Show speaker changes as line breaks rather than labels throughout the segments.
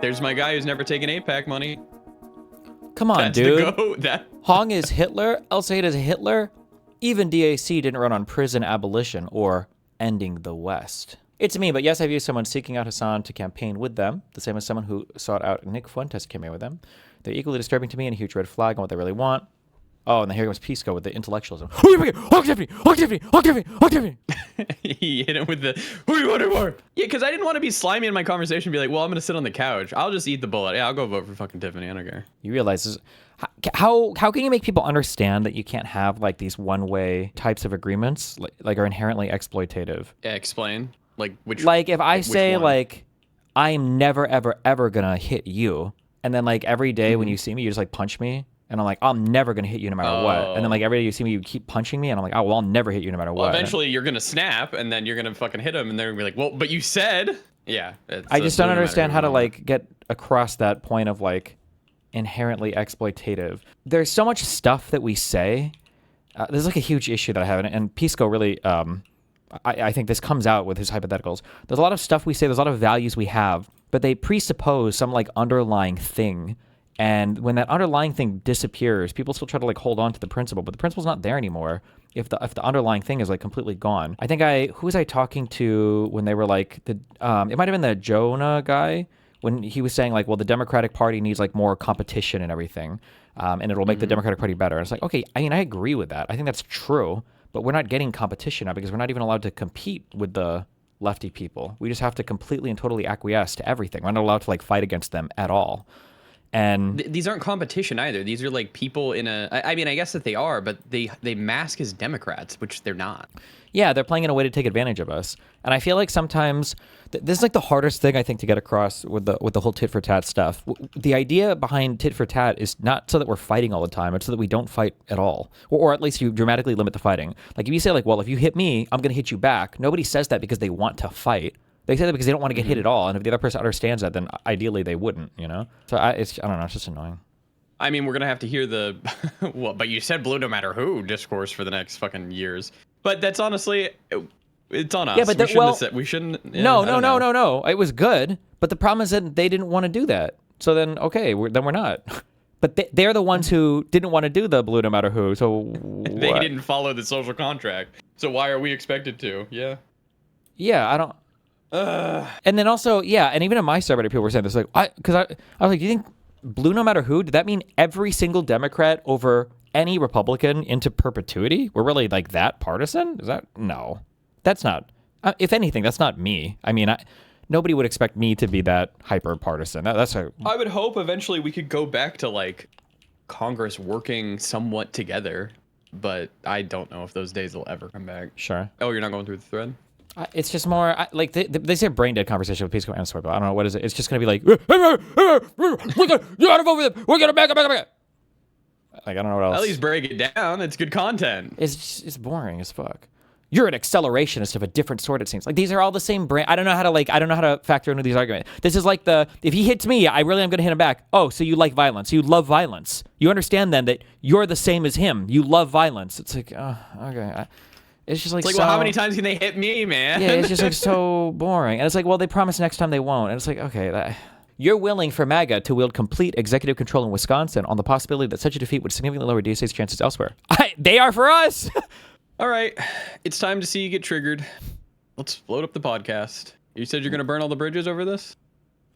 There's my guy who's never taken APAC money.
Come on,
That's
dude.
The goat.
Hong is Hitler. El Sayed is Hitler. Even DAC didn't run on prison abolition or ending the West. It's me, but yes, I view someone seeking out Hassan to campaign with them, the same as someone who sought out Nick Fuentes to campaign with them. They're equally disturbing to me and a huge red flag on what they really want. Oh, and then here comes Pisco with the intellectualism.
He hit him with the, who do you want more? Yeah, because I didn't want to be slimy in my conversation and be like, well, I'm going to sit on the couch. I'll just eat the bullet. Yeah, I'll go vote for fucking Tiffany. I don't care.
You realize this, how can you make people understand that you can't have like these one-way types of agreements like are inherently exploitative?
Yeah, explain. Like which?
Like if I say
one?
like, I'm never ever ever gonna hit you, and then like every day when you see me, you just like punch me, and I'm like, I'm never gonna hit you no matter what, and then like every day you see me, you keep punching me, and I'm like, oh well, I'll never hit you no matter what.
Eventually you're gonna snap, and then you're gonna fucking hit him, and they're gonna be like, well, but you said. Yeah.
I just don't understand how to like get across that point of like inherently exploitative. There's so much stuff that we say. There's like a huge issue that I have, and Pisco really. I think this comes out with his hypotheticals. There's a lot of stuff we say, there's a lot of values we have, but they presuppose some like underlying thing. And when that underlying thing disappears, people still try to like hold on to the principle, but the principle's not there anymore if the underlying thing is like completely gone. I think who was I talking to when they were like it might have been the Jonah guy when he was saying like, well, the Democratic Party needs like more competition and everything, and it'll make the Democratic Party better. And it's like, okay, I mean, I agree with that. I think that's true. But we're not getting competition now because we're not even allowed to compete with the lefty people. We just have to completely and totally acquiesce to everything. We're not allowed to like fight against them at all. And
these aren't competition either. These are like people in a. I mean, I guess that they are, but they mask as Democrats, which they're not.
Yeah, they're playing in a way to take advantage of us. And I feel like sometimes this is like the hardest thing I think to get across with the whole tit for tat stuff. The idea behind tit for tat is not so that we're fighting all the time. It's so that we don't fight at all, or at least you dramatically limit the fighting. Like if you say like, well, if you hit me, I'm going to hit you back. Nobody says that because they want to fight. They say that because they don't want to get hit at all. And if the other person understands that, then ideally they wouldn't, you know? So I don't know. It's just annoying.
I mean, we're going to have to hear the, well, but you said blue no matter who discourse for the next fucking years. But that's honestly, it's on us.
Yeah, but
we shouldn't. Yeah,
no. It was good. But the problem is that they didn't want to do that. So then, okay, then we're not. But they're the ones who didn't want to do the blue no matter who. So
they didn't follow the social contract. So why are we expected to? Yeah.
Yeah, I don't. And then also, yeah, and even in my subreddit, people were saying this, like, I was like, do you think blue no matter who? Did that mean every single Democrat over any Republican into perpetuity? We're really like that partisan? Is that no? That's not. If anything, that's not me. I mean, nobody would expect me to be that hyper partisan.
I would hope eventually we could go back to like Congress working somewhat together, but I don't know if those days will ever come back.
Sure.
Oh, you're not going through the thread?
It's just more like they say brain dead conversation with Pisco and Sorbo. I don't know what is it. It's just gonna be like, you gotta vote for them. We're gonna back up. Like I don't know what else.
At least break it down. It's good content.
It's boring as fuck. You're an accelerationist of a different sort. It seems like these are all the same brand. I don't know how to factor into these arguments. This is like if he hits me, I really am gonna hit him back. Oh, so you like violence? You love violence? You understand then that you're the same as him? You love violence? It's like, okay. It's just like,
well, how many times can they hit me, man?
Yeah, it's just like so boring. And it's like, well, they promise next time they won't. And it's like, okay, you're willing for MAGA to wield complete executive control in Wisconsin on the possibility that such a defeat would significantly lower DSA's chances elsewhere. They are for us.
All right, it's time to see you get triggered. Let's load up the podcast. You said you're going to burn all the bridges over this?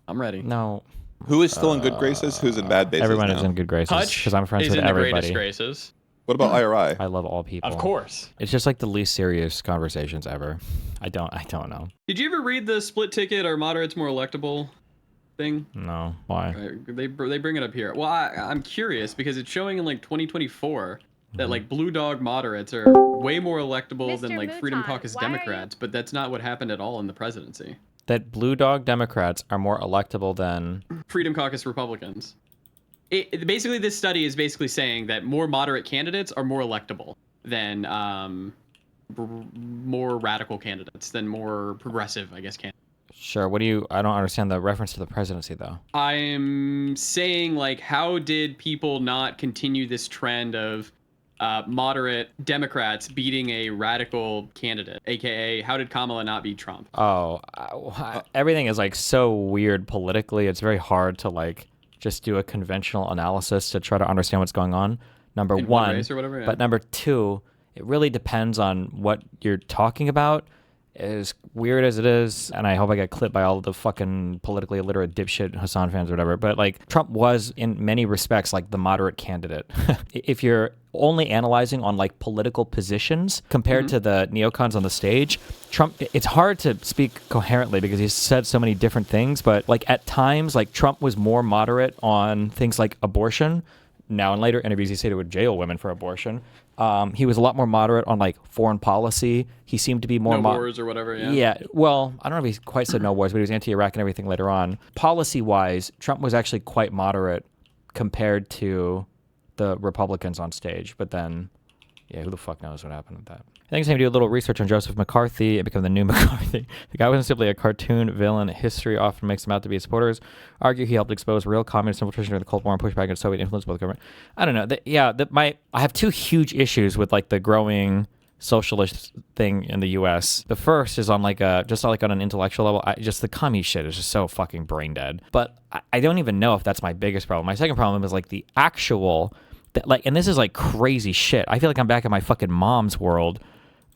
I'm ready.
No.
Who is still in good graces? Who's in bad graces?
Everyone
now?
is in good graces.
Hutch
because I'm friends
is
with
in the
everybody.
greatest graces.
What about IRI?
I love all people.
Of course.
It's just like the least serious conversations ever. I don't know.
Did you ever read the split ticket or moderates more electable thing?
No. Why?
They bring it up here. Well, I'm curious because it's showing in like 2024 that like Blue Dog moderates are way more electable than like Freedom Caucus Democrats, but that's not what happened at all in the presidency.
That Blue Dog Democrats are more electable than
Freedom Caucus Republicans. Basically, this study is basically saying that more moderate candidates are more electable than more radical candidates, than more progressive, I guess, candidates.
Sure. I don't understand the reference to the presidency, though.
I'm saying, like, how did people not continue this trend of moderate Democrats beating a radical candidate, aka how did Kamala not beat Trump?
Oh, everything is like so weird politically. It's very hard to like just do a conventional analysis to try to understand what's going on. Number one,
race or whatever, yeah.
But number two, it really depends on what you're talking about. As weird as it is, and I hope I get clipped by all of the fucking politically illiterate dipshit Hassan fans or whatever, but like Trump was in many respects like the moderate candidate. If you're only analyzing on like political positions compared to the neocons on the stage, Trump, it's hard to speak coherently because he's said so many different things, but like at times like Trump was more moderate on things like abortion. Now in later interviews he said he would jail women for abortion. He was a lot more moderate on like foreign policy. He seemed to be more
no wars or whatever.
Yeah. Well, I don't know if he quite said no wars, but he was anti-Iraq and everything later on. Policy-wise, Trump was actually quite moderate compared to the Republicans on stage. But then, yeah, who the fuck knows what happened with that? I think it's time to do a little research on Joseph McCarthy and become the new McCarthy. The guy wasn't simply a cartoon villain. History often makes him out to be his supporters. Argue he helped expose real communist infiltration during the Cold War and pushback against Soviet influence by the government. I don't know. I have two huge issues with like the growing socialist thing in the U.S. The first is on like just on an intellectual level. Just the commie shit is just so fucking brain dead. But I don't even know if that's my biggest problem. My second problem is like the actual, and this is like crazy shit. I feel like I'm back in my fucking mom's world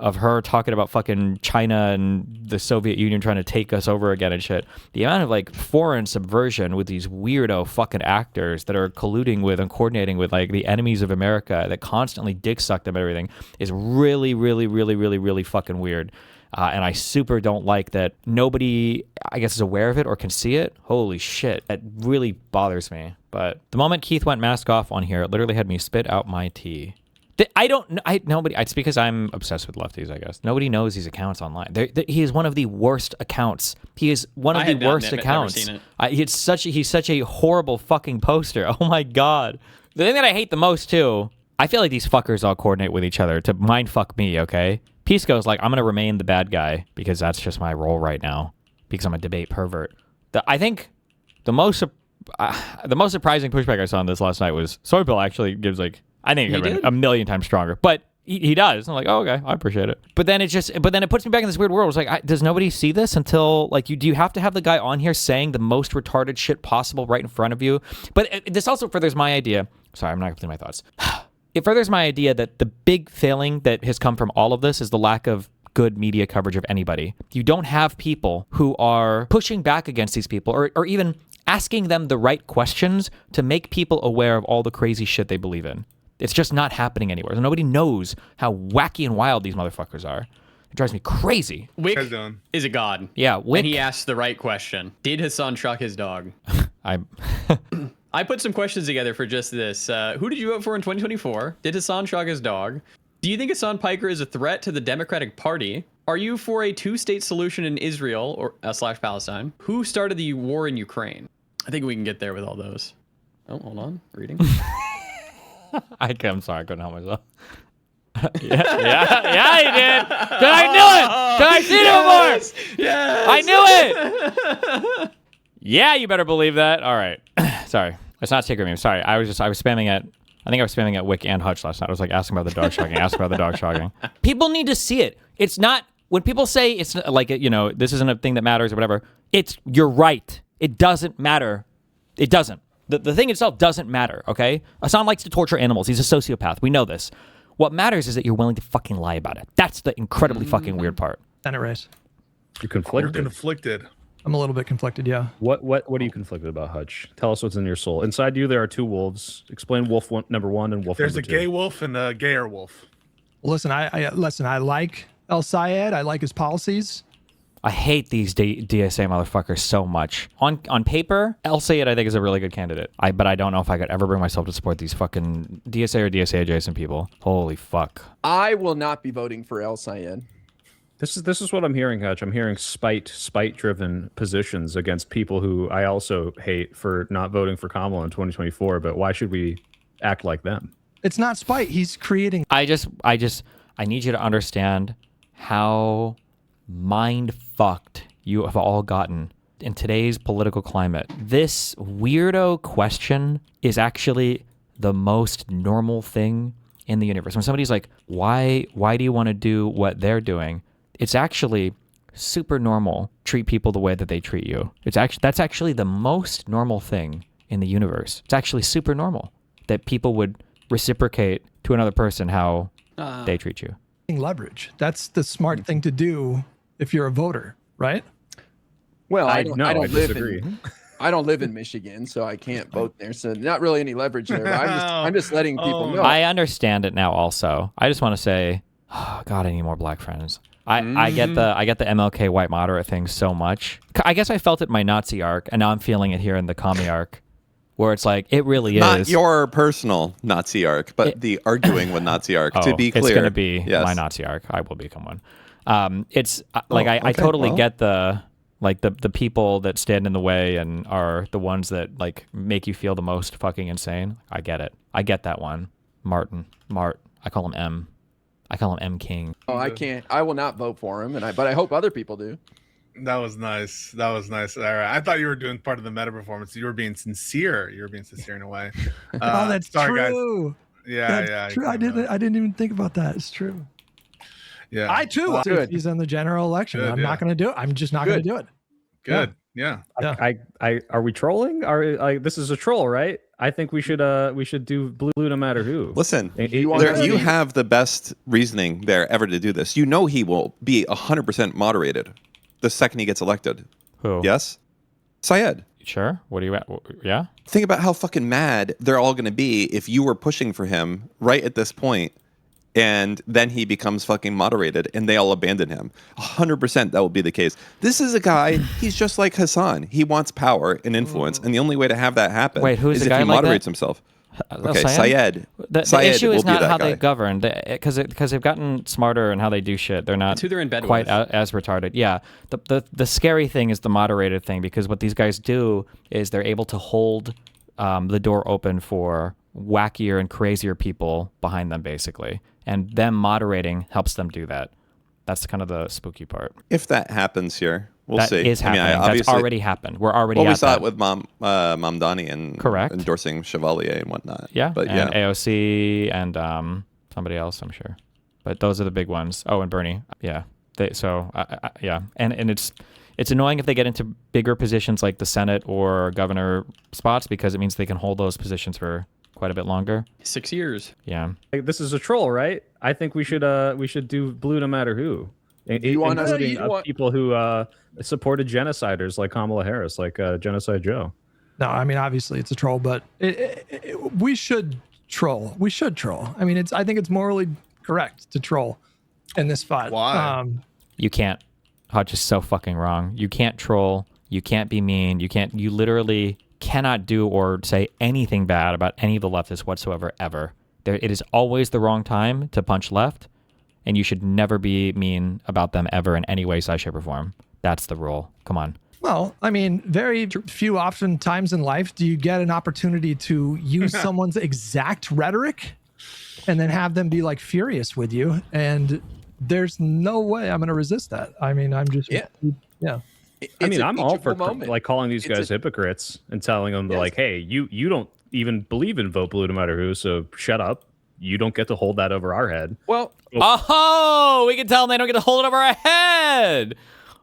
of her talking about fucking China and the Soviet Union trying to take us over again and shit. The amount of like foreign subversion with these weirdo fucking actors that are colluding with and coordinating with like the enemies of America that constantly dick suck them and everything is really, really, really, really, really fucking weird. And I super don't like that nobody, I guess, is aware of it or can see it. Holy shit. It really bothers me. But the moment Keith went mask off on here, it literally had me spit out my tea. It's because I'm obsessed with lefties, I guess. Nobody knows these accounts online. He is one of the worst accounts. He is one of the worst accounts. He's such a horrible fucking poster. Oh my God. The thing that I hate the most too, I feel like these fuckers all coordinate with each other to mind fuck me, okay? Pisco's like, I'm going to remain the bad guy because that's just my role right now because I'm a debate pervert. I think the most surprising pushback I saw on this last night was Soy Bill actually gives like, I think it could have been a million times stronger, but he does. I'm like, oh, okay, I appreciate it. But then it puts me back in this weird world. It's like, does nobody see this until like do you have to have the guy on here saying the most retarded shit possible right in front of you? But this also furthers my idea. Sorry, I'm not completing my thoughts. It furthers my idea that the big failing that has come from all of this is the lack of good media coverage of anybody. You don't have people who are pushing back against these people or even asking them the right questions to make people aware of all the crazy shit they believe in. It's just not happening anywhere. Nobody knows how wacky and wild these motherfuckers are. It drives me crazy.
Wick is a god.
Yeah, Wick.
And he asked the right question. Did Hassan truck his dog? I put some questions together for just this. Who did you vote for in 2024? Did Hassan truck his dog? Do you think Hassan Piker is a threat to the Democratic Party? Are you for a two-state solution in Israel or / Palestine? Who started the war in Ukraine? I think we can get there with all those. Oh, hold on. Reading.
I'm sorry, I couldn't help myself. yeah, he did. Cause I knew it. Cause I seen it before. Yes. I knew it. Yeah, you better believe that. All right. Sorry, it's not Tigger meme. Sorry, I was spamming at. I think I was spamming at Wick and Hutch last night. I was like asking about the dog shogging. People need to see it. It's not when people say it's like this isn't a thing that matters or whatever. You're right. It doesn't matter. It doesn't. The thing itself doesn't matter, okay? Hassan likes to torture animals. He's a sociopath. We know this. What matters is that you're willing to fucking lie about it. That's the incredibly fucking weird part.
Senate race.
You're conflicted.
You're conflicted.
I'm a little bit conflicted, yeah.
What are you conflicted about, Hutch? Tell us what's in your soul. Inside you, there are two wolves. Explain wolf number one and wolf
There's
number two.
There's a gay wolf and a gayer wolf.
Well, listen, I like El Sayed. I like his policies.
I hate these DSA motherfuckers so much. On paper, El Sayed I think is a really good candidate. But I don't know if I could ever bring myself to support these fucking DSA or DSA adjacent people. Holy fuck.
I will not be voting for El Sayed.
This is what I'm hearing, Hutch. I'm hearing spite-driven positions against people who I also hate for not voting for Kamala in 2024. But why should we act like them?
It's not spite. He's creating.
I need you to understand how mind fucked you have all gotten in today's political climate. This weirdo question is actually the most normal thing in the universe. When somebody's like, why do you want to do what they're doing? It's actually super normal. Treat people the way that they treat you. That's actually the most normal thing in the universe. It's actually super normal that people would reciprocate to another person how they treat you.
Leverage. That's the smart thing to do if you're a voter, right?
Well, I
disagree.
I don't live in Michigan, so I can't vote there. So not really any leverage there. But I'm just letting people know.
I understand it now. Also, I just want to say, oh, God, I need more black friends. I get the MLK white moderate thing so much. I guess I felt it in my Nazi arc, and now I'm feeling it here in the commie arc, where it's like it really
Not
is.
Not your personal Nazi arc, but the arguing with Nazi arc. To be clear,
it's going to be
yes.
my Nazi arc. I will become one. It's like I totally get the people that stand in the way and are the ones that like make you feel the most fucking insane. I get it. I get that one. Mart. I call him M. I call him M King.
Oh, I can't. I will not vote for him, but I hope other people do.
That was nice. That was nice. All right. I thought you were doing part of the meta performance. You were being sincere. You were being sincere in a way.
Oh, that's true.
Guys. Yeah,
that's true. I didn't even think about that. It's true.
Yeah.
I too. If he's in the general election, I'm not going to do it. I'm just not going to do it.
Good. Yeah.
I are we trolling? This is a troll, right? I think we should do blue no matter who.
Listen, you have the best reasoning there ever to do this. You know he will be 100% moderated the second he gets elected.
Who?
Yes? Syed.
Sure. What do you? Yeah.
Think about how fucking mad they're all going to be if you were pushing for him right at this point, and then he becomes fucking moderated, and they all abandon him. 100% that will be the case. This is a guy, he's just like Hassan. He wants power and influence, and the only way to have that happen
who's
is
the
if
guy
he
like
moderates
that?
himself.
Okay,
Syed.
The issue is not how they govern, because they've gotten smarter in how they do shit. They're not
who they're in bed
quite
with.
as retarded. Yeah. The scary thing is the moderated thing, because what these guys do is they're able to hold the door open for wackier and crazier people behind them, basically. And them moderating helps them do that. That's kind of the spooky part.
If that happens here, we'll see.
That is happening. That's already happened. We're already
we
at
saw
that.
it with Mamdani and
Correct.
Endorsing Chevalier and whatnot.
Yeah,
but
and AOC and somebody else, I'm sure. But those are the big ones. Oh, and Bernie. Yeah. Yeah. And it's annoying if they get into bigger positions like the Senate or governor spots, because it means they can hold those positions for quite a bit longer.
6 years.
Yeah.
This is a troll, right? I think we should do blue no matter who. Including people who supported genociders like Kamala Harris, like Genocide Joe.
No, I mean, obviously it's a troll, but we should troll. We should troll. I mean, I think it's morally correct to troll in this fight.
Why?
You can't. Hutch is so fucking wrong. You can't troll. You can't be mean. You literally cannot do or say anything bad about any of the leftists whatsoever, ever. It is always the wrong time to punch left, and you should never be mean about them ever in any way, size, shape, or form. That's the rule. Come on.
Well, I mean, very few often times in life do you get an opportunity to use someone's exact rhetoric and then have them be like furious with you. And there's no way I'm going to resist that. I mean, I'm just, yeah.
I'm all for like calling these guys hypocrites and telling them like, hey, you don't even believe in vote blue no matter who, so shut up. You don't get to hold that over our head.
Well,
we can tell them they don't get to hold it over our head.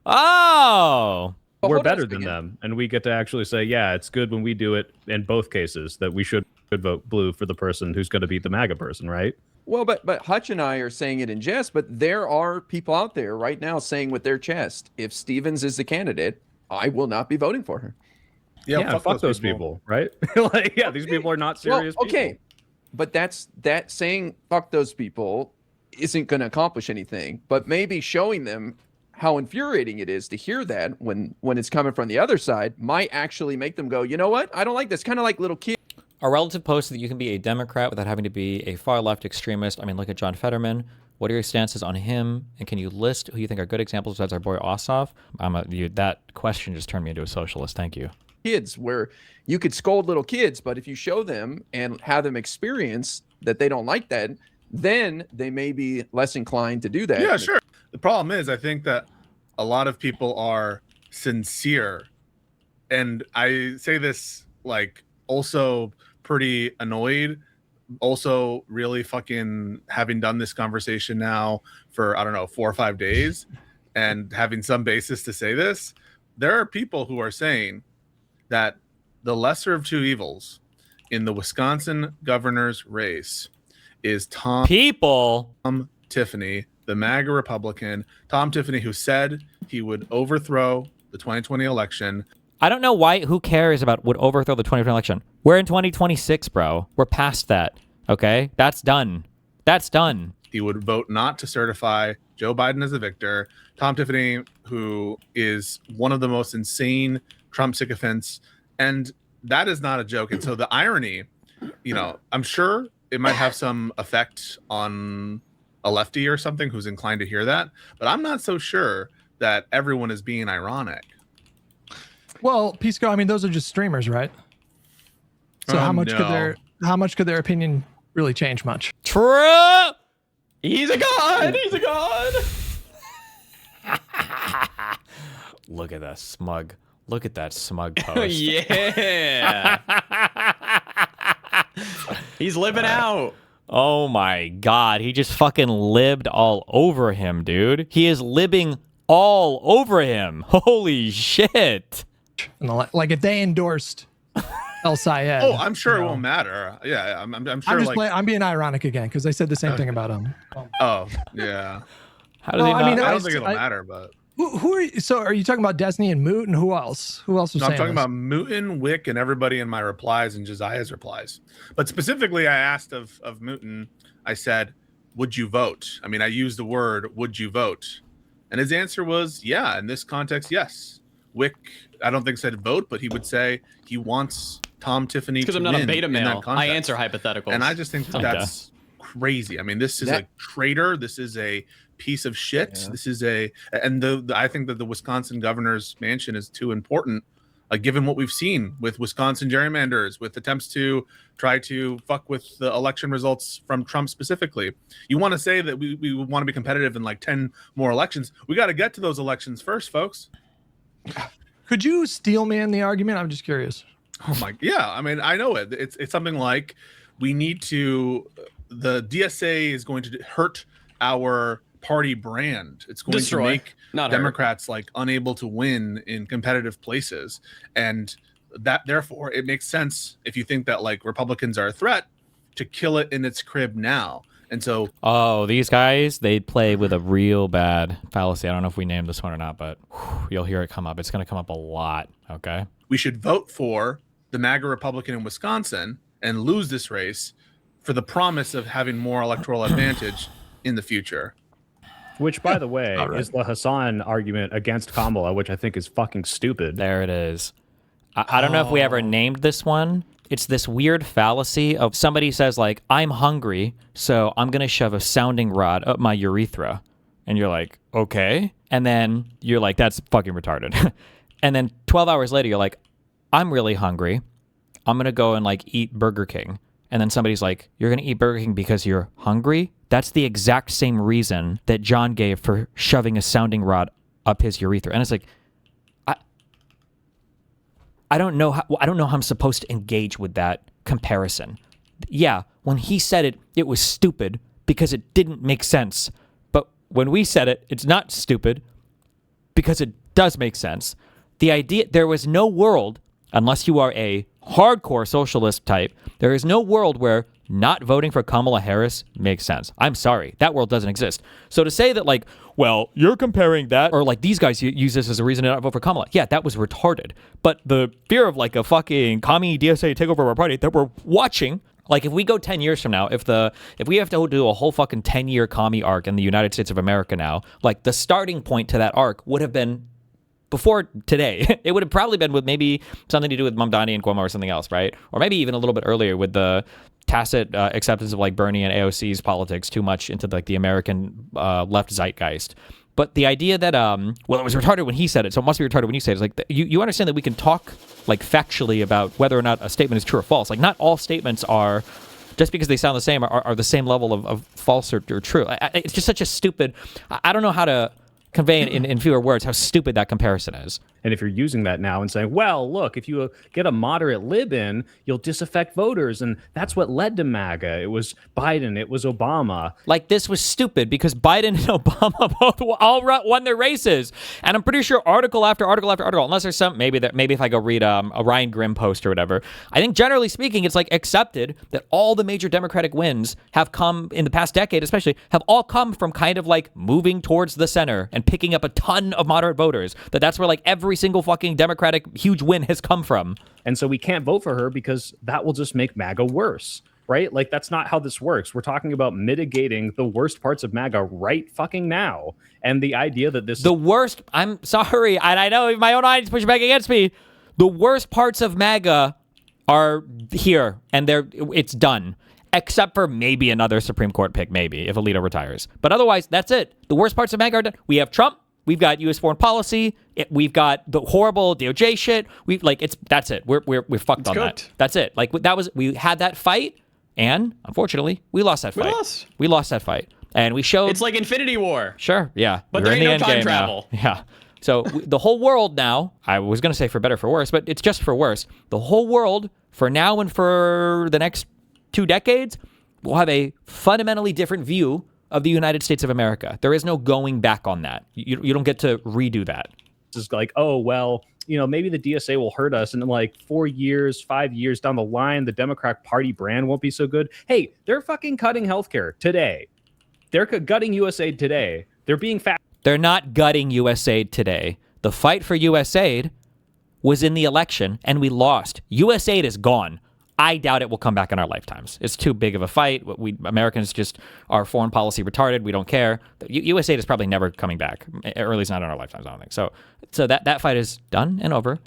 Oh,
we're better than them, and we get to actually say, yeah, it's good when we do it in both cases, that we should vote blue for the person who's going to beat the MAGA person, right?
Well, but Hutch and I are saying it in jest, but there are people out there right now saying with their chest, if Stevens is the candidate, I will not be voting for her.
Yeah, fuck those people, right? Like, yeah, these people are not serious people.
But that saying fuck those people isn't going to accomplish anything, but maybe showing them how infuriating it is to hear that when it's coming from the other side might actually make them go, you know what? I don't like this. Kind of like little kids.
A relative posted that you can be a Democrat without having to be a far left extremist. I mean, look at John Fetterman. What are your stances on him? And can you list who you think are good examples besides our boy Ossoff? That question just turned me into a socialist. Thank you.
Kids, where you could scold little kids, but if you show them and have them experience that they don't like that, then they may be less inclined to do that.
Yeah, sure. The problem is, I think that a lot of people are sincere, and I say this like also pretty annoyed also really fucking having done this conversation now for, I don't know, 4 or 5 days and having some basis to say this, there are people who are saying that the lesser of two evils in the Wisconsin governor's race is Tom Tiffany, the MAGA Republican, Tom Tiffany, who said he would overthrow the 2020 election.
I don't know who cares about would overthrow the 2020 election. We're in 2026, bro. We're past that. Okay? That's done. That's done.
He would vote not to certify Joe Biden as the victor. Tom Tiffany, who is one of the most insane Trump sycophants. And that is not a joke. And so the irony, I'm sure it might have some effect on a lefty or something who's inclined to hear that. But I'm not so sure that everyone is being ironic.
Well, Pisco, I mean, those are just streamers, right? So how much could their opinion really change much?
True.
He's a god. He's a god.
Look at that smug. Look at that smug post.
Yeah. He's living out.
Oh my God. He just fucking libbed all over him, dude. He is libbing all over him. Holy shit.
Like if they endorsed El Sayed.
Oh, I'm sure it won't matter. Yeah, I'm sure.
I'm being ironic again because they said the same thing about him.
Oh, yeah.
How does he not?
I don't think it'll matter, but
who are you? So are you talking about Destiny and Moot and who else? Who else was saying
I'm talking
this?
about Mooten, Wick, and everybody in my replies and Jesiah's replies. But specifically, I asked of Mooten, I said, would you vote? I mean, I used the word, would you vote? And his answer was, yeah, in this context, yes. Wick, I don't think said vote, but he would say he wants Tom Tiffany
because I'm not a beta male. I answer hypotheticals.
And I just think that's crazy. I mean, this is a traitor. This is a piece of shit. Yeah. This is I think that the Wisconsin governor's mansion is too important, given what we've seen with Wisconsin gerrymanders, with attempts to try to fuck with the election results from Trump specifically. You want to say that we want to be competitive in like 10 more elections. We got to get to those elections first, folks.
Could you steel man the argument? I'm just curious.
Oh my, yeah. I mean, I know it. It's something like we need to. The DSA is going to hurt our party brand. It's going to make Democrats like unable to win in competitive places, and that therefore it makes sense if you think that like Republicans are a threat to kill it in its crib now. And so,
these guys, they play with a real bad fallacy. I don't know if we named this one or not, but you'll hear it come up. It's going to come up a lot, okay?
We should vote for the MAGA Republican in Wisconsin and lose this race for the promise of having more electoral advantage in the future.
Which, by the way, is the Hassan argument against Kamala, which I think is fucking stupid.
There it is. I don't know if we ever named this one. It's this weird fallacy of somebody says, like, I'm hungry, so I'm going to shove a sounding rod up my urethra. And you're like, okay. And then you're like, that's fucking retarded. And then 12 hours later, you're like, I'm really hungry. I'm going to go and, like, eat Burger King. And then somebody's like, you're going to eat Burger King because you're hungry? That's the exact same reason that John gave for shoving a sounding rod up his urethra. And it's like, I don't know how I'm supposed to engage with that comparison. Yeah, when he said it, it was stupid because it didn't make sense. But when we said it, it's not stupid because it does make sense. The idea, there was no world, unless you are a hardcore socialist type, there is no world where not voting for Kamala Harris makes sense. I'm sorry, that world doesn't exist. So to say that, like, well, you're comparing that, or like these guys use this as a reason to not vote for Kamala, yeah, that was retarded. But the fear of like a fucking commie DSA takeover of our party that we're watching, like if we go 10 years from now, if we have to do a whole fucking 10-year commie arc in the United States of America now, like the starting point to that arc would have been before today. It would have probably been with maybe something to do with Mamdani and Cuomo or something else, right? Or maybe even a little bit earlier with the tacit acceptance of like Bernie and AOC's politics too much into like the American left zeitgeist. But the idea that, well, it was retarded when he said it, so it must be retarded when you say it. It's like, you understand that we can talk like factually about whether or not a statement is true or false. Like not all statements are, just because they sound the same, are the same level of false or true. It's just such a stupid, I don't know how to convey in fewer words how stupid that comparison is.
And if you're using that now and saying, well, look, if you get a moderate lib in, you'll disaffect voters. And that's what led to MAGA. It was Biden. It was Obama.
Like, this was stupid because Biden and Obama both all won their races. And I'm pretty sure article after article after article, unless there's some, maybe if I go read a Ryan Grimm post or whatever, I think generally speaking, it's like accepted that all the major Democratic wins have come in the past decade, especially, have all come from kind of like moving towards the center and picking up a ton of moderate voters. That's where like every single fucking Democratic huge win has come from.
And so we can't vote for her because that will just make MAGA worse, right? Like, that's not how this works. We're talking about mitigating the worst parts of MAGA right fucking now. And the idea that the worst,
I'm sorry, and I know my own audience pushing back against me, the worst parts of MAGA are here, and it's done. Except for maybe another Supreme Court pick, maybe, if Alito retires. But otherwise, that's it. The worst parts of MAGA are done. We have Trump. We've got U.S. foreign policy. We've got the horrible DOJ shit. That's it. We're fucked on that. That's it. Like, we had that fight, and unfortunately, we lost that fight. We lost that fight, and we showed
it's like Infinity War.
Sure, yeah.
But there ain't no time travel.
Yeah. So the whole world now, I was going to say for better, for worse, but it's just for worse. The whole world, for now and for the next 2 decades, will have a fundamentally different view of the United States of America. There is no going back on that. You don't get to redo that.
It's like, oh, well, maybe the DSA will hurt us. And in like 4 years, 5 years down the line, the Democratic Party brand won't be so good. Hey, they're fucking cutting healthcare today. They're gutting USAID today. They're being fat.
They're not gutting USAID today. The fight for USAID was in the election, and we lost. USAID is gone. I doubt it will come back in our lifetimes. It's too big of a fight. We Americans just are foreign policy retarded. We don't care. USAID is probably never coming back, or at least not in our lifetimes, I don't think. So that fight is done and over,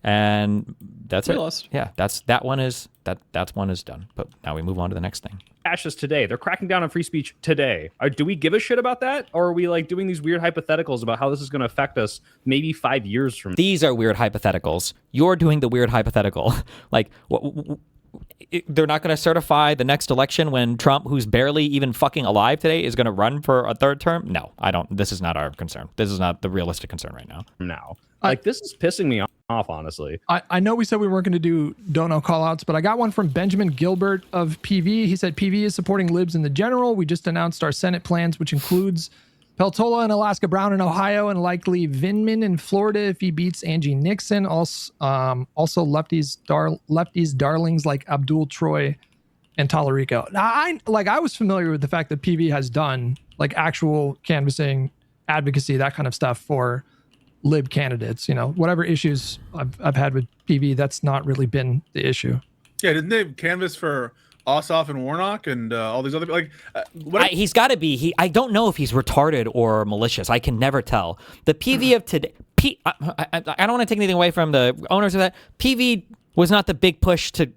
and that's it.
Lost.
Yeah, that one is done. But now we move on to the next thing.
Fascists today. They're cracking down on free speech today. Do we give a shit about that? Or are we like doing these weird hypotheticals about how this is going to affect us maybe 5 years from now?
These are weird hypotheticals. You're doing the weird hypothetical. Like, they're not going to certify the next election when Trump, who's barely even fucking alive today, is going to run for a third term? No, I don't. This is not our concern. This is not the realistic concern right now.
No. Like, this is pissing me off, honestly.
I know we said we weren't going to do don't know call outs, but I got one from Benjamin Gilbert of PV. He said PV is supporting libs in the general. We just announced our Senate plans, which includes Peltola in Alaska, Brown in Ohio, and likely Vindman in Florida if he beats Angie Nixon. Also lefties darlings like Abdul Troy and Tallarico. Now, I was familiar with the fact that PV has done like actual canvassing, advocacy, that kind of stuff for lib candidates. Whatever issues I've had with PV, that's not really been the issue.
Yeah, didn't they canvass for Ossoff and Warnock and all these other
he's got to be. I don't know if he's retarded or malicious. I can never tell. The PV of today. I don't want to take anything away from the owners of that. PV was not the big push to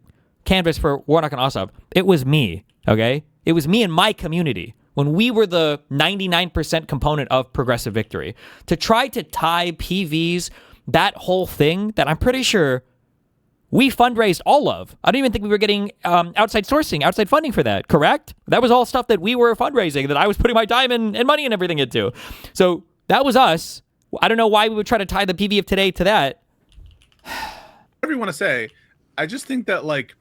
canvass for Warnock and Ossoff. It was me. Okay, it was me and my community when we were the 99% component of progressive victory. To try to tie PV's that whole thing that I'm pretty sure we fundraised all of. I don't even think we were getting outside sourcing, outside funding for that, correct? That was all stuff that we were fundraising, that I was putting my time and money and everything into. So that was us. I don't know why we would try to tie the PV of today to that.
Whatever you want to say, I just think that like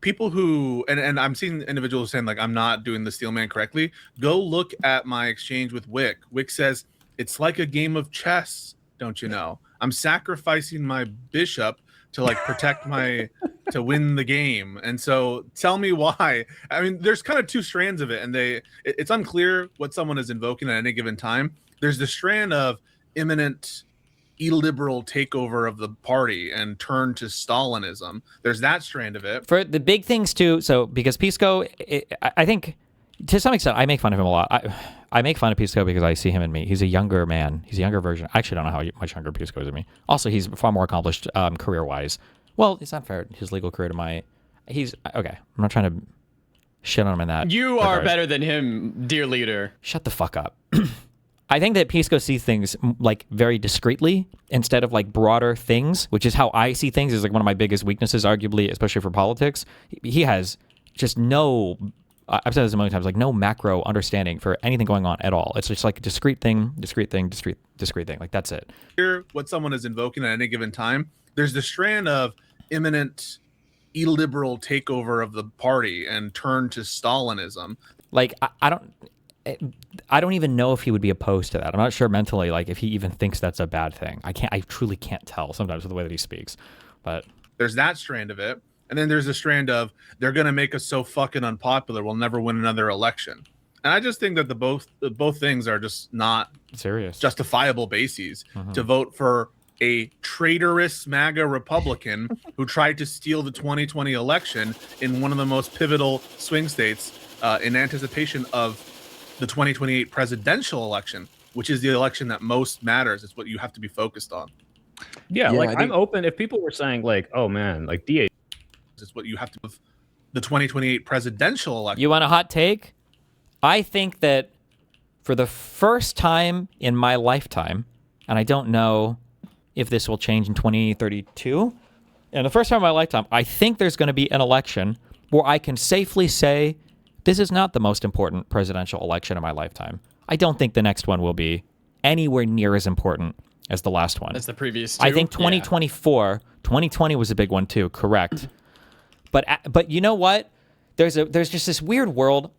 people who, and I'm seeing individuals saying like, I'm not doing the Steelman correctly. Go look at my exchange with Wick. Wick says, it's like a game of chess, don't you know? I'm sacrificing my bishop to like protect to win the game. And so tell me why. I mean, there's kind of two strands of it, and it's unclear what someone is invoking at any given time. There's the strand of imminent illiberal takeover of the party and turn to Stalinism. There's that strand of it.
For the big things too, so because Pisco, I think to some extent, I make fun of him a lot. I make fun of Pisco because I see him in me. He's a younger man. He's a younger version. I actually don't know how much younger Pisco is than me. Also, he's far more accomplished career-wise. Well, it's not fair. His legal career to my... He's... Okay, I'm not trying to shit on him in that
You are better than him, dear leader.
Shut the fuck up. I think that Pisco sees things like very discreetly instead of like broader things, which is how I see things, is like one of my biggest weaknesses, arguably, especially for politics. He has just no I've said this a million times, like no macro understanding for anything going on at all. It's just like a discrete thing. Like that's it.
Hear what someone is invoking at any given time. There's the strand of imminent illiberal takeover of the party and turn to Stalinism.
Like I don't even know if he would be opposed to that. I'm not sure mentally, like if he even thinks that's a bad thing. I truly can't tell sometimes with the way that he speaks. But
there's that strand of it. And then there's a strand of they're going to make us so fucking unpopular we'll never win another election. And I just think that the both things are just not
serious
justifiable bases to vote for a traitorous MAGA Republican who tried to steal the 2020 election in one of the most pivotal swing states in anticipation of the 2028 presidential election, which is the election that most matters. It's what you have to be focused on.
Yeah, like I'm open. If people were saying like, oh man, like DA
is what you have to the 2028 presidential election.
You want a hot take? I think that for the first time in my lifetime, and I don't know if this will change in 2032, and the first time in my lifetime, I think there's going to be an election where I can safely say this is not the most important presidential election of my lifetime. I don't think the next one will be anywhere near as important as the last one.
As the previous two?
I think 2024, 2020 was a big one too, correct. But you know what? There's just this weird world.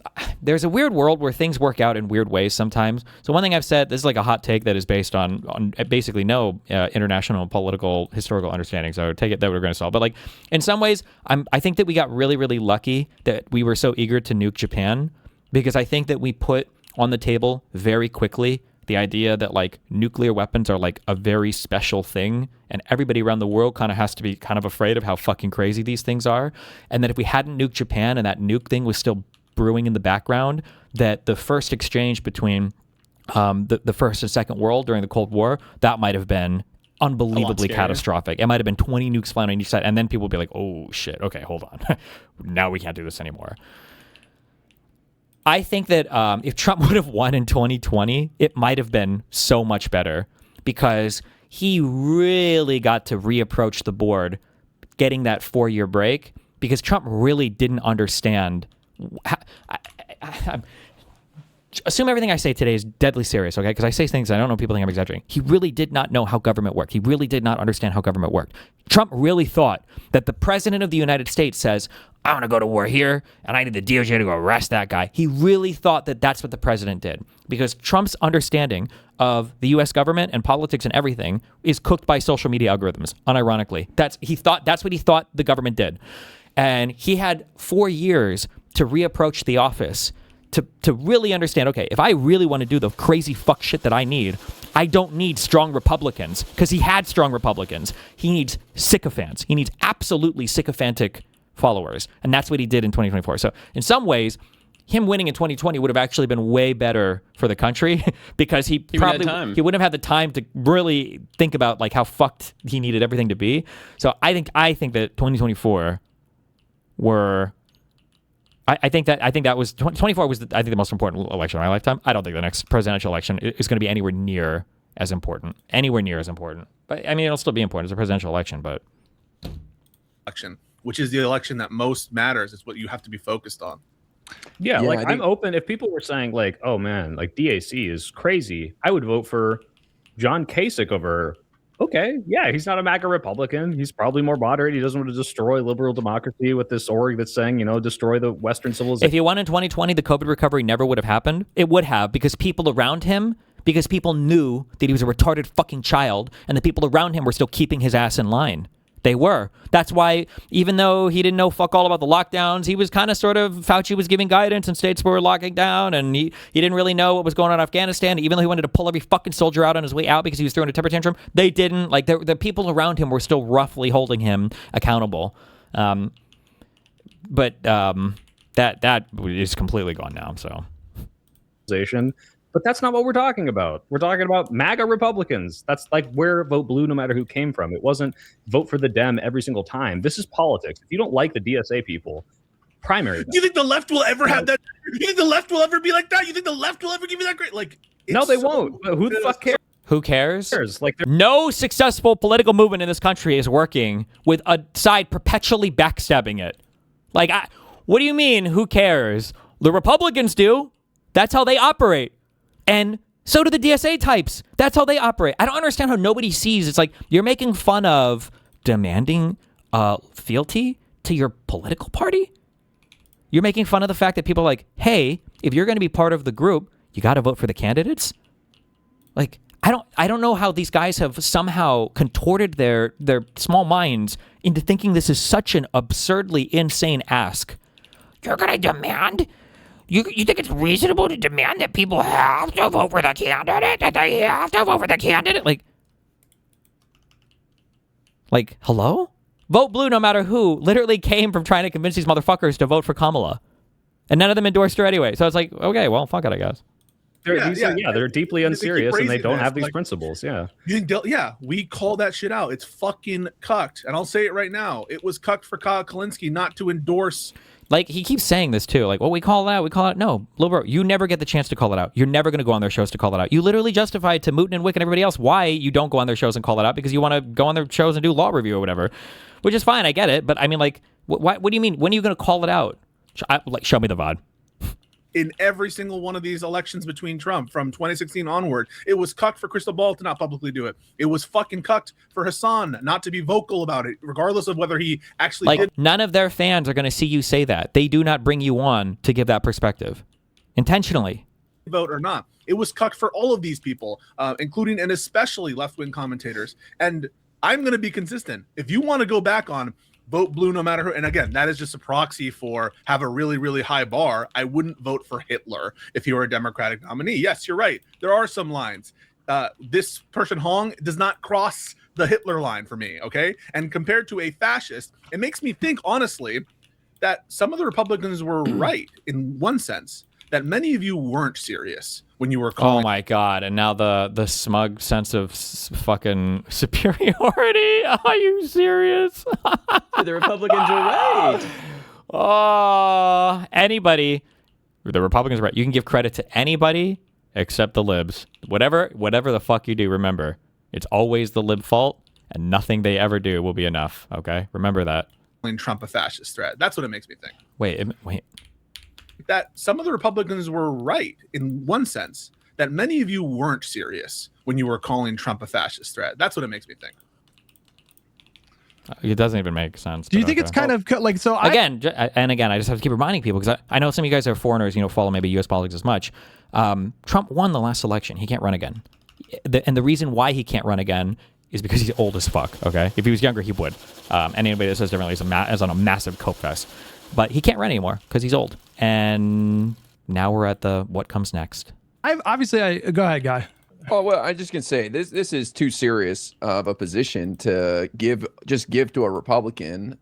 There's a weird world where things work out in weird ways sometimes. So one thing I've said, this is like a hot take that is based on basically no international political historical understanding. So take it that we're going to solve. But like in some ways, I think that we got really, really lucky that we were so eager to nuke Japan, because I think that we put on the table very quickly the idea that like nuclear weapons are like a very special thing, and everybody around the world kind of has to be kind of afraid of how fucking crazy these things are. And that if we hadn't nuked Japan and that nuke thing was still brewing in the background, that the first exchange between the First and Second World during the Cold War, that might have been unbelievably catastrophic. It might have been 20 nukes flying on each side, and then people would be like, oh shit, okay, hold on. Now we can't do this anymore. I think that if Trump would have won in 2020, it might have been so much better, because he really got to reapproach the board getting that 4-year break, because Trump really didn't understand. Assume everything I say today is deadly serious, okay? Because I say things I don't know, people think I'm exaggerating. He really did not know how government worked. He really did not understand how government worked. Trump really thought that the president of the United States says, I want to go to war here, and I need the DOJ to go arrest that guy. He really thought that that's what the president did, because Trump's understanding of the U.S. government and politics and everything is cooked by social media algorithms, unironically. That's what he thought the government did. And he had 4 years to reapproach the office to really understand, okay, if I really want to do the crazy fuck shit that I need, I don't need strong Republicans, because he had strong Republicans. He needs sycophants. He needs absolutely sycophantic followers. And that's what he did in 2024. So in some ways, him winning in 2020 would have actually been way better for the country, because he wouldn't have had the time to really think about like how fucked he needed everything to be. So I think that 2024 were... I think that was 24 was I think the most important election of my lifetime. I don't think the next presidential election is going to be anywhere near as important. But I mean, it'll still be important. It's a presidential election, but
election, which is the election that most matters. It's what you have to be focused on.
Yeah, like I'm open. If people were saying like, oh man, like DAC is crazy, I would vote for John Kasich over. Okay, yeah, he's not a MAGA Republican. He's probably more moderate. He doesn't want to destroy liberal democracy with this org that's saying, destroy the Western civilization.
If he won in 2020, the COVID recovery never would have happened. It would have, because people around him, because people knew that he was a retarded fucking child, and the people around him were still keeping his ass in line. They were. That's why, even though he didn't know fuck all about the lockdowns, he was kind of sort of, Fauci was giving guidance and states were locking down, and he didn't really know what was going on in Afghanistan. Even though he wanted to pull every fucking soldier out on his way out because he was throwing a temper tantrum, they didn't. Like, the people around him were still roughly holding him accountable. But that is completely gone now, so.
But that's not what we're talking about. We're talking about MAGA Republicans. That's like where vote blue no matter who came from. It wasn't vote for the Dem every single time. This is politics. If you don't like the DSA people, primary them.
You think the left will ever have that? You think the left will ever be like that? You think the left will ever give you that great? Like,
no, they won't. Who the fuck cares?
Who cares? Like, no successful political movement in this country is working with a side perpetually backstabbing it. Like, what do you mean, who cares? The Republicans do. That's how they operate. And so do the DSA types. That's how they operate. I don't understand how nobody sees. It's like you're making fun of demanding fealty to your political party. You're making fun of the fact that people are like, hey, if you're going to be part of the group, you got to vote for the candidates. Like, I don't know how these guys have somehow contorted their small minds into thinking this is such an absurdly insane ask. You're going to demand? You think it's reasonable to demand that people have to vote for the candidate? That they have to vote for the candidate? Like, hello? Vote blue no matter who literally came from trying to convince these motherfuckers to vote for Kamala. And none of them endorsed her anyway. So it's like, okay, well, fuck it, I guess.
They're deeply unserious and they don't have these
like,
principles. Yeah.
We call that shit out. It's fucking cucked. And I'll say it right now. It was cucked for Kyle Kalinske not to endorse.
Like, he keeps saying this too. Like, well, we call it out. No, little bro, you never get the chance to call it out. You're never going to go on their shows to call it out. You literally justified to Mooten and Wick and everybody else why you don't go on their shows and call it out, because you want to go on their shows and do law review or whatever, which is fine. I get it. But I mean, like, what do you mean? When are you going to call it out? Show me the VOD.
In every single one of these elections between Trump from 2016 onward, it was cucked for Crystal Ball to not publicly do it. It was fucking cucked for Hassan not to be vocal about it, regardless of whether he actually did.
None of their fans are going to see you say that. They do not bring you on to give that perspective intentionally.
Vote or not. It was cucked for all of these people, including and especially left-wing commentators. And I'm going to be consistent. If you want to go back on vote blue no matter who, and again, that is just a proxy for have a really, really high bar. I wouldn't vote for Hitler if he were a Democratic nominee. Yes, you're right. There are some lines. This person Hong does not cross the Hitler line for me, okay? And compared to a fascist, it makes me think, honestly, that some of the Republicans were right in one sense, that many of you weren't serious when you were calling.
Oh my God. And now the smug sense of fucking superiority. Are you serious?
The Republicans are right.
Oh, anybody. The Republicans are right. You can give credit to anybody except the libs. Whatever the fuck you do, remember, it's always the lib fault, and nothing they ever do will be enough. Okay? Remember that.
Trump a fascist threat. That's what it makes me think.
Wait.
That some of the Republicans were right in one sense, that many of you weren't serious when you were calling Trump a fascist threat. That's what it makes me think.
It doesn't even make sense.
Do you think it's kind of like, so
again, I just have to keep reminding people, because I know some of you guys are foreigners, follow maybe U.S. politics as much. Trump won the last election. He can't run again. And the reason why he can't run again is because he's old as fuck, okay? If he was younger, he would. Anybody that says differently is on a massive coke fest. But he can't run anymore because he's old. And now we're at the what comes next.
Go ahead, Guy.
Oh, well, I just can say this is too serious of a position to give to a Republican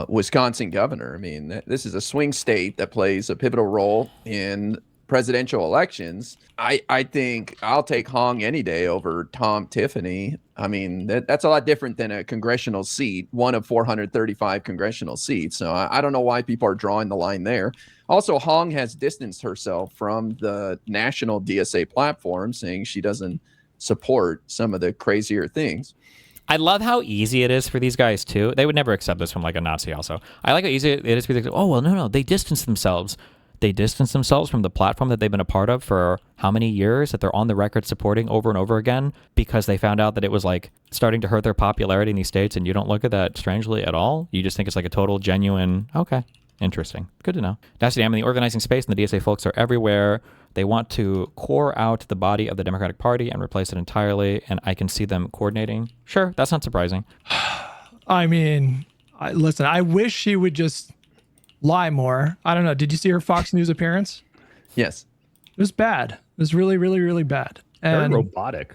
Wisconsin governor. I mean, this is a swing state that plays a pivotal role in presidential elections. I think I'll take Hong any day over Tom Tiffany. I mean, that's a lot different than a congressional seat, one of 435 congressional seats. So I don't know why people are drawing the line there. Also, Hong has distanced herself from the national DSA platform, saying she doesn't support some of the crazier things.
I love how easy it is for these guys, too. They would never accept this from like a Nazi also. I like how easy it is for them. Oh, well, no, they distance themselves. They distance themselves from the platform that they've been a part of for how many years that they're on the record supporting over and over again, because they found out that it was like starting to hurt their popularity in these states, and you don't look at that strangely at all. You just think it's like a total genuine, okay, interesting. Good to know. Jessiah, I'm in the organizing space, and the DSA folks are everywhere. They want to core out the body of the Democratic Party and replace it entirely, and I can see them coordinating. Sure, that's not surprising.
I mean, listen, I wish she would just lie more. I don't know. Did you see her Fox News appearance?
Yes.
It was bad. It was really, really, really bad.
Very
And
robotic.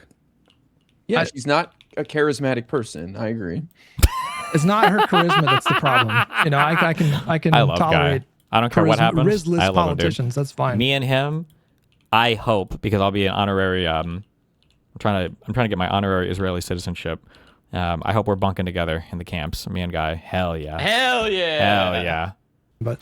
Yeah, she's not a charismatic person. I agree.
it's not her charisma that's the problem. I can
I love
tolerate.
Guy. I don't care what happens.
Rizless
I love
politicians.
him,
That's fine.
Me and him, I hope, because I'll be an honorary. I'm trying to get my honorary Israeli citizenship. I hope we're bunking together in the camps. Me and Guy. Hell yeah.
Hell yeah.
Hell yeah.
But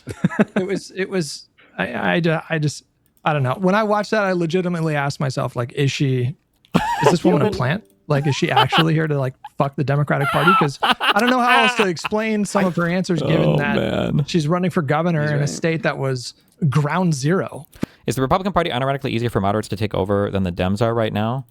it was I don't know. When I watched that, I legitimately asked myself, like, is this woman a plant? Like, is she actually here to like fuck the Democratic Party? Because I don't know how else to explain some of her answers, given that she's running for governor in a state that was ground zero.
Is the Republican Party unironically easier for moderates to take over than the Dems are right now?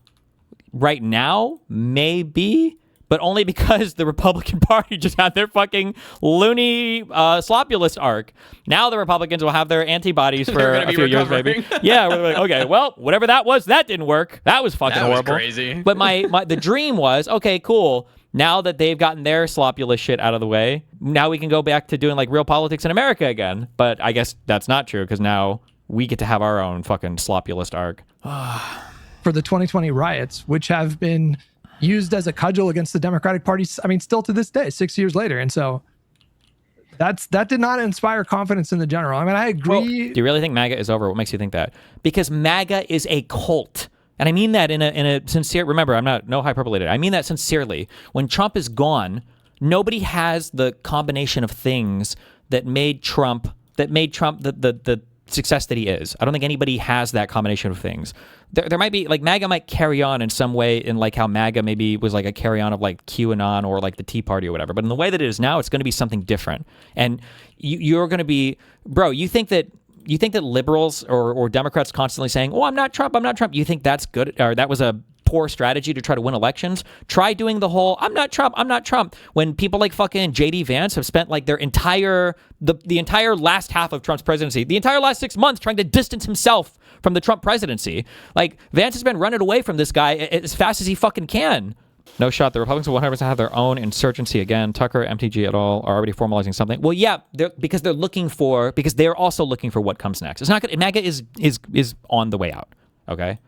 Right now, maybe, but only because the Republican Party just had their fucking loony slopulist arc. Now the Republicans will have their antibodies for a few years, maybe. Yeah, we're like, okay, well, whatever that was, that didn't work. That was fucking horrible.
That was crazy.
But the dream was, okay, cool. Now that they've gotten their slopulous shit out of the way, now we can go back to doing like real politics in America again. But I guess that's not true because now we get to have our own fucking slopulist arc.
For the 2020 riots, which have been used as a cudgel against the Democratic Party, I mean, still to this day, 6 years later. And so that did not inspire confidence in the general. I mean, I agree.
Well, do you really think MAGA is over? What makes you think that? Because MAGA is a cult. And I mean that in a sincere, remember, I'm not, no hyperbole. I mean that sincerely. When Trump is gone, nobody has the combination of things that made Trump the success that he is. I don't think anybody has that combination of things. There might be, like, MAGA might carry on in some way in like how MAGA maybe was like a carry on of like QAnon or like the Tea Party or whatever. But in the way that it is now, it's going to be something different. And you're going to be, bro, you think that liberals or Democrats constantly saying, oh, I'm not Trump, you think that's good, or that was a poor strategy to try to win elections? Try doing the whole, I'm not Trump, when people like fucking JD Vance have spent like their entire, the entire last half of Trump's presidency, the entire last 6 months trying to distance himself from the Trump presidency. Like, Vance has been running away from this guy as fast as he fucking can. No shot. The Republicans will 100% have their own insurgency again. Tucker, MTG et al. Are already formalizing something. Well, yeah, because they're also looking for what comes next. It's not good. MAGA is on the way out. Okay.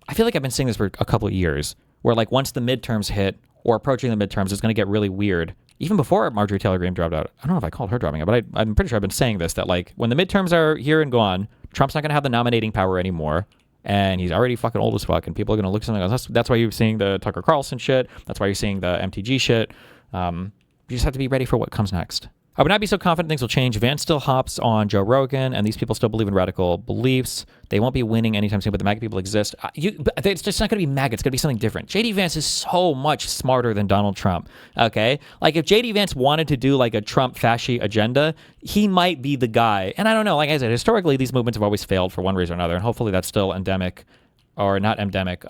I feel like I've been saying this for a couple of years, where like once the midterms hit or approaching the midterms, it's going to get really weird. Even before Marjorie Taylor Greene dropped out. I don't know if I called her dropping out, but I'm pretty sure I've been saying this, that like when the midterms are here and gone, Trump's not going to have the nominating power anymore. And he's already fucking old as fuck, and people are going to look at something else. That's why you're seeing the Tucker Carlson shit. That's why you're seeing the MTG shit. You just have to be ready for what comes next. I would not be so confident things will change. Vance still hops on Joe Rogan, and these people still believe in radical beliefs. They won't be winning anytime soon, but the MAGA people exist. It's just not going to be MAGA. It's going to be something different. JD Vance is so much smarter than Donald Trump, okay? Like, if JD Vance wanted to do, like, a Trump-fasci agenda, he might be the guy. And I don't know. Like I said, historically, these movements have always failed for one reason or another, and hopefully that's still endemic, or not endemic,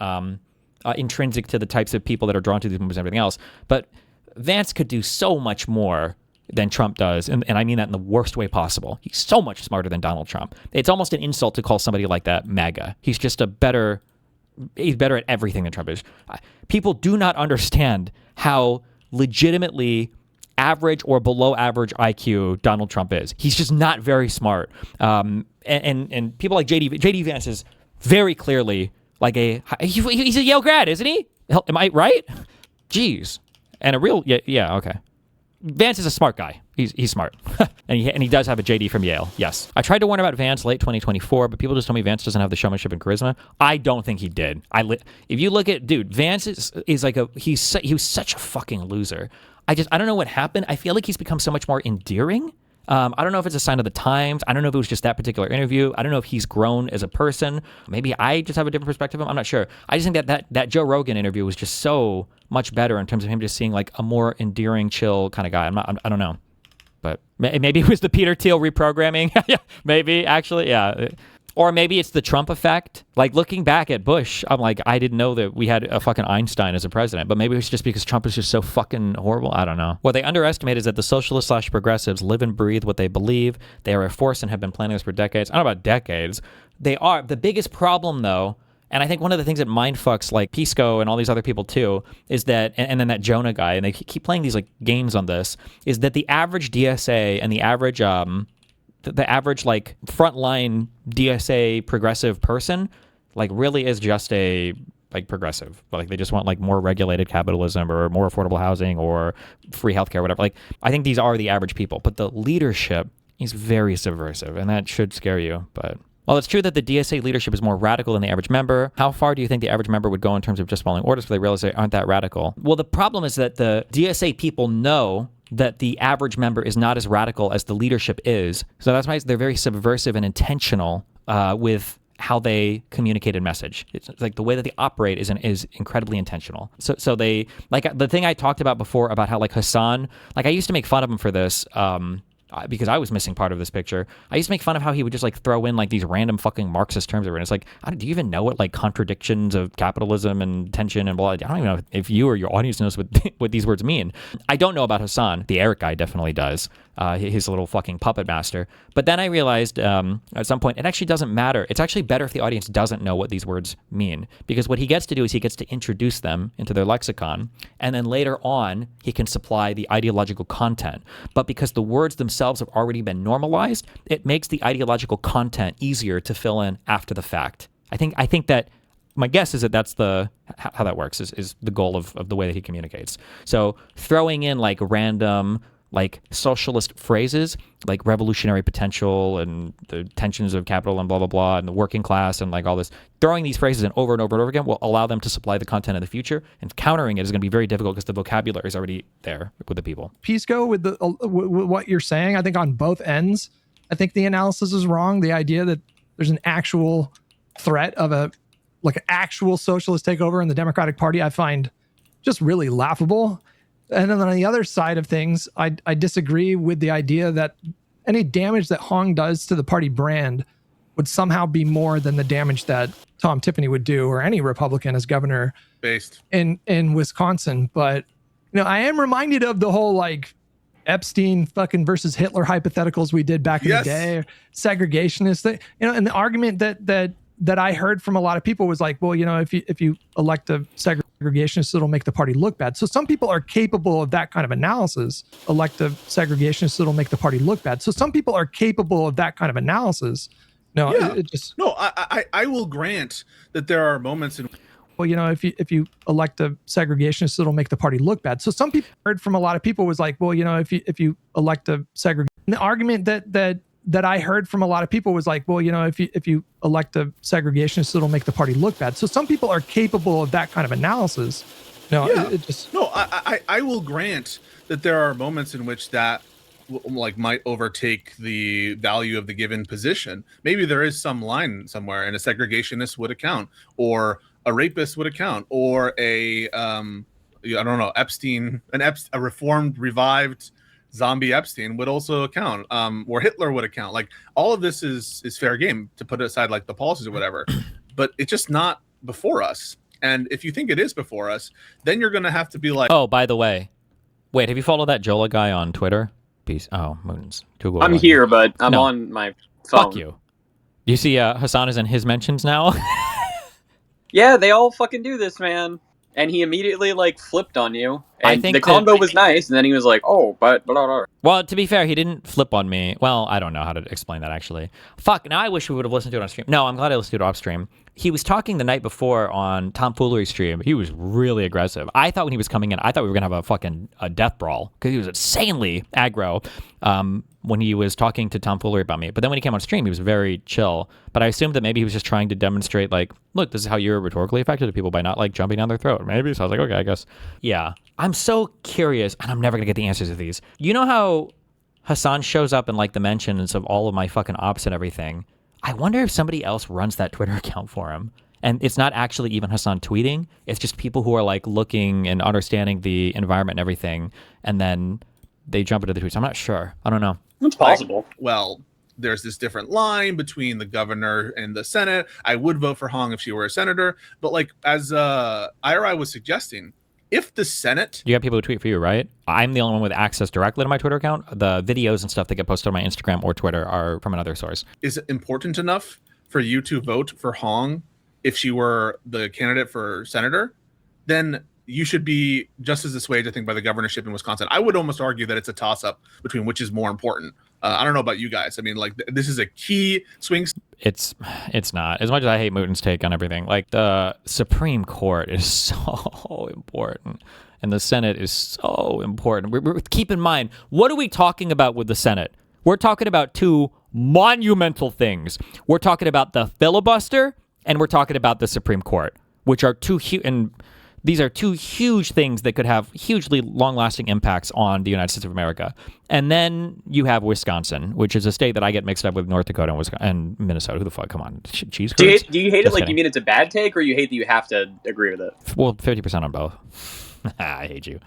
intrinsic to the types of people that are drawn to these movements and everything else. But Vance could do so much more than Trump does, and I mean that in the worst way possible. He's so much smarter than Donald Trump. It's almost an insult to call somebody like that MAGA. He's just he's better at everything than Trump is. People do not understand how legitimately average or below average IQ Donald Trump is. He's just not very smart. And people like JD Vance is very clearly like he's a Yale grad, isn't he? Am I right? Jeez. And a real, yeah, okay. Vance is a smart guy. He's smart. and he does have a JD from Yale. Yes. I tried to warn about Vance late 2024, but people just told me Vance doesn't have the showmanship and charisma. I don't think he did. If you look at, dude, Vance is like he was such a fucking loser. I don't know what happened. I feel like he's become so much more endearing. I don't know if it's a sign of the times. I don't know if it was just that particular interview. I don't know if he's grown as a person. Maybe I just have a different perspective of him. I'm not sure. I just think that Joe Rogan interview was just so much better in terms of him just seeing like a more endearing, chill kind of guy. I don't know. But maybe it was the Peter Thiel reprogramming. Yeah, maybe, actually, yeah. Or maybe it's the Trump effect. Like, looking back at Bush, I'm like, I didn't know that we had a fucking Einstein as a president. But maybe it's just because Trump is just so fucking horrible. I don't know. What they underestimate is that the socialists / progressives live and breathe what they believe. They are a force and have been planning this for decades. I don't know about decades. They are. The biggest problem, though, and I think one of the things that mindfucks like Pisco and all these other people too, is that, and then that Jonah guy, and they keep playing these like games on this, is that the average DSA and the average like frontline DSA progressive person like really is just a like progressive. Like, they just want like more regulated capitalism or more affordable housing or free healthcare, whatever. Like, I think these are the average people, but the leadership is very subversive, and that should scare you. But while it's true that the DSA leadership is more radical than the average member, how far do you think the average member would go in terms of just following orders before they realize they aren't that radical? Well, the problem is that the DSA people know that the average member is not as radical as the leadership is. So that's why they're very subversive and intentional with how they communicate a message. It's like the way that they operate is incredibly intentional. So they, like the thing I talked about before about how like Hassan, like I used to make fun of him for this, because I was missing part of this picture. I used to make fun of how he would just like throw in like these random fucking Marxist terms over it. It's like, do you even know what like contradictions of capitalism and tension and blah? I don't even know if you or your audience knows what these words mean. I don't know about Hassan. The Eric guy definitely does. He's a little fucking puppet master. But then I realized at some point it actually doesn't matter. It's actually better if the audience doesn't know what these words mean, because what he gets to do is he gets to introduce them into their lexicon, and then later on he can supply the ideological content. But because the words themselves have already been normalized, it makes the ideological content easier to fill in after the fact. I think that my guess is that that's how that works is the goal of the way that he communicates. So throwing in like random like socialist phrases like revolutionary potential and the tensions of capital and blah blah blah and the working class and like all this, throwing these phrases in over and over and over again will allow them to supply the content in the future, and countering it is going to be very difficult because the vocabulary is already there with the people.
Pisco, with what you're saying, I think on both ends, I think the analysis is wrong. The idea that there's an actual threat of an actual socialist takeover in the Democratic Party, I find just really laughable. And then on the other side of things, I disagree with the idea that any damage that Hong does to the party brand would somehow be more than the damage that Tom Tiffany would do, or any Republican as governor
based
in Wisconsin. But I am reminded of the whole like Epstein fucking versus Hitler hypotheticals we did back in the day, segregationists. That, and the argument that I heard from a lot of people was like, well, if you elect a segregationist, it'll make the party look bad. So some people are capable of that kind of analysis. Elect a segregationist, it'll make the party look bad. So some people are capable of that kind of analysis. No,
I will grant that there are moments in.
Well, if you elect a segregationist, it'll make the party look bad. So some people heard from a lot of people was like, well, if you elect a segregationist, the argument that I heard from a lot of people was like, well, if you elect a segregationist, it'll make the party look bad. So some people are capable of that kind of analysis.
I will grant that there are moments in which that might overtake the value of the given position. Maybe there is some line somewhere, and a segregationist would account, or a rapist would account, or a Epstein, a reformed, revived zombie Epstein would also account, or Hitler would account. Like, all of this is fair game, to put aside like the policies or whatever, but it's just not before us. And if you think it is before us, then you're going to have to be like,
oh, by the way, wait, have you followed that Jola guy on Twitter? Peace. Oh, Moons. Google.
I'm here, but I'm on my phone.
Fuck you. You see Hassan is in his mentions now?
Yeah, they all fucking do this, man. And he immediately flipped on you. And
I think
the convo was nice, and then he was like, "Oh, but blah, blah."
Well, to be fair, he didn't flip on me. Well, I don't know how to explain that actually. Fuck. Now I wish we would have listened to it on stream. No, I'm glad I listened to it off stream. He was talking the night before on Tomfoolery stream. He was really aggressive. I thought when he was coming in, I thought we were gonna have a death brawl, because he was insanely aggro when he was talking to Tomfoolery about me. But then when he came on stream, he was very chill. But I assumed that maybe he was just trying to demonstrate, look, this is how you're rhetorically effective to people, by not jumping down their throat. Maybe. So I was like, okay, I guess. Yeah. I'm so curious, and I'm never gonna get the answers to these. You know how Hassan shows up in the mentions of all of my fucking ops and everything? I wonder if somebody else runs that Twitter account for him. And it's not actually even Hassan tweeting. It's just people who are looking and understanding the environment and everything. And then they jump into the tweets. I'm not sure. I don't know.
It's possible.
Well, there's this different line between the governor and the Senate. I would vote for Hong if she were a senator. But as IRI was suggesting, if the Senate...
You got people who tweet for you, right? I'm the only one with access directly to my Twitter account. The videos and stuff that get posted on my Instagram or Twitter are from another source.
Is it important enough for you to vote for Hong if she were the candidate for senator? Then you should be just as assuaged, I think, by the governorship in Wisconsin. I would almost argue that it's a toss-up between which is more important. I don't know about you guys. I mean, this is a key swing. It's
not. As much as I hate Mooten's take on everything, the Supreme Court is so important, and the Senate is so important. Keep in mind, what are we talking about with the Senate? We're talking about two monumental things. We're talking about the filibuster, and we're talking about the Supreme Court, which are two huge, and these are two huge things that could have hugely long-lasting impacts on the United States of America. And then you have Wisconsin, which is a state that I get mixed up with North Dakota and Minnesota. Who the fuck? Come on, cheese curds?
Do you hate it you mean it's a bad take, or you hate that you have to agree with it?
Well, 50% on both. I hate you.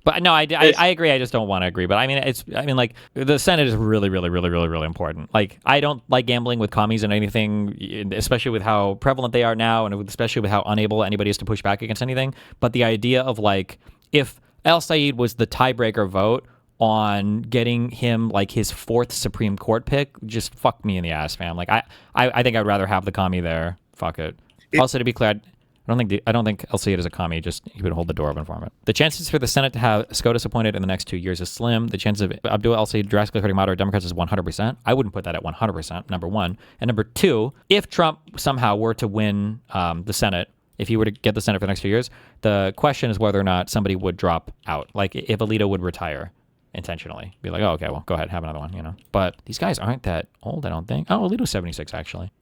But no, I agree. I just don't want to agree. But I mean, like the Senate is really, really, really, really, really important. Like I don't like gambling with commies and anything, especially with how prevalent they are now, and especially with how unable anybody is to push back against anything. But the idea of like if El Sayed was the tiebreaker vote on getting him like his 4th Supreme Court pick, just fuck me in the ass, fam. Like I think I'd rather have the commie there. Fuck it. Also, to be clear, I don't think El Sayed is a commie. Just he would hold the door open for him. The chances for the Senate to have SCOTUS appointed in the next 2 years is slim. The chance of Abdul El Sayed drastically hurting moderate Democrats is 100%. I wouldn't put that at 100%. Number one, and number two, if Trump somehow were to win the Senate, if he were to get the Senate for the next 2 years, the question is whether or not somebody would drop out. Like if Alito would retire intentionally, be like, oh, okay, well, go ahead, have another one, you know. But these guys aren't that old, I don't think. Oh, Alito's 76 actually.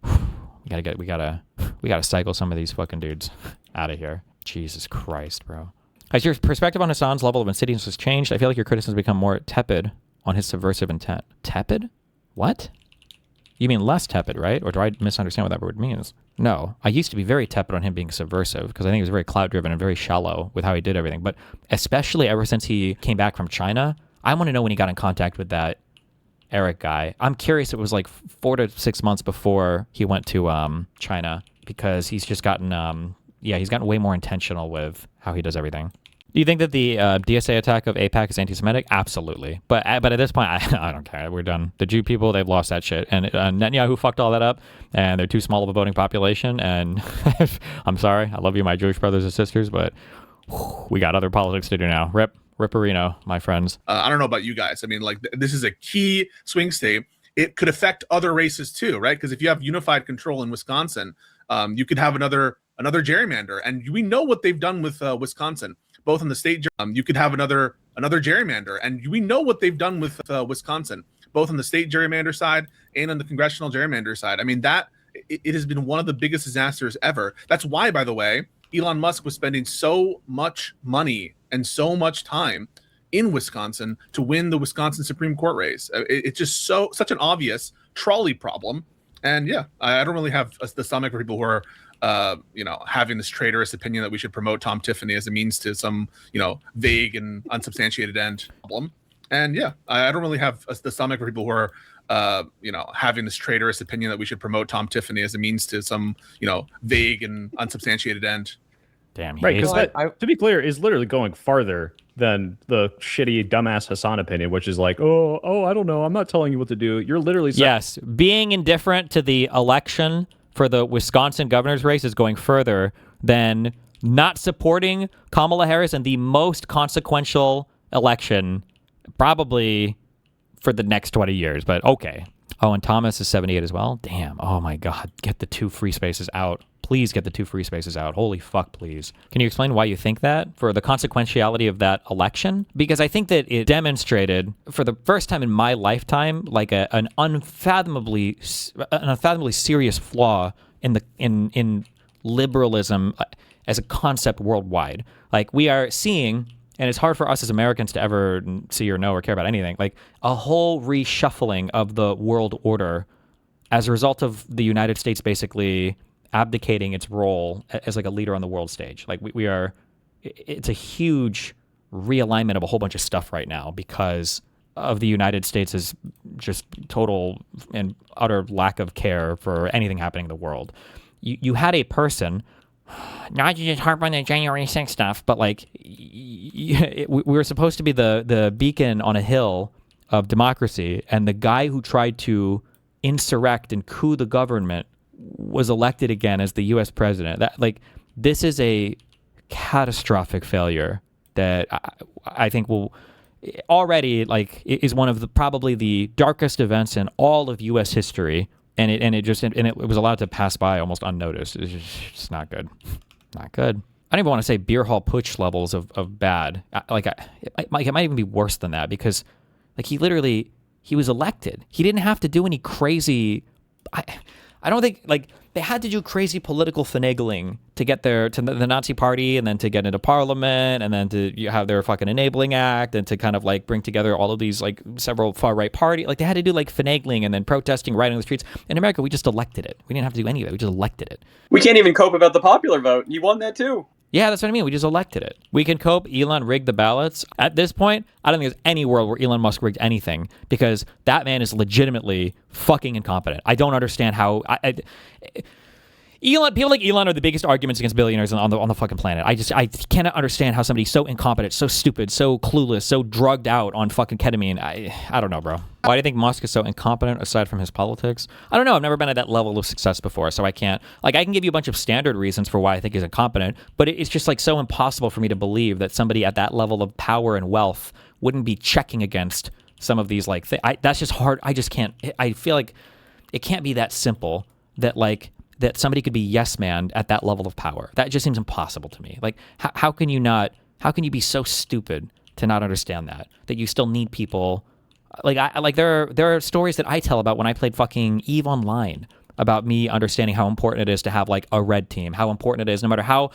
We gotta cycle some of these fucking dudes out of here. Jesus Christ, bro. Has your perspective on Hassan's level of insidiousness changed? I feel like your criticism has become more tepid on his subversive intent. Tepid? What? You mean less tepid, right? Or do I misunderstand what that word means? No, I used to be very tepid on him being subversive because I think he was very clout-driven and very shallow with how he did everything. But especially ever since he came back from China, I want to know when he got in contact with that Eric guy. I'm curious. It was like 4 to 6 months before he went to China because he's just gotten he's gotten way more intentional with how he does everything. Do you think that the DSA attack of AIPAC is anti-Semitic? Absolutely. But at this point, I don't care. We're done. The Jew people, they've lost that shit. And Netanyahu fucked all that up, and they're too small of a voting population. And I'm sorry. I love you, my Jewish brothers and sisters, but we got other politics to do now. Ripperino, my friends.
I don't know about you guys. I mean, like, this is a key swing state. It could affect other races too, right? Because if you have unified control in Wisconsin, you could have another gerrymander. And we know what they've done with Wisconsin. Both on the state, you could have another gerrymander, and we know what they've done with Wisconsin, both on the state gerrymander side and on the congressional gerrymander side. I mean, it has been one of the biggest disasters ever. That's why, by the way, Elon Musk was spending so much money and so much time in Wisconsin to win the Wisconsin Supreme Court race. It's just such an obvious trolley problem. And yeah, I don't really have the stomach for people who are having this traitorous opinion that we should promote Tom Tiffany as a means to some, vague and unsubstantiated end problem. And yeah, I don't really have the stomach for people who are, having this traitorous opinion that we should promote Tom Tiffany as a means to some, vague and unsubstantiated end.
Damn.
Right, because to be clear, is literally going farther than the shitty dumbass Hassan opinion, which is like, oh, I don't know, I'm not telling you what to do. You're literally saying,
yes, being indifferent to the election for the Wisconsin governor's race is going further than not supporting Kamala Harris in the most consequential election probably for the next 20 years. But okay. Oh, and Thomas is 78 as well. Damn. Oh my God. Get the 2 free spaces out. Please get the 2 free spaces out. Holy fuck, please. Can you explain why you think that for the consequentiality of that election? Because I think that it demonstrated for the first time in my lifetime, like an unfathomably serious flaw in liberalism as a concept worldwide. Like we are seeing, and it's hard for us as Americans to ever see or know or care about anything, like a whole reshuffling of the world order as a result of the United States basically abdicating its role as like a leader on the world stage. Like it's a huge realignment of a whole bunch of stuff right now because of the United States' just total and utter lack of care for anything happening in the world. You had a person, not to just harp on the January 6th stuff, but like we were supposed to be the beacon on a hill of democracy, and the guy who tried to insurrect and coup the government was elected again as the U.S. president. This is a catastrophic failure that I think will already is one of probably the darkest events in all of U.S. history, and it was allowed to pass by almost unnoticed. It's just not good, not good. I don't even want to say beer hall putsch levels of bad. It might even be worse than that because he was elected. He didn't have to do any crazy. I don't think they had to do crazy political finagling to get to the Nazi party and then to get into parliament and then to have their fucking enabling act and to kind of bring together all of these several far right parties. They had to do finagling and then protesting right on the streets. In America, we just elected it. We didn't have to do any of that. We just elected it.
We can't even cope about the popular vote. You won that too.
Yeah, that's what I mean. We just elected it. We can cope. Elon rigged the ballots. At this point, I don't think there's any world where Elon Musk rigged anything because that man is legitimately fucking incompetent. I don't understand how... Elon, people like Elon are the biggest arguments against billionaires on the fucking planet. I cannot understand how somebody's so incompetent, so stupid, so clueless, so drugged out on fucking ketamine. I don't know, bro. Why do you think Musk is so incompetent aside from his politics? I don't know. I've never been at that level of success before, so I can't. Like, I can give you a bunch of standard reasons for why I think he's incompetent, but it's just like so impossible for me to believe that somebody at that level of power and wealth wouldn't be checking against some of these like things. That's just hard. I just can't. I feel like it can't be that simple that like. That somebody could be yes man at that level of power. That just seems impossible to me. Like, how can you be so stupid to not understand that you still need people? Like, there are stories that I tell about when I played fucking EVE Online about me understanding how important it is to have like a red team, how important it is no matter how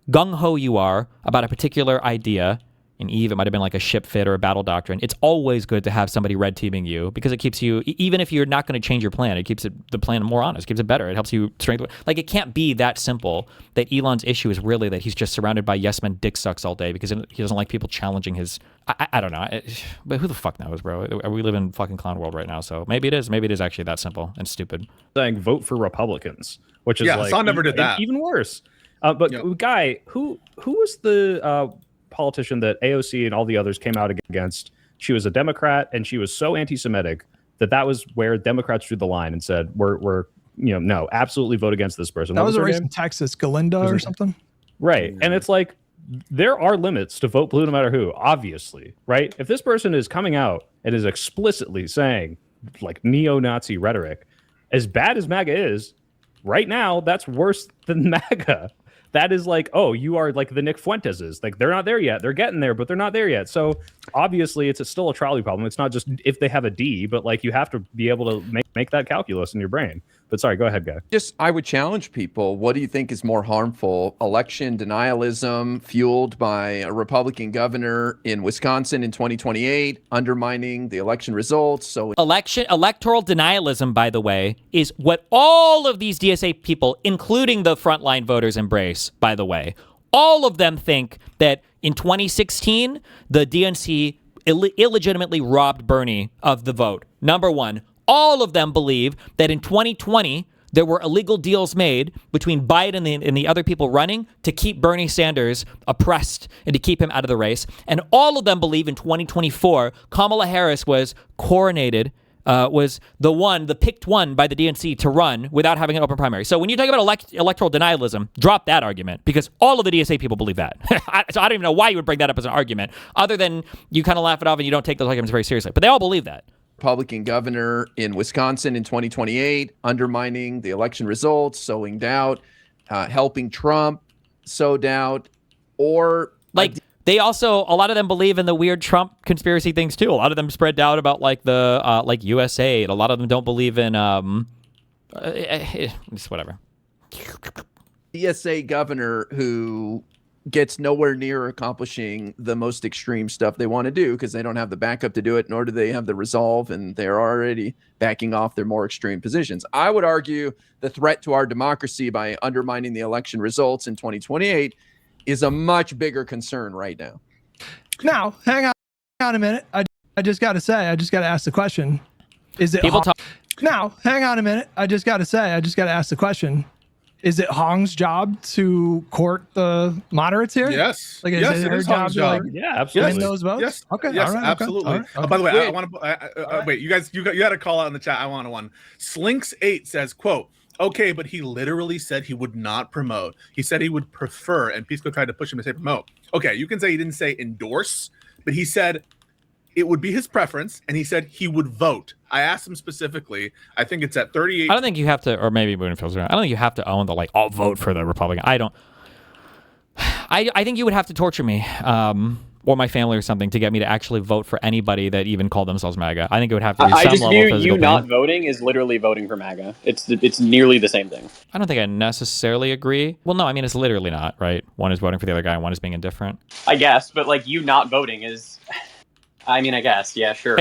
gung-ho you are about a particular idea. In EVE, it might have been like a ship fit or a battle doctrine. It's always good to have somebody red teaming you because it keeps you, even if you're not going to change your plan, it keeps the plan more honest, keeps it better. It helps you strengthen. Like, it can't be that simple that Elon's issue is really that he's just surrounded by yes men dick sucks all day because he doesn't like people challenging his. I don't know. But who the fuck knows, bro? We live in fucking clown world right now, so maybe it is. Maybe it is actually that simple and stupid.
Saying vote for Republicans, which is like
Hassan never did that.
Even worse. But Guy, who was the politician that AOC and all the others came out against? She was a Democrat and she was so anti-Semitic that was where Democrats drew the line and said, we're no, absolutely vote against this person.
That was a race in Texas, Galinda or something.
Right. And it's like, there are limits to vote blue no matter who, obviously, right? If this person is coming out and is explicitly saying like neo-Nazi rhetoric, as bad as MAGA is, right now, that's worse than MAGA. That is like, oh, you are like the Nick Fuenteses. Like, they're not there yet. They're getting there, but they're not there yet. So obviously, it's still a trolley problem. It's not just if they have a D, but like you have to be able to make that calculus in your brain. But sorry, go ahead, Guy.
I would challenge people. What do you think is more harmful? Election denialism fueled by a Republican governor in Wisconsin in 2028, undermining the election results. So
Electoral denialism, by the way, is what all of these DSA people, including the frontline voters, embrace, by the way. All of them think that in 2016, the DNC illegitimately robbed Bernie of the vote. Number one. All of them believe that in 2020, there were illegal deals made between Biden and the other people running to keep Bernie Sanders oppressed and to keep him out of the race. And all of them believe in 2024, Kamala Harris was coronated, was the picked one by the DNC to run without having an open primary. So when you talk about electoral denialism, drop that argument because all of the DSA people believe that. So I don't even know why you would bring that up as an argument, other than you kind of laugh it off and you don't take those arguments very seriously. But they all believe that.
Republican governor in Wisconsin in 2028, undermining the election results, sowing doubt, helping Trump sow doubt, or
like they also, a lot of them believe in the weird Trump conspiracy things too. A lot of them spread doubt about like the like USA. A lot of them don't believe in just whatever.
DSA governor who gets nowhere near accomplishing the most extreme stuff they want to do because they don't have the backup to do it, nor do they have the resolve, and they're already backing off their more extreme positions. I would argue the threat to our democracy by undermining the election results in 2028 is a much bigger concern right now.
Now, hang on a minute. I just got to say, I just got to ask the question. Is it Now, hang on a minute. I just got to ask the question. Is it Hong's job to court the moderates here?
Yes.
Like,
yes,
is it
is
her
Hong's
job
job.
To,
yeah, absolutely.
Win those votes?
Yes.
Okay.
Yes,
all right,
absolutely.
Okay. All right.
By the way, I want to wait. You guys, you got to call out in the chat. I want one. Slinks8 says, "Quote: Okay, but he literally said he would not promote. He said he would prefer." And Pisco tried to push him to say promote. Okay, you can say he didn't say endorse, but he said it would be his preference, and he said he would vote. I asked him specifically. I think it's at 38.
I don't think you have to, or maybe Moon feels right. I don't think you have to own the like, I'll vote for the Republican. I don't. I think you would have to torture me, or my family or something, to get me to actually vote for anybody that even called themselves MAGA. I think it would have to be some level of physical
I just view you not
pain.
voting is literally voting for MAGA. It's nearly the same thing.
I don't think I necessarily agree. Well, no, I mean, it's literally not, right? One is voting for the other guy, and one is being indifferent.
I guess, but like you not voting is... I mean, I guess, yeah, sure.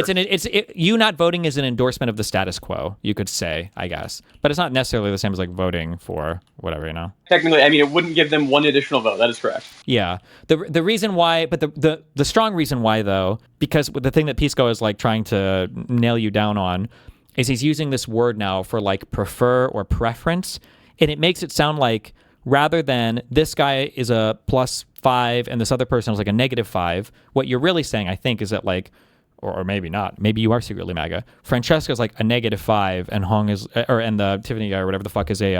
You not voting is an endorsement of the status quo, you could say, I guess. But it's not necessarily the same as like voting for whatever, you know.
Technically, I mean, it wouldn't give them one additional vote. That is correct.
Yeah. The reason why, but the strong reason why though, because the thing that Pisco is like trying to nail you down on, is he's using this word now for like prefer or preference, and it makes it sound like rather than this guy is a +5 and this other person is like a -5, what you're really saying, I think, is that like, or maybe not, maybe you are secretly MAGA. Francesca's like a -5 and Hong is, and the Tiffany or whatever the fuck is a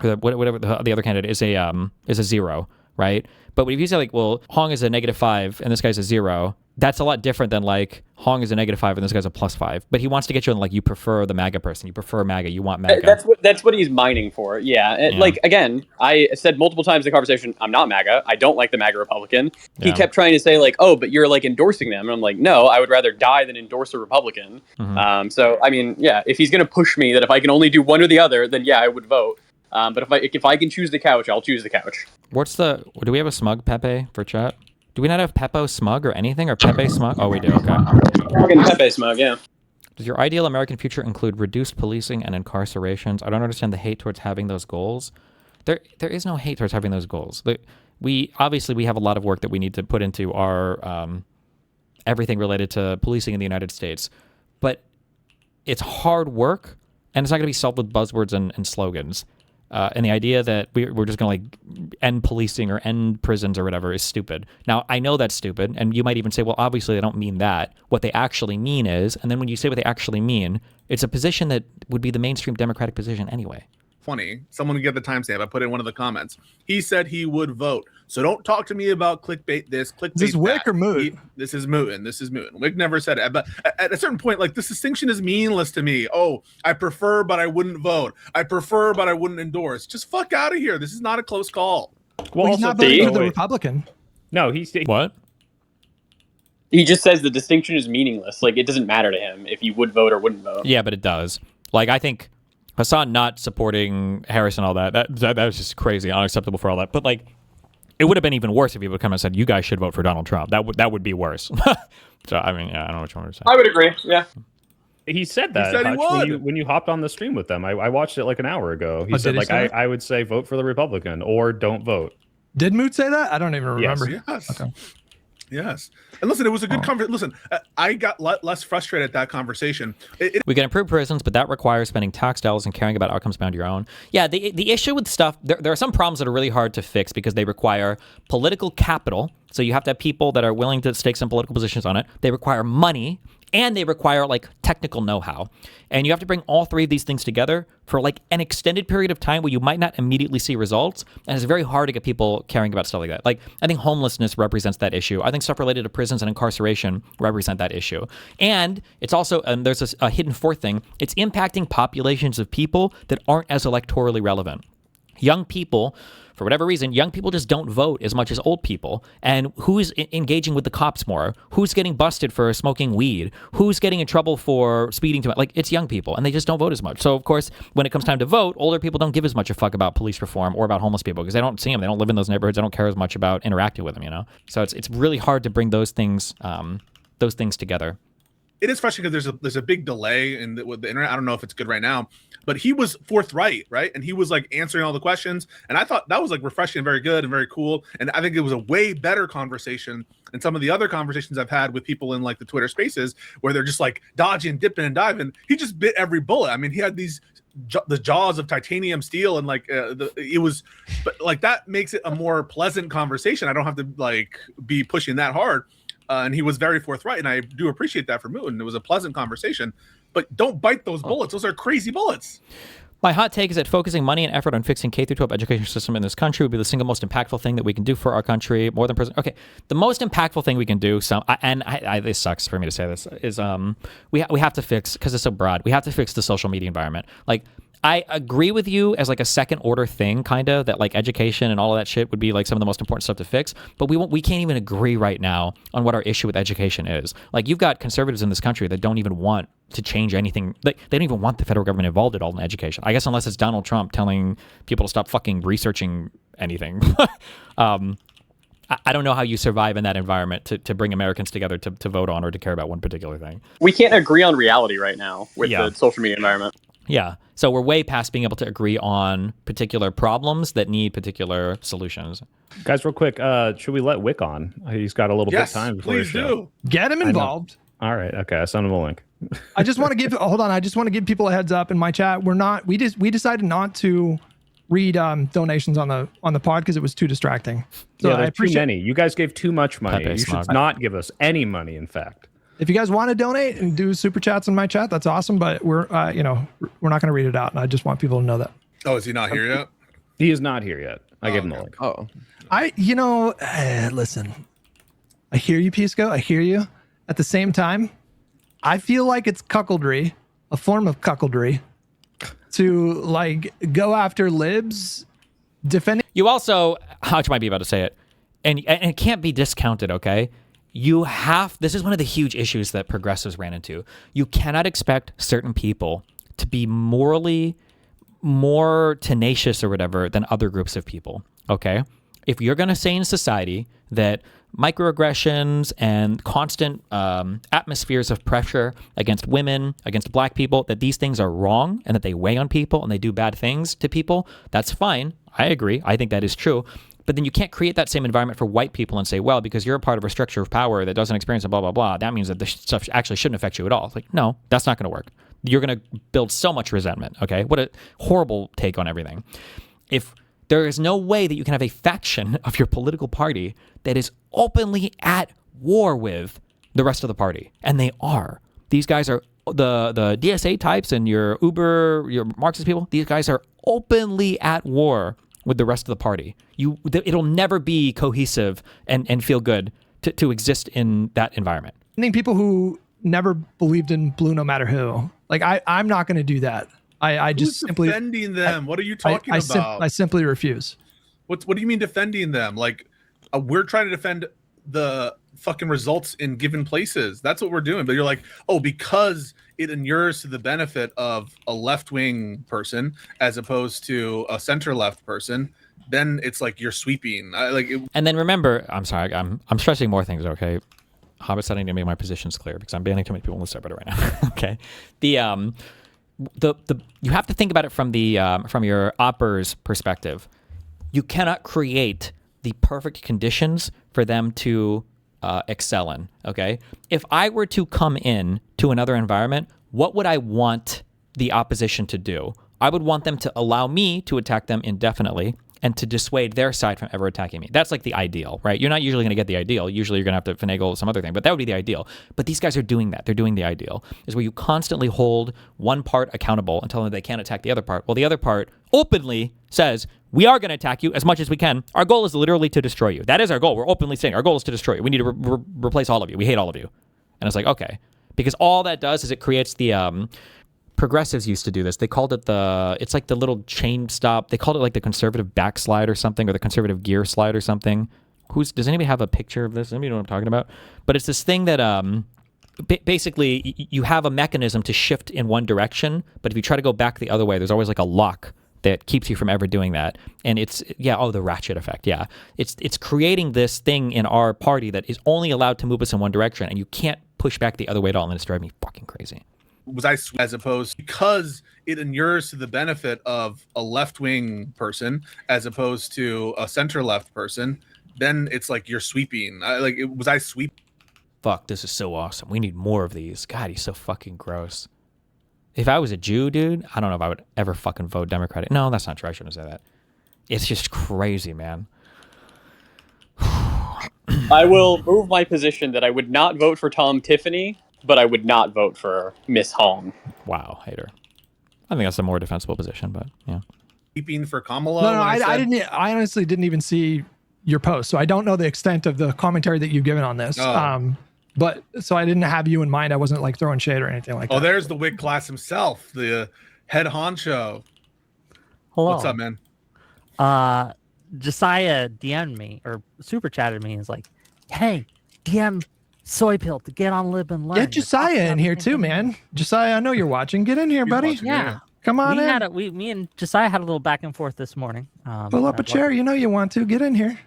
whatever the other candidate is a 0, right? But if you say like, well, Hong is a -5 and this guy's a 0, that's a lot different than like Hong is a -5 and this guy's a +5. But he wants to get you in like, you prefer the MAGA person, you prefer MAGA, you want MAGA.
That's what he's mining for. Yeah. Like, again, I said multiple times in the conversation, I'm not MAGA. I don't like the MAGA Republican. He kept trying to say like, oh, but you're like endorsing them. And I'm like, no, I would rather die than endorse a Republican. So I mean, yeah, if he's gonna push me that if I can only do one or the other, then yeah, I would vote. But if I can choose the couch, I'll choose the couch.
Do we have a smug Pepe for chat? Do we not have Peppo smug or anything, or Pepe smug? Oh, we do, okay.
Fucking Pepe smug, yeah.
Does your ideal American future include reduced policing and incarcerations? I don't understand the hate towards having those goals. There is no hate towards having those goals. We have a lot of work that we need to put into our everything related to policing in the United States. But it's hard work, and it's not going to be solved with buzzwords and slogans. And the idea that we're just going to like end policing or end prisons or whatever is stupid. Now, I know that's stupid, and you might even say, well, obviously they don't mean that. What they actually mean is, and then when you say what they actually mean, it's a position that would be the mainstream Democratic position anyway.
Funny. Someone can get the timestamp. I put in one of the comments. He said he would vote. So don't talk to me about clickbait this, clickbait
Is this Wick or Moot?
This is Mootin. This is Mootin. Wick never said it. But at a certain point, like, this distinction is meaningless to me. Oh, I prefer, but I wouldn't vote. I prefer, but I wouldn't endorse. Just fuck out of here. This is not a close call.
Well, he's not voting for the Republican.
No,
What?
He just says the distinction is meaningless. Like, it doesn't matter to him if you would vote or wouldn't vote.
Yeah, but it does. Like, I think Hassan not supporting Harris and all that was just crazy, unacceptable for all that. But like, it would have been even worse if he would come and said, you guys should vote for Donald Trump. That would be worse. So I mean, yeah, I don't know what you want to say.
I would agree. Yeah.
He said that when you hopped on the stream with them. I watched it like an hour ago. He said like, I would say vote for the Republican or don't vote.
Did Moot say that? I don't even remember.
Yes. Okay. Yes. And listen, it was a good conversation. Listen, I got less frustrated at that conversation.
We can improve prisons, but that requires spending tax dollars and caring about outcomes beyond your own. Yeah, the issue with stuff, there are some problems that are really hard to fix because they require political capital. So you have to have people that are willing to stake some political positions on it. They require money, and they require like technical know-how. And you have to bring all three of these things together for like an extended period of time where you might not immediately see results. And it's very hard to get people caring about stuff like that. Like, I think homelessness represents that issue. I think stuff related to prisons and incarceration represent that issue. And it's also, and there's a hidden fourth thing, it's impacting populations of people that aren't as electorally relevant. Young people, for whatever reason, young people just don't vote as much as old people. And who's engaging with the cops more? Who's getting busted for smoking weed? Who's getting in trouble for speeding too much? Like, it's young people, and they just don't vote as much. So, of course, when it comes time to vote, older people don't give as much a fuck about police reform or about homeless people because they don't see them. They don't live in those neighborhoods. They don't care as much about interacting with them, you know? So it's really hard to bring those things together.
It is frustrating because there's a big delay with the internet. I don't know if it's good right now, but he was forthright, right? And he was like answering all the questions. And I thought that was like refreshing and very good and very cool. And I think it was a way better conversation than some of the other conversations I've had with people in like the Twitter spaces where they're just like dodging, dipping and diving. He just bit every bullet. I mean, he had the jaws of titanium steel and like it was, but like that makes it a more pleasant conversation. I don't have to like be pushing that hard. And he was very forthright, and I do appreciate that for Moot. And it was a pleasant conversation, but don't bite those bullets. Those are crazy bullets.
My hot take is that focusing money and effort on fixing K-12 education system in this country would be the single most impactful thing that we can do for our country, more than prison. Okay, the most impactful thing we can do, this sucks for me to say this, is we have to fix, because it's so broad, we have to fix the social media environment. Like, I agree with you as like a second order thing, kind of, that like education and all of that shit would be like some of the most important stuff to fix. But we can't even agree right now on what our issue with education is. Like, you've got conservatives in this country that don't even want to change anything. They don't even want the federal government involved at all in education. I guess unless it's Donald Trump telling people to stop fucking researching anything. I don't know how you survive in that environment to bring Americans together to vote on or to care about one particular thing.
We can't agree on reality right now with the social media environment.
Yeah. So we're way past being able to agree on particular problems that need particular solutions.
Guys, real quick, should we let Wick on? He's got a little bit of time before
please
the show.
do.
Get him involved.
All right. Okay. I sent him a link.
I just want to give I just want to give people a heads up in my chat. We decided not to read donations on the pod because it was too distracting. So
I appreciate too many. You guys gave too much money.
Pepe
You
smog.
should not give us any money, in fact.
If you guys want to donate and do super chats in my chat, that's awesome. But we're not going to read it out, and I just want people to know that.
Oh, is he not here yet?
He is not here yet. I gave him the link.
Oh,
Listen, I hear you, Pisco. I hear you. At the same time, I feel like it's cuckoldry, a form of cuckoldry, to like go after libs defending.
You also, Hutch might be about to say it, and it can't be discounted, okay? This is one of the huge issues that progressives ran into. You cannot expect certain people to be morally more tenacious or whatever than other groups of people, okay? If you're going to say in society that microaggressions and constant atmospheres of pressure against women, against black people, that these things are wrong and that they weigh on people and they do bad things to people, that's fine. I agree. I think that is true. But then you can't create that same environment for white people and say, well, because you're a part of a structure of power that doesn't experience a blah, blah, blah, that means that this stuff actually shouldn't affect you at all. It's like, no, that's not going to work. You're going to build so much resentment, okay? What a horrible take on everything. If there is no way that you can have a faction of your political party that is openly at war with the rest of the party, and they are. These guys are the DSA types and your Uber, your Marxist people, these guys are openly at war with the rest of the party. It'll never be cohesive and feel good to exist in that environment.
I think people who never believed in blue no matter who. Like I'm not going to do that. I just simply
defending them. What are you talking about?
I simply refuse.
What do you mean defending them? Like we're trying to defend the fucking results in given places. That's what we're doing. But you're like, oh, because it inures to the benefit of a left-wing person as opposed to a center-left person, then it's like you're sweeping.
And then remember, I'm sorry, I'm stressing more things. Okay, Hobbit's starting to make my positions clear because I'm banning too many people in the subreddit right now. Okay, you have to think about it from your opper's perspective. You cannot create the perfect conditions for them to excel in. Okay, if I were to come in to another environment, what would I want the opposition to do? I would want them to allow me to attack them indefinitely and to dissuade their side from ever attacking me. That's like the ideal, right? You're not usually going to get the ideal. Usually you're going to have to finagle some other thing, but that would be the ideal. But these guys are doing that. They're doing the ideal, is where you constantly hold one part accountable and tell them they can't attack the other part. Well, the other part openly says, we are going to attack you as much as we can. Our goal is literally to destroy you. That is our goal. We're openly saying our goal is to destroy you. We need to replace all of you. We hate all of you. And it's like, okay. Because all that does is it creates the... Progressives used to do this. They called it it's like the little chain stop. They called it like the conservative backslide or something, or the conservative gear slide or something. Does anybody have a picture of this? Anybody know what I'm talking about? But it's this thing that basically you have a mechanism to shift in one direction, but if you try to go back the other way, there's always like a lock that keeps you from ever doing that. And it's, the ratchet effect. Yeah. It's creating this thing in our party that is only allowed to move us in one direction, and you can't push back the other way at all, and it's driving me fucking crazy.
As opposed because it inures to the benefit of a left-wing person as opposed to a center-left person, then it's like you're sweeping.
Fuck, this is so awesome. We need more of these. God, he's so fucking gross. If I was a Jew, dude, I don't know if I would ever fucking vote Democratic. No, that's not true. I shouldn't say that. It's just crazy, man.
I will move my position that I would not vote for Tom Tiffany, but I would not vote for Miss Hong.
Wow, hater. I think that's a more defensible position, but yeah.
Keeping for Kamala.
No, I honestly didn't even see your post, so I don't know the extent of the commentary that you've given on this. But so I didn't have you in mind. I wasn't like throwing shade or anything like that.
Oh, there's the Whig class himself, the head honcho.
Hello.
What's up, man?
Jessiah DM'd me or super chatted me and is like, hey, DM Soy Pill to get on Live and Learn.
Get Jessiah in here too, man. Jessiah, I know you're watching. Get in here, buddy.
Yeah.
Come on in.
Me and Jessiah had a little back and forth this morning.
Pull up a chair. You know you want to. Get in here.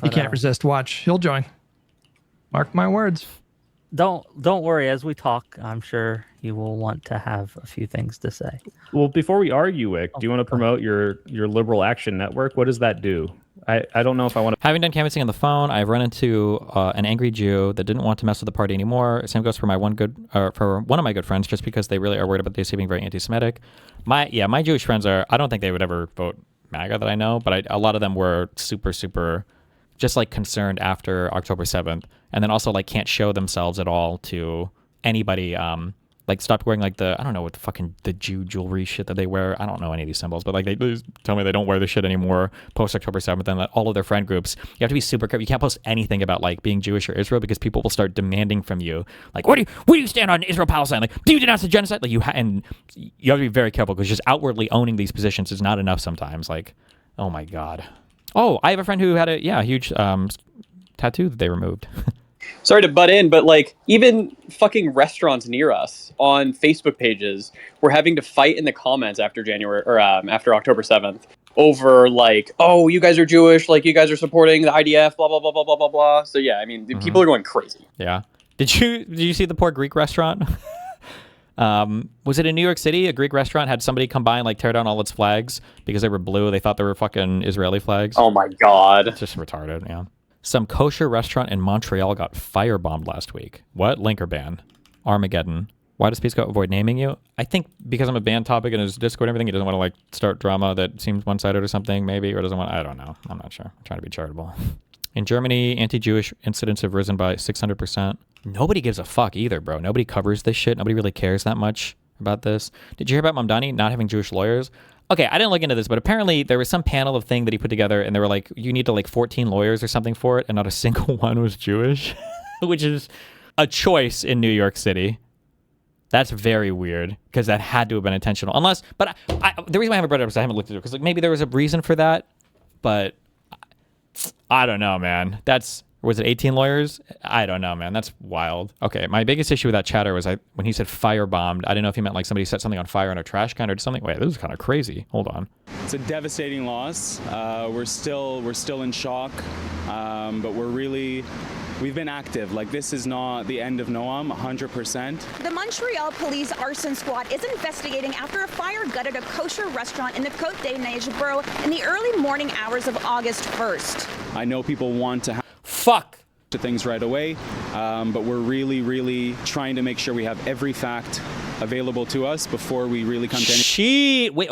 He can't resist. Watch. He'll join. Mark my words.
Don't worry. As we talk, I'm sure he will want to have a few things to say.
Well, before we argue, Wick, do you want to promote your Liberal Action Network? What does that do? I don't know if I want to.
Having done canvassing on the phone, I've run into an angry Jew that didn't want to mess with the party anymore. Same goes for one of my good friends, just because they really are worried about the DSA being very anti-Semitic. My Jewish friends I don't think they would ever vote MAGA that I know, but a lot of them were super just like concerned after October 7th, and then also like can't show themselves at all to anybody. Like stopped wearing like I don't know what the Jew jewelry shit that they wear. I don't know any of these symbols, but like they tell me they don't wear this shit anymore post October 7th, and that all of their friend groups, you have to be super careful. You can't post anything about like being Jewish or Israel, because people will start demanding from you, like, where do you stand on Israel Palestine? Like, do you denounce the genocide? Like you have to be very careful, because just outwardly owning these positions is not enough sometimes. Like, oh my god. Oh, I have a friend who had a huge tattoo that they removed.
Sorry to butt in, but like even fucking restaurants near us on Facebook pages were having to fight in the comments after after October 7th over like, oh, you guys are Jewish, like you guys are supporting the IDF, blah blah blah blah blah blah blah. So yeah, I mean, people are going crazy.
Yeah. Did you see the poor Greek restaurant? Was it in New York City? A Greek restaurant had somebody come by and like tear down all its flags because they were blue. They thought they were fucking Israeli flags.
Oh my god.
It's just retarded, yeah. Some kosher restaurant in Montreal got firebombed last week. What? Link or ban? Armageddon. Why does Pisco avoid naming you? I think because I'm a banned topic in his Discord and everything, he doesn't want to like start drama that seems one-sided or something, maybe, or doesn't want. I don't know. I'm not sure. I'm trying to be charitable. In Germany, anti-Jewish incidents have risen by 600%. Nobody gives a fuck either, bro. Nobody covers this shit. Nobody really cares that much about this. Did you hear about Mamdani not having Jewish lawyers? Okay, I didn't look into this, but apparently there was some panel of thing that he put together, and they were like, you need to like 14 lawyers or something for it, and not a single one was Jewish, which is a choice in New York City. That's very weird, because that had to have been intentional. But the reason why I haven't brought it up is I haven't looked into it, because like maybe there was a reason for that, but I don't know, man. Was it 18 lawyers? I don't know, man. That's wild. Okay, my biggest issue with that chatter was when he said firebombed. I didn't know if he meant like somebody set something on fire in a trash can or something. Wait, this is kind of crazy. Hold on.
It's a devastating loss. We're still in shock, but we've been active. Like, this is not the end of Noam, 100%.
The Montreal Police Arson Squad is investigating after a fire gutted a kosher restaurant in the Côte des Neiges borough in the early morning hours of August 1st.
I know people want to
fuck
to things right away, but we're really trying to make sure we have every fact available to us before we really come to any.
Wait,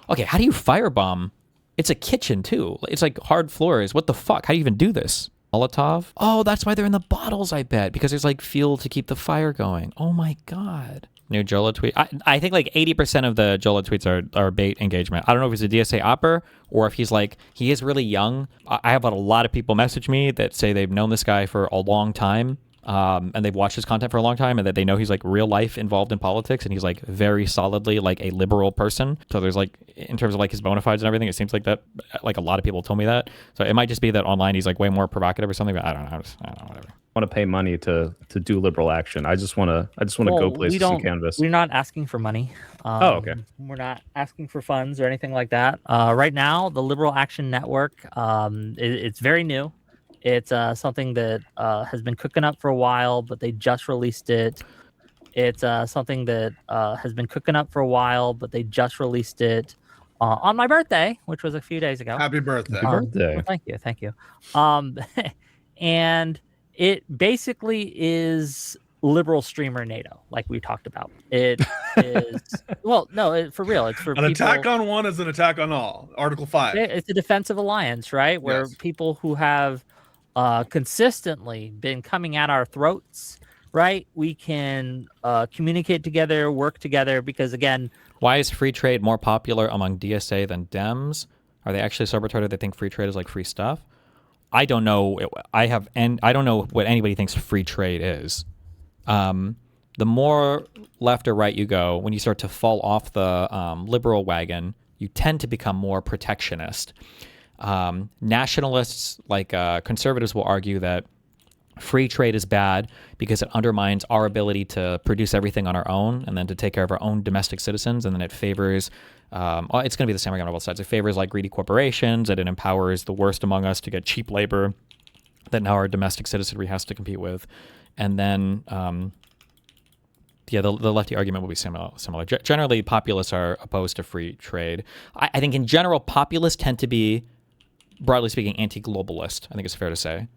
okay, how do you firebomb? It's a kitchen too. It's like hard floors. What the fuck? How do you even do this? Molotov? Oh, that's why they're in the bottles, I bet, because there's like fuel to keep the fire going. Oh my god. New Jola tweet. I think like 80% of the Jola tweets are bait engagement. I don't know if he's a DSA opper or if he is really young. I have had a lot of people message me that say they've known this guy for a long time, and they've watched his content for a long time, and that they know he's like real life involved in politics, and he's like very solidly like a liberal person. So there's like, in terms of like his bona fides and everything, it seems like that, like a lot of people told me that. So it might just be that online he's like way more provocative or something, but I don't know, whatever.
Want to pay money to do liberal action. I just want to go places and canvas.
We're not asking for money.
Okay.
We're not asking for funds or anything like that. Right now, the Liberal Action Network, it's very new. It's something that has been cooking up for a while, but they just released it. It's something that has been cooking up for a while, but they just released it on my birthday, which was a few days ago.
Happy birthday.
Happy birthday.
Well, thank you. And it basically is liberal streamer NATO, like we talked about. It is for real. It's for
an attack on one is an attack on all. Article 5.
It's a defensive alliance, right? Where people who have consistently been coming at our throats, right? We can communicate together, work together, because again,
why is free trade more popular among DSA than Dems? Are they actually so retarded they think free trade is like free stuff? I don't know. I don't know what anybody thinks free trade is. The more left or right you go, when you start to fall off the liberal wagon, you tend to become more protectionist. Nationalists, like conservatives, will argue that free trade is bad because it undermines our ability to produce everything on our own and then to take care of our own domestic citizens, and then it favors it's going to be the same argument on both sides. It favors like greedy corporations, and it empowers the worst among us to get cheap labor that now our domestic citizenry has to compete with. And then, the lefty argument will be similar. Generally, populists are opposed to free trade. I think in general, populists tend to be, broadly speaking, anti-globalist. I think it's fair to say.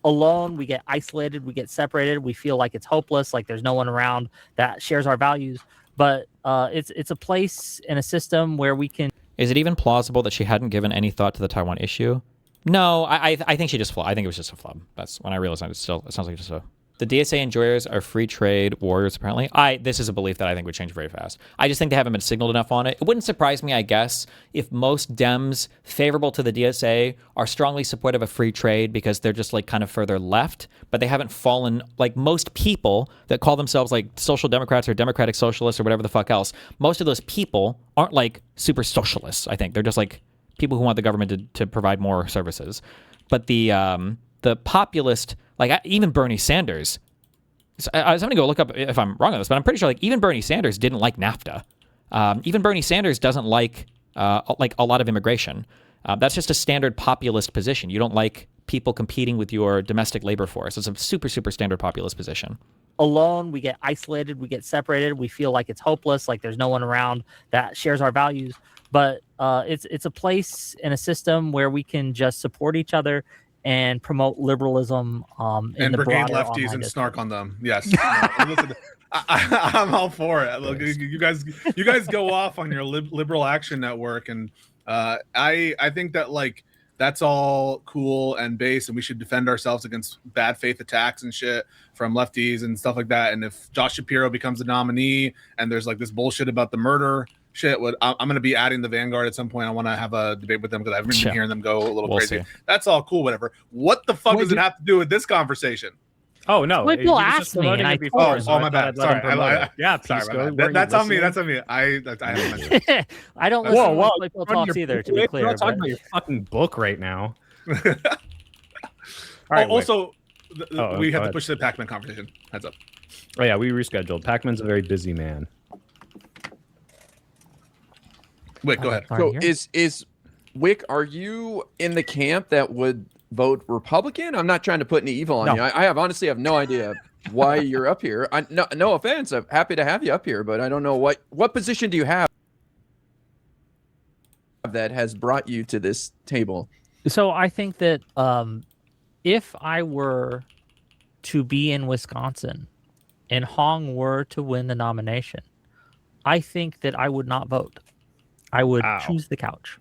Alone, we get isolated, we get separated, we feel like it's hopeless, like there's no one around that shares our values. But it's a place in a system where we can.
Is it even plausible that she hadn't given any thought to the Taiwan issue? No, I think she just I think it was just a flub. That's when I realized it sounds like just a. The DSA enjoyers are free trade warriors, apparently. This is a belief that I think would change very fast. I just think they haven't been signaled enough on it. It wouldn't surprise me, I guess, if most Dems favorable to the DSA are strongly supportive of free trade because they're just like kind of further left, but they haven't fallen, like most people that call themselves like social democrats or democratic socialists or whatever the fuck else, most of those people aren't like super socialists, I think. They're just like people who want the government to provide more services. But the populist, like even Bernie Sanders, I was having to go look up if I'm wrong on this, but I'm pretty sure like even Bernie Sanders didn't like NAFTA. Even Bernie Sanders doesn't like a lot of immigration. That's just a standard populist position. You don't like people competing with your domestic labor force. It's a super, super standard populist position.
Alone, we get isolated, we get separated, we feel like it's hopeless, like there's no one around that shares our values. But it's a place in a system where we can just support each other and promote liberalism
and brigade lefties and snark on them. Yes. Listen, I'm all for it. Look, you guys go off on your liberal action network, and I think that like that's all cool and base, and we should defend ourselves against bad faith attacks and shit from lefties and stuff like that. And if Josh Shapiro becomes a nominee and there's like this bullshit about the murder shit, I'm going to be adding the Vanguard at some point. I want to have a debate with them because I've been hearing them go a little crazy.
See.
That's all cool, whatever. What the fuck does it have to do with this conversation?
Oh no!
People asked me, and I
oh my bad. Sorry.
Sorry,
that's on me. That's on me. I haven't mentioned it.
I don't listen to political talks either. To be clear,
we're not talking about your fucking book right now.
All right. Also, we have to push the Pac-Man conversation. Heads up.
Oh yeah, we rescheduled. Pac-Man's a very busy man.
Wick, go ahead.
So is Wick, are you in the camp that would vote Republican? I'm not trying to put any evil on you. I honestly have no idea why you're up here. No offense. I'm happy to have you up here, but I don't know what position do you have that has brought you to this table?
So I think that if I were to be in Wisconsin and Hong were to win the nomination, I think that I would not vote. I would choose the couch.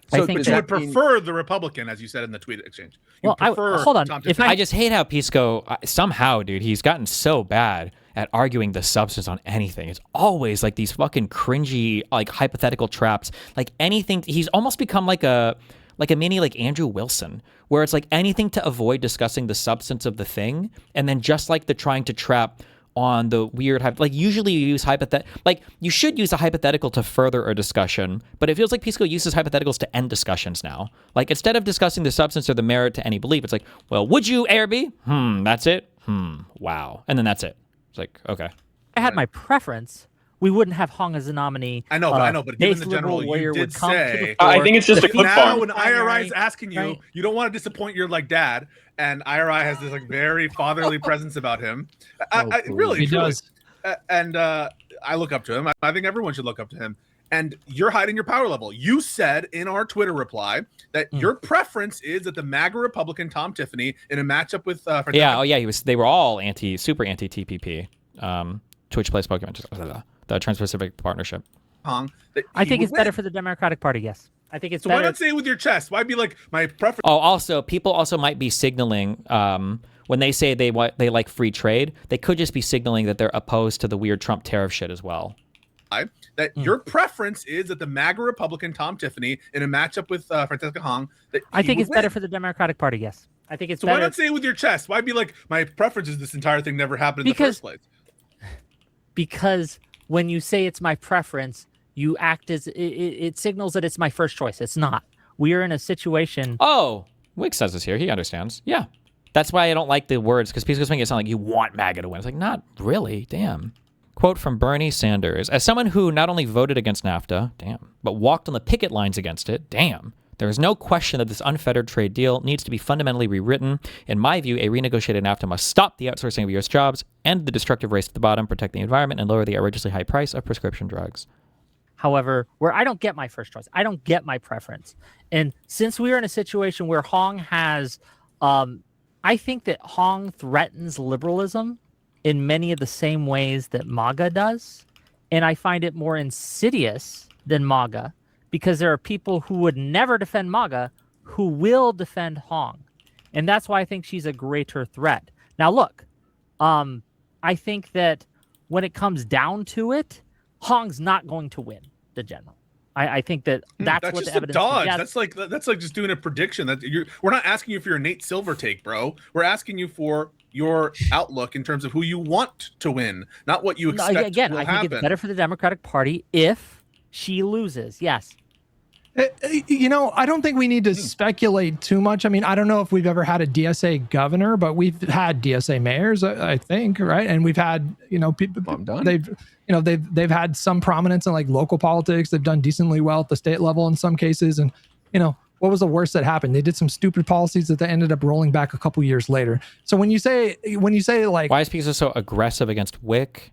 So, but you would prefer the Republican, as you said in the tweet exchange.
Hold on.
I just hate how Pisco, somehow, dude, he's gotten so bad at arguing the substance on anything. It's always like these fucking cringy, like hypothetical traps. Like anything, he's almost become like a mini like Andrew Wilson, where it's like anything to avoid discussing the substance of the thing, and then just like the trying to trap on the weird, like usually you use you should use a hypothetical to further a discussion, but it feels like Pisco uses hypotheticals to end discussions now. Like instead of discussing the substance or the merit to any belief, it's like, well, would you AirB? That's it? Wow. And then that's it. It's like, okay.
If I had my preference, we wouldn't have Hong as a nominee.
I know, but given the general, you did say.
I think it's just a clip
now when IRI is asking you, you don't want to disappoint your like dad, and IRI has this like very fatherly presence about him. He does. And I look up to him. I think everyone should look up to him. And you're hiding your power level. You said in our Twitter reply that your preference is that the MAGA Republican Tom Tiffany in a matchup with
they were all super anti TPP. Twitch plays Pokemon. The Trans-Pacific Partnership.
I think it's better for the Democratic Party, yes. I think it's better.
Why not say it with your chest? Why be like, my preference?
Oh, also, people also might be signaling, when they say they like free trade, they could just be signaling that they're opposed to the weird Trump tariff shit as well.
That your preference is that the MAGA Republican Tom Tiffany in a matchup with Francesca Hong.
I think it's better for the Democratic Party, yes. I think it's better.
Why not say it with your chest? Why be like, my preference is this entire thing never happened in the first place?
Because when you say it's my preference, you act as it signals that it's my first choice. It's not. We are in a situation.
Oh, Wick says this here. He understands. Yeah. That's why I don't like the words, because Pisco's making it sound like you want MAGA to win. It's like, not really. Damn. Quote from Bernie Sanders. As someone who not only voted against NAFTA, damn, but walked on the picket lines against it, damn. There is no question that this unfettered trade deal needs to be fundamentally rewritten. In my view, a renegotiated NAFTA must stop the outsourcing of U.S. jobs, end the destructive race to the bottom, protect the environment, and lower the outrageously high price of prescription drugs.
However, where I don't get my first choice, I don't get my preference. And since we are in a situation where Hong has, I think that Hong threatens liberalism in many of the same ways that MAGA does. And I find it more insidious than MAGA because there are people who would never defend MAGA who will defend Hong. And that's why I think she's a greater threat. Now, look, I think that when it comes down to it, Hong's not going to win the general. I think that's what
just
the evidence
a dodge.
suggests.
That's like just doing a prediction. We're not asking you for your Nate Silver take, bro. We're asking you for your outlook in terms of who you want to win, not what you expect will happen.
I think it's better for the Democratic Party if she loses. Yes.
You know, I don't think we need to speculate too much. I mean, I don't know if we've ever had a DSA governor, but we've had DSA mayors, I think, right? And we've had, you know, people. They've had some prominence in like local politics. They've done decently well at the state level in some cases. And you know, what was the worst that happened? They did some stupid policies that they ended up rolling back a couple years later. So when you say like,
why is Pisco so aggressive against Wick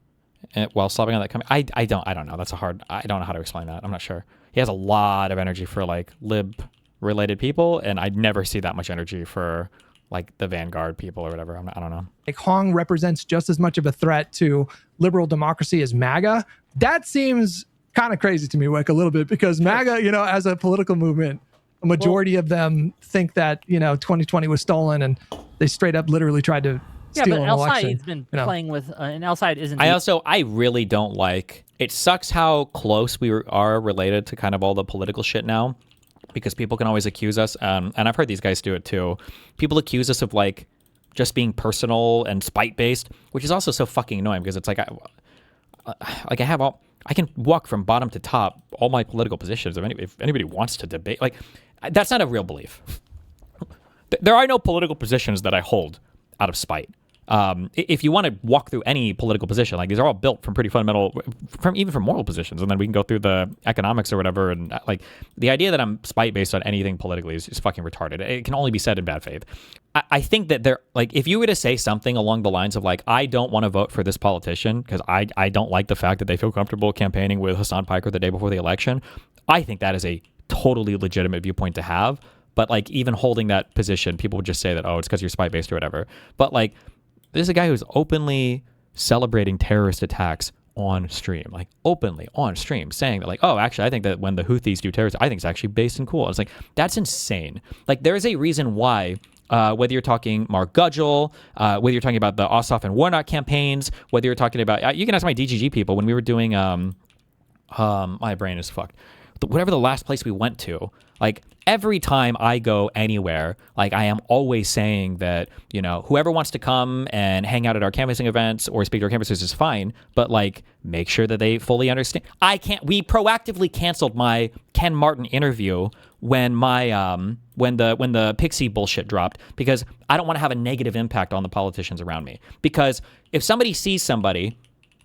while slobbing on that company? I don't know. That's I don't know how to explain that. I'm not sure. He has a lot of energy for like lib related people, and I never see that much energy for like the Vanguard people or whatever. I don't know.
Like Hong represents just as much of a threat to liberal democracy as MAGA. That seems kind of crazy to me, Wick, a little bit, because MAGA, you know, as a political movement, a majority of them think that, you know, 2020 was stolen, and they straight up literally tried to steal an election.
El Said's been playing with, and El Said isn't.
I really don't like. It sucks how close we are related to kind of all the political shit now, because people can always accuse us, and I've heard these guys do it too. People accuse us of like just being personal and spite based, which is also so fucking annoying because it's like I can walk from bottom to top all my political positions. If anybody wants to debate, like that's not a real belief. There are no political positions that I hold out of spite. If you want to walk through any political position, like these are all built from pretty fundamental, even from moral positions, and then we can go through the economics or whatever. And like the idea that I'm spite based on anything politically is fucking retarded. It can only be said in bad faith. I think that like if you were to say something along the lines of like, I don't want to vote for this politician because I don't like the fact that they feel comfortable campaigning with Hassan Piker the day before the election, I think that is a totally legitimate viewpoint to have. But like even holding that position, people would just say that, oh, it's because you're spite based or whatever. But like, this is a guy who's openly celebrating terrorist attacks on stream, like openly on stream, saying that like, oh, actually, I think that when the Houthis do terrorism, I think it's actually based and cool. It's like, that's insane. Like there is a reason why, whether you're talking Mark Gudgel, whether you're talking about the Ossoff and Warnock campaigns, whether you're talking about, you can ask my DGG people when we were doing, my brain is fucked. Whatever the last place we went to, like every time I go anywhere, like I am always saying that, you know, whoever wants to come and hang out at our canvassing events or speak to our canvassers is fine, but like make sure that they fully understand. We proactively canceled my Ken Martin interview when my when the Pixie bullshit dropped, because I don't want to have a negative impact on the politicians around me. Because if somebody sees somebody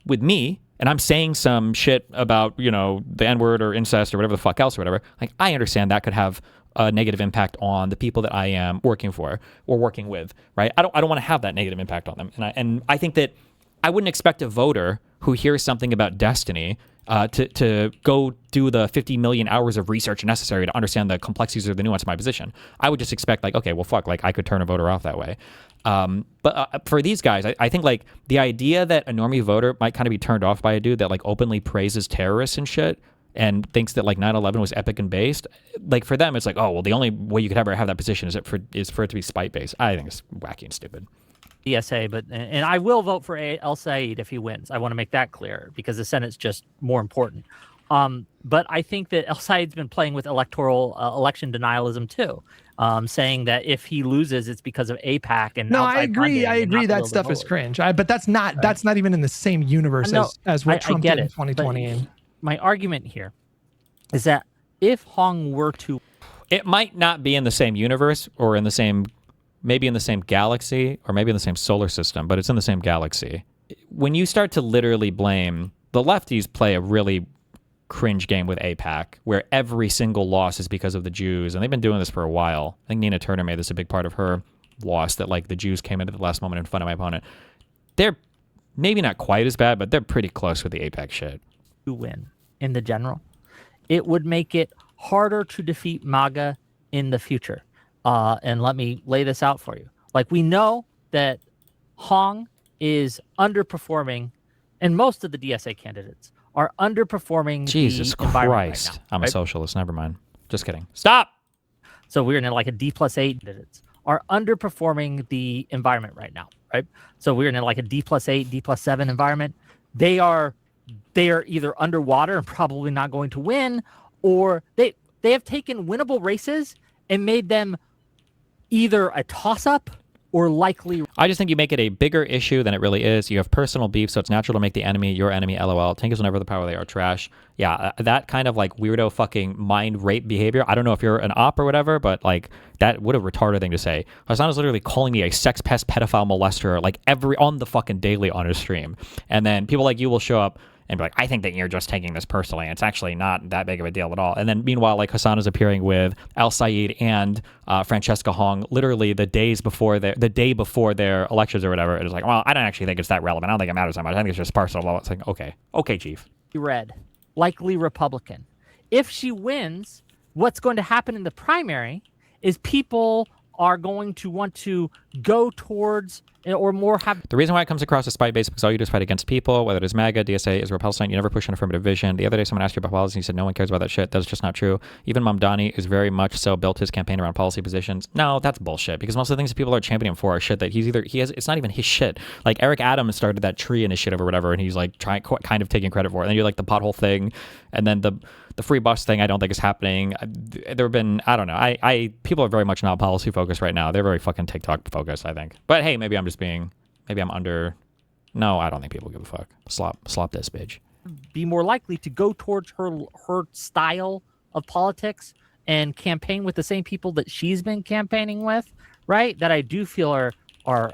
with me and I'm saying some shit about, you know, the N-word or incest or whatever the fuck else or whatever, like I understand that could have a negative impact on the people that I am working for or working with, right? I don't want to have that negative impact on them. And I think that I wouldn't expect a voter who hears something about Destiny to go do the 50 million hours of research necessary to understand the complexities or the nuance of my position. I would just expect like, okay, well, fuck, like I could turn a voter off that way. But for these guys, I think like the idea that a normie voter might kind of be turned off by a dude that like openly praises terrorists and shit and thinks that like 9/11 was epic and based, like for them, it's like, oh, well, the only way you could ever have that position is for it to be spite based. I think it's wacky and stupid.
DSA, and I will vote for El Said if he wins. I want to make that clear because the Senate's just more important. But I think that El Said's been playing with electoral election denialism too, saying that if he loses, it's because of AIPAC and
no, I agree. That stuff is cringe. But that's not even in the same universe as what Trump did in 2020.
My argument here is that if Hong were to,
it might not be in the same universe or in the same. Maybe in the same galaxy or maybe in the same solar system, but it's in the same galaxy. When you start to literally blame, the lefties play a really cringe game with AIPAC, where every single loss is because of the Jews, and they've been doing this for a while. I think Nina Turner made this a big part of her loss, that like the Jews came into the last moment in front of my opponent. They're maybe not quite as bad, but they're pretty close with the AIPAC shit.
To win in the general, it would make it harder to defeat MAGA in the future. And let me lay this out for you. Like, we know that Hong is underperforming, and most of the DSA candidates are underperforming.
Jesus
the environment
Christ.
right now,
I'm
right?
a socialist. Never mind. Just kidding. Stop.
So we're in like a D+8 candidates are underperforming the environment right now, right? So we're in like a D+8, D+7 environment. They are either underwater and probably not going to win, or they have taken winnable races and made them either a toss-up or likely.
I just think you make it a bigger issue than it really is. You have personal beef, so it's natural to make the enemy your enemy, LOL. Tankers will never have the power, they are trash. Yeah, that kind of like weirdo fucking mind rape behavior. I don't know if you're an op or whatever, but like that would a retarded thing to say. Hassan is literally calling me a sex pest, pedophile, molester, like on the fucking daily on his stream. And then people like you will show up and be like, I think that you're just taking this personally. It's actually not that big of a deal at all. And then meanwhile, like Hassan is appearing with Al Saeed and Francesca Hong literally the day before their elections or whatever. It's like, well, I don't actually think it's that relevant. I don't think it matters that much. I think it's just personal. It's like, okay, chief.
Red, likely Republican. If she wins, what's going to happen in the primary is people are going to want to go towards or more have.
The reason why it comes across as spite-based because all you do is fight against people, whether it is MAGA, DSA, Israel, Palestine. You never push an affirmative vision. The other day, someone asked you about policy and you said no one cares about that shit. That's just not true. Even Mamdani is very much so built his campaign around policy positions. No, that's bullshit, because most of the things that people are championing him for are shit that it's not even his shit. Like Eric Adams started that tree initiative or whatever, and he's like kind of taking credit for it. And then you're like the pothole thing, and then the free bus thing I don't think is happening. There have been, I don't know. People are very much not policy focused right now. They're very fucking TikTok focused, I think. But hey, maybe I'm under. No, I don't think people give a fuck. Slop this bitch.
Be more likely to go towards her style of politics and campaign with the same people that she's been campaigning with, right? That I do feel are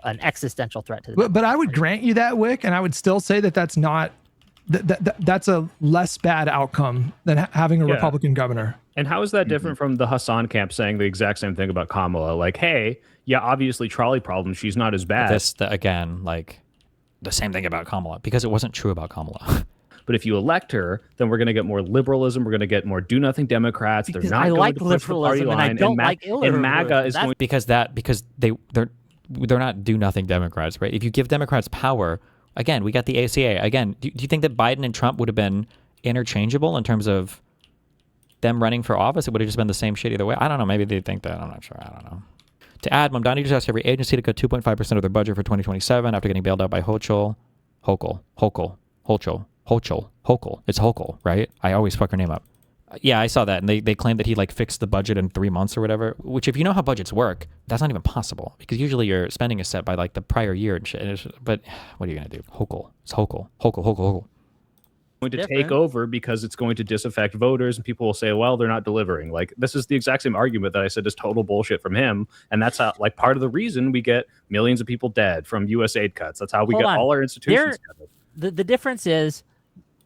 an existential threat to the
but I would grant you that, Wick, and I would still say that that's not. That's a less bad outcome than having a Republican governor.
And how is that different from the Hassan camp saying the exact same thing about Kamala? Like, hey, yeah, obviously trolley problems. She's not as bad.
Again, like the same thing about Kamala, because it wasn't true about Kamala.
But if you elect her, then we're going to get more liberalism. We're going to get more do-nothing Democrats.
Because
they're not
I
going
like
to push the party
liberalism,
line.
and I don't like illiberalism.
And MAGA is going
because they're not do-nothing Democrats, right? If you give Democrats power. Again, we got the ACA. Again, do you think that Biden and Trump would have been interchangeable in terms of them running for office? It would have just been the same shit either way. I don't know. Maybe they think that. I'm not sure. I don't know. To add, Mamdani just asked every agency to cut 2.5% of their budget for 2027 after getting bailed out by Hochul. It's Hochul, right? I always fuck her name up. Yeah, I saw that, and they claimed that he like fixed the budget in 3 months or whatever. Which, if you know how budgets work, that's not even possible, because usually your spending is set by like the prior year and shit. But what are you gonna do? It's Hochul.
Going to take over because it's going to disaffect voters, and people will say, well, they're not delivering. Like, this is the exact same argument that I said is total bullshit from him, and that's how, like, part of the reason we get millions of people dead from U.S. aid cuts. That's how we get all our institutions covered.
The difference is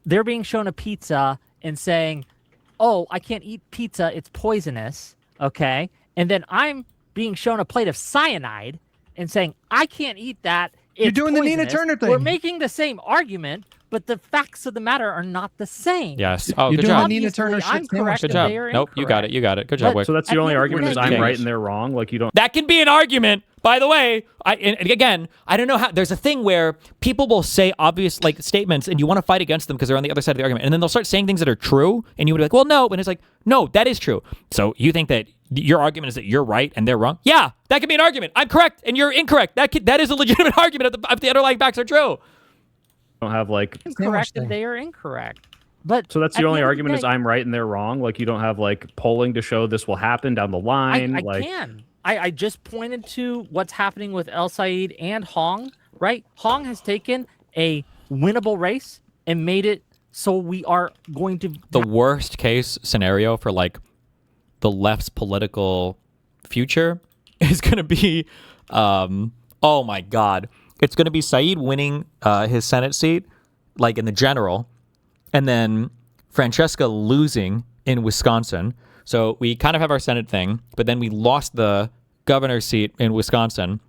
they're being shown a pizza and saying, oh, I can't eat pizza, it's poisonous, okay? And then I'm being shown a plate of cyanide and saying, I can't eat that, it's
You're doing
poisonous.
the Nina Turner thing.
We're making the same argument, but the facts of the matter are not the same.
Yes. Oh,
You're
good
doing
job.
the Nina Turner shit.
I'm correct.
Good job.
They are
Nope, you got it. Good job, Wick.
So that's
At
your only
the end of
argument
the
is
day-
I'm right and they're wrong? Like, you don't...
That can be an argument, by the way. And again, I don't know how. There's a thing where people will say obvious like statements, and you want to fight against them because they're on the other side of the argument, and then they'll start saying things that are true, and you would be like, well, no, and it's like, no, that is true. So you think that your argument is that you're right and they're wrong? Yeah, that can be an argument. I'm correct and you're incorrect. That is a legitimate argument if the underlying facts are true.
Don't have like
correct and they are incorrect. But
so that's
at
your only
the end of the
argument is
day-
I'm right and they're wrong. Like, you don't have like polling to show this will happen down the line.
I can. I just pointed to what's happening with El Said and Hong, right? Hong has taken a winnable race and made it so we are going to...
The worst case scenario for like the left's political future is going to be, oh my God, it's going to be Said winning his Senate seat, like in the general, and then Francesca losing in Wisconsin. So we kind of have our Senate thing, but then we lost the governor's seat in Wisconsin.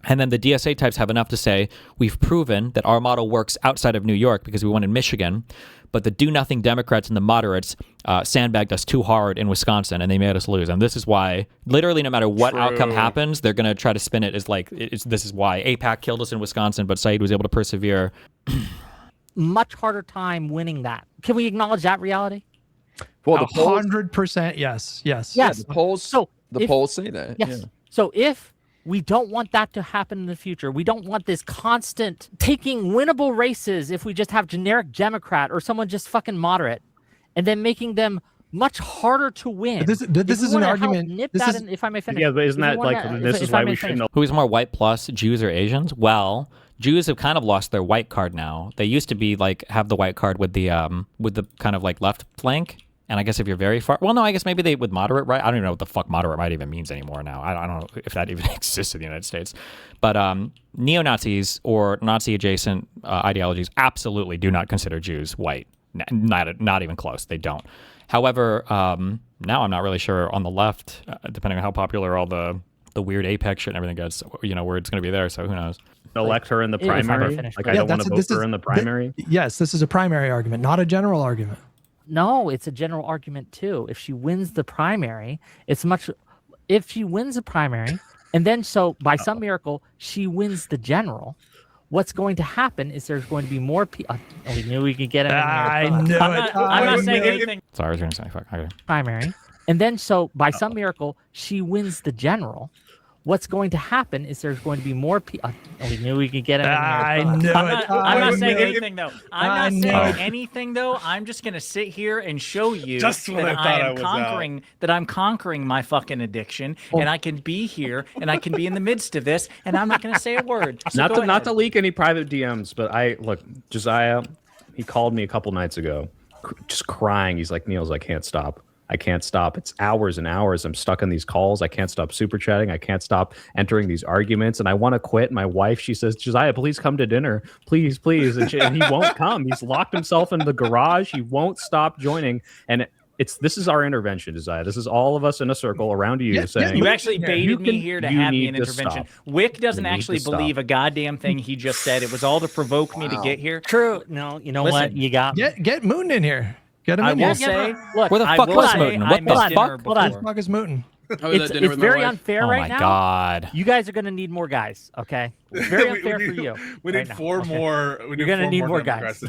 And then the DSA types have enough to say, we've proven that our model works outside of New York because we won in Michigan, but the do-nothing Democrats and the moderates sandbagged us too hard in Wisconsin, and they made us lose. And this is why, literally, no matter what outcome happens, they're going to try to spin it as like, this is why AIPAC killed us in Wisconsin, but Said was able to persevere.
Much harder time winning that. Can we acknowledge that reality?
Well, the polls,
100% yes. Yes.
yeah, the polls,
So
polls say that.
Yes.
Yeah.
So if we don't want that to happen in the future, we don't want this constant taking winnable races if we just have generic Democrat or someone just fucking moderate, and then making them much harder to win.
This is an argument.
If I may finish.
Yeah, but isn't that like this is why we shouldn't?
Who's more white plus, Jews or Asians? Well, Jews have kind of lost their white card now. They used to be like have the white card with the kind of like left flank. And I guess if you're very far, well, no, I guess maybe they with moderate right. I don't even know what the fuck moderate right even means anymore now. I don't know if that even exists in the United States. But neo-Nazis or Nazi-adjacent ideologies absolutely do not consider Jews white. Not even close. They don't. However, now I'm not really sure on the left, depending on how popular all the weird Apex shit and everything gets, where it's going to be there. So who knows?
Elect her in the primary. Like I don't want to vote for her in the primary.
Yes, this is a primary argument, not a general argument.
No, it's a general argument too. If she wins the primary, if she wins a primary, and then by some miracle she wins the general, what's going to happen is there's going to be more people. We knew we could get him in here.
I knew it.
I'm not saying anything.
Sorry, I was going to say fuck. Okay.
Primary, and then by some miracle she wins the general. What's going to happen is there's going to be more people. We knew we could get him in here.
I knew it.
I'm not saying anything, though. I'm not saying anything, though. I'm just going to sit here and show you that I'm conquering my fucking addiction, and I can be here, and I can be in the midst of this, and I'm not going to say a word. So
not to leak any private DMs, but Jesiah, he called me a couple nights ago, just crying. He's like, Niels, I can't stop. It's hours and hours. I'm stuck on these calls. I can't stop super chatting. I can't stop entering these arguments, and I want to quit. My wife, she says, Jesiah, please come to dinner. Please, please. And he won't come. He's locked himself in the garage. He won't stop joining. And this is our intervention, Jesiah. This is all of us in a circle around you saying,
you actually baited me here to have me an intervention. Wick doesn't actually believe a goddamn thing he just said. It was all to provoke me to get here.
True. No, you know what? You got
get Moon in here. Get him
I
in
will
here.
say,
look,
where the fuck was Mooten? What the fuck?
Hold on.
Who the fuck is Mooten?
It's very unfair right now.
Oh my god!
You guys are going to need more guys. Okay, it's very unfair for you.
We need four more.
You're going to need more guys.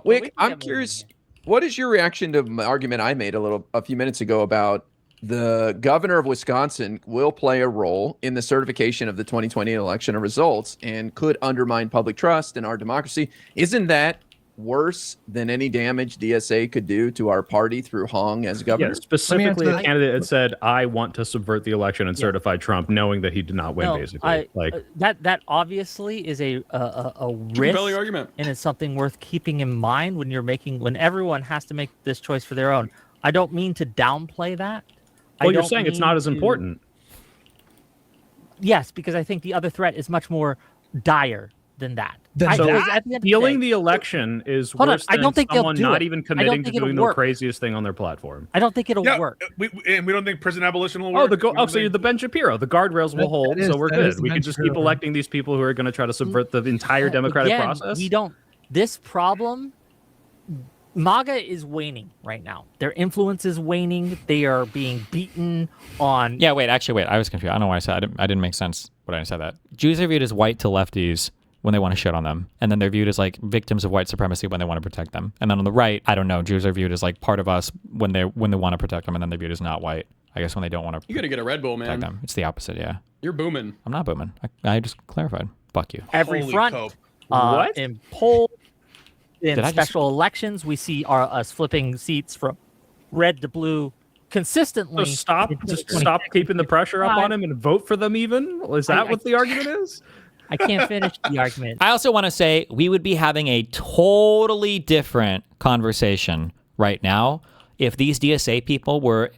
Wick, I'm curious. What is your reaction to the argument I made a few minutes ago about the governor of Wisconsin will play a role in the certification of the 2020 election results and could undermine public trust in our democracy? Isn't that worse than any damage DSA could do to our party through Hong as governor?
Yeah, specifically, a candidate had said, "I want to subvert the election and certify Trump," knowing that he did not win. Basically,
that obviously is a risk,
argument,
and it's something worth keeping in mind when everyone has to make this choice for their own. I don't mean to downplay that.
Well, you're saying it's not as important.
Yes, because I think the other threat is much more dire than that.
Stealing the election is worse than someone not even committing to doing the craziest thing on their platform.
I don't think it'll work.
We don't think prison abolition will work.
So you're the Ben Shapiro. The guardrails will hold, so we're good. We can just keep electing these people who are going to try to subvert the entire democratic process.
We don't. This problem, MAGA is waning right now. Their influence is waning. They are being beaten on.
Yeah, wait. I was confused. I don't know why I said I didn't make sense when I said that. Jews are viewed as white to lefties when they want to shit on them. And then they're viewed as like victims of white supremacy when they want to protect them. And then on the right, I don't know, Jews are viewed as like part of us when they want to protect them, and then they're viewed as not white. I guess when they don't want to.
You gotta get a Red Bull, man.
Them. It's the opposite, yeah.
You're booming.
I'm not booming. I just clarified. Fuck you.
Every front.
What?
In polls, in special elections, we see us flipping seats from red to blue consistently.
So stop keeping the pressure up on him and vote for them even? Is that what the argument is?
I can't finish the argument.
I also want to say we would be having a totally different conversation right now if these DSA people were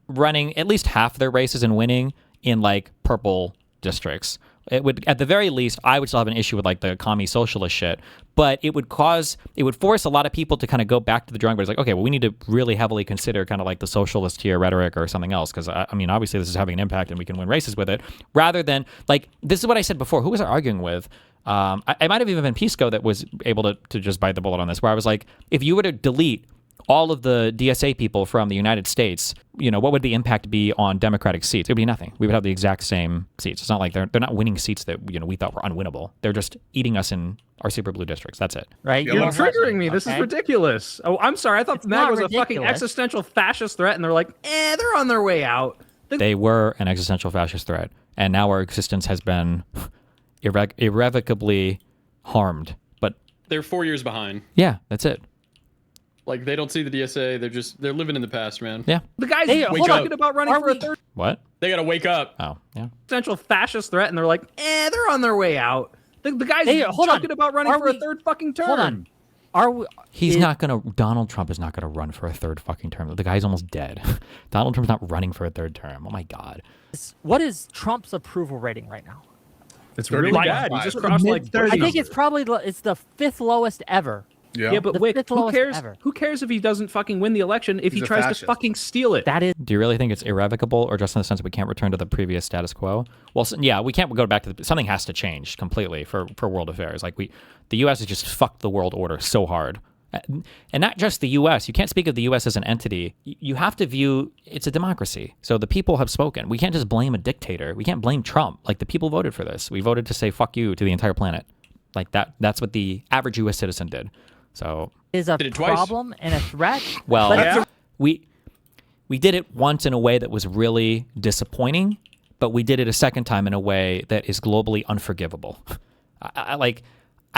running at least half their races and winning in like purple districts. It would, at the very least, I would still have an issue with like the commie socialist shit, but it would force a lot of people to kind of go back to the drawing board. It's like, okay, well, we need to really heavily consider kind of like the socialist here rhetoric or something else, because I mean, obviously this is having an impact and we can win races with it, rather than like, this is what I said before. Who was I arguing with? I might have even been Pisco that was able to just bite the bullet on this, where I was like, if you were to delete all of the DSA people from the United States, you know, what would the impact be on Democratic seats? It would be nothing. We would have the exact same seats. It's not like they're not winning seats that, you know, we thought were unwinnable. They're just eating us in our super blue districts. That's it.
Right?
You're triggering me. This is ridiculous. Oh, I'm sorry. I thought the MAGA was a fucking existential fascist threat, and they're like, they're on their way out.
They were an existential fascist threat, and now our existence has been irrevocably harmed. But
they're 4 years behind.
Yeah, that's it.
Like, they don't see the DSA. They're living in the past, man.
Yeah.
The guys talking about running for a third.
What?
They gotta wake up.
Oh, yeah.
Potential fascist threat, and they're like, they're on their way out. The guys talking about running for a third fucking term.
Hold on.
Donald Trump is not gonna run for a third fucking term. The guy's almost dead. Donald Trump's not running for a third term. Oh my God.
What is Trump's approval rating right now?
It's really bad. He just crossed like 30.
I think it's the 5th lowest ever.
Yeah, but Wick, who cares? Who cares if he doesn't fucking win the election if he tries to fucking steal it?
Do you really think it's irrevocable, or just in the sense that we can't return to the previous status quo? Well, yeah, we can't go back to something has to change completely for world affairs. Like the U.S. has just fucked the world order so hard, and not just the U.S. You can't speak of the U.S. as an entity. You have to view it's a democracy. So the people have spoken. We can't just blame a dictator. We can't blame Trump. Like, the people voted for this. We voted to say fuck you to the entire planet. Like that's what the average U.S. citizen did. So
is a problem and a threat.
Well, we did it once in a way that was really disappointing, but we did it a second time in a way that is globally unforgivable. I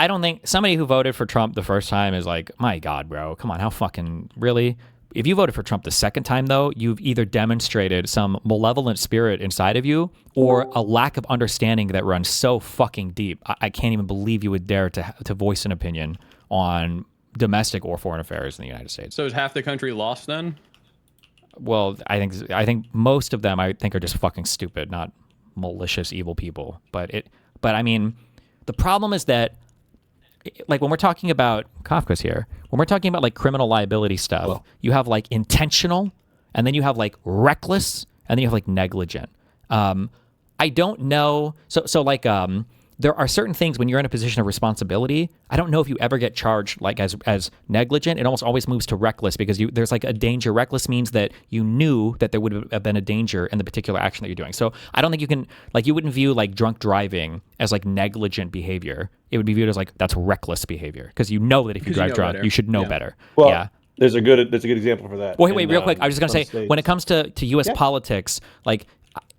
don't think somebody who voted for Trump the first time is like, my God, bro, come on, how fucking really? If you voted for Trump the second time, though, you've either demonstrated some malevolent spirit inside of you or a lack of understanding that runs so fucking deep. I can't even believe you would dare to voice an opinion on domestic or foreign affairs in the United States.
So is half the country lost then?
Well, I think most of them are just fucking stupid, not malicious, evil people. But I mean, the problem is that, like, when we're talking about Kafka's here, when we're talking about like criminal liability stuff, you have like intentional, and then you have like reckless, and then you have like negligent. I don't know. So like there are certain things when you're in a position of responsibility. I don't know if you ever get charged like as negligent. It almost always moves to reckless because there's like a danger. Reckless means that you knew that there would have been a danger in the particular action that you're doing. So I don't think you can, like, you wouldn't view like drunk driving as like negligent behavior. It would be viewed as like that's reckless behavior because you know that if you drive drunk, you should know better.
Well,
yeah.
There's a good example for that.
Wait, real quick. I was just gonna say, when it comes to U.S. politics, like,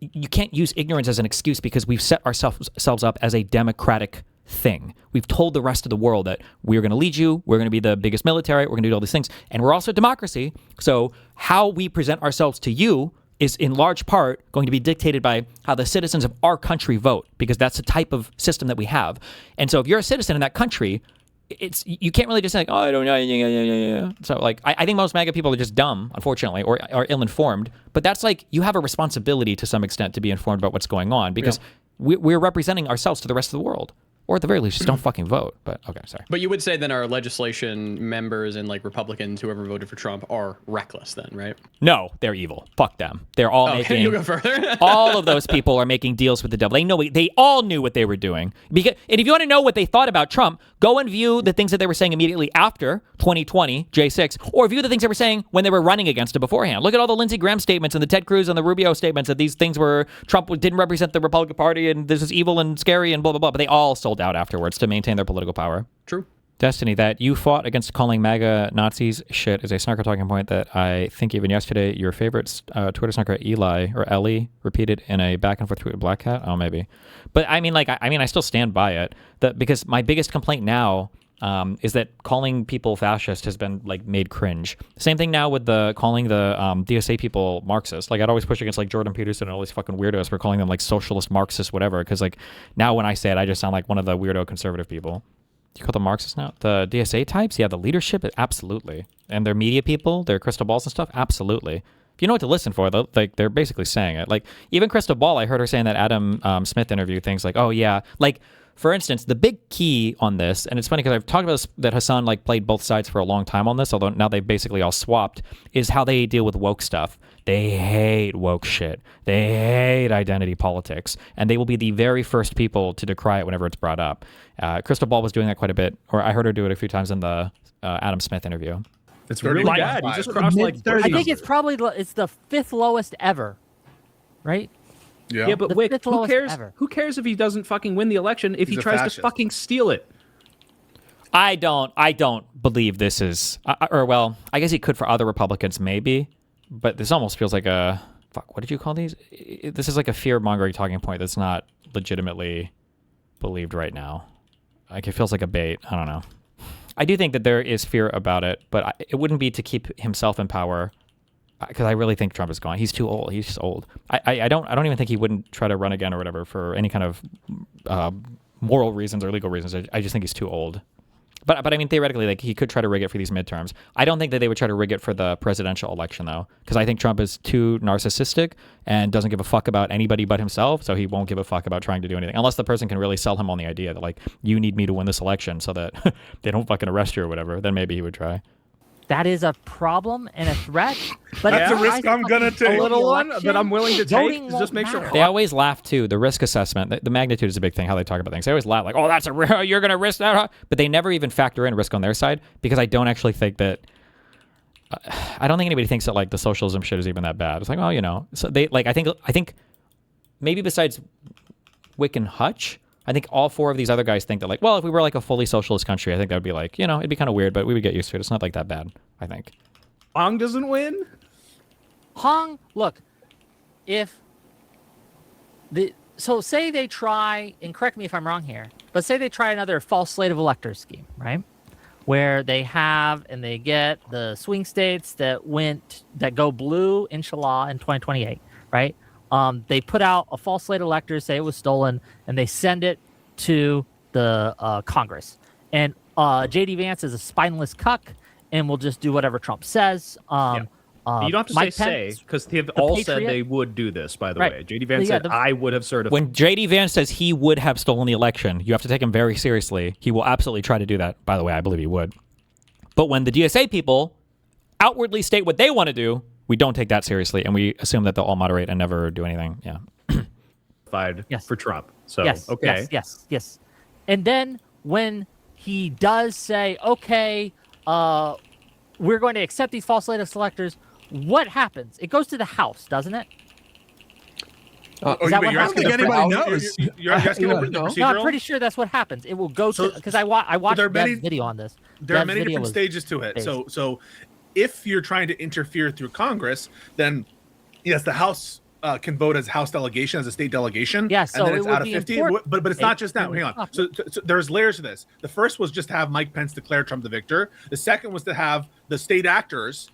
you can't use ignorance as an excuse because we've set ourselves up as a democratic thing. We've told the rest of the world that we're going to lead you, we're going to be the biggest military, we're going to do all these things, and we're also a democracy. So how we present ourselves to you is in large part going to be dictated by how the citizens of our country vote, because that's the type of system that we have. And so if you're a citizen in that country, you can't really just say, like, oh, I don't know. Yeah. So like, I think most MAGA people are just dumb, unfortunately, or are ill-informed. But that's like, you have a responsibility to some extent to be informed about what's going on because we're representing ourselves to the rest of the world. Or at the very least, just don't fucking vote. But okay, sorry.
But you would say then our legislation members and like Republicans, whoever voted for Trump, are reckless then, right?
No, they're evil. Fuck them. They're all making.
You go further.
All of those people are making deals with the devil. They all knew what they were doing. And if you want to know what they thought about Trump, go and view the things that they were saying immediately after 2020 J6, or view the things they were saying when they were running against it beforehand. Look at all the Lindsey Graham statements and the Ted Cruz and the Rubio statements that these things were Trump didn't represent the Republican Party and this is evil and scary and blah blah blah. But they all sold out afterwards to maintain their political power.
True.
Destiny, that you fought against calling MAGA Nazis shit is a snarker talking point that I think even yesterday your favorite Twitter snarker Eli or Ellie repeated in a back and forth tweet with Black Cat. Oh, maybe. But I mean, I still stand by it because my biggest complaint now is that calling people fascist has been like made cringe. Same thing now with calling the DSA people Marxist. Like I'd always push against like Jordan Peterson and all these fucking weirdos for calling them like socialist, Marxist, whatever. Because like now when I say it, I just sound like one of the weirdo conservative people. Do you call them Marxists now? The DSA types? Yeah, the leadership, absolutely. And their media people, their crystal balls and stuff, absolutely. if you know what to listen for, like they're basically saying it. Like even Crystal Ball, I heard her saying that Adam Smith interview things like, oh yeah, like for instance, the big key on this, and it's funny because I've talked about this, that Hassan like played both sides for a long time on this, although now they've basically all swapped, is how they deal with woke stuff. They hate woke shit. They hate identity politics, and they will be the very first people to decry it whenever it's brought up. Crystal Ball was doing that quite a bit, or I heard her do it a few times in the Adam Smith interview.
It's really bad. You just crossed like.
I think it's probably the 5th lowest ever, right?
Yeah, but Wick, who cares? Who cares if he doesn't fucking win the election if he tries to fucking steal it?
I don't believe this is, well, I guess he could for other Republicans maybe, but this almost feels like a, fuck, what did you call these? This is like a fear-mongering talking point that's not legitimately believed right now. Like it feels like a bait. I don't know. I do think that there is fear about it, but it wouldn't be to keep himself in power. Because I really think Trump is gone. He's too old. He's just old. I don't even think he wouldn't try to run again or whatever for any kind of moral reasons or legal reasons. I just think he's too old. But I mean, theoretically, like he could try to rig it for these midterms. I don't think that they would try to rig it for the presidential election, though, because I think Trump is too narcissistic and doesn't give a fuck about anybody but himself. So he won't give a fuck about trying to do anything, unless the person can really sell him on the idea that like you need me to win this election so that they don't fucking arrest you or whatever. Then maybe he would try.
That is a problem and a threat, but
that's a risk I'm gonna take.
A little one that I'm willing to take. Just make sure.
They always laugh too. The risk assessment, the magnitude is a big thing. How they talk about things. They always laugh like, "Oh, that's a you're gonna risk that," but they never even factor in risk on their side because I don't actually think that. I don't think anybody thinks that like the socialism shit is even that bad. It's like, oh, you know, so they like. I think maybe besides Wick and Hutch. I think all 4 of these other guys think that like, well, if we were like a fully socialist country, I think that would be like, you know, it'd be kind of weird, but we would get used to it. It's not like that bad, I think.
Hong doesn't win?
Hong, look, so say they try, and correct me if I'm wrong here, but say they try another false slate of electors scheme, right? Where they have and they get the swing states that go blue, inshallah, in 2028, right? They put out a false slate of electors, say it was stolen, and they send it to the Congress. And J.D. Vance is a spineless cuck and will just do whatever Trump says.
You don't have to
Mike
say
Pence,
because they've all said they would do this, by the way. J.D. Vance said, I would have certified.
When J.D. Vance says he would have stolen the election, you have to take him very seriously. He will absolutely try to do that. By the way, I believe he would. But when the DSA people outwardly state what they want to do, we don't take that seriously, and we assume that they'll all moderate and never do anything. Yeah.
Yes.
For Trump. So,
yes,
okay.
Yes. And then when he does say, okay, we're going to accept these false slate of electors, what happens? It goes to the House, doesn't it?
Is that what happens? Anybody knows. You're asking the procedural?
No, I'm pretty sure that's what happens. It will go to, because I watched Dev's video on this.
There are many different stages to it. So if you're trying to interfere through Congress, then yes, the House can vote as House delegation, as a state delegation.
Yeah, so
and then it's out of 50. But it's not just that. Hang on. So there's layers to this. The first was just to have Mike Pence declare Trump the victor. The second was to have the state actors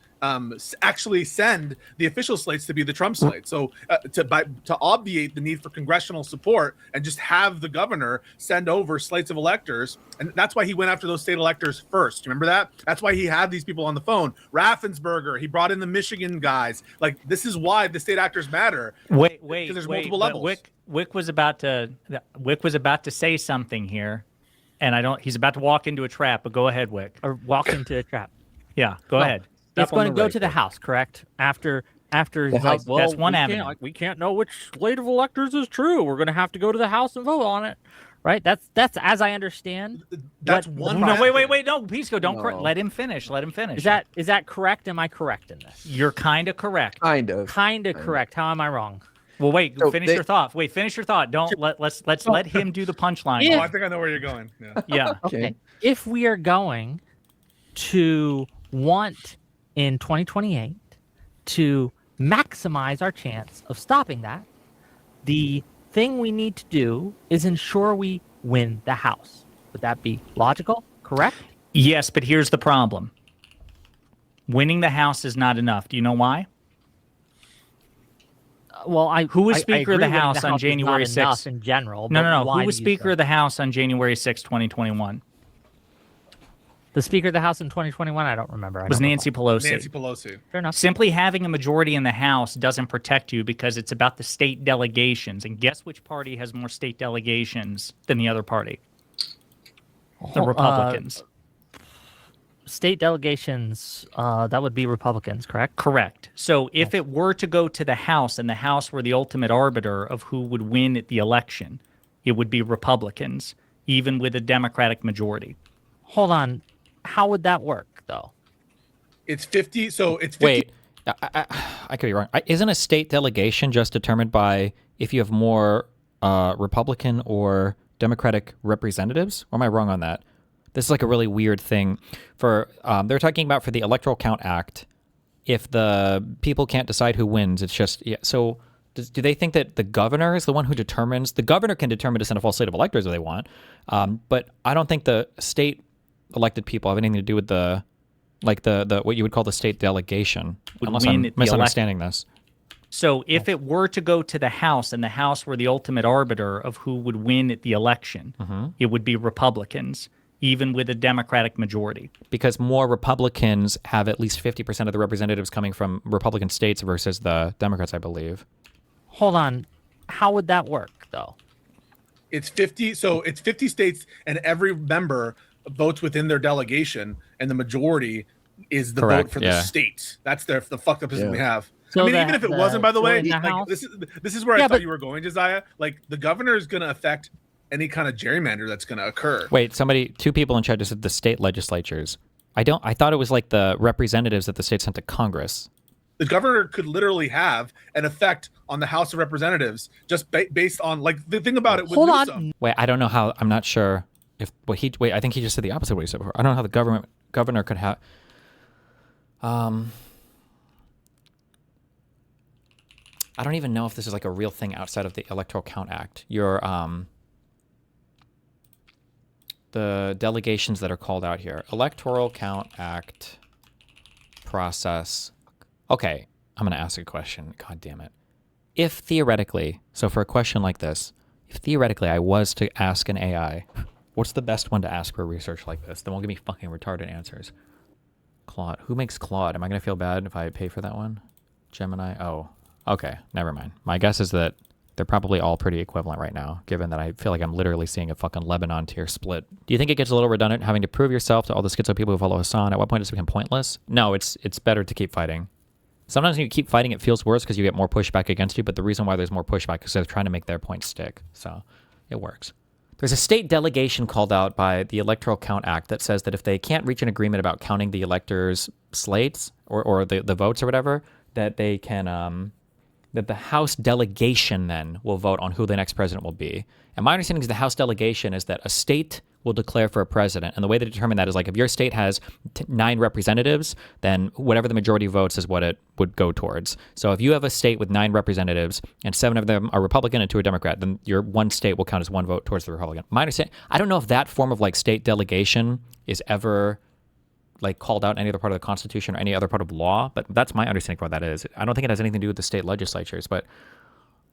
actually send the official slates to be the Trump slate. So to obviate the need for congressional support and just have the governor send over slates of electors. And that's why he went after those state electors first. Remember that? That's why he had these people on the phone. Raffensperger, he brought in the Michigan guys. Like, this is why the state actors matter.
Wait.
Because there's multiple levels.
Wick was about to say something here, and he's about to walk into a trap, but go ahead, Wick.
Or walk into a trap.
Yeah, go ahead.
It's going to go to the House, correct? After
that's one avenue.
We can't know which slate of electors is true. We're going to have to go to the House and vote on it, right? That's as I understand.
That's one.
No, wait. No, Pisco, don't let him finish. Let him finish.
Is that correct? Am I correct in this?
You're kind of correct.
Kind of
correct. How am I wrong?
Well, wait. Finish your thought. Wait, finish your thought. Don't let's let him do the punchline.
I think I know where you're going.
Yeah.
Okay. If we are going to want in 2028 to maximize our chance of stopping that, the thing we need to do is ensure we win the House. Would that be logical? Correct?
Yes, but here's the problem. Winning the House is not enough. Do you know why?
Who
was Speaker of the House on January 6th?
In general.
No. Who was Speaker of the House on January 6th, 2021?
The Speaker of the House in 2021, I don't remember.
Was Nancy Pelosi.
Nancy Pelosi.
Fair enough.
Simply having a majority in the House doesn't protect you because it's about the state delegations. And guess which party has more state delegations than the other party? The Republicans.
State delegations, that would be Republicans, correct?
Correct. So if it were to go to the House and the House were the ultimate arbiter of who would win at the election, it would be Republicans, even with a Democratic majority.
Hold on. How would that work, though?
It's 50. So it's 50.
Wait, I could be wrong. Isn't a state delegation just determined by if you have more Republican or Democratic representatives? Or am I wrong on that? This is like a really weird thing. For they're talking about for the Electoral Count Act. If the people can't decide who wins, it's just So do they think that the governor is the one who determines? The governor can determine to send a full slate of electors if they want, but I don't think the state elected people have anything to do with the what you would call the state delegation. Unless I'm misunderstanding this.
So if it were to go to the House and the House were the ultimate arbiter of who would win at the election, it would be Republicans, even with a Democratic majority.
Because more Republicans have at least 50% of the representatives coming from Republican states versus the Democrats, I believe.
Hold on. How would that work, though?
It's 50. So it's 50 states, and every member votes within their delegation, and the majority is the vote for the states. That's the fucked up system we have.
So
I mean, even if it wasn't, by the way, like, this is where I thought you were going, Jesiah. Like, the governor is going to affect any kind of gerrymander that's going to occur.
Wait, two people in chat just said the state legislatures. I thought it was like the representatives that the state sent to Congress.
The governor could literally have an effect on the House of Representatives just based on, like, the thing about it with Newsom.
Wait, I don't know how. I'm not sure if I think he just said the opposite of what he said before. I don't know how the governor could have. I don't even know if this is like a real thing outside of the Electoral Count Act. The delegations that are called out here. Electoral Count Act process. Okay, I'm going to ask a question. God damn it. If theoretically, so for a question like this, if theoretically I was to ask an AI, what's the best one to ask for research like this? Then won't give me fucking retarded answers. Claude. Who makes Claude? Am I going to feel bad if I pay for that one? Gemini? Oh, okay. Never mind. My guess is that they're probably all pretty equivalent right now, given that I feel like I'm literally seeing a fucking Lebanon tier split. Do you think it gets a little redundant having to prove yourself to all the schizo people who follow Hassan? At what point does it become pointless? No, it's better to keep fighting. Sometimes when you keep fighting, it feels worse because you get more pushback against you, but the reason why there's more pushback is they're trying to make their point stick. So it works. There's a state delegation called out by the Electoral Count Act that says that if they can't reach an agreement about counting the electors' slates or the votes or whatever, that they can that the House delegation then will vote on who the next president will be. And my understanding is the House delegation is that a state will declare for a president. And the way they determine that is like if your state has 9 representatives, then whatever the majority votes is what it would go towards. So if you have a state with 9 representatives and 7 of them are Republican and 2 are Democrat, then your one state will count as 1 vote towards the Republican. My understanding, I don't know if that form of like state delegation is ever like called out in any other part of the Constitution or any other part of law, but that's my understanding for what that is. I don't think it has anything to do with the state legislatures, but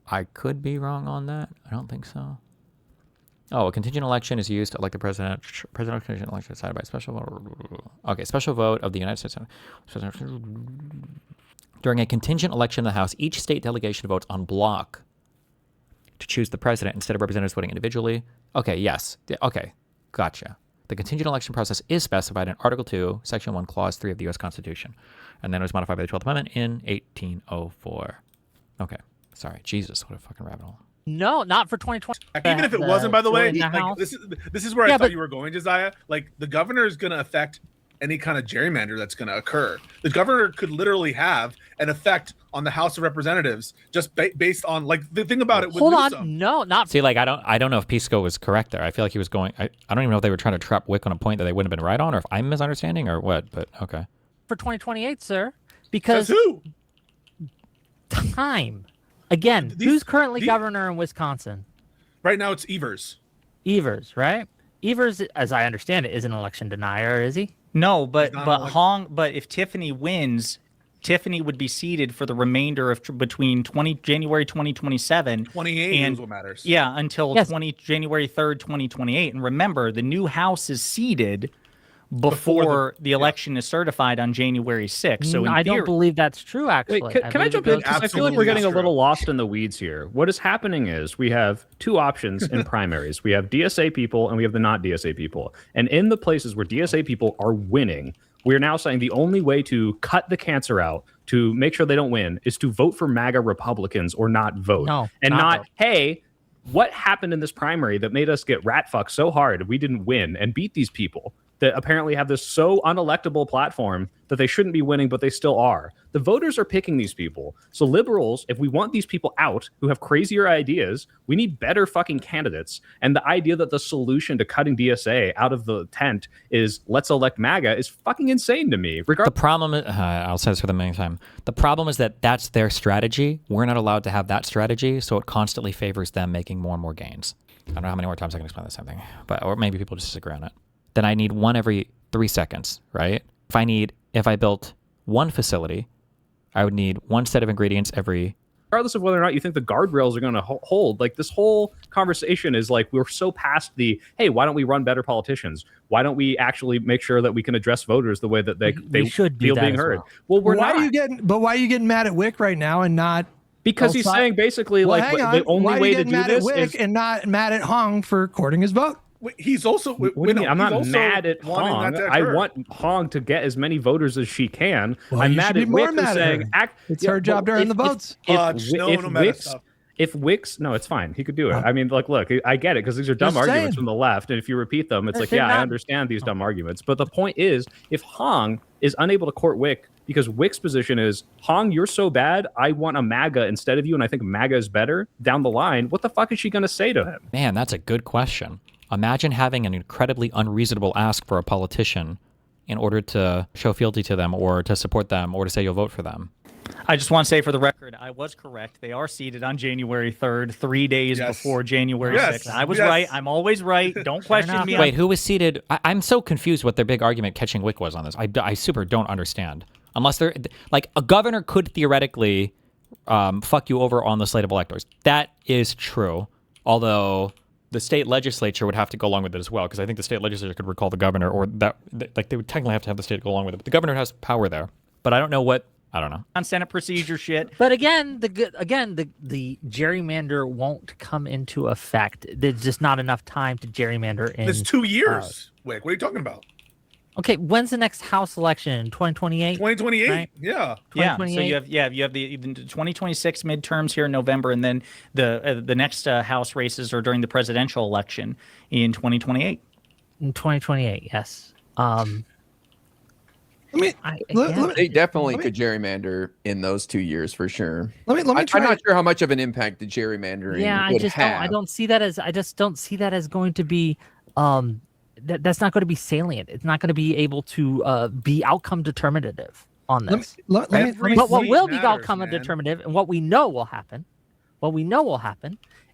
I could be wrong on that. I don't think so. Oh, a contingent election is used to elect the president. Presidential contingent election decided by special vote. Okay, special vote of the United States. During a contingent election in the House, each state delegation votes en bloc to choose the president instead of representatives voting individually. Okay, yes. Okay, gotcha. The contingent election process is specified in Article 2, Section 1, Clause 3 of the U.S. Constitution, and then it was modified by the 12th Amendment in 1804. Okay, sorry. Jesus, what a fucking rabbit hole.
No, not for 2020.
Even if it wasn't, by the way, like, this is where I thought you were going, Jesiah. Like, the governor is going to affect any kind of gerrymander that's going to occur. The governor could literally have an effect on the House of Representatives just based on, like, the thing about it with Newsom.
No, not.
See, like, I don't know if Pisco was correct there. I feel like he was going. I don't even know if they were trying to trap Wick on a point that they wouldn't have been right on, or if I'm misunderstanding or what. But okay.
For 2028, sir, because
who?
Time. Again, who's currently governor in Wisconsin?
Right now, it's Evers.
Evers, right? Evers, as I understand it, is an election denier, is he?
No, but if Tiffany wins, Tiffany would be seated for the remainder of between January 2027
28 is what matters.
Yeah, until January 3rd, 2028. And remember, the new House is seated before the election is certified on January 6th. So
I don't believe that's true, actually.
Wait, can I jump in? Because I feel like we're getting a little lost in the weeds here. What is happening is we have two options in primaries. We have DSA people and we have the not DSA people. And in the places where DSA people are winning, we're now saying the only way to cut the cancer out, to make sure they don't win, is to vote for MAGA Republicans or not vote.
No,
and not
vote.
Hey, what happened in this primary that made us get rat fucked so hard we didn't win and beat these people that apparently have this so unelectable platform that they shouldn't be winning, but they still are. The voters are picking these people. So liberals, if we want these people out who have crazier ideas, we need better fucking candidates. And the idea that the solution to cutting DSA out of the tent is let's elect MAGA is fucking insane to me.
The problem is, I'll say this for the main time. The problem is that that's their strategy. We're not allowed to have that strategy, so it constantly favors them making more and more gains. I don't know how many more times I can explain the same thing, or maybe people just disagree on it. Then I need one every 3 seconds, right? If I built one facility, I would need one set of ingredients every...
Regardless of whether or not you think the guardrails are going to hold, like this whole conversation is like, we're so past the, hey, why don't we run better politicians? Why don't we actually make sure that we can address voters the way that they
should
feel being heard?
Well,
we're
why
not.
Why are you getting mad at Wick right now and not...
Because he's saying basically the only way to do this is...
and not mad at Hong for courting his vote?
He's also.
What do you mean? I'm not mad at Hong. I want Hong to get as many voters as she can.
Well,
I'm mad at Wick for saying
it's her job to earn the votes.
If Wick's, no, it's fine. He could do it. I mean, look, I get it because these are dumb arguments from the left, and if you repeat them, it's like, yeah, I understand these dumb arguments. But the point is, if Hong is unable to court Wick because Wick's position is, Hong, you're so bad, I want a MAGA instead of you, and I think MAGA is better down the line, what the fuck is she going to say to him?
Man, that's a good question. Imagine having an incredibly unreasonable ask for a politician in order to show fealty to them or to support them or to say you'll vote for them.
I just want to say for the record, I was correct. They are seated on January 3rd, 3 days before January 6th. I was right. I'm always right. Don't question me.
Wait, who was seated? I'm so confused what their big argument catching Wick was on this. I super don't understand. Unless they're like a governor could theoretically fuck you over on the slate of electors. That is true. Although the state legislature would have to go along with it as well, because I think the state legislature could recall the governor, or that like they would technically have to have the state go along with it. But the governor has power there. But I don't know.
On Senate procedure shit.
But again, the gerrymander won't come into effect. There's just not enough time to gerrymander in.
It's 2 years. Wick, what are you talking about?
Okay, when's the next House election? 2028?
2028, right? Yeah.
2028?
So you have the 2026 midterms here in November, and then the next House races are during the presidential election in 2028.
In 2028, yes.
They definitely could gerrymander in those 2 years for sure.
Let me try.
I'm not sure how much of an impact the gerrymandering would have.
I just don't see that as going to be that's not going to be salient. It's not going to be able to be outcome determinative on this.
But
what will be outcome determinative, and what we know will happen,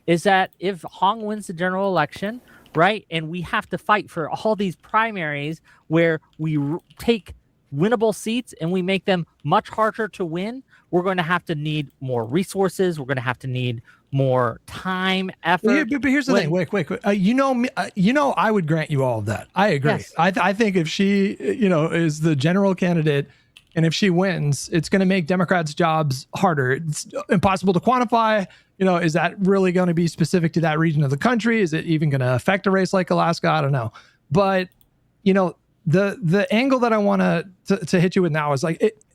is that if Hong wins the general election, right, and we have to fight for all these primaries where we take winnable seats and we make them much harder to win, we're going to have to need more resources. We're going to have to need more time, effort.
But here's the thing. Wait. I would grant you all of that. I agree. Yes. I think if she, is the general candidate, and if she wins, it's going to make Democrats' jobs harder. It's impossible to quantify. Is that really going to be specific to that region of the country? Is it even going to affect a race like Alaska? I don't know. But, the angle that I want to hit you with now is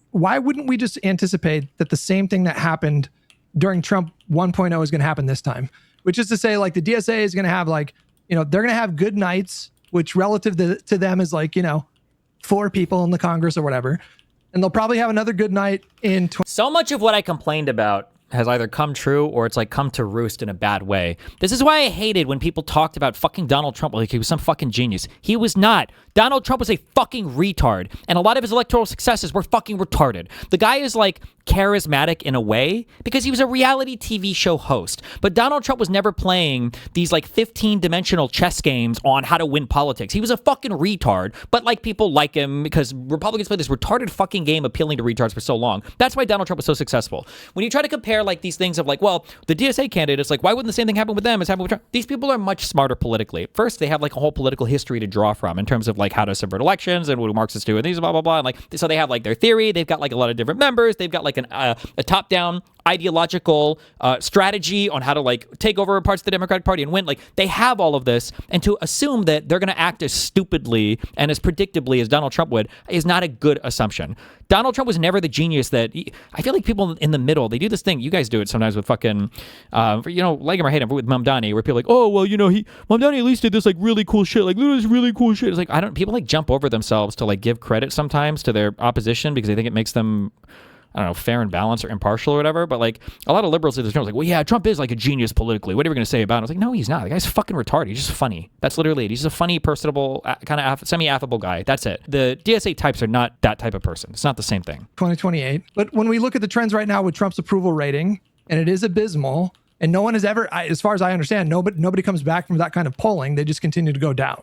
why wouldn't we just anticipate that the same thing that happened during Trump 1.0 is going to happen this time, which is to say, the DSA is going to have they're going to have good nights, which relative to them is 4 people in the Congress or whatever. And they'll probably have another good night in.
So much of what I complained about has either come true or it's come to roost in a bad way. This is why I hated when people talked about fucking Donald Trump like he was some fucking genius. He was not. Donald Trump was a fucking retard, and a lot of his electoral successes were fucking retarded. The guy is charismatic in a way because he was a reality TV show host. But Donald Trump was never playing these like 15-dimensional chess games on how to win politics. He was a fucking retard, but like people like him because Republicans play this retarded fucking game appealing to retards for so long. That's why Donald Trump was so successful. When you try to compare like these things of like, well, the DSA candidates, like why wouldn't the same thing happen with them as happened with Trump? These people are much smarter politically. First, they have like a whole political history to draw from in terms of like how to subvert elections and what do Marxists do and these blah, blah, blah. And like, so they have like their theory. They've got like a lot of different members. They've got like a top-down ideological strategy on how to like take over parts of the Democratic Party and win. Like they have all of this, and to assume that they're going to act as stupidly and as predictably as Donald Trump would is not a good assumption. Donald Trump was never the genius that I feel like people in the middle, they do this thing. You guys do it sometimes with fucking, like him or hate him, with Mamdani, where people are like, oh, well, Mamdani at least did this like really cool shit. Like, look at this really cool shit. It's like, people like jump over themselves to like give credit sometimes to their opposition because they think it makes them, I don't know, fair and balanced or impartial or whatever. But like a lot of liberals at this like, well, yeah, Trump is like a genius politically. What are we going to say about him? I was like, no, he's not. The guy's fucking retarded. He's just funny. That's literally it. He's a funny, personable, kind of semi-affable guy. That's it. The DSA types are not that type of person. It's not the same thing.
2028. But when we look at the trends right now with Trump's approval rating, and it is abysmal, and no one has ever, as far as I understand, nobody comes back from that kind of polling. They just continue to go down.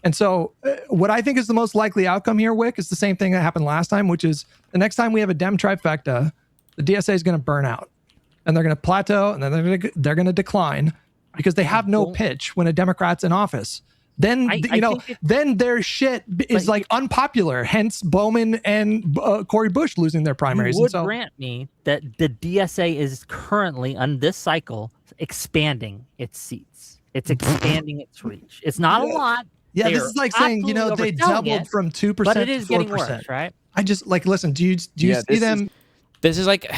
And so what I think is the most likely outcome here, Wick, is the same thing that happened last time, which is the next time we have a Dem trifecta, the DSA is going to burn out and they're going to plateau and then they're going to decline because they have no pitch when a Democrat's in office. Then, then their shit is like unpopular, hence Bowman and Cory Bush losing their primaries.
You would grant me that the DSA is currently, on this cycle, expanding its seats. It's expanding its reach. It's not a lot.
Yeah, this is like saying, they doubled from 2% to 4%.
But it is getting worse, right?
I just like, listen, do you see them?
This is like,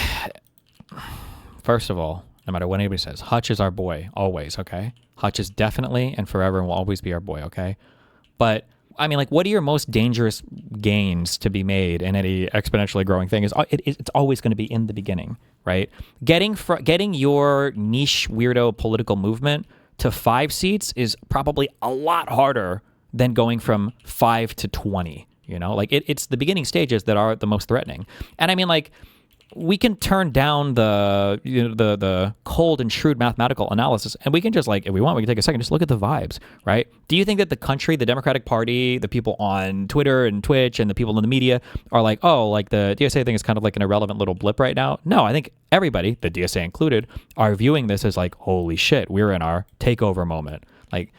first of all, no matter what anybody says, Hutch is our boy, always, okay? Hutch is definitely and forever and will always be our boy, okay? But, I mean, like, what are your most dangerous gains to be made in any exponentially growing thing? It's always going to be in the beginning, right? Getting your niche weirdo political movement to 5 seats is probably a lot harder than going from 5 to 20, Like, it's the beginning stages that are the most threatening. And I mean, like, we can turn down the cold and shrewd mathematical analysis, and we can just, like, if we want, we can take a second, just look at the vibes, right? Do you think that the country, the Democratic Party, the people on Twitter and Twitch and the people in the media are like, oh, like the DSA thing is kind of like an irrelevant little blip right now? No, I think everybody, the DSA included, are viewing this as like, holy shit, we're in our takeover moment. Like,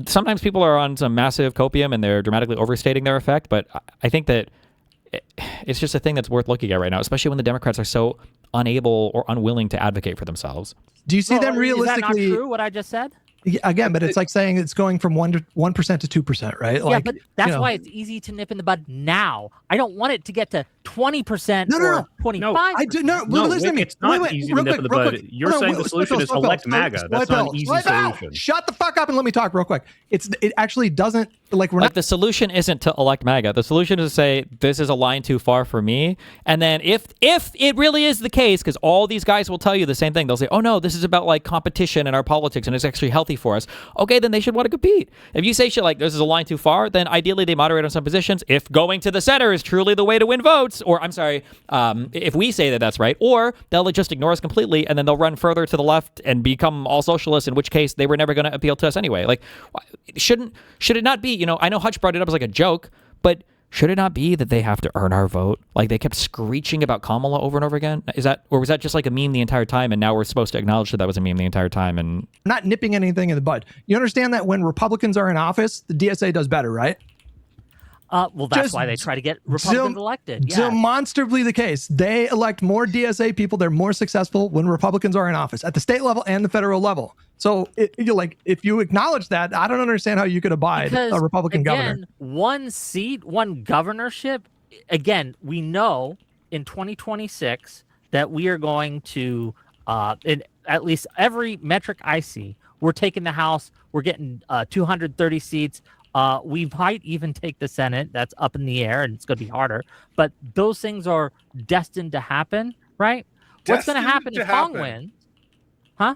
sometimes people are on some massive copium and they're dramatically overstating their effect, but I think that it's just a thing that's worth looking at right now, especially when the Democrats are so unable or unwilling to advocate for themselves.
Do you see them realistically?
Is that not true, what I just said?
Again, but it's like saying it's going from 1% to 2%, right?
Yeah, but that's why it's easy to nip in the bud now. I don't want it to get to 20% or 25%.
No,
I do not. Listen to me.
It's not easy to nip in the bud. You're saying the solution is elect MAGA. That's not an easy solution.
Shut the fuck up and let me talk real quick. It actually doesn't, like, we're not.
The solution isn't to elect MAGA. The solution is to say this is a line too far for me. And then if it really is the case, because all these guys will tell you the same thing, they'll say, oh no, this is about like competition in our politics and it's actually healthy for us. Okay, then they should want to compete. If you say shit like this is a line too far, then ideally they moderate on some positions. If going to the center is truly the way to win votes, or I'm sorry, if we say that that's right, or they'll just ignore us completely and then they'll run further to the left and become all socialists, in which case they were never going to appeal to us anyway. Like, should it not be, I know Hutch brought it up as like a joke, but should it not be that they have to earn our vote? Like, they kept screeching about Kamala over and over again. Or was that just like a meme the entire time, and now we're supposed to acknowledge that was a meme the entire time? And
not nipping anything in the bud. You understand that when Republicans are in office, the DSA does better, right?
Well, that's why they try to get Republicans elected. Yeah.
Demonstrably the case. They elect more DSA people. They're more successful when Republicans are in office at the state level and the federal level. So, if you acknowledge that, I don't understand how you could abide a Republican governor.
One seat, one governorship. Again, we know in 2026 that we are going to, in at least every metric I see, we're taking the House. We're getting 230 seats. We might even take the Senate. That's up in the air, and it's going to be harder. But those things are destined to happen, right? What's going to happen if Hong wins? Huh?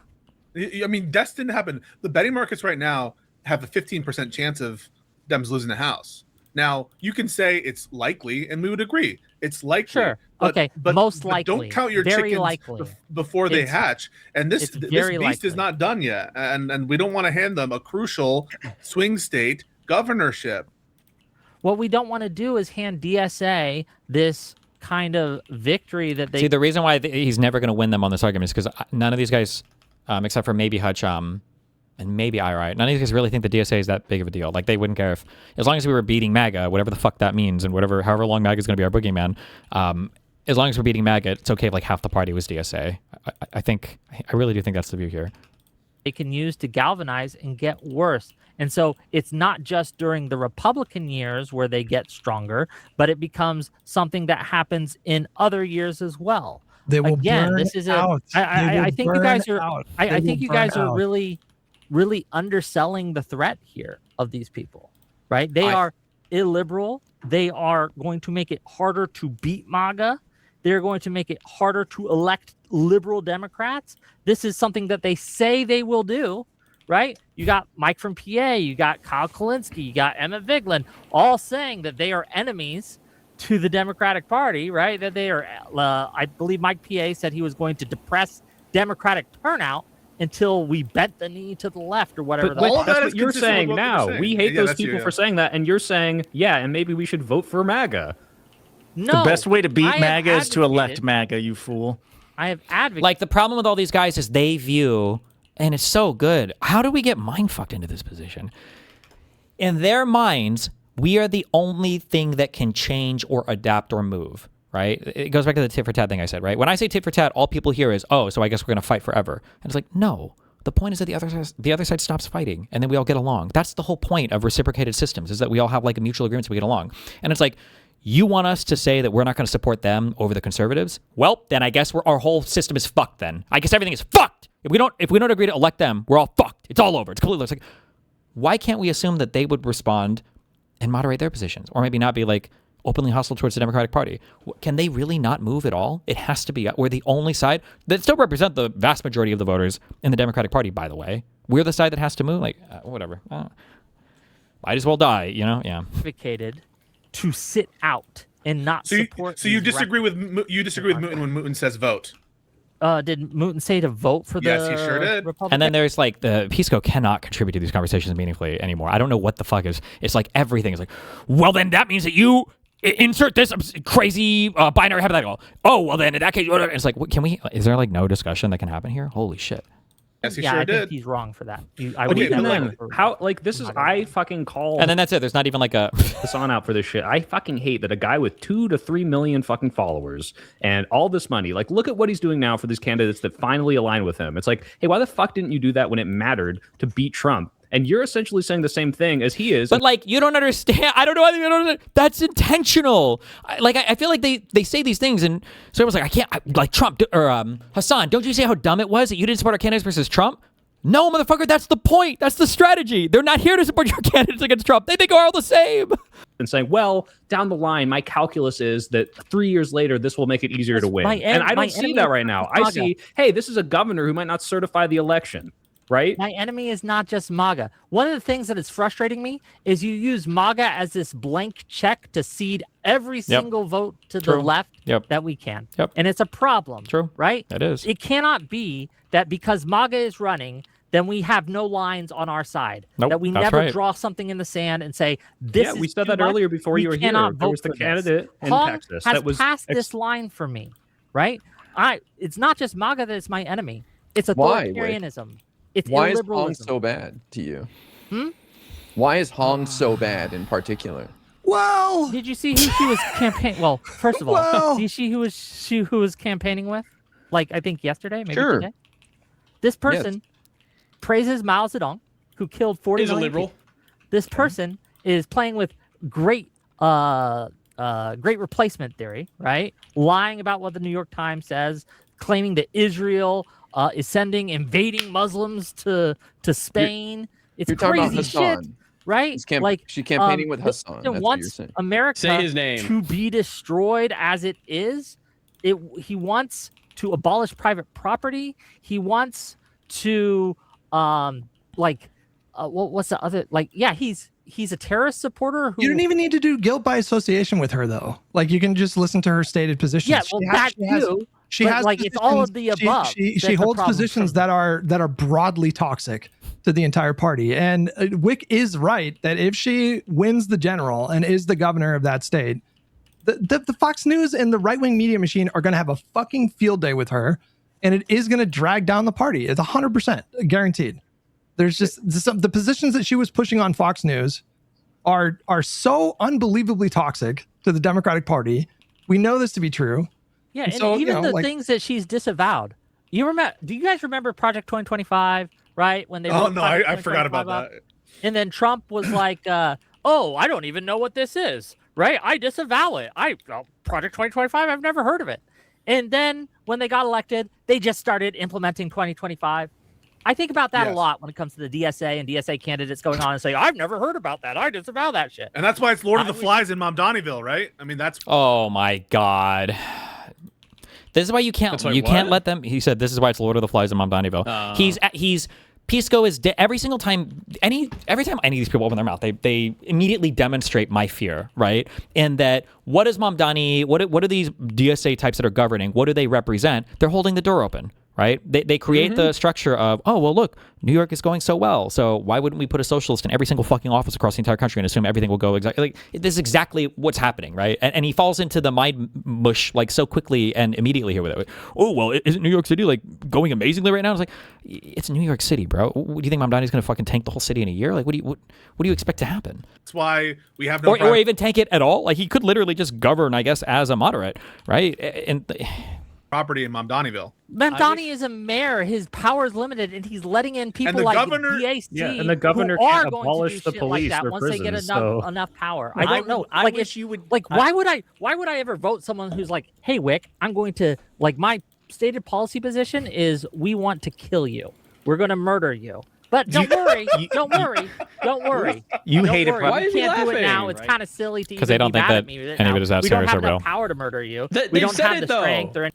I mean, destined to happen. The betting markets right now have a 15% chance of Dems losing the House. Now, you can say it's likely, and we would agree. It's likely.
Sure. Okay.
But
most likely.
Don't count your
very
chickens
likely.
Before they hatch. And this beast
likely.
is not done yet. And we don't want to hand them a crucial swing state governorship.
What we don't want to do is hand DSA this kind of victory that they...
See, the reason why he's never going to win them on this argument is because none of these guys, except for maybe Hutch, and maybe IRI, none of these guys really think the DSA is that big of a deal. Like, they wouldn't care if, as long as we were beating MAGA, whatever the fuck that means, and however long MAGA is going to be our boogeyman, as long as we're beating MAGA, it's okay if like half the party was DSA. I really do think that's the view here.
They can use to galvanize and get worse. And so it's not just during the Republican years where they get stronger, but it becomes something that happens in other years as well.
They will burn
this is
out.
I think you guys are.
Out.
I think you guys are really underselling the threat here of these people, right? They are illiberal. They are going to make it harder to beat MAGA. They're going to make it harder to elect liberal Democrats. This is something that they say they will do, right? You got Mike from PA, you got Kyle Kulinski, you got Emmett Vigeland, all saying that they are enemies to the Democratic Party, right? That they are, I believe Mike PA said he was going to depress Democratic turnout until we bent the knee to the left or whatever.
But that's what you're saying now. We hate those people for saying that, and you're saying, yeah, and maybe we should vote for MAGA.
No,
the best way to beat MAGA is to elect MAGA, you fool.
I have advocated.
Like, the problem with all these guys is they view, and it's so good, how do we get mind fucked into this position? In their minds, we are the only thing that can change or adapt or move, right? It goes back to the tit for tat thing I said, right? When I say tit for tat, all people hear is, oh, so I guess we're going to fight forever. And it's like, no. The point is that the other side stops fighting, and then we all get along. That's the whole point of reciprocated systems, is that we all have like a mutual agreement so we get along. And it's like, you want us to say that we're not going to support them over the conservatives? Well, then I guess our whole system is fucked then. I guess everything is fucked. If we don't agree to elect them, we're all fucked. It's all over. It's completely, it's like, why can't we assume that they would respond and moderate their positions? Or maybe not be like openly hostile towards the Democratic Party. Can they really not move at all? It has to be. We're the only side that still represent the vast majority of the voters in the Democratic Party, by the way. We're the side that has to move. Like, whatever. Might as well die, you know? Yeah.
Advocated to sit out and not support.
So you disagree with Mooten when Mooten says vote?
Did Mooten say to vote for the?
Yes, he sure did.
Republican?
And then there's like the Pisco cannot contribute to these conversations meaningfully anymore. I don't know what the fuck is. It's like everything is like, well, then that means that you insert this crazy binary hypothetical. Oh, well, then in that case, it's like, can we? Is there like no discussion that can happen here? Holy shit.
Yes, he
yeah,
sure
I
did.
think he's wrong for that.
How like this is I fucking call.
And then that's it. There's not even like a
this on out for this shit. I fucking hate that a guy with 2 to 3 million fucking followers and all this money. Like, look at what he's doing now for these candidates that finally align with him. It's like, hey, why the fuck didn't you do that when it mattered to beat Trump? And you're essentially saying the same thing as he is.
But like, you don't understand. I don't know. I don't understand. That's intentional. I feel like they say these things, and so everyone's like, like Trump or Hassan. Don't you see how dumb it was that you didn't support our candidates versus Trump? No, motherfucker. That's the point. That's the strategy. They're not here to support your candidates against Trump. They think we're all the same.
And saying, well, down the line, my calculus is that 3 years later, this will make it easier to win. And I don't see that right now. I see, hey, this is a governor who might not certify the election. Right?
My enemy is not just MAGA. One of the things that is frustrating me is you use MAGA as this blank check to cede every single vote to the left that we can. And it's a problem. Right?
It is.
It cannot be that because MAGA is running, then we have no lines on our side. That we never draw something in the sand and say, this is
we said that earlier before you were here. There was the candidate in Texas
that was passed this line for me. Right? It's not just MAGA that is my enemy. It's authoritarianism.
Why is Hong so bad to you? Why is Hong so bad in particular?
Well,
did you see who she was campaigning? Well, first of all, did you see who was campaigning with? Like, I think yesterday, maybe today. This person praises Mao Zedong, who killed 40 million
liberal.
people. This person is playing with great replacement theory, right? Lying about what the New York Times says, claiming that Israel is invading Muslims to Spain. It's crazy shit, right?
She's campaigning with Hassan. That's what you're saying.
America
Say his name.
To be destroyed as it is. He wants to abolish private property. He wants to what's the other, like, yeah, he's a terrorist supporter who...
You don't even need to do guilt by association with her, though. Like, you can just listen to her stated positions.
Yeah, well, she has like, it's all of the above.
She holds positions that are broadly toxic to the entire party. And Wick is right that if she wins the general and is the governor of that state, the Fox News and the right-wing media machine are going to have a fucking field day with her, and it is going to drag down the party. It's 100% guaranteed. There's just the positions that she was pushing on Fox News are so unbelievably toxic to the Democratic Party. We know this to be true.
Yeah, and so, even the things that she's disavowed. You remember? Do you guys remember Project 2025? Right when they?
Oh no, I forgot about that.
And then Trump was like, "Oh, I don't even know what this is." Right? I disavow it. Project 2025. I've never heard of it. And then when they got elected, they just started implementing 2025. I think about that a lot when it comes to the DSA and DSA candidates going on and saying, I've never heard about that. I disavow that shit.
And that's why it's Lord of the Flies in Mamdanieville, right? I mean, that's...
Oh, my God. This is why you can't can't let them... He said this is why it's Lord of the Flies in Mamdanieville. He's Pisco is every single time any of these people open their mouth, they immediately demonstrate my fear, right? And that what is Mamdani? What are these DSA types that are governing? What do they represent? They're holding the door open, right? They create the structure of, oh well, look, New York is going so well, so why wouldn't we put a socialist in every single fucking office across the entire country and assume everything will go exactly like this is exactly what's happening, right? And he falls into the mind mush like so quickly and immediately here with it. Oh well, isn't New York City like going amazingly right now? It's like it's New York City, bro. What do you think Mamdani's going to fucking tank the whole city in a year? Like what do you expect to happen?
That's why we have no
or even tank it at all. Like he could literally just govern, I guess, as a moderate, right? And
property in Mamdanieville.
Mamdani is a mayor. His power is limited, and he's letting in people like
governor,
the DAC.
Yeah, and the governor
can't
abolish the police
like that once
prisons,
they get enough power. I don't know.
I wish you would.
Like, why would I ever vote someone who's like, hey, Wick, I'm going to like my stated policy position is we want to kill you. We're going to murder you. But don't worry, don't worry.
You hate it.
Why you can't do it now. It's kind of silly to
because they don't think that any of it is that serious or real.
We don't have enough power to murder you.
We don't
have the strength or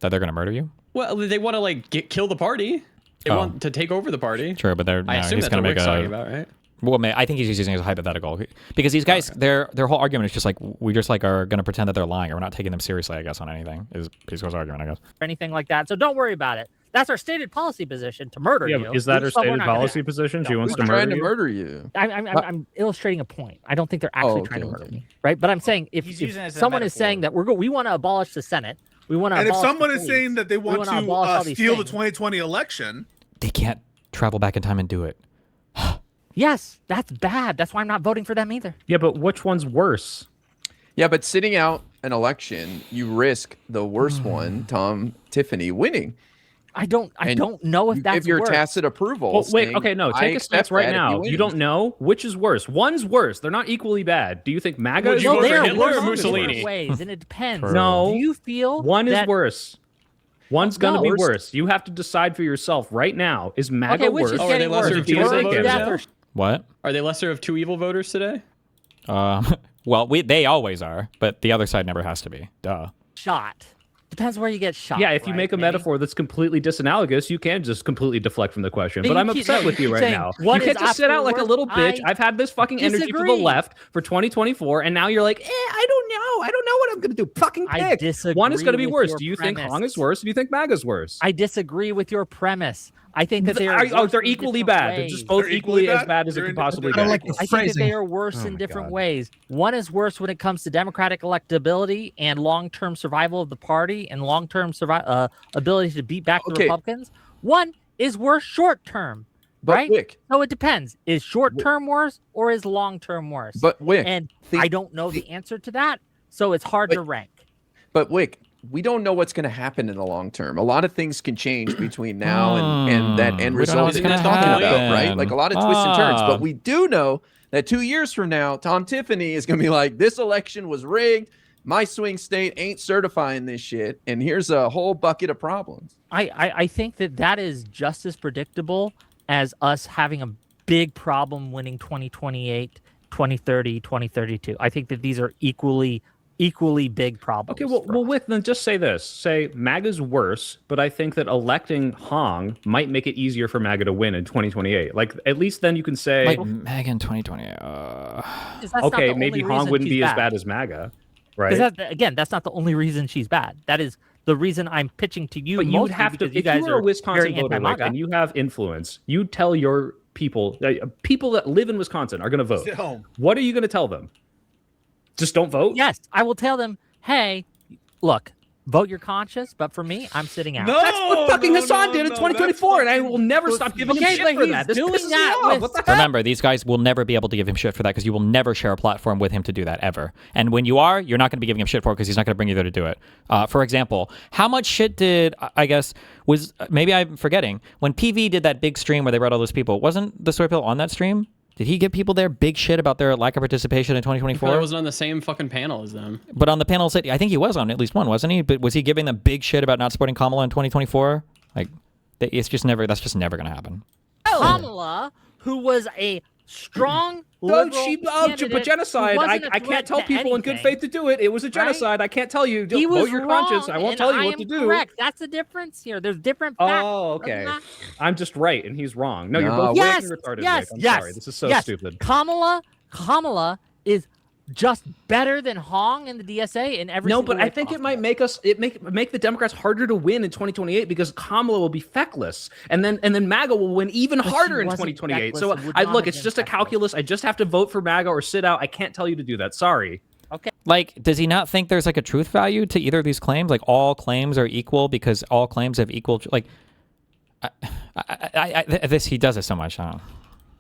that they're going to murder you.
Well, they want to like kill the party. They want to take over the party.
True, but
I assume
he's going to make a.
Talking about, right?
Well, I think he's just using it as a hypothetical because these guys, their whole argument is just like we just like are going to pretend that they're lying or we're not taking them seriously. I guess on anything is Pisco's argument. I guess
or anything like that. So don't worry about it. That's our stated policy position to murder you.
Is that her stated policy position? She wants to
murder you.
I'm illustrating a point. I don't think they're actually trying to murder me, right? But I'm saying if someone is saying that we want to abolish the Senate, we want to.
And if someone is saying that they want to steal the 2020 election,
they can't travel back in time and do it.
Yes, that's bad. That's why I'm not voting for them either.
Yeah, but which one's worse?
Yeah, but sitting out an election, you risk the worst one, Tiffany, winning.
I don't know if that's
if your
worse.
tacit approval.
Well, wait, okay, no, take a stance right now. You don't know which is worse. One's worse. They're not equally bad. Do you think MAGA is worse?
They are
Hitler
worse
or Mussolini?
in ways, and it depends.
True.
No,
do you feel
one is worse? One's gonna be worse. You have to decide for yourself right now. Is MAGA worse?
Are they lesser of two evil voters now?
What?
Are they lesser of two evil voters today?
Well, they always are, but the other side never has to be. Duh.
Shot. Depends where you get shot.
Yeah, if you make a metaphor that's completely disanalogous, you can just completely deflect from the question. But I'm upset with you right now. You can't just sit out like a little bitch. I've had this fucking energy for the left for 2024, and now you're like, I don't know. I don't know what I'm going to do. Fucking pick.
I disagree.
One is going to be worse. Do you
premise.
think Hong is worse? Do you think MAGA's worse?
I disagree with your premise. I think that they're
equally bad. They're just both equally as bad as it could possibly be.
I think that they are worse in different ways. One is worse when it comes to Democratic electability and long-term survival of the party and long-term ability to beat back the Republicans. One is worse short-term, right?
Wick,
so it depends. Is short-term worse or is long-term worse?
But Wick,
and I don't know the answer to that, so it's hard to rank.
But Wick, we don't know what's going to happen in the long term. A lot of things can change between now and that end result that you're talking about, right? Like a lot of twists and turns. But we do know that 2 years from now, Tom Tiffany is going to be like, this election was rigged. My swing state ain't certifying this shit. And here's a whole bucket of problems.
I think that is just as predictable as us having a big problem winning 2028, 2030, 2032. I think that these are equally equally big problems.
Okay, well, Wick, then just say this. Say MAGA's worse, but I think that electing Hong might make it easier for MAGA to win in 2028. Like, at least then you can say...
Like, MAGA in 2028.
Okay, maybe Hong wouldn't be as bad as MAGA, right?
Because again, that's not the only reason she's bad. That is the reason I'm pitching to you.
But you would have to, if you are a Wisconsin voter, like, and you have influence, you tell your people that live in Wisconsin are going to vote.
Sit home.
What are you going to tell them? Just don't vote?
Yes, I will tell them, hey, look, vote your conscience, but for me, I'm sitting out.
That's what fucking Hassan did in 2024, and I will never stop giving him shit for that. This pisses me off. What the hell?
Remember, these guys will never be able to give him shit for that because you will never share a platform with him to do that ever. And when you are, you're not going to be giving him shit for it because he's not going to bring you there to do it. For example, how much shit did, I guess, was, maybe I'm forgetting, when PV did that big stream where they brought all those people, wasn't the Soy Pill on that stream? Did he give people there big shit about their lack of participation in 2024?
I wasn't on the same fucking panel as them.
But on the panels, I think he was on at least one, wasn't he? But was he giving them big shit about not supporting Kamala in 2024? Like, it's just never. That's just never going to happen.
Kamala, who was a strong
but genocide. I can't tell people in good faith to do it. It was a genocide. Right? I can't tell you. Vote your conscience. I won't tell you what to do.
Correct. That's the difference here. There's different facts.
Oh, okay. I'm just right and he's wrong. No, you're both retarded.
Yes,
I'm sorry. This is so stupid.
Kamala is just better than Hong in the DSA in every
No, but I think it might make the Democrats harder to win in 2028 because Kamala will be feckless, and then MAGA will win even harder in 2028. So look, it's just a calculus. I just have to vote for MAGA or sit out. I can't tell you to do that. Sorry.
Okay.
Like, does he not think there's like a truth value to either of these claims? Like, all claims are equal because all claims have equal. Like, he does it so much. I don't know.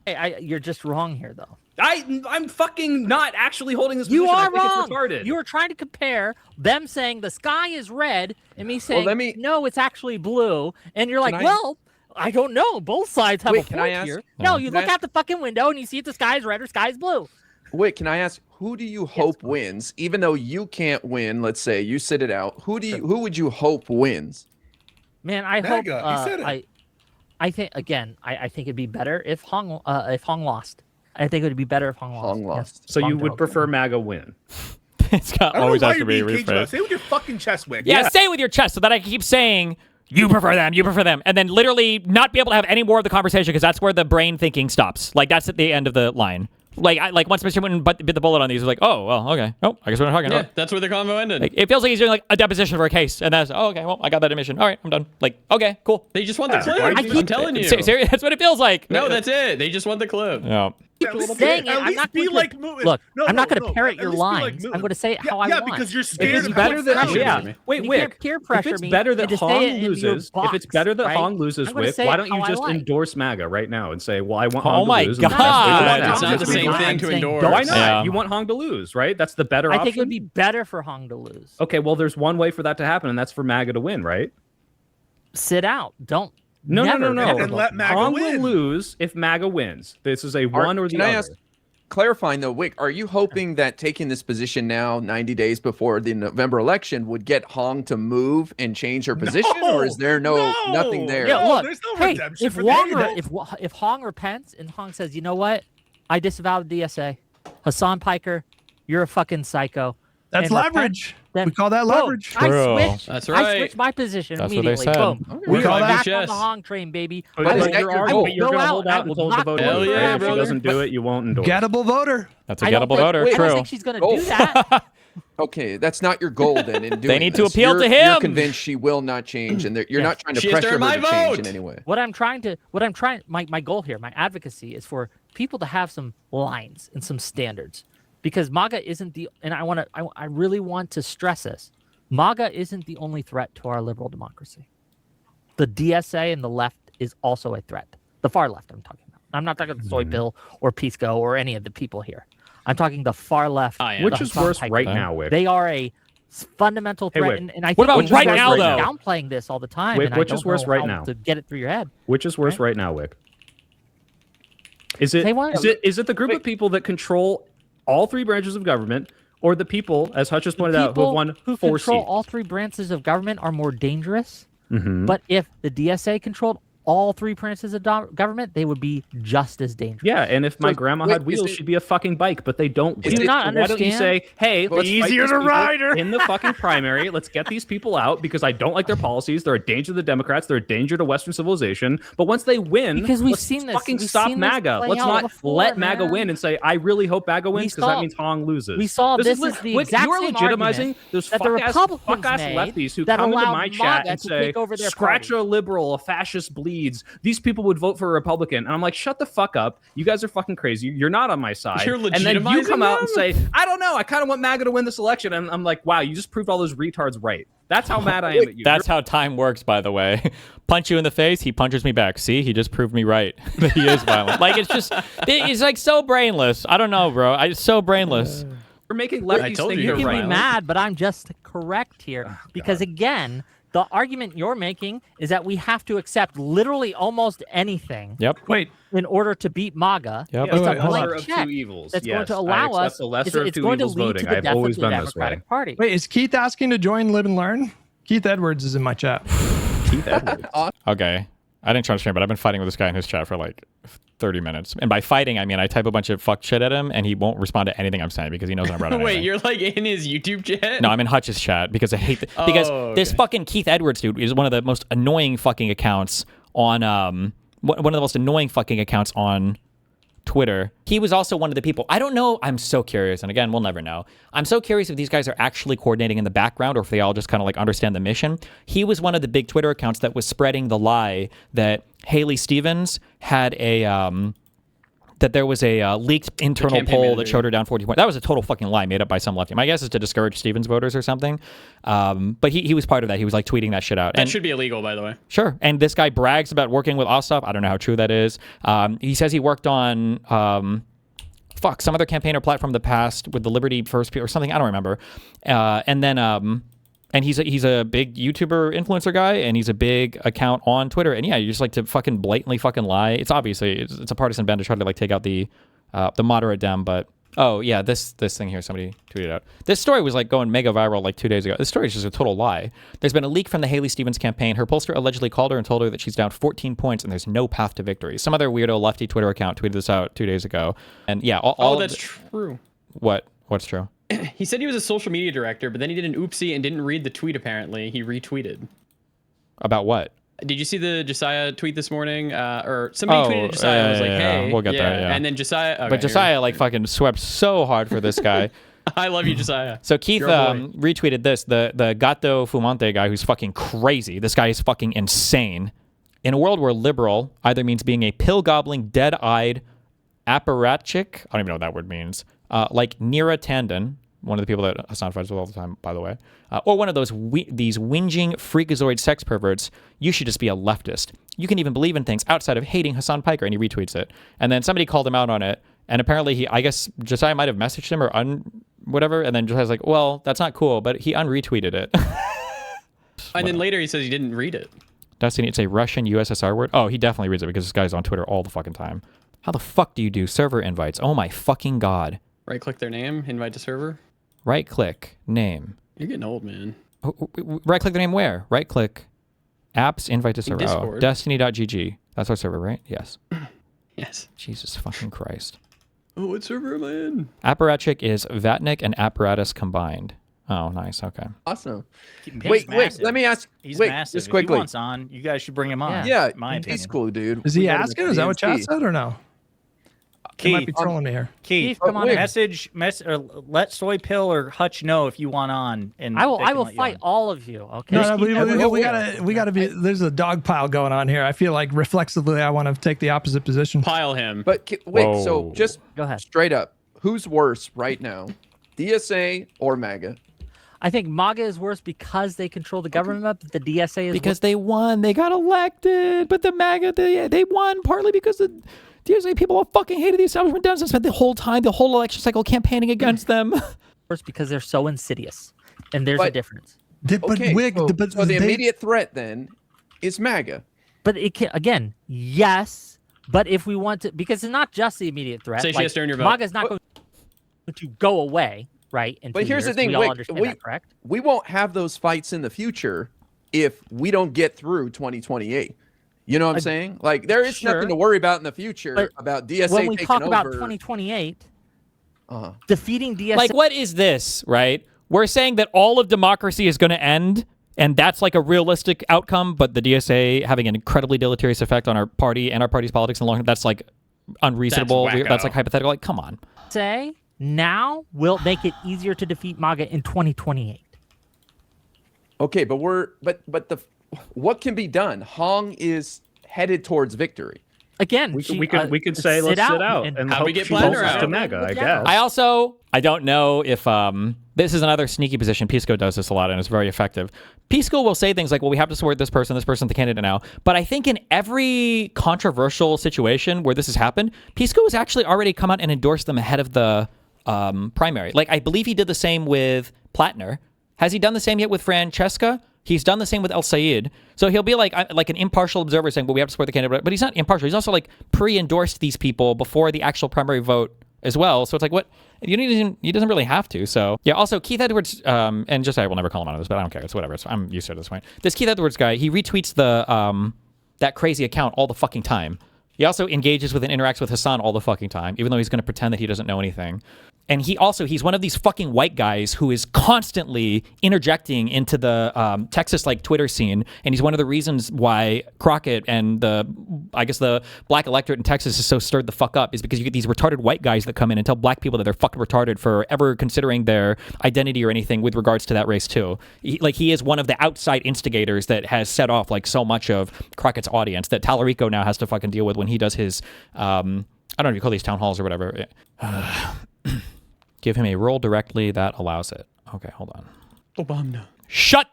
Hey, you're just wrong here, though.
I'm fucking not actually holding this
position.
You are
I think
wrong.
It's retarded. You were trying to compare them saying the sky is red and me saying, no, it's actually blue. And you're like, I don't know. Both sides have a point here. No, you look out the fucking window and you see if the sky is red or sky is blue.
Wait, can I ask, who do you hope wins? Even though you can't win, let's say you sit it out. Who would you hope wins?
Man, I hope. I think I think it'd be better if Hong lost. I think it would be better if Hong lost.
So you would prefer MAGA win?
It's got always has to be rephrased.
Say it with your fucking chest, Wick.
Yeah, say it with your chest so that I can keep saying you prefer them, and then literally not be able to have any more of the conversation because that's where the brain thinking stops. Like that's at the end of the line. Like once Mr. Witten bit the bullet on these, was like, oh well, okay, oh I guess we're not talking.
Yeah, that's where the convo ended.
Like, it feels like he's doing like a deposition for a case, and that's okay. Well, I got that admission. All right, I'm done. Like, okay, cool.
They just want the clip. I'm telling you.
Seriously, that's what it feels like.
No, that's it. They just want the clip.
Yeah.
Saying it, I'm not going to I'm not going to parrot your lines. I'm going to say it how I want.
Yeah, because you're scared.
It's better than
Wait, Wick. Peer pressure
if it's better that Hong loses, Wick, why don't you just endorse MAGA right now and say, well, I want Hong to lose?
Oh my God!
It's not the same thing to endorse.
Why not? Yeah. You want Hong to lose, right? That's the better option.
I think it would be better for Hong to lose.
Okay, well, there's one way for that to happen, and that's for MAGA to win, right?
Sit out. Don't.
No.
And let MAGA
Hong
win.
will lose if MAGA wins. This is a one or the other.
Can I ask, clarifying though, Wick, are you hoping that taking this position now, 90 days before the November election, would get Hong to move and change her position, or is there nothing there?
Yeah, look,
there's no redemption
if Hong repents and Hong says, you know what, I disavow the DSA, Hassan Piker, you're a fucking psycho.
That's leverage. We call that leverage.
That's right.
I switched my position
That's
immediately.
What they said.
Boom.
We call
back
that
on the Hong train, baby.
But you're going to hold out until the vote.
Hell yeah,
if she doesn't do it, you won't endorse.
Gettable voter.
That's a gettable voter.
I don't think she's going to do that.
Okay, that's not your goal then. In doing
they need
this.
to appeal to him.
You're convinced she will not change, and you're not trying to pressure her to change in any way.
My goal here, my advocacy is for people to have some lines and some standards. Because MAGA isn't and I really want to stress this. MAGA isn't the only threat to our liberal democracy. The DSA and the left is also a threat. The far left I'm talking about. I'm not talking Soy Pill or Pisco or any of the people here. I'm talking the far left.
Which is worse right now, Wick?
They are a fundamental threat. And I think
what about right now, though?
Downplaying this all the time.
Wick, which is worse right now?
To get it through your head.
Which is worse right now, Wick? Is it the group of people that control all three branches of government, or the people, as Hutch has pointed out, who have won 4 seats?
Control all three branches of government are more dangerous. But if the DSA controlled all three branches of government, they would be just as dangerous.
Yeah, and if my grandma had wheels, she'd be a fucking bike, but they don't.
Do you not understand?
Why don't you say, hey, let's
easier to ride her
in the fucking primary. Let's get these people out because I don't like their policies. They're a danger to the Democrats. They're a danger to Western civilization. But once they win,
because we've
let's
seen this,
fucking
we've
stop
seen
MAGA.
This
Let's not
before,
let MAGA win and say, I really hope MAGA wins because that means Hong loses.
We saw this is the exact
you are
same
legitimizing those
that the Republicans
fuck-ass
made
lefties who
that
come into
allowed
my chat
MAGA
and
to
say,
take over their
scratch
party.
a liberal, a fascist bleeds. These people would vote for a Republican. And I'm like, shut the fuck up. You guys are fucking crazy. You're not on my side.
You're
and then you
legitimizing
come out and
them?
say, I don't know. I kind of want MAGA to win this election. And I'm like, wow, you just proved all those retards right. That's how mad I am at you.
That's how time works, by the way. Punch you in the face, he punches me back. See, he just proved me right that he is violent. Like, it's like so brainless. I don't know, bro. It's so brainless.
We're making lefties think
You
you're
can
right.
be mad, but I'm just correct here because again, the argument you're making is that we have to accept literally almost anything.
Yep.
Wait.
In order to beat MAGA,
Yep.
It's
a
the lesser
blank
of
check
two evils.
that's going
Yes,
to
I
allow
accept
us.
the lesser of
It's
two
going to
evils
lead
voting.
to the
I've
death of
always
the
been this way.
Democratic Party.
Wait, is Keith asking to join Live and Learn? Keith Edwards is in my chat.
Keith Edwards.
Okay. I didn't try to stream, but I've been fighting with this guy in his chat for like 30 minutes. And by fighting, I mean I type a bunch of fuck shit at him, and he won't respond to anything I'm saying because he knows I'm running.
Wait, you're like in his YouTube chat?
No, I'm in Hutch's chat because I hate because this fucking Keith Edwards dude is one of the most annoying fucking accounts on one of the most annoying fucking accounts on Twitter. He was also one of the people. I don't know. I'm so curious, and again, we'll never know. I'm so curious if these guys are actually coordinating in the background or if they all just kind of like understand the mission. He was one of the big Twitter accounts that was spreading the lie that Haley Stevens had that there was a leaked internal poll that showed her down 40 points. That was a total fucking lie made up by some lefty. My guess is to discourage Stevens voters or something. But he was part of that. He was like tweeting that shit out.
That should be illegal, by the way.
Sure. And this guy brags about working with Ostov. I don't know how true that is. He says he worked on some other campaign or platform in the past with the Liberty First or something. I don't remember. And he's a big YouTuber influencer guy, and he's a big account on Twitter. And yeah, you just like to fucking blatantly fucking lie. It's obviously it's a partisan bend to try to like take out the moderate Dem. But oh yeah, this thing here, somebody tweeted out. This story was like going mega viral like 2 days ago. This story is just a total lie. There's been a leak from the Haley Stevens campaign. Her pollster allegedly called her and told her that she's down 14 points and there's no path to victory. Some other weirdo lefty Twitter account tweeted this out 2 days ago. And yeah,
that's true.
What's true?
He said he was a social media director, but then he did an oopsie and didn't read the tweet, apparently. He retweeted.
About what?
Did you see the Jessiah tweet this morning? Or somebody tweeted at Jessiah and was like, hey.
We'll get there, yeah.
And then Jessiah... Okay,
but Jessiah like fucking swept so hard for this guy.
I love you, Jessiah.
So Keith retweeted this. The Gato Fumante guy who's fucking crazy. This guy is fucking insane. In a world where liberal either means being a pill-gobbling, dead-eyed apparatchik, I don't even know what that word means, like Neera Tanden, one of the people that Hassan fights with all the time, by the way, or one of these whinging freakazoid sex perverts, you should just be a leftist. You can even believe in things outside of hating Hassan Piker, and he retweets it. And then somebody called him out on it, and apparently I guess Josiah might have messaged him or whatever, and then Josiah's like, well, that's not cool, but he unretweeted it.
And then later he says he didn't read it.
Destiny, it's a Russian USSR word? Oh, he definitely reads it because this guy's on Twitter all the fucking time. How the fuck do you do server invites? Oh my fucking god.
Right-click their name, invite to server.
Right-click, name.
You're getting old, man.
Right-click their name where? Right-click, apps, invite to server.
Discord.
Oh, Destiny.gg. That's our server, right? Yes.
Yes.
Jesus fucking Christ.
Oh, what server am I in?
Apparatchik is Vatnik and apparatus combined. Oh, nice. Okay.
Awesome.
Wait,
let me ask.
He's
wait,
massive.
just quickly.
If he wants on, you guys should bring him on.
Yeah,
my opinion.
he's cool, dude.
Is he asking? Is that what chat said or no? He might be
Keith,
trolling me here.
Keith,
come on.
message, or let Soy Pill or Hutch know if you want on. And
I will
they can let you
fight
on.
all of you. Okay.
No, we gotta be. There's a dog pile going on here. I feel like reflexively, I want to take the opposite position.
Pile him.
But wait,
Whoa.
so just
Go ahead.
straight up, who's worse right now, DSA or MAGA?
I think MAGA is worse because they control the government, but the DSA is
Because they won. They got elected. But the MAGA, they won partly because the DSA people all fucking hated the establishment down and spent the whole election cycle campaigning against them.
worse because they're so insidious. And there's a difference.
But
the immediate threat then is MAGA.
But it can, again, yes. But if we want to, because it's not just the immediate threat.
Say she has to earn your vote.
MAGA's not going to go away, right? In
But
2
here's the
years.
thing,
we all
Wick,
understand that, correct?
We won't have those fights in the future if we don't get through 2028. You know what I'm saying? Like, there is nothing to worry about in the future about DSA
when we
taking
talk about
over.
2028, defeating DSA.
Like, what is this, right? We're saying that all of democracy is going to end, and that's like a realistic outcome, but the DSA having an incredibly deleterious effect on our party and our party's politics in the long term, that's like unreasonable. That's like hypothetical. Like, come on.
Say now will make it easier to defeat MAGA in 2028.
Okay, but what can be done? Hong is headed towards victory.
Again,
we could say let's sit out and
how we get Blender out
to MAGA, I guess.
I don't know if this is another sneaky position. Pisco does this a lot and it's very effective. Pisco will say things like, well, we have to support this person's the candidate now. But I think in every controversial situation where this has happened, Pisco has actually already come out and endorsed them ahead of the primary. Like, I believe he did the same with Plattner. Has he done the same yet with Francesca? He's done the same with El Sayed. So he'll be like an impartial observer saying, well, we have to support the candidate. But he's not impartial. He's also like pre-endorsed these people before the actual primary vote as well. So it's like, what? He doesn't really have to. So yeah, also Keith Edwards, and Jessiah will never call him out of this, but I don't care. It's whatever. I'm used to it at this point. This Keith Edwards guy, he retweets that crazy account all the fucking time. He also engages with and interacts with Hassan all the fucking time, even though he's going to pretend that he doesn't know anything. And he's one of these fucking white guys who is constantly interjecting into the Texas like Twitter scene. And he's one of the reasons why Crockett and the black electorate in Texas is so stirred the fuck up, is because you get these retarded white guys that come in and tell black people that they're fucking retarded for ever considering their identity or anything with regards to that race too. He is one of the outside instigators that has set off like so much of Crockett's audience that Tallarico now has to fucking deal with when he does his, I don't know if you call these town halls or whatever. Give him a role directly that allows it. Okay, hold on.
Obama.
Shut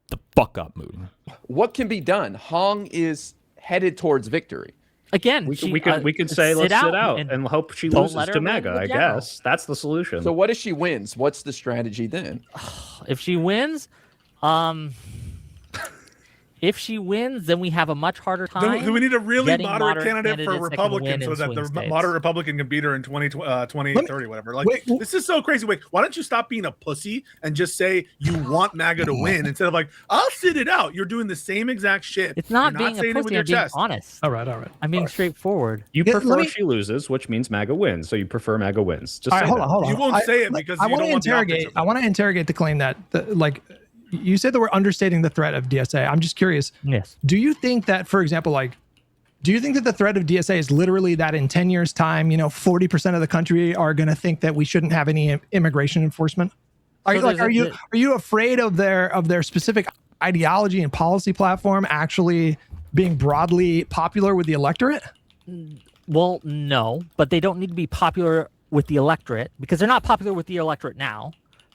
the fuck up, Moody.
What can be done? Hong is headed towards victory.
Again,
we could say let's sit out and hope she loses to MAGA. I guess that's the solution.
So what if she wins? What's the strategy then?
If she wins, then we have a much harder time.
Do we need a really moderate candidate for Republican so that the moderate Republican can beat her in 2030, whatever? Like, this is so crazy. Wait, why don't you stop being a pussy and just say you want MAGA to win instead of like, I'll sit it out. You're doing the same exact shit.
It's not being a pussy. I'm being honest.
All right.
I'm being straightforward.
You prefer she loses, which means MAGA wins. So you prefer MAGA wins. Just say
hold on.
You won't say it because you don't want to interrogate.
I want to interrogate the claim that you said that we're understating the threat of DSA. I'm just curious.
Yes.
Do you think that, for example, do you think that the threat of DSA is literally that in 10 years' time, 40% of the country are going to think that we shouldn't have any immigration enforcement? Are you afraid of their specific ideology and policy platform actually being broadly popular with the electorate?
Well, no, but they don't need to be popular with the electorate because they're not popular with the electorate now,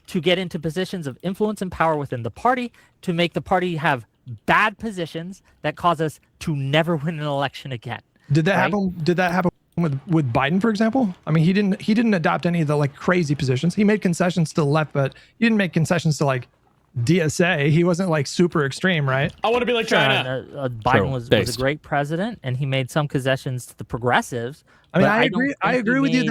to get into positions of influence and power within the party, to make the party have bad positions that cause us to never win an election again.
Did that happen? Did that happen with Biden, for example? I mean, he didn't adopt any of the crazy positions. He made concessions to the left, but he didn't make concessions to DSA. He wasn't super extreme, right?
I want to be like China.
Biden was a great president, and he made some concessions to the progressives.
I mean, I agree with you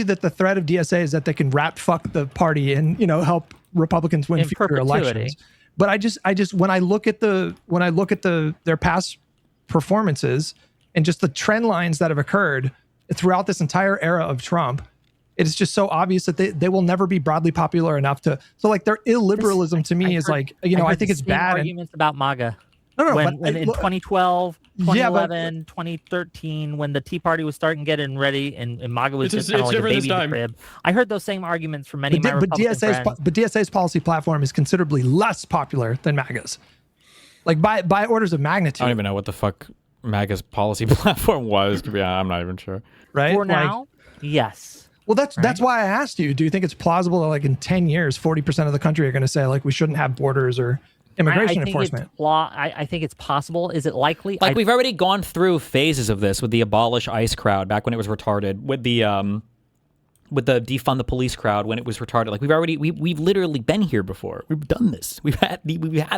that the threat of DSA is that they can fuck the party and help Republicans win future elections. But I just when I look at their past performances and just the trend lines that have occurred throughout this entire era of Trump, it is just so obvious that they will never be broadly popular enough to. So their illiberalism to me is I think it's bad.
Arguments about MAGA.
No,
when in 2012, 2011, 2013, when the Tea Party was getting ready and MAGA was just kind of like a baby in the crib. I heard those same arguments from many of my Republican friends.
But DSA's policy platform is considerably less popular than MAGA's. By orders of magnitude.
I don't even know what the fuck MAGA's policy platform was, to be honest. I'm not even sure.
Right?
For now, yes.
Well, that's why I asked you, do you think it's plausible that in 10 years, 40% of the country are going to say we shouldn't have borders or immigration enforcement?
I think it's possible. Is it likely?
We've already gone through phases of this with the abolish ICE crowd back when it was retarded, with the defund the police crowd when it was retarded. We've literally been here before. We've done this. We've had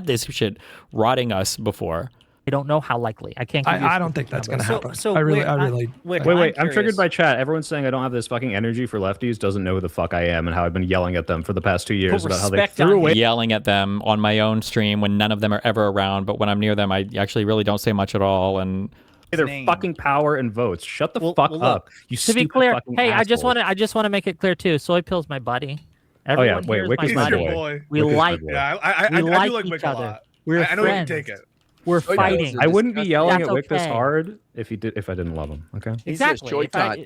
this shit rotting us before.
I don't know how likely. I can't.
I don't think that's going to happen. I really.
Wait. I'm triggered by chat. Everyone's saying I don't have this fucking energy for lefties. Doesn't know who the fuck I am and how I've been yelling at them for the past 2 years about how they threw away.
Yelling at them on my own stream when none of them are ever around, but when I'm near them, I actually really don't say much at all. And
their fucking power and votes. Shut the fuck up. You
to be clear, hey,
assholes.
I just want to make it clear too. Soy Pill's my buddy.
Everyone Wick is my boy.
We like.
Yeah, I do like
each
Wick a
other.
lot.
We're
I know you can take it.
We're fighting.
I wouldn't be yelling at Wick this
okay.
hard if I didn't love him. Okay.
Exactly.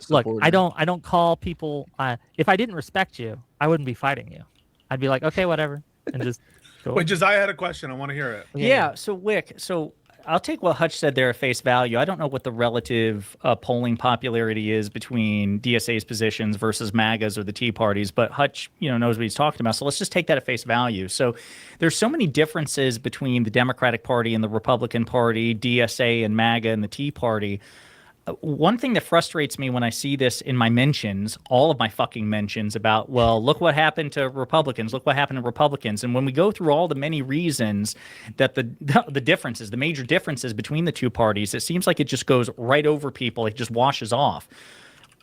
Look, I don't call people. If I didn't respect you, I wouldn't be fighting you. I'd be like, okay, whatever, and just go.
Wait, Jesiah had a question. I want to hear it.
Yeah. So Wick. So I'll take what Hutch said there at face value. I don't know what the relative polling popularity is between DSA's positions versus MAGA's or the Tea Parties, but Hutch, knows what he's talking about. So let's just take that at face value. So there's so many differences between the Democratic Party and the Republican Party, DSA and MAGA and the Tea Party. One thing that frustrates me when I see this in my mentions, all of my fucking mentions about, well, look what happened to Republicans, look what happened to Republicans. And when we go through all the many reasons that the differences, the major differences between the two parties, it seems like it just goes right over people. It just washes off.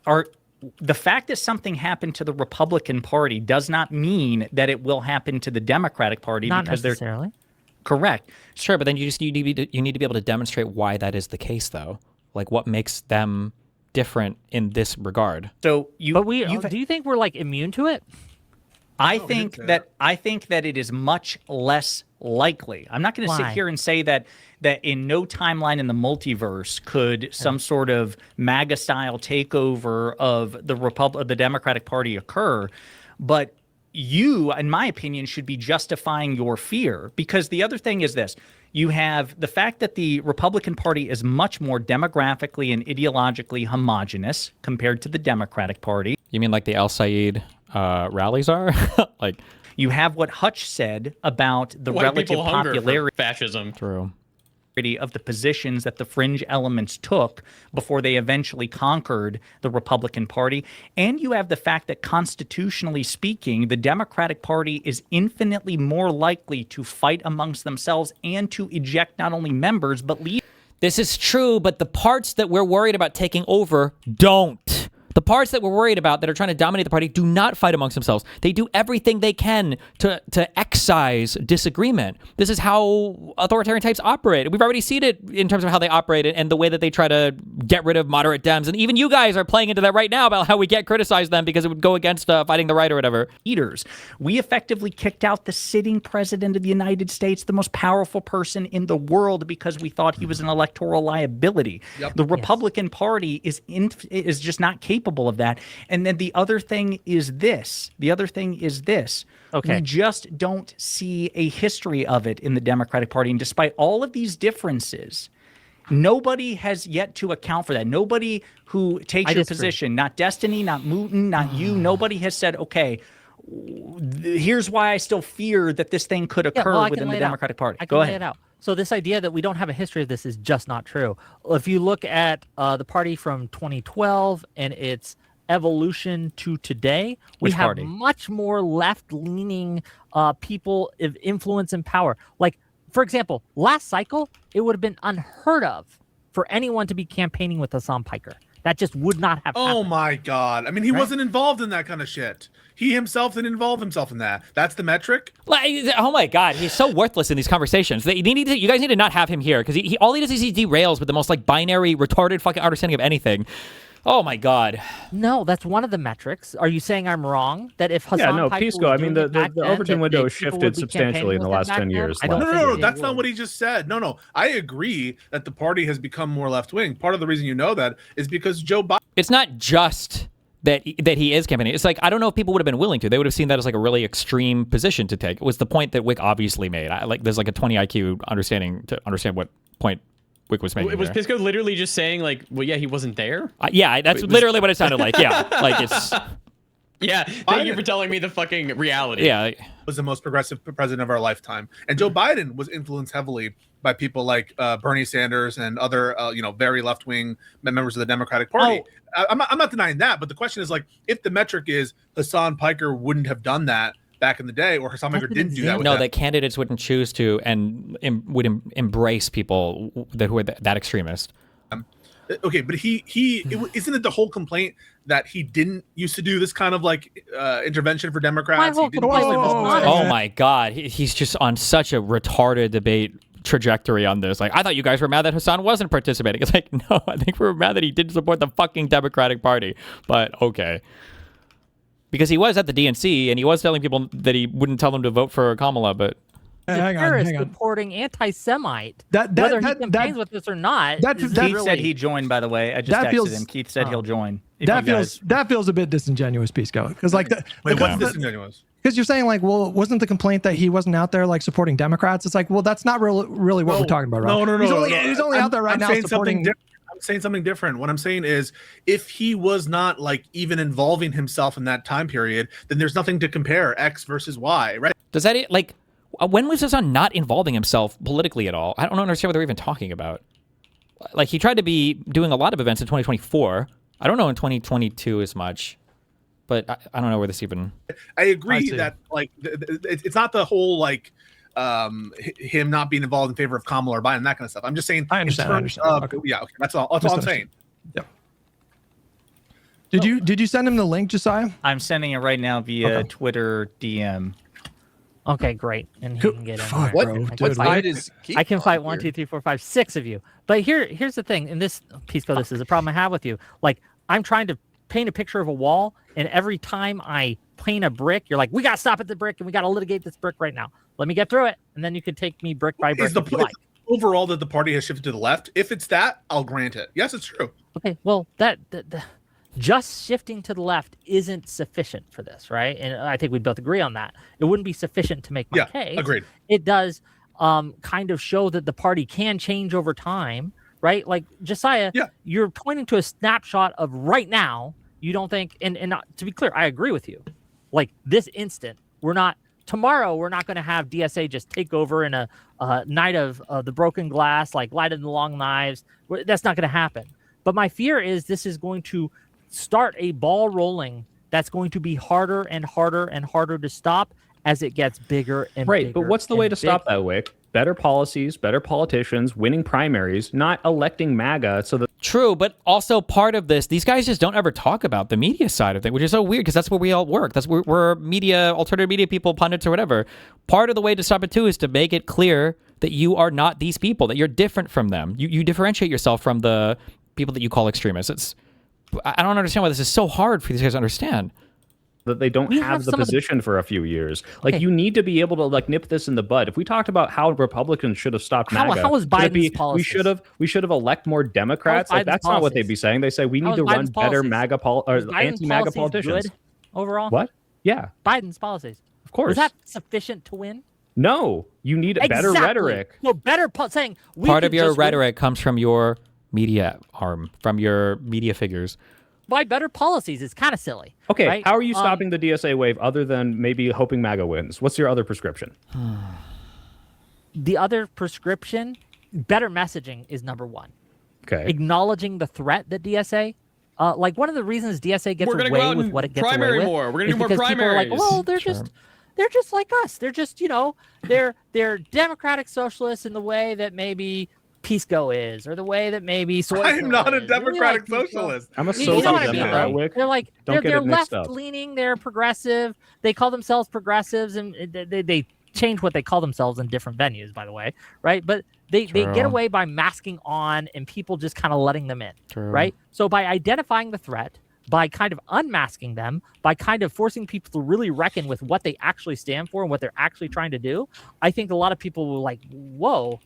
The fact that something happened to the Republican Party does not mean that it will happen to the Democratic Party.
Not
because
necessarily.
They're correct.
Sure, but then you need to be able to demonstrate why that is the case, though. Like, what makes them different in this regard?
So
do you think we're like immune to it?
I think that it is much less likely. I'm not going to sit here and say that in no timeline in the multiverse could some sort of MAGA style takeover of the Democratic Party occur, but you, in my opinion, should be justifying your fear, because the other thing is this. You have the fact that the Republican Party is much more demographically and ideologically homogenous compared to the Democratic Party.
You mean like the El Sayed rallies are? Like,
you have what Hutch said about the relative popularity,
fascism.
True.
Of the positions that the fringe elements took before they eventually conquered the Republican Party. And you have the fact that constitutionally speaking, the Democratic Party is infinitely more likely to fight amongst themselves and to eject not only members, but leaders.
This is true, but the parts that we're worried about taking over don't. The parts that we're worried about that are trying to dominate the party do not fight amongst themselves. They do everything they can to excise disagreement. This is how authoritarian types operate. We've already seen it in terms of how they operate and the way that they try to get rid of moderate Dems. And even you guys are playing into that right now about how we can't criticize them because it would go against fighting the right or whatever.
Leaders. We effectively kicked out the sitting president of the United States, the most powerful person in the world, because we thought he was an electoral liability. Yep. The Republican Party is just not capable of that. And then the other thing is this. Okay. We just don't see a history of it in the Democratic Party. And despite all of these differences, nobody has yet to account for that. Nobody who takes your position, not Destiny, not Mooten, not you, nobody has said, okay, here's why I still fear that this thing could occur within the Democratic Party.
Go ahead. Lay it out. So this idea that we don't have a history of this is just not true. If you look at the party from 2012 and its evolution to today, we have much more left-leaning people of influence and power. Like, for example, last cycle, it would have been unheard of for anyone to be campaigning with Hassan Piker. That just would not have happened.
Oh my God. I mean, he wasn't involved in that kind of shit. He himself didn't involve himself in that. That's the metric?
Oh my God, he's so worthless in these conversations. You guys need to not have him here, because all he does is he derails with the most binary, retarded fucking understanding of anything. Oh my God.
No, that's one of the metrics. Are you saying I'm wrong? That if Hassan Piker
Pisco, I mean, the Overton window has shifted substantially in the last 10 years.
No, that's not what he just said. No, I agree that the party has become more left-wing. Part of the reason you know that is because Joe Biden...
It's not just that he is campaigning. It's like, I don't know if people would have been willing to. They would have seen that as a really extreme position to take. It was the point that Wick obviously made. There's a 20 IQ understanding to understand what point Wick was making.
Was Pisco literally just saying well, yeah, he wasn't there?
Yeah, that's literally what it sounded like. Yeah, it's...
Yeah, thank you for telling me the fucking reality.
Yeah.
Was the most progressive president of our lifetime. And Joe Biden was influenced heavily by people like Bernie Sanders and other, very left-wing members of the Democratic Party. I'm not denying that, but the question is, if the metric is Hassan Piker wouldn't have done that, back in the day, or Hassan Minker didn't do that.
No, that candidates wouldn't choose to and would embrace people who are that extremist.
Okay, but isn't it the whole complaint that he didn't used to do this kind of like intervention for Democrats?
Oh my God, he's just on such a retarded debate trajectory on this. Like, I thought you guys were mad that Hassan wasn't participating. It's like, no, I think we were mad that he didn't support the fucking Democratic Party. But okay. Because he was at the DNC and he was telling people that he wouldn't tell them to vote for Kamala, but
hang on. Supporting anti-Semite. Whether he campaigns with this or not.
Keith said he joined, by the way. I just texted him. Keith said he'll join.
That feels a bit disingenuous, Pisco. Because like,
what's disingenuous?
Because you're saying like, well, wasn't the complaint that he wasn't out there like supporting Democrats? It's like, well, that's not really what we're talking about, right?
No.
He's only out there right now supporting.
I'm saying something different. What I'm saying is, if he was not like even involving himself in that time period, then there's nothing to compare X versus Y, right?
Does that like? When was Hassan not involving himself politically at all? I don't understand what they're even talking about. Like, he tried to be doing a lot of events in 2024. I don't know in 2022 as much, but I don't know where this even.
I agree that like it's not the whole like him not being involved in favor of Kamala or Biden, that kind of stuff. I'm just saying.
I understand.
Okay. Yeah, okay. That's all I'm saying.
Yep. Did you send him the link, Josiah?
I'm sending it right now via Twitter DM.
Okay, great, and he can get in.
What side is Keith
I can fight
on
1,
here?
2, 3, 4, 5, 6 of you. But here's the thing, and this Pisco, this is a problem I have with you. Like, I'm trying to paint a picture of a wall, and every time I paint a brick, you're like, we gotta stop at the brick and we gotta litigate this brick right now. Let me get through it, and then you can take me brick by brick if you like.
Overall that the party has shifted to the left? If it's that, I'll grant it. Yes, it's true.
Okay, well, that just shifting to the left isn't sufficient for this, right? And I think we both agree on that. It wouldn't be sufficient to make my case.
Agreed.
It does kind of show that the party can change over time, right? Like, Jessiah, you're pointing to a snapshot of right now. You don't think, and not, to be clear, I agree with you. Like, this instant, tomorrow we're not going to have DSA just take over in a night of the broken glass, like light of the long knives. That's not going to happen. But my fear is this is going to start a ball rolling that's going to be harder and harder and harder to stop as it gets bigger and bigger.
Right, but what's the way to stop that, Wick? Better policies, better politicians, winning primaries, not electing MAGA. So that
true, but also part of this, these guys just don't ever talk about the media side of it, which is so weird because that's where we all work. We're media, alternative media people, pundits or whatever. Part of the way to stop it too is to make it clear that you are not these people, that you're different from them. You differentiate yourself from the people that you call extremists. I don't understand why this is so hard for these guys to understand.
That they don't have the position for a few years. Like, you need to be able to like nip this in the bud. If we talked about how Republicans should have stopped MAGA,
how was Biden's policies?
We should have elect more Democrats. Like, that's not what they'd be saying. They say we need to run better MAGA anti-MAGA politicians.
Good overall?
What? Yeah.
Biden's policies.
Of course.
Was that sufficient to win?
No. You need better rhetoric.
No, better saying.
Part of your rhetoric comes from your media arm, from your media figures.
By better policies, it's kind of silly.
Okay,
right?
How are you stopping the DSA wave other than maybe hoping MAGA wins? What's your other prescription?
The other prescription, better messaging is number one.
Okay.
Acknowledging the threat that DSA, like one of the reasons DSA gets away with what it gets away with.
We're gonna do more primaries.
People are like, well, they're just like us. They're just, they're democratic socialists in the way that maybe Pisco is, or the way that maybe
I'm not a democratic socialist.
I'm a social democrat.
They're like they're left leaning, they're progressive. They call themselves progressives, and they change what they call themselves in different venues, by the way, right? But they get away by masking on and people just kind of letting them in, right? So by identifying the threat, by kind of unmasking them, by kind of forcing people to really reckon with what they actually stand for and what they're actually trying to do, I think a lot of people will like, whoa,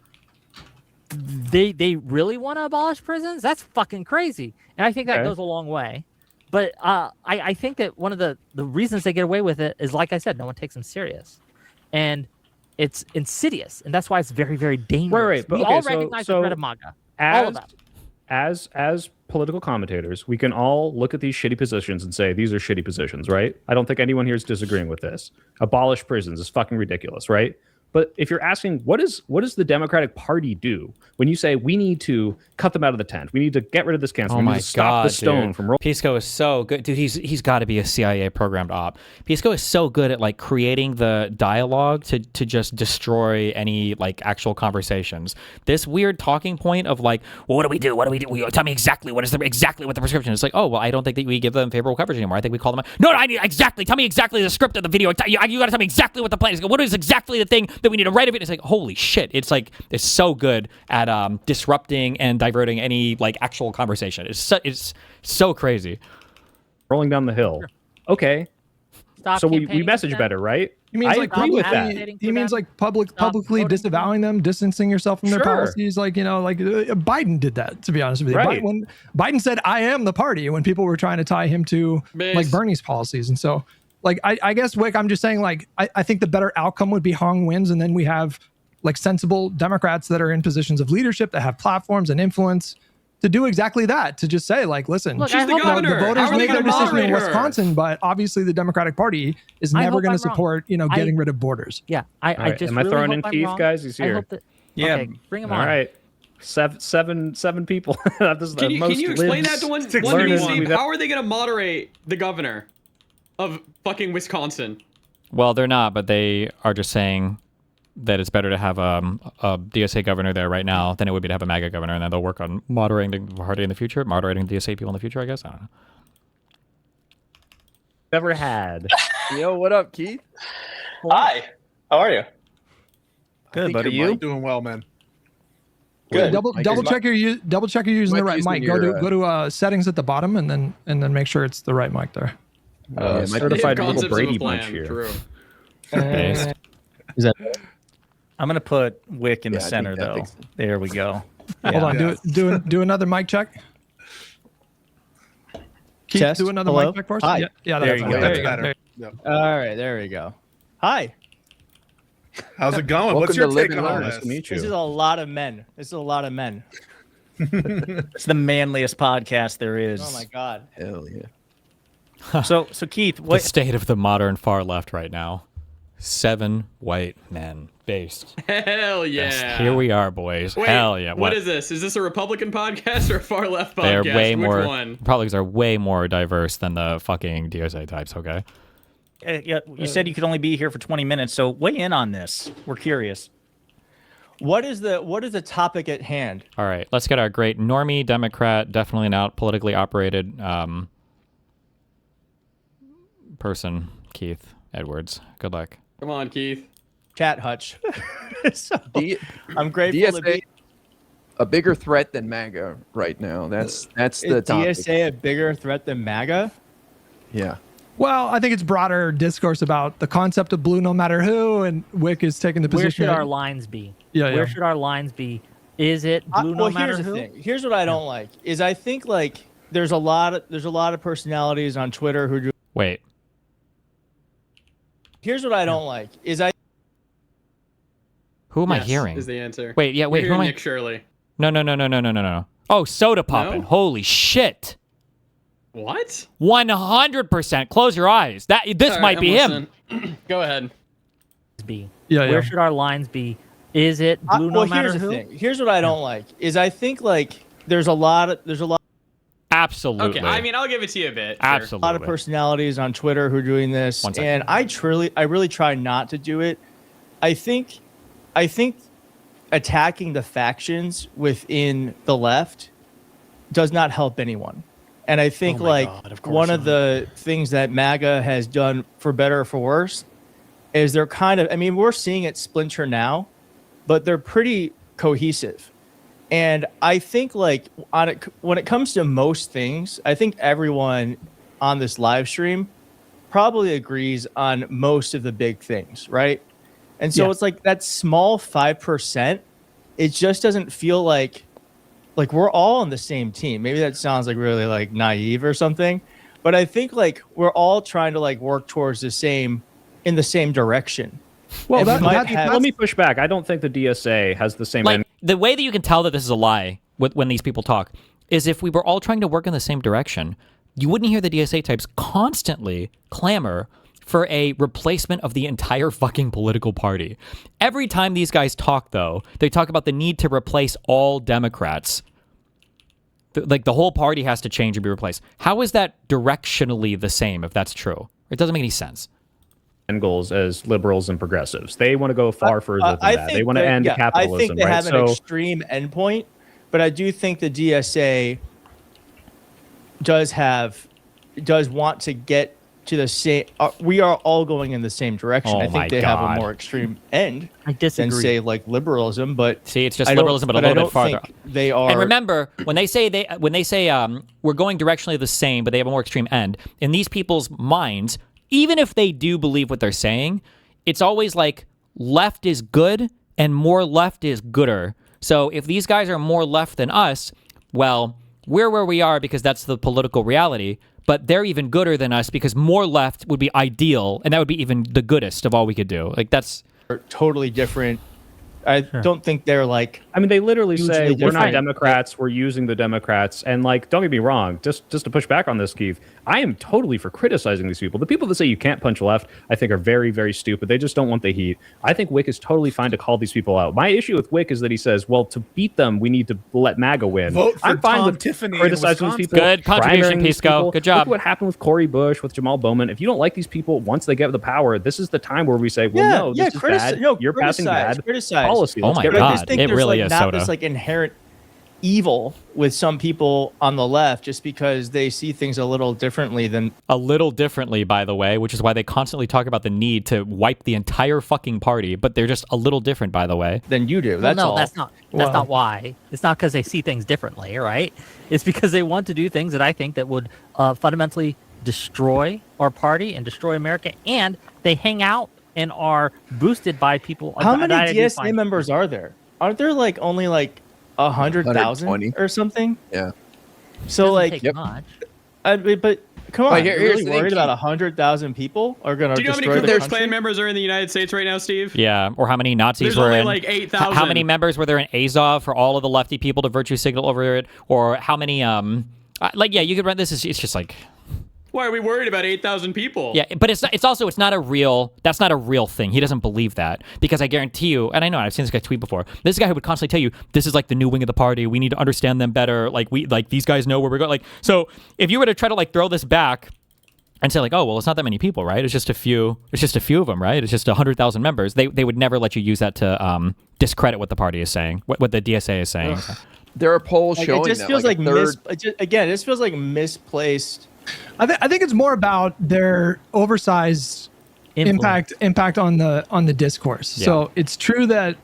they really want to abolish prisons? That's fucking crazy. And I think that goes a long way. But I think that one of the reasons they get away with it is, like I said, no one takes them serious. And it's insidious. And that's why it's very, very dangerous.
Right. But,
we all recognize the threat of MAGA. All of them.
As political commentators, we can all look at these shitty positions and say, these are shitty positions, right? I don't think anyone here is disagreeing with this. Abolish prisons is fucking ridiculous, right? But if you're asking what does the Democratic Party do when you say we need to cut them out of the tent, we need to get rid of this cancer, we need to stop the stone from rolling.
Pisco is so good, dude. He's got to be a CIA programmed op. Pisco is so good at like creating the dialogue to just destroy any like actual conversations. This weird talking point of like, well, what do we do? What do we do? Tell me exactly what the prescription. It's like, oh well, I don't think that we give them favorable coverage anymore. I think we call them. No, I need exactly. Tell me exactly the script of the video. You got to tell me exactly what the plan is. What is exactly the thing that we need to write of it? It's like, holy shit! It's like it's so good at disrupting and diverting any like actual conversation. It's so crazy.
Rolling down the hill. Okay.
Stop
so we
campaigning
message
against
better, right?
He means
I
like
agree with that.
he means like publicly disavowing them, distancing yourself from their policies. Like, like Biden did that, to be honest with you.
Right.
When Biden said, I am the party, when people were trying to tie him to like Bernie's policies. And so like, I guess, Wick, I'm just saying like, I think the better outcome would be Hong wins. And then we have like sensible Democrats that are in positions of leadership that have platforms and influence to do exactly that, to just say like, listen,
Look, she's the governor.
The voters make their decision in Wisconsin, but obviously the Democratic Party is never going to support, getting rid of borders.
Yeah, I just
am I
really
throwing
hope
in
I'm
Keith,
wrong.
guys? He's here.
Yeah, okay, bring him on.
All right, seven people.
Can you explain that to one Steve? How are they going to moderate the governor of fucking Wisconsin?
Well, they're not, but they are just saying that it's better to have a DSA governor there right now than it would be to have a MAGA governor, and then they'll work on moderating the party in the future, moderating DSA people in the future, I guess. I don't know.
Never had.
Yo, what up, Keith?
Hi. How are you?
Good, buddy. You doing well, man?
Good.
Double check you're using the right mic. Go to settings at the bottom, and then make sure it's the right mic there.
Certified little Brady bunch here.
True.
Is that? I'm gonna put Wick in the center though. There we go.
Hold on. Do another mic check. Keith,
Test.
do another
Hello?
mic check for us.
Hi.
Yeah,
There you go.
There you
better.
go.
All right, there we go. Hi.
How's it going?
Welcome
What's your
to
take
Living
on
Life.
this?
Nice to meet you.
This is a lot of men.
It's the manliest podcast there is.
Oh my god.
Hell yeah.
So Keith,
The
what?
state of the modern far left right now. 7 white men based.
Hell yeah.
Yes, here we are, boys.
Wait,
Hell yeah.
What is this? Is this a Republican podcast or a far left podcast?
They're way
Which
more.
one?
Republicans are way more diverse than the fucking DSA types. Okay.
Yeah, you said you could only be here for 20 minutes, so weigh in on this. We're curious.
What is the topic at hand?
All right. Let's get our great normie Democrat, definitely not politically operated person, Keith Edwards. Good luck.
Come on, Keith.
Chat Hutch. I'm grateful
DSA,
to be.
a bigger threat than MAGA right now. That's the
Is
topic.
DSA a bigger threat than MAGA?
Yeah.
Well, I think it's broader discourse about the concept of blue no matter who, and Wick is taking the
Where
position.
should our lines be?
Yeah,
Where should our lines be? Is it blue no matter
here's
who?
the thing. Here's what I don't like is I think like there's a lot of personalities on Twitter who do.
Wait.
Here's what I don't like is
Who am I
Yes,
hearing?
is the answer.
Wait, yeah, wait.
You're
Who am I?
Nick Shirley.
No. Oh, soda poppin'.
No?
Holy shit.
What?
100%. Close your eyes. This
All right,
might be
I'm
him.
listening. Go ahead.
Be?
Yeah,
Where should our lines be? Is it blue no matter
here's
who?
the thing. Here's what I don't like is I think like there's a lot.
Absolutely.
Okay, I mean, I'll give it to you a bit. Sure.
Absolutely.
A lot of personalities on Twitter who are doing this,
One second.
and I really try not to do it. I think attacking the factions within the left does not help anyone. And I think one of the things that MAGA has done for better or for worse is they're kind of, I mean, we're seeing it splinter now, but they're pretty cohesive. And I think like when it comes to most things, I think everyone on this live stream probably agrees on most of the big things, right? And so it's like that small 5%, it just doesn't feel like we're all on the same team. Maybe that sounds like really like naive or something, but I think like we're all trying to like work towards in the same direction.
Well,
let me push back. I don't think the DSA has the same.
Like, the way that you can tell that this is a lie when these people talk is if we were all trying to work in the same direction, you wouldn't hear the DSA types constantly clamor for a replacement of the entire fucking political party. Every time these guys talk, though, they talk about the need to replace all Democrats. Like, the whole party has to change and be replaced. How is that directionally the same if that's true? It doesn't make any sense.
End goals as liberals and progressives. They want to go far further than that. They want to end capitalism.
I think they
right?
have an extreme endpoint, but I do think the DSA does want to get to the same. We are all going in the same direction. I think they have a more extreme end than, say, like liberalism. But
see, it's just liberalism, but a little bit farther.
They are.
And remember, when they say we're going directionally the same, but they have a more extreme end, in these people's minds, even if they do believe what they're saying, it's always like left is good and more left is gooder. So if these guys are more left than us, well, we're where we are because that's the political reality. But they're even gooder than us because more left would be ideal, and that would be even the goodest of all we could do. Like, that's
totally different. I don't think they're like.
I mean, they literally say we're not
different.
Democrats. We're using the Democrats, and like, don't get me wrong. Just to push back on this, Keith, I am totally for criticizing these people. The people that say you can't punch left, I think, are very, very stupid. They just don't want the heat. I think Wick is totally fine to call these people out. My issue with Wick is that he says, "Well, to beat them, we need to let MAGA win."
Vote for
I'm fine
Tom
with
Tiffany
criticizing these people.
Good contribution, Pisco. Good job.
Look what happened with Cory Bush, with Jamal Bowman. If you don't like these people, once they get the power, this is the time where we say, "Well, no, this is bad. You're passing bad policy."
Oh
Let's
my
get rid of
God.
I just think
It
there's
really
like
is
not
soda.
this like inherent evil with some people on the left just because they see things a little differently than
by the way, which is why they constantly talk about the need to wipe the entire fucking party, but they're just a little different, by the way.
than you do.
Well,
That's
no,
all.
that's not why. It's not because they see things differently, right? It's because they want to do things that I think that would fundamentally destroy our party and destroy America, and they hang out and are boosted by people.
How many DSA members are there? Aren't there like only like 100,000 or something?
Yeah.
So like,
much.
but come on,
Here's
you're really
the
worried
thing,
about 100,000 people are going to
Do you know how
destroy
many
the
Ku Klux
country?
Klan members are in the United States right now, Steve?
Yeah, or how many Nazis
There's
were
only
in?
like 8,000.
How many members were there in Azov for all of the lefty people to virtue signal over it? Or how many you could run this. It's just like,
Why are we worried about 8,000 people?
yeah, but that's not a real thing. He doesn't believe that, because I guarantee you, and I know I've seen this guy tweet before. This guy who would constantly tell you this is like the new wing of the party. We need to understand them better. Like these guys know where we're going. Like, so if you were to try to like throw this back and say like, oh well, it's not that many people, right? It's just a few of them, right? It's just 100,000 members. They would never let you use that to discredit what the party is saying, what the DSA is saying.
There are polls
Like,
showing
it just
that,
feels
like,
like,
a third.
again, this feels like misplaced.
I think it's more about their oversized impact on the discourse.
Yeah.
So it's true that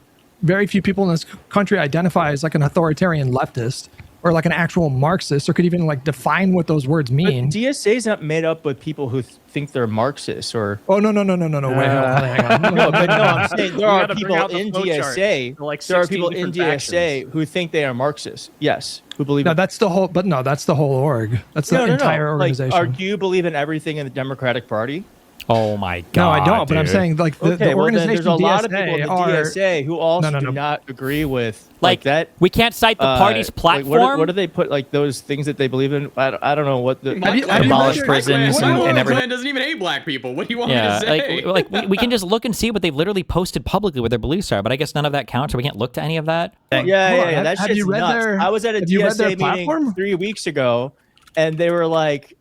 very few people in this country identify as like an authoritarian leftist or like an actual Marxist, or could even like define what those words mean.
But DSA is not made up with people who think they're Marxists or.
Oh no! Wait, hang on.
No, but no, I'm saying there are
gotta bring
people
out the
in
flowchart.
DSA.
Like
there are
16
people in
different
DSA who think they are Marxists. Yes, who believe.
No, that's the whole. But no, that's the whole org. That's the entire organization.
Like, do you believe in everything in the Democratic Party?
Oh my God!
No, I don't. But I'm
dude.
saying like the
Okay, well, then
organization
there's a lot of
DSA
people in the
are-
DSA who also
No.
do not agree with
Like
that.
we can't cite the party's
Like,
platform.
what do they put like those things that they believe in? I don't know what the
My
abolish
Klan-
prisons
my
and
Klan
everything.
doesn't even hate black people. What do you want
Yeah,
me to say?
we can just look and see what they've literally posted publicly what their beliefs are, but I guess none of that counts, so we can't look to any of that.
Yeah. That
Have
shit's
you read
nuts.
their-
I was at a
have you read their
DSA meeting
platform?
3 weeks ago, and they were like,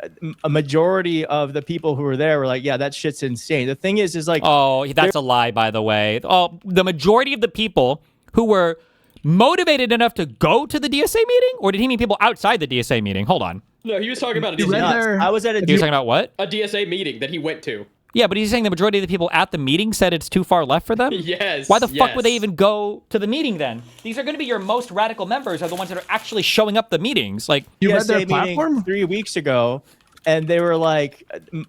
a majority of the people who were there were like, yeah, that shit's insane. The thing is like,
Oh, that's a lie, by the way. Oh, the majority of the people who were motivated enough to go to the DSA meeting, or did he mean people outside the DSA meeting? Hold on.
No, he was talking about a
You read
DSA,
their-
I was at a
He was talking about what?
a DSA meeting that he went to.
Yeah, but he's saying the majority of the people at the meeting said it's too far left for them?
Yes.
Why the fuck would they
yes.
even go to the meeting then? These are going to be your most radical members, are the ones that are actually showing up the meetings. Like,
You read their
DSA meeting
platform?
3 weeks ago, and they were like,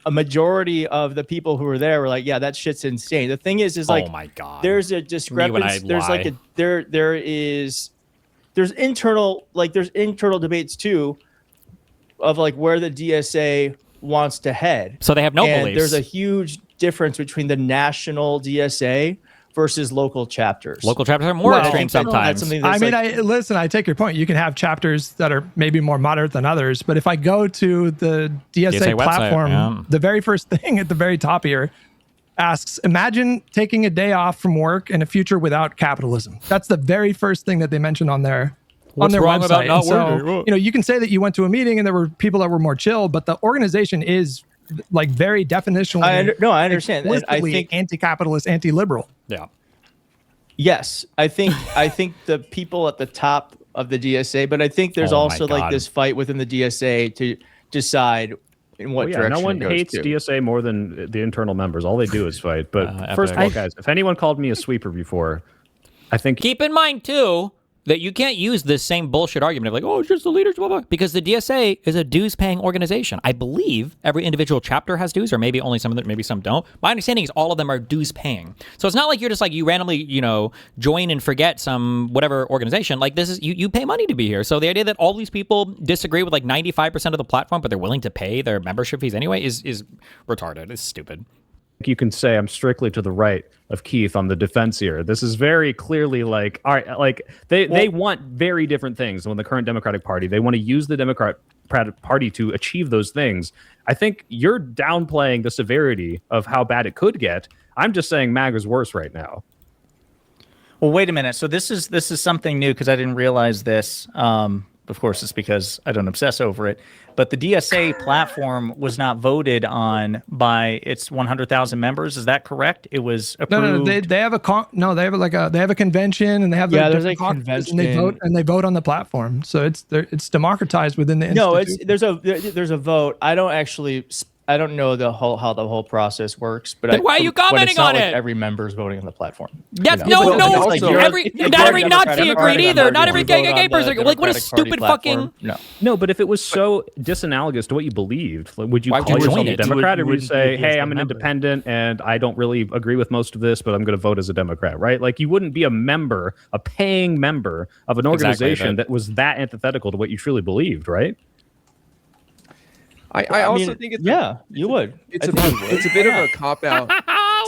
a majority of the people who were there were like, yeah, that shit's insane. The thing is like,
oh my God.
there's a
when I
discrepancy. There's like
lie.
there's internal debates too of like where the DSA wants to head.
So they have no
and
beliefs.
there's a huge difference between the national DSA, versus local chapters.
Local chapters are more extreme sometimes.
I take your point. You can have chapters that are maybe more moderate than others, but if I go to the DSA platform, the very first thing at the very top here asks, imagine taking a day off from work and a future without capitalism. That's the very first thing that they mention on their website.
About not working?
You can say that you went to a meeting and there were people that were more chill, but the organization is like very definitionally.
I understand. And I think
anti-capitalist, anti-liberal.
Yeah.
Yes, I think the people at the top of the DSA, but I think there's also like this fight within the DSA to decide in what direction.
No one hates DSA more than the internal members. All they do is fight. But first of all, guys, if anyone called me a sweeper before, I think
keep in mind too that you can't use this same bullshit argument of like, oh, it's just the leaders, blah, blah, because the DSA is a dues-paying organization. I believe every individual chapter has dues, or maybe only some of them, maybe some don't. My understanding is all of them are dues-paying. So it's not like you're just like, you randomly, join and forget some whatever organization. Like this is, you pay money to be here. So the idea that all these people disagree with like 95% of the platform, but they're willing to pay their membership fees anyway is retarded. It's stupid.
You can say I'm strictly to the right of Keith on the defense here. This is very clearly like, all right, like they want very different things than the current Democratic Party. They want to use the Democratic Party to achieve those things. I think you're downplaying the severity of how bad it could get. I'm just saying MAGA's worse right now.
Well, wait a minute. So this is something new because I didn't realize this. Of course, it's because I don't obsess over it. But the DSA platform was not voted on by its 100,000 members. Is that correct? It was approved.
No. They have a convention and they have
there's a convention
and they vote on the platform. So it's democratized within the institution.
There's a vote. I don't know how the whole process works, but
then why are you commenting on it?
Like every member is voting on the platform.
That's not every Nazi agreed either. Not every gay person. Like what a stupid fucking.
No, but if it was so disanalogous to what you believed, would you call yourself a Democrat, or would you say, "Hey, I'm an independent and I don't really agree with most of this, but I'm going to vote as a Democrat"? Right? Like you wouldn't be a paying member of an organization that was that antithetical to what you truly believed, right?
I also think it's
you would.
It's a bit of a cop out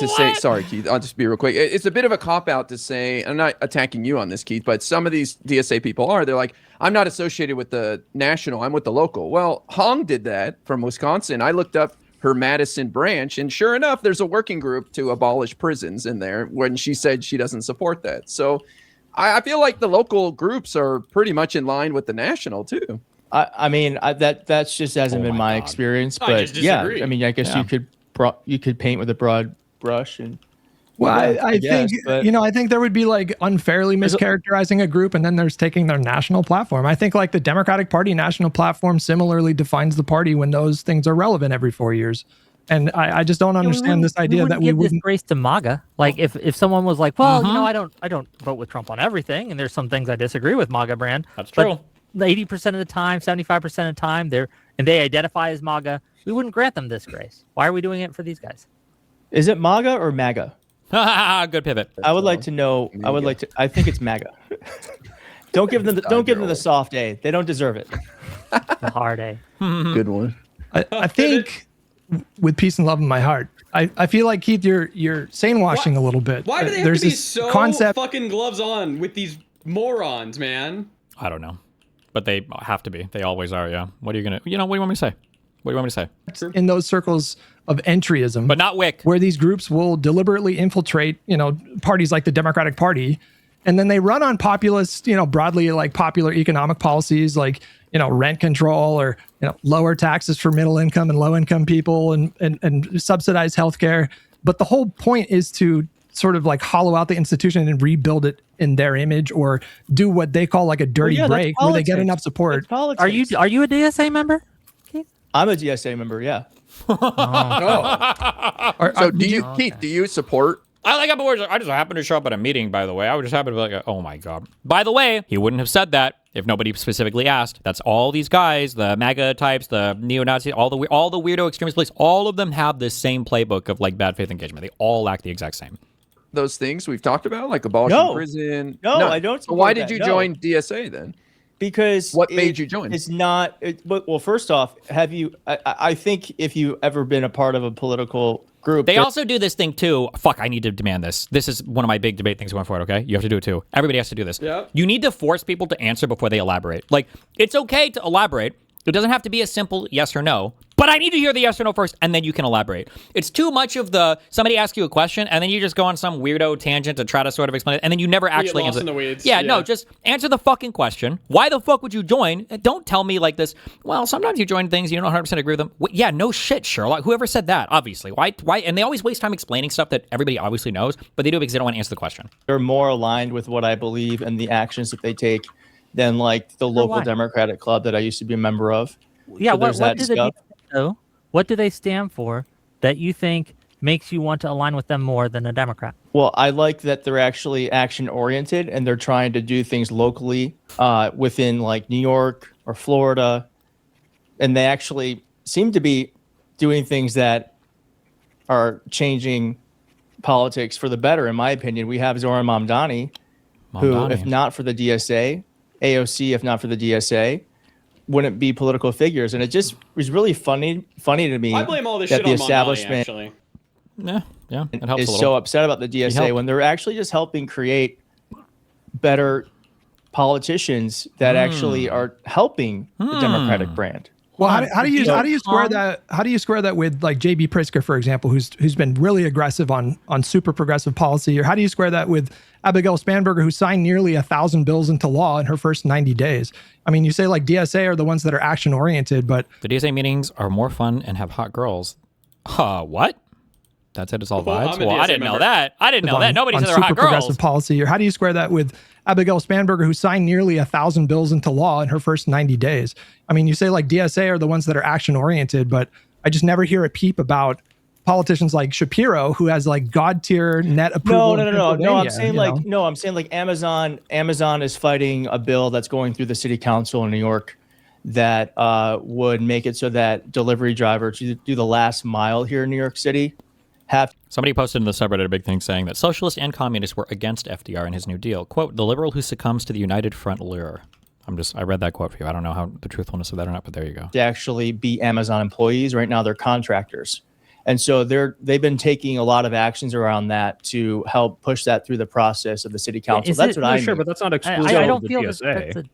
to say. Sorry, Keith. I'll just be real quick. It's a bit of a cop out to say. I'm not attacking you on this, Keith, but some of these DSA people are. They're like, I'm not associated with the national. I'm with the local. Well, Hong did that from Wisconsin. I looked up her Madison branch, and sure enough, there's a working group to abolish prisons in there. When she said she doesn't support that, so I feel like the local groups are pretty much in line with the national too.
That just hasn't been my experience, but I guess you could paint with a broad brush and.
Well, I think there would be like unfairly mischaracterizing a group, and then there's taking their national platform. I think like the Democratic Party national platform similarly defines the party when those things are relevant every 4 years. And I just don't understand this idea that we wouldn't
give grace to MAGA. Like if someone was like, well, I don't vote with Trump on everything, and there's some things I disagree with MAGA brand.
That's true.
80% of the time, 75% of the time, they identify as MAGA. We wouldn't grant them this grace. Why are we doing it for these guys?
Is it MAGA or MAGA?
Good pivot.
I would like to know. I think it's MAGA. Don't give them the soft A. They don't deserve it.
The hard A.
Good one.
I think with peace and love in my heart. I feel like, Keith, you're sane washing a little bit.
Why do they have to be so fucking gloves on with these morons, man?
I don't know. But they have to be. They always are, yeah. What are you going to... what do you want me to say? What do you want me to say?
In those circles of entryism.
But not Wick.
Where these groups will deliberately infiltrate, parties like the Democratic Party. And then they run on populist, broadly like popular economic policies like, rent control or, lower taxes for middle income and low income people and subsidized healthcare. But the whole point is to sort of like hollow out the institution and rebuild it in their image, or do what they call like a dirty break where they get enough support.
Are you a DSA member?
I'm a DSA member, yeah.
So Keith, do you support?
I just happened to show up at a meeting, by the way. I would just happen to be like, oh my God. By the way, he wouldn't have said that if nobody specifically asked. That's all these guys, the MAGA types, the neo-Nazis, all the weirdo extremist police, all of them have this same playbook of like bad faith engagement. They all act the exact same.
Those things we've talked about, like abolishing prison.
No, I don't.
So why did you join DSA then?
Because
what made you join?
It's not. Well, first off, have you? I think if you ever been a part of a political group,
they also do this thing too. Fuck, I need to demand this. This is one of my big debate things going forward. Okay, you have to do it too. Everybody has to do this.
Yeah.
You need to force people to answer before they elaborate. Like, it's okay to elaborate. It doesn't have to be a simple yes or no, but I need to hear the yes or no first, and then you can elaborate. It's too much of somebody asks you a question, and then you just go on some weirdo tangent to try to sort of explain it, and then you never actually answer.
In the weeds.
Yeah, no, just answer the fucking question. Why the fuck would you join? And don't tell me like this, well, sometimes you join things, you don't 100% agree with them. Yeah, no shit, Sherlock. Whoever said that, obviously. Why? And they always waste time explaining stuff that everybody obviously knows, but they do it because they don't want to answer the question.
They're more aligned with what I believe and the actions that they take than like the local Democratic club that I used to be a member of.
Yeah,
So
what do they stand for that you think makes you want to align with them more than a Democrat?
Well, I like that they're actually action oriented and they're trying to do things locally within like New York or Florida. And they actually seem to be doing things that are changing politics for the better, in my opinion. We have Zoran Mamdani, who, if not for the DSA, AOC, if not for the DSA, wouldn't be political figures. And it just was really funny to me
I blame all this
that
shit
the
on Mamdani,
establishment
actually.
Yeah, it helps
is
a little.
so upset about the DSA when they're actually just helping create better politicians that actually are helping the Democratic brand.
Well, how do you square that? How do you square that with like JB Pritzker, for example, who's been really aggressive on super progressive policy? Or how do you square that with Abigail Spanberger, who signed nearly 1,000 bills into law in her first 90 days? I mean, you say like DSA are the ones that are action oriented, but
the DSA meetings are more fun and have hot girls. What? That's it. It's all vibes. Well, I didn't know that. I didn't know that. Nobody said there were hot girls.
Progressive policy. Or how do you square that with Abigail Spanberger, who signed nearly 1,000 bills into law in her first 90 days? I mean, you say like DSA are the ones that are action oriented, but I just never hear a peep about politicians like Shapiro, who has like God tier net approval.
No. I'm saying like Amazon is fighting a bill that's going through the city council in New York that would make it so that delivery drivers who do the last mile here in New York City have.
Somebody posted in the subreddit a big thing saying that socialists and communists were against FDR and his New Deal. Quote, the liberal who succumbs to the United Front lure. I read that quote for you. I don't know how the truthfulness of that or not, but there you go.
To actually be Amazon employees. Right now they're contractors. And so they've been taking a lot of actions around that to help push that through the process of the city council. That's what I mean.
Sure, but that's not exclusive
I don't
to the
feel
DSA.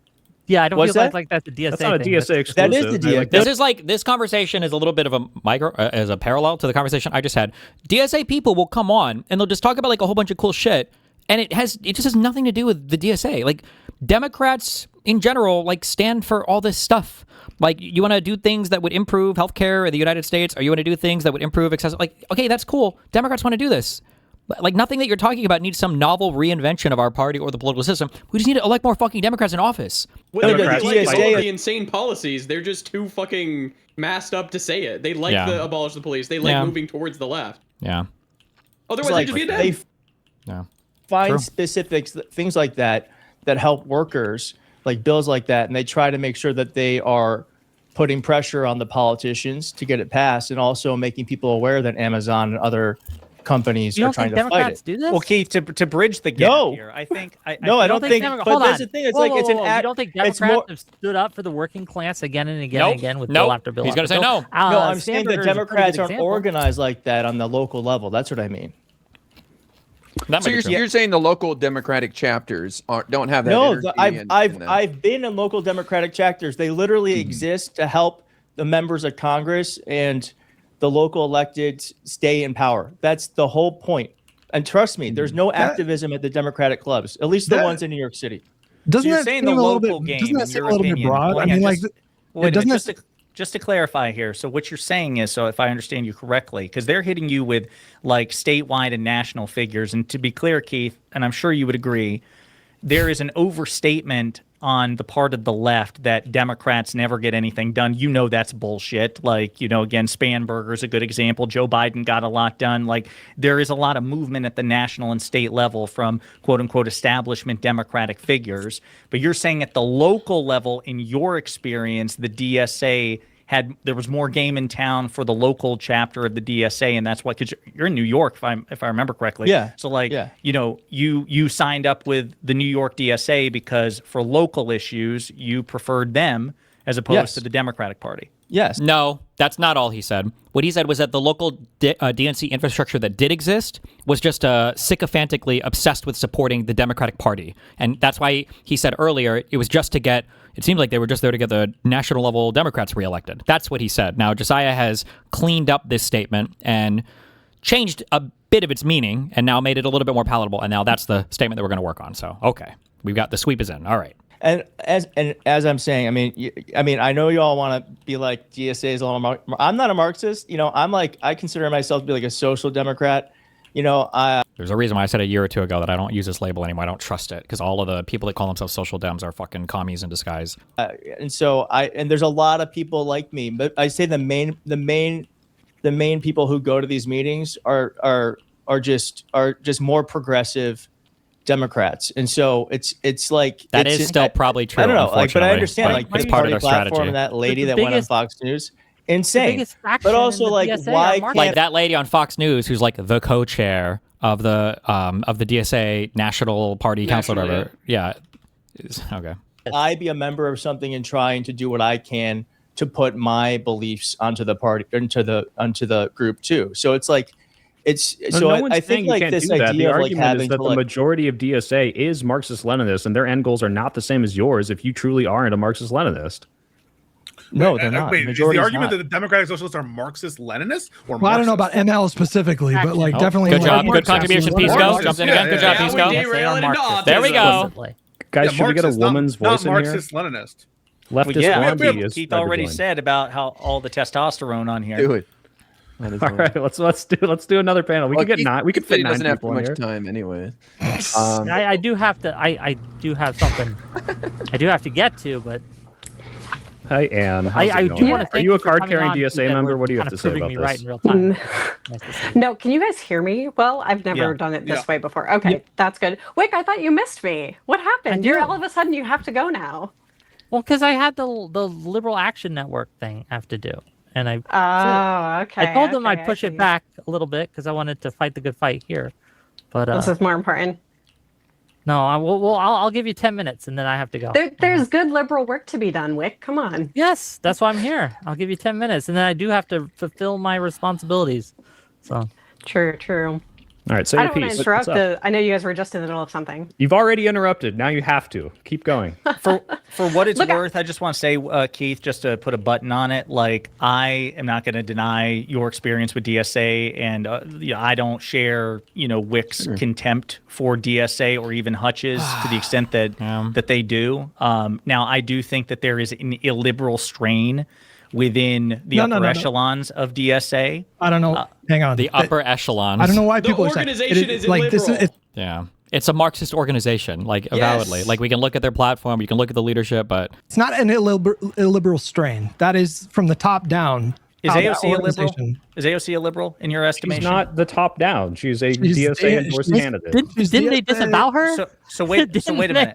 I don't feel like that's a DSA.
That's not a DSA exclusive.
That is the DSA.
This conversation is a little bit of a as a parallel to the conversation I just had. DSA people will come on and they'll just talk about like a whole bunch of cool shit, and it just has nothing to do with the DSA. Like Democrats in general like stand for all this stuff. Like you want to do things that would improve healthcare in the United States, or you want to do things that would improve access. Like okay, that's cool. Democrats want to do this. Like nothing that you're talking about needs some novel reinvention of our party or the political system. We just need to elect more fucking Democrats in office.
Well, they like all the insane policies. They're just too fucking masked up to say it. They like the abolish the police. They like moving towards the left.
Yeah.
Otherwise, they'd just be dead.
Yeah.
Find specifics, things like that help workers, like bills like that, and they try to make sure that they are putting pressure on the politicians to get it passed, and also making people aware that Amazon and other companies are trying to fight it.
Do this? Well, Keith, to bridge the gap here, I think. I don't think.
But that's the thing. It's it's an.
You don't think Democrats have stood up for the working class again and again and again with bill after bill?
He's going to say no.
No, I'm saying that Democrats aren't organized like that on the local level. That's what I mean.
So you're saying the local Democratic chapters don't have that?
No, I've been in local Democratic chapters. They literally exist to help the members of Congress and the local electeds stay in power. That's the whole point. And trust me, there's no activism at the Democratic clubs, at least the ones in New York City.
Doesn't
you're saying the local game, in your opinion?
Broad? I mean, like,
just to clarify here. So what you're saying is, so if I understand you correctly, because they're hitting you with like statewide and national figures, and to be clear, Keith, and I'm sure you would agree, there is an overstatement on the part of the left that Democrats never get anything done. You know that's bullshit. Like, you know, again, Spanberger's a good example. Joe Biden got a lot done. Like, there is a lot of movement at the national and state level from quote-unquote establishment Democratic figures. But you're saying at the local level, in your experience, the DSA there was more game in town for the local chapter of the DSA, and that's what, because you're in New York, if I remember correctly.
Yeah.
So you signed up with the New York DSA because for local issues you preferred them as opposed to the Democratic Party.
Yes.
No, that's not all he said. What he said was that the local DNC infrastructure that did exist was just sycophantically obsessed with supporting the Democratic Party. And that's why he said earlier it was just to get, it seemed like they were just there to get the national level Democrats reelected. That's what he said. Now, Jessiah has cleaned up this statement and changed a bit of its meaning and now made it a little bit more palatable. And now that's the statement that we're going to work on. So, okay, we've got the sweep is in. All right.
And as I'm saying, I mean, I know you all want to be like DSA is a little. I'm not a Marxist. I consider myself to be like a social democrat.
There's a reason why I said a year or two ago that I don't use this label anymore. I don't trust it because all of the people that call themselves social dems are fucking commies in disguise.
And there's a lot of people like me, but I say the main people who go to these meetings are just more progressive Democrats, and so it's like
that is still probably true.
I don't know, but I understand
it's part of their strategy.
And that lady that went on Fox News, insane. But also, like, why can't,
like that lady on Fox News who's like the co-chair of the DSA National Party Council or whatever. Yeah. Okay.
I be a member of something and trying to do what I can to put my beliefs onto the party, onto the group too. So it's like. I think like this idea
the
of like
argument
having
is that the majority of DSA is Marxist-Leninist, and their end goals are not the same as yours if you truly aren't a Marxist-Leninist.
No, they're not.
Wait, is the argument that the Democratic Socialists are Marxist-Leninists?
Well, I don't know about ML specifically, but like definitely.
Good job. Good contribution, Pisco. Jumped in again. Good job, Pisco. There we go.
Guys, should we get a woman's voice in here?
Marxist-Leninist.
Leftist Blondie is.
Keith already said about how all the testosterone on here.
Do it.
All right, let's do another panel. We could fit 9 people in here.
Time anyway.
I do have to. I do have something. I do have to get to, but.
Hi, Anne.
I do want to.
Are you a card-carrying DSA member? What do you have to say about this?
Right in real time.
No, can you guys hear me? Well, I've never done it this way before. Okay, that's good. Wick, I thought you missed me. What happened? You're all of a sudden you have to go now.
Well, because I had the Liberal Action Network thing I have to do. And okay. I told them I'd push it back a little bit because I wanted to fight the good fight here. But
this is more important.
No, I'll give you 10 minutes and then I have to go.
There's good liberal work to be done, Wick. Come on.
Yes, that's why I'm here. I'll give you 10 minutes and then I do have to fulfill my responsibilities. So
true.
All right, say
I
your
don't want
piece.
to interrupt. I know you guys were just in the middle of something.
You've already interrupted. Now you have to keep going.
For what it's worth, I just want to say, Keith, just to put a button on it. Like, I am not going to deny your experience with DSA, and I don't share, Wick's contempt for DSA or even Hutch's to the extent that that they do. Now, I do think that there is an illiberal strain within the upper echelons of DSA.
I don't know. Hang on.
The upper echelons.
I don't know why people
are saying is like
illiberal.
Yeah. It's a Marxist organization, like avowedly. Like we can look at their platform, you can look at the leadership, but
it's not an illiberal strain. That is from the top down.
Is AOC a liberal? Is AOC a liberal in your estimation?
She's not the top down. She's a DSA endorsed candidate.
Didn't they disavow her?
So wait a minute.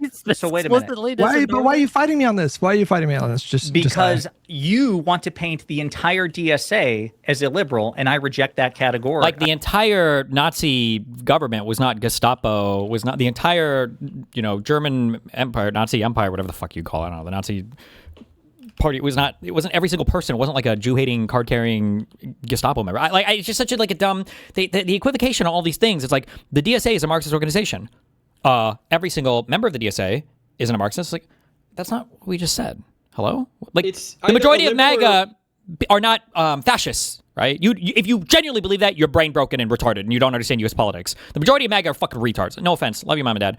Why are you fighting me on this? Why are you fighting me on this?
Because you want to paint the entire DSA as illiberal, and I reject that category.
Like the entire Nazi government was not Gestapo, was not the entire, German Empire, Nazi Empire, whatever the fuck you call it. I don't know, the Nazi party wasn't every single person. It wasn't like a Jew-hating, card-carrying Gestapo member. It's just such a dumb. The equivocation on all these things. It's like the DSA is a Marxist organization. Every single member of the DSA isn't a Marxist. Like that's not what we just said. Hello? Like the majority of MAGA are not fascists, right? If you genuinely believe that, you're brain broken and retarded, and you don't understand U.S. politics. The majority of MAGA are fucking retards. No offense, love you, mom and dad.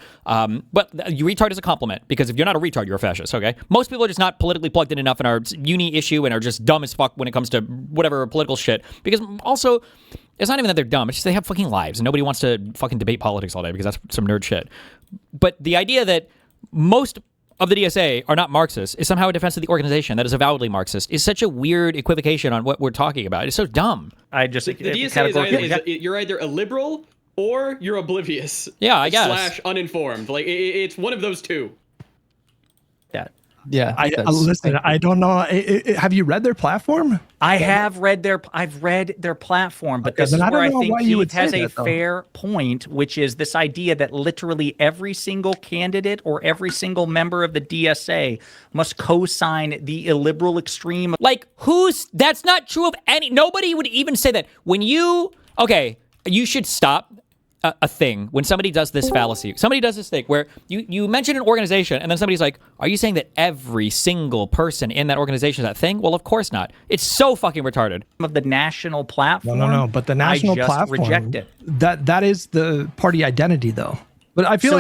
But you retard is a compliment because if you're not a retard, you're a fascist. Okay? Most people are just not politically plugged in enough in our uni issue and are just dumb as fuck when it comes to whatever political shit. Because also, it's not even that they're dumb. It's just they have fucking lives, and nobody wants to fucking debate politics all day because that's some nerd shit. But the idea that most of the DSA are not Marxists is somehow a defense of the organization that is avowedly Marxist is such a weird equivocation on what we're talking about. It's so dumb.
The DSA is you're either a liberal or you're oblivious.
Yeah, I guess.
/ uninformed. Like it's one of those two.
Yeah.
Listen, I don't know. Have you read their platform?
I've read their platform, but this is where I think Keith has a fair point, which is this idea that literally every single candidate or every single member of the DSA must co-sign the illiberal extreme.
Like, that's not true of nobody would even say that. When you should stop a thing when somebody does this fallacy. Somebody does this thing where you mention an organization and then somebody's like, are you saying that every single person in that organization is that thing? Well, of course not. It's so fucking retarded.
Of the national platform.
No. But the national platform,
reject it.
That is the party identity, though. But I feel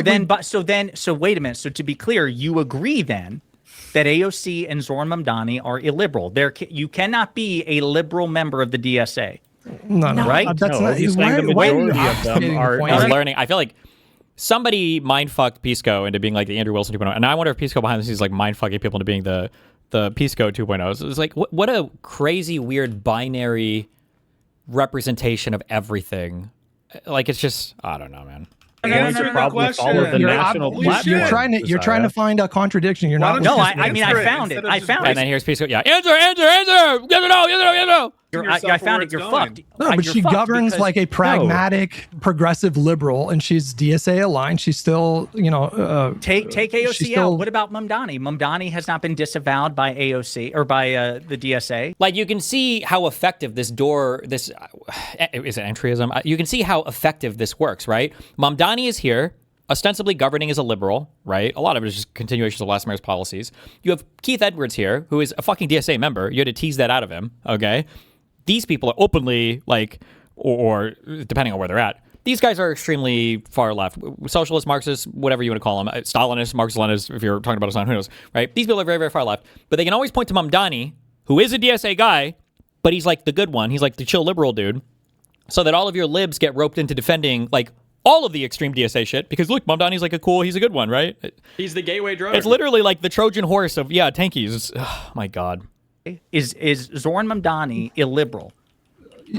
so wait a minute. So to be clear, you agree then that AOC and Zoran Mamdani are illiberal. You cannot be a liberal member of the DSA.
No,
right?
That's not.
He's saying the majority of them are.
I was learning. I feel like somebody mindfucked Pisco into being like the Andrew Wilson 2.0, and I wonder if Pisco behind the scenes is like mindfucking people into being the Pisco 2.0. So it's like what a crazy, weird binary representation of everything. Like it's just I don't know, man.
Answer the question.
You're trying to find a contradiction. You're not.
No, I mean I found it.
And then here's Pisco. Yeah, answer. Yes or no.
I found it. You're fucked.
No, but she governs like a pragmatic, progressive liberal, and she's DSA aligned. She's still,
take AOC out. What about Mamdani? Mamdani has not been disavowed by AOC or by the DSA.
Like you can see how effective this is it entryism? You can see how effective this works, right? Mamdani is here, ostensibly governing as a liberal, right? A lot of it is just continuations of last mayor's policies. You have Keith Edwards here, who is a fucking DSA member. You had to tease that out of him, okay? These people are openly like, or depending on where they're at, these guys are extremely far left, socialist, Marxist, whatever you want to call them, Stalinist, Marxist-Leninist, if you're talking about a sign, who knows, right? These people are very, very far left, but they can always point to Mamdani, who is a DSA guy, but he's like the good one. He's like the chill liberal dude, so that all of your libs get roped into defending like all of the extreme DSA shit, because look, Mamdani's like he's a good one, right?
He's the gateway drug.
It's literally like the Trojan horse of, tankies. Oh my God.
Is Zoran Mamdani illiberal?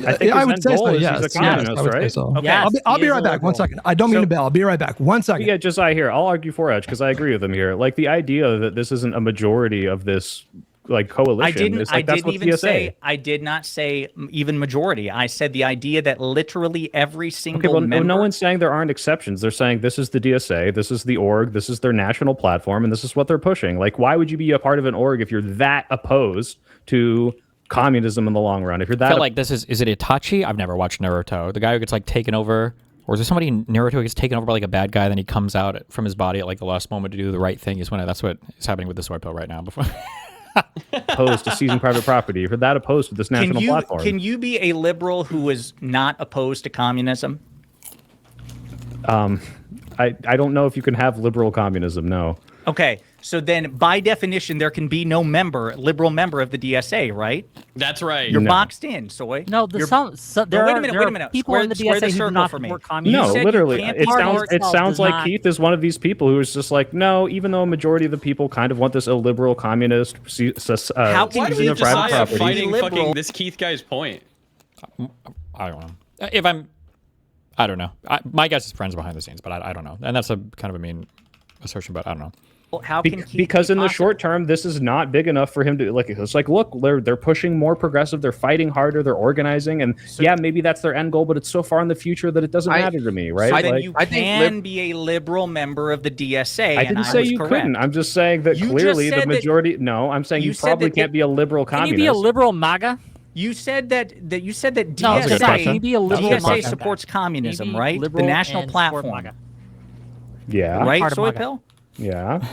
I would say so. Yes, he's a communist, right? So.
Okay.
I'll be right back. 1 second. I don't mean to bail. I'll be right back. 1 second.
Yeah, Josiah here. I'll argue for Hutch because I agree with him here. Like the idea that this isn't a majority of this like coalition. I
did not say even majority. I said the idea that literally every single member.
No one's saying there aren't exceptions. They're saying this is the DSA, this is the org, this is their national platform, and this is what they're pushing. Like, why would you be a part of an org if you're that opposed to communism in the long run? If you're that,
I feel like this is it Itachi? I've never watched Naruto. The guy who gets like taken over, or is there somebody in Naruto who gets taken over by like a bad guy, then he comes out from his body at like the last moment to do the right thing? That's what is happening with the soy pill right now. Before.
Opposed to seizing private property. If you're that opposed to this national platform.
Can you be a liberal who is not opposed to communism?
I don't know if you can have liberal communism, no.
Okay, so then by definition, there can be no liberal member of the DSA, right?
That's right.
You're boxed in, Soy.
No, wait a minute.
People in the DSA who do not support communism.
No, literally. It sounds like Keith is one of these people who is just like, no, even though a majority of the people kind of want this illiberal communist
how can you decide fighting
liberal?
This Keith guy's point?
I don't know. I don't know. My guess is friends behind the scenes, but I don't know. And that's a kind of a mean assertion, but I don't know.
How can
because in the short term, this is not big enough for him to like. It's like, look, they're pushing more progressive. They're fighting harder. They're organizing, and maybe that's their end goal. But it's so far in the future that it doesn't matter to me, right?
So then you can be a liberal member of the DSA.
I didn't say you couldn't. I'm just saying that clearly the majority. No, I'm saying you probably can't be a liberal communist.
Can you be a liberal MAGA?
You said that DSA,
DSA
supports communism, right? The national platform.
Yeah.
Right, Soy Pill?
Yeah.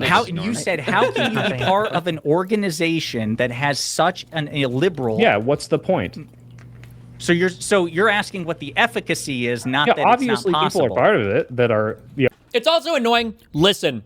How can you be part of an organization that has such an illiberal?
Yeah, what's the point?
So you're asking what the efficacy is, not that
obviously
it's not possible.
people are part of it that are. Yeah.
It's also annoying. Listen,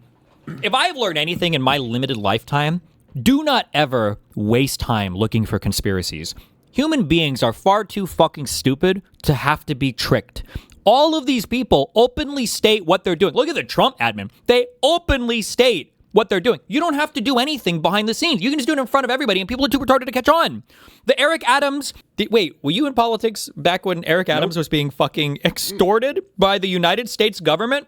if I've learned anything in my limited lifetime, do not ever waste time looking for conspiracies. Human beings are far too fucking stupid to have to be tricked. All of these people openly state what they're doing. Look at the Trump admin. They openly state what they're doing. You don't have to do anything behind the scenes. You can just do it in front of everybody, and people are too retarded to catch on. The Eric Adams... Wait, were you in politics back when Eric Adams was being fucking extorted by the United States government?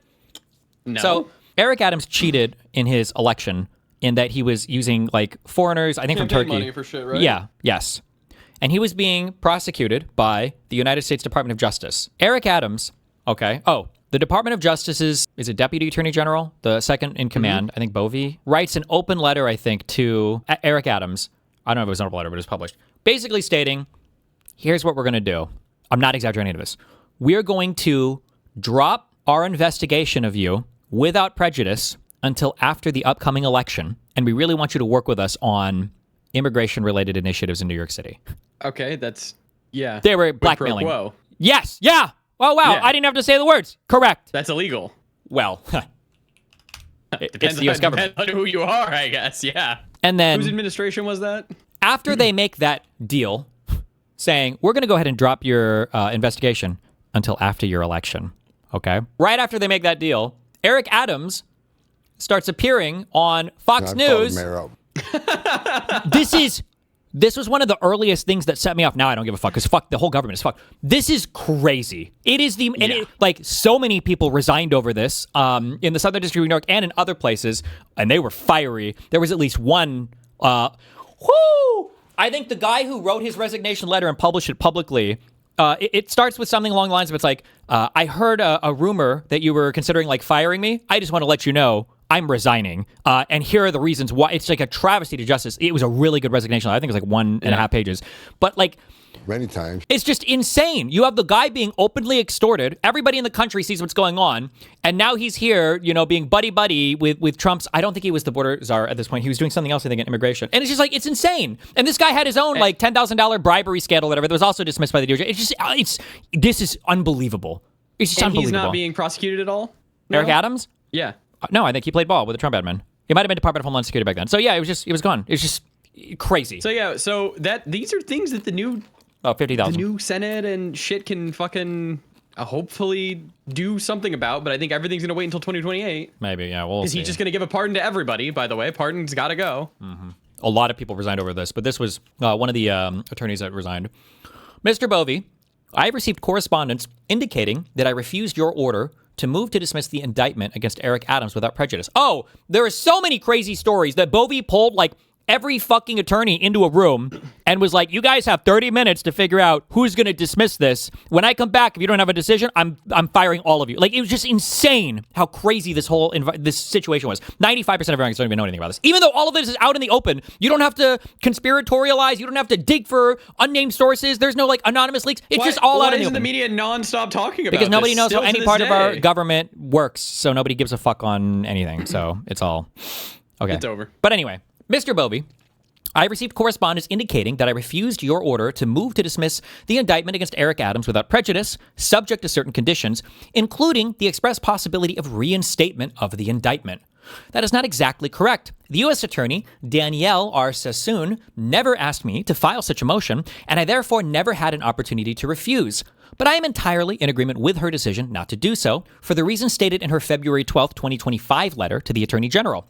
No.
So Eric Adams cheated in his election in that he was using like foreigners, I think from Turkey.
Money for shit, right?
Yeah, yes. And he was being prosecuted by the United States Department of Justice. Eric Adams, okay. Oh, the Department of Justice's, is it Deputy Attorney General? The second in command, I think Bovee, writes an open letter, I think, to Eric Adams. I don't know if it was an open letter, but it was published. Basically stating, here's what we're going to do. I'm not exaggerating any of this. We're going to drop our investigation of you without prejudice until after the upcoming election. And we really want you to work with us on immigration-related initiatives in New York City.
Okay, that's, yeah.
They were blackmailing.
Whoa.
Yes, yeah. Oh, wow,
Yeah.
I didn't have to say the words. Correct.
That's illegal.
Well, it's
Depends
the U.S. government.
on who you are, I guess, yeah.
And then
whose administration was that?
after they make that deal, saying, we're going to go ahead and drop your investigation until after your election, okay? Right after they make that deal, Eric Adams starts appearing on Fox News. This was one of the earliest things that set me off. Now I don't give a fuck because fuck, the whole government is fuck. This is crazy. It is like so many people resigned over this in the Southern District of New York and in other places, and they were fiery. There was at least one. I think the guy who wrote his resignation letter and published it publicly. It starts with something along the lines of, it's like, I heard a rumor that you were considering like firing me. I just want to let you know I'm resigning. And here are the reasons why. It's like a travesty to justice. It was a really good resignation. I think it was like 1.5 pages. But like,
many times.
It's just insane. You have the guy being openly extorted. Everybody in the country sees what's going on. And now he's here, being buddy-buddy with Trump's. I don't think he was the border czar at this point. He was doing something else, I think, in immigration. And it's just like, it's insane. And this guy had his own like $10,000 bribery scandal, whatever, that was also dismissed by the DOJ. This is unbelievable. It's just unbelievable.
He's not being prosecuted at all? No?
Eric Adams?
Yeah.
No, I think he played ball with the Trump admin. It might have been Department of Homeland Security back then. So yeah, it was gone. It's just crazy.
So yeah, these are things that the new
50,000.
The new Senate and shit can fucking hopefully do something about, but I think everything's gonna wait until 2028.
Maybe, yeah, we'll see.
Is he just gonna give a pardon to everybody? By the way, pardon's gotta go.
Mm-hmm. A lot of people resigned over this, but this was one of the attorneys that resigned. Mr. Bovee, I have received correspondence indicating that I refused your order to move to dismiss the indictment against Eric Adams without prejudice. Oh, there are so many crazy stories that Bovee pulled like every fucking attorney into a room and was like, you guys have 30 minutes to figure out who's going to dismiss this. When I come back, if you don't have a decision, I'm firing all of you. Like, it was just insane how crazy this whole this situation was. 95% of Americans don't even know anything about this. Even though all of this is out in the open, you don't have to conspiratorialize. You don't have to dig for unnamed sources. There's no like anonymous leaks. It's just all out in the open.
Why isn't the media nonstop talking about
because nobody
this
knows how
still
any
to
part
this
of our
day?
government works. So nobody gives a fuck on anything. So it's all okay.
It's over.
But anyway, Mr. Bovee, I received correspondence indicating that I refused your order to move to dismiss the indictment against Eric Adams without prejudice, subject to certain conditions, including the express possibility of reinstatement of the indictment. That is not exactly correct. The U.S. Attorney, Danielle R. Sassoon, never asked me to file such a motion, and I therefore never had an opportunity to refuse. But I am entirely in agreement with her decision not to do so, for the reasons stated in her February 12, 2025 letter to the Attorney General.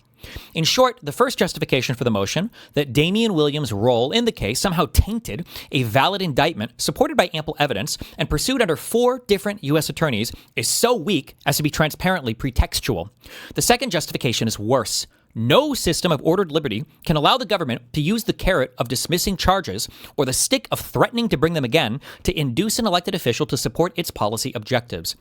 In short, the first justification for the motion, that Damian Williams' role in the case somehow tainted a valid indictment supported by ample evidence and pursued under 4 different U.S. attorneys, is so weak as to be transparently pretextual. The second justification is worse. No system of ordered liberty can allow the government to use the carrot of dismissing charges or the stick of threatening to bring them again to induce an elected official to support its policy objectives.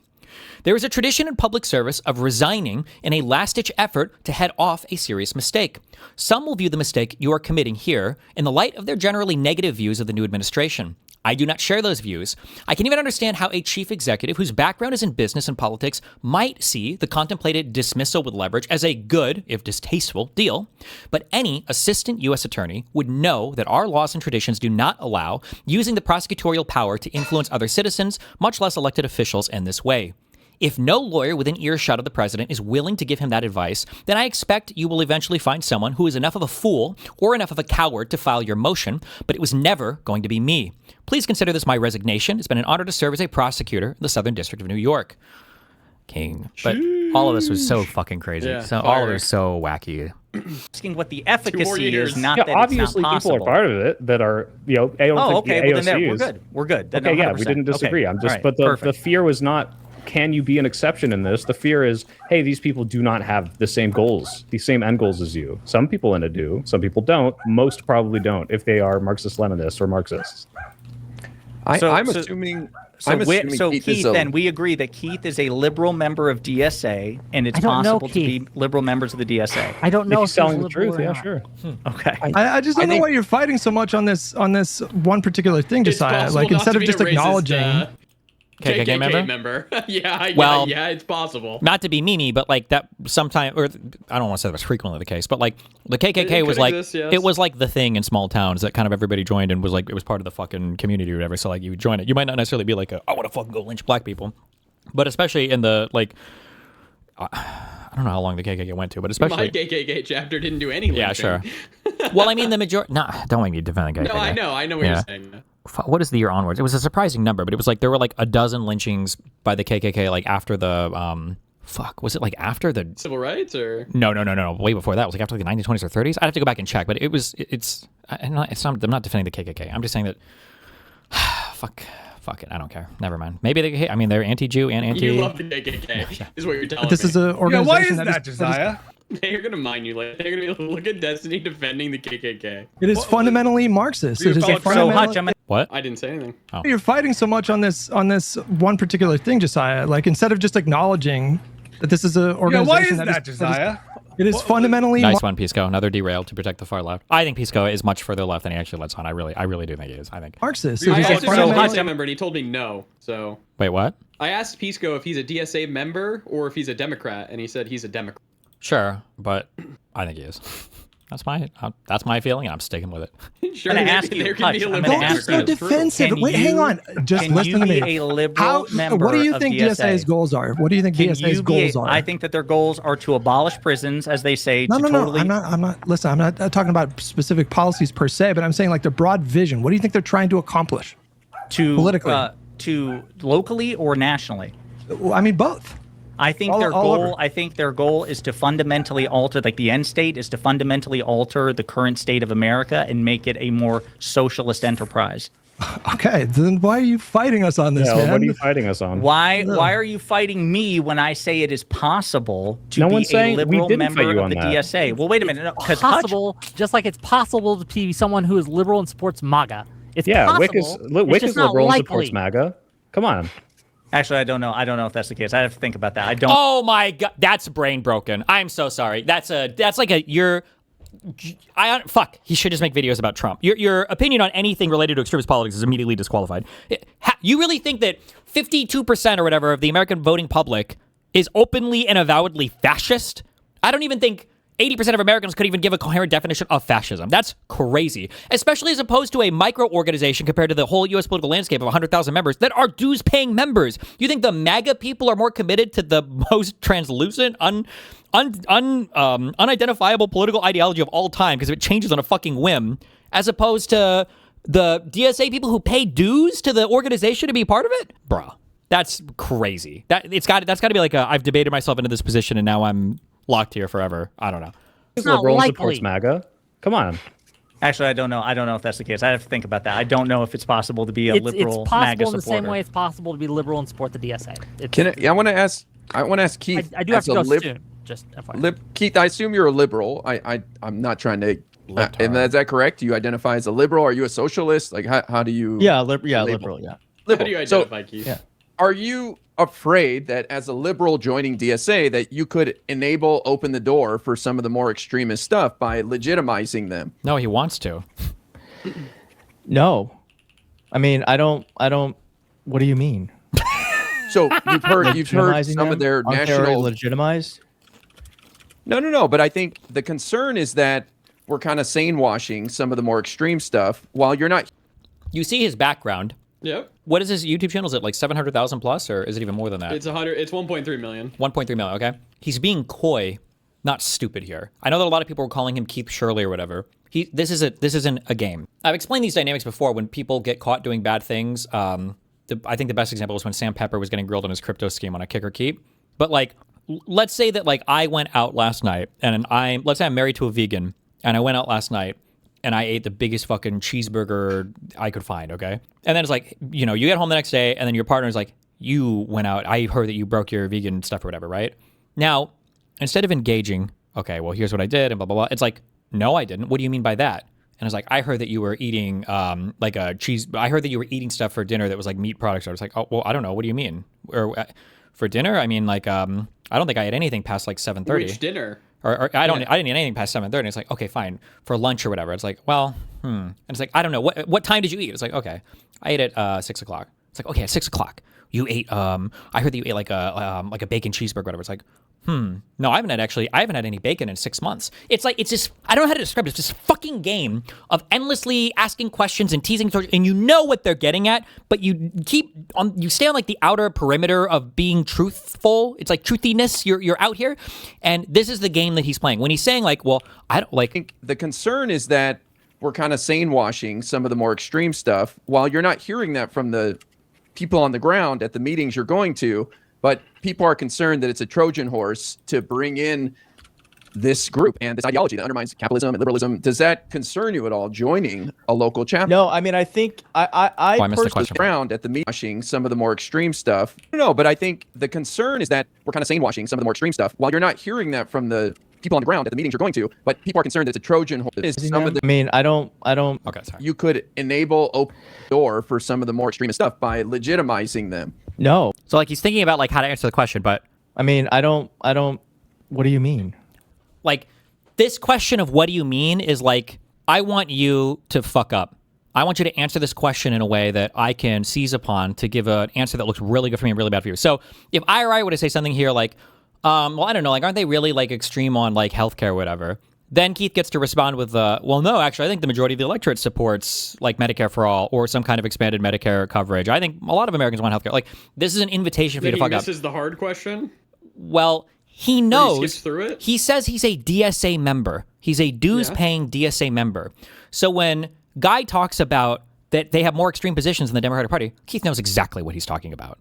There is a tradition in public service of resigning in a last-ditch effort to head off a serious mistake. Some will view the mistake you are committing here in the light of their generally negative views of the new administration. I do not share those views. I can even understand how a chief executive whose background is in business and politics might see the contemplated dismissal with leverage as a good, if distasteful, deal. But any assistant U.S. attorney would know that our laws and traditions do not allow using the prosecutorial power to influence other citizens, much less elected officials, in this way. If no lawyer within earshot of the president is willing to give him that advice, then I expect you will eventually find someone who is enough of a fool or enough of a coward to file your motion, but it was never going to be me. Please consider this my resignation. It's been an honor to serve as a prosecutor in the Southern District of New York. King. But all of this was so fucking crazy.
Yeah,
so all of it was so wacky.
Asking what the efficacy is, not
yeah,
that
obviously
it's not possible.
people are part of it that are, I don't think
okay,
the
well then
AOCs,
we're good. We're good. Then
okay, yeah,
100%.
we didn't disagree.
Okay.
I'm just,
Right,
but the fear was not can you be an exception in this? The fear is, hey, these people do not have the same goals, the same end goals as you. Some people in it do, some people don't. Most probably don't if they are Marxist-Leninists or Marxists.
I'm assuming.
Keith, then we agree that Keith is a liberal member of DSA, and it's possible to be liberal members of the DSA.
I don't know if
he's telling the truth. Yeah, sure.
Okay.
I just don't know why you're fighting so much on this one particular thing, Josiah. Like instead of just acknowledging.
KKK
member. yeah, it's possible.
Not to be meany, but like that sometime, or I don't want to say that was frequently the case, but like the KKK was like,
exist, yes.
it was like the thing in small towns that kind of everybody joined and was like, it was part of the fucking community or whatever. So like you would join it. You might not necessarily be like, I want to fucking go lynch black people, but especially in the like, I don't know how long the KKK went to, but especially
my KKK chapter didn't do anything.
Yeah, sure. Well, I mean the majority. Don't make me defend the KKK.
No, I know what you're saying.
What is the year onwards? It was a surprising number, but it was like there were like a dozen lynchings by the KKK, like after the was it like after the
civil rights or
no, way before that. It was like after the 1920s or 30s. I'd have to go back and check, but I'm not defending the KKK. I'm just saying that fuck it, I don't care. Never mind. Maybe they're anti-Jew and anti.
You love the KKK. Is what you're telling me.
This is an organization.
Why is that, Josiah?
They're gonna mine you. Like they're gonna be look at Destiny defending the KKK.
It is fundamentally Marxist. It is a
Hutch, what?
I didn't say anything.
Oh.
You're fighting so much on this one particular thing, Josiah. Like instead of just acknowledging that this is an organization.
Why is that, Josiah?
It is fundamentally
nice one, Pisco. Another derail to protect the far left. I think Pisco is much further left than he actually lets on. I really do think he is. I think
Marxist.
I asked him if he's a DSA member, and he told me no. So
wait, what?
I asked Pisco if he's a DSA member or if he's a Democrat, and he said he's a Democrat.
Sure, but I think he is. That's my feeling, and I'm sticking with it.
Sure,
I'm gonna ask you, Hutch, I'm gonna ask
so
you.
defensive. Wait, hang on. Just listen to me.
Can you be a liberal member
What do you think
of
DSA's goals are? What do you think DSA's goals are?
I think that their goals are to abolish prisons, as they say.
No. I'm not. Listen, I'm not talking about specific policies per se, but I'm saying like their broad vision. What do you think they're trying to accomplish? Politically,
to locally or nationally?
I mean both.
I think their goal is to fundamentally alter, like the end state is to fundamentally alter the current state of America and make it a more socialist enterprise.
Okay, then why are you fighting us on this, man?
What are you fighting us on?
Why are you fighting me when I say it is possible to
no
be
one's saying
a liberal
we didn't
member
fight you
of
on
the
that.
DSA? Well, wait a minute. Because
possible, just like it's possible to be someone who is liberal and supports MAGA. It's possible.
Wick is liberal and supports MAGA. Come on.
Actually, I don't know. I don't know if that's the case. I have to think about that. I don't.
Oh my god, that's brain broken. I'm so sorry. Fuck. He should just make videos about Trump. Your opinion on anything related to extremist politics is immediately disqualified. You really think that 52% or whatever of the American voting public is openly and avowedly fascist? I don't even think 80% of Americans could even give a coherent definition of fascism. That's crazy, especially as opposed to a micro-organization compared to the whole U.S. political landscape of 100,000 members that are dues-paying members. You think the MAGA people are more committed to the most translucent, unidentifiable political ideology of all time because it changes on a fucking whim, as opposed to the DSA people who pay dues to the organization to be part of it? Bruh, that's crazy. That's got to be like I've debated myself into this position and now I'm locked here forever. I don't know.
It's not
liberal
likely.
Supports MAGA. Come on.
Actually, I don't know. I don't know if that's the case. I have to think about that. I don't know if it's possible to be a liberal
It's
MAGA
possible in the
supporter.
same way it's possible to be liberal and support the DSA.
I want to ask Keith.
I do have to go soon. Just FYI.
Keith, I assume you're a liberal. I'm not trying to. And is that correct? Do you identify as a liberal? Are you a socialist? Like how do you?
Yeah, liberal. Yeah.
Liberal.
How do you identify, Keith?
Yeah.
Are you afraid that as a liberal joining DSA that you could open the door for some of the more extremist stuff by legitimizing them?
No, he wants to.
No. I mean, I don't. What do you mean?
So you've heard some of their national
legitimized?
No. But I think the concern is that we're kind of sane washing some of the more extreme stuff while you're not.
You see his background.
Yep.
What is his YouTube channel? Is it like 700,000 plus, or is it even more than that?
It's 1.3 million.
1.3 million. Okay. He's being coy, not stupid here. I know that a lot of people were calling him Keith Shirley or whatever. This isn't a game. I've explained these dynamics before. When people get caught doing bad things, I think the best example was when Sam Pepper was getting grilled on his crypto scheme on a kick or keep. But like, let's say that like I went out last night, and let's say I'm married to a vegan, and I went out last night. And I ate the biggest fucking cheeseburger I could find, okay? And then it's like, you get home the next day, and then your partner's like, you went out. I heard that you broke your vegan stuff or whatever, right? Now, instead of engaging, okay, well, here's what I did and blah, blah, blah. It's like, no, I didn't. What do you mean by that? And I was like, I heard that you were eating like a cheese. I heard that you were eating stuff for dinner that was like meat products. I was like, oh, well, I don't know. What do you mean? Or for dinner? I mean, like, I don't think I had anything past like 7:30.
Which dinner?
Or I didn't eat anything past 7:30. It's like, okay, fine. For lunch or whatever. It's like, well, And it's like, I don't know. What time did you eat? It's like, okay, I ate at 6 o'clock. It's like, okay, at 6 o'clock. You ate, I heard that you ate like a bacon cheeseburger, whatever. It's like, no, I haven't had any bacon in 6 months. It's like, it's just, I don't know how to describe it. It's this fucking game of endlessly asking questions and teasing, and you know what they're getting at, but you stay on like the outer perimeter of being truthful. It's like truthiness. You're out here. And this is the game that he's playing. When he's saying like, well, I don't like.
I think the concern is that we're kind of sane washing some of the more extreme stuff while you're not hearing that from the people on the ground at the meetings you're going to. But people are concerned that it's a Trojan horse to bring in this group and this ideology that undermines capitalism and liberalism. Does that concern you at all, joining a local chapter?
No, I mean, I think I
personally around at the meeting, washing some of the more extreme stuff. No, but I think the concern is that we're kind of sane washing some of the more extreme stuff while you're not hearing that from the people on the ground at the meetings you're going to. But people are concerned that it's a Trojan horse.
I mean, I don't.
Okay, sorry.
You could enable open door for some of the more extremist stuff by legitimizing them.
No.
So like he's thinking about like how to answer the question, but
I mean, I don't. What do you mean?
Like this question of what do you mean is like, I want you to fuck up. I want you to answer this question in a way that I can seize upon to give an answer that looks really good for me and really bad for you. So if I were to say something here like, well, I don't know, like, aren't they really like extreme on like healthcare or whatever? Then Keith gets to respond with, well, no, actually, I think the majority of the electorate supports like Medicare for all or some kind of expanded Medicare coverage. I think a lot of Americans want healthcare. Like, this is an invitation for you to fuck up.
This is the hard question?
Well, he knows.
He skips through it?
He says he's a DSA member. He's a dues-paying DSA member. So when Guy talks about that they have more extreme positions in the Democratic Party, Keith knows exactly what he's talking about.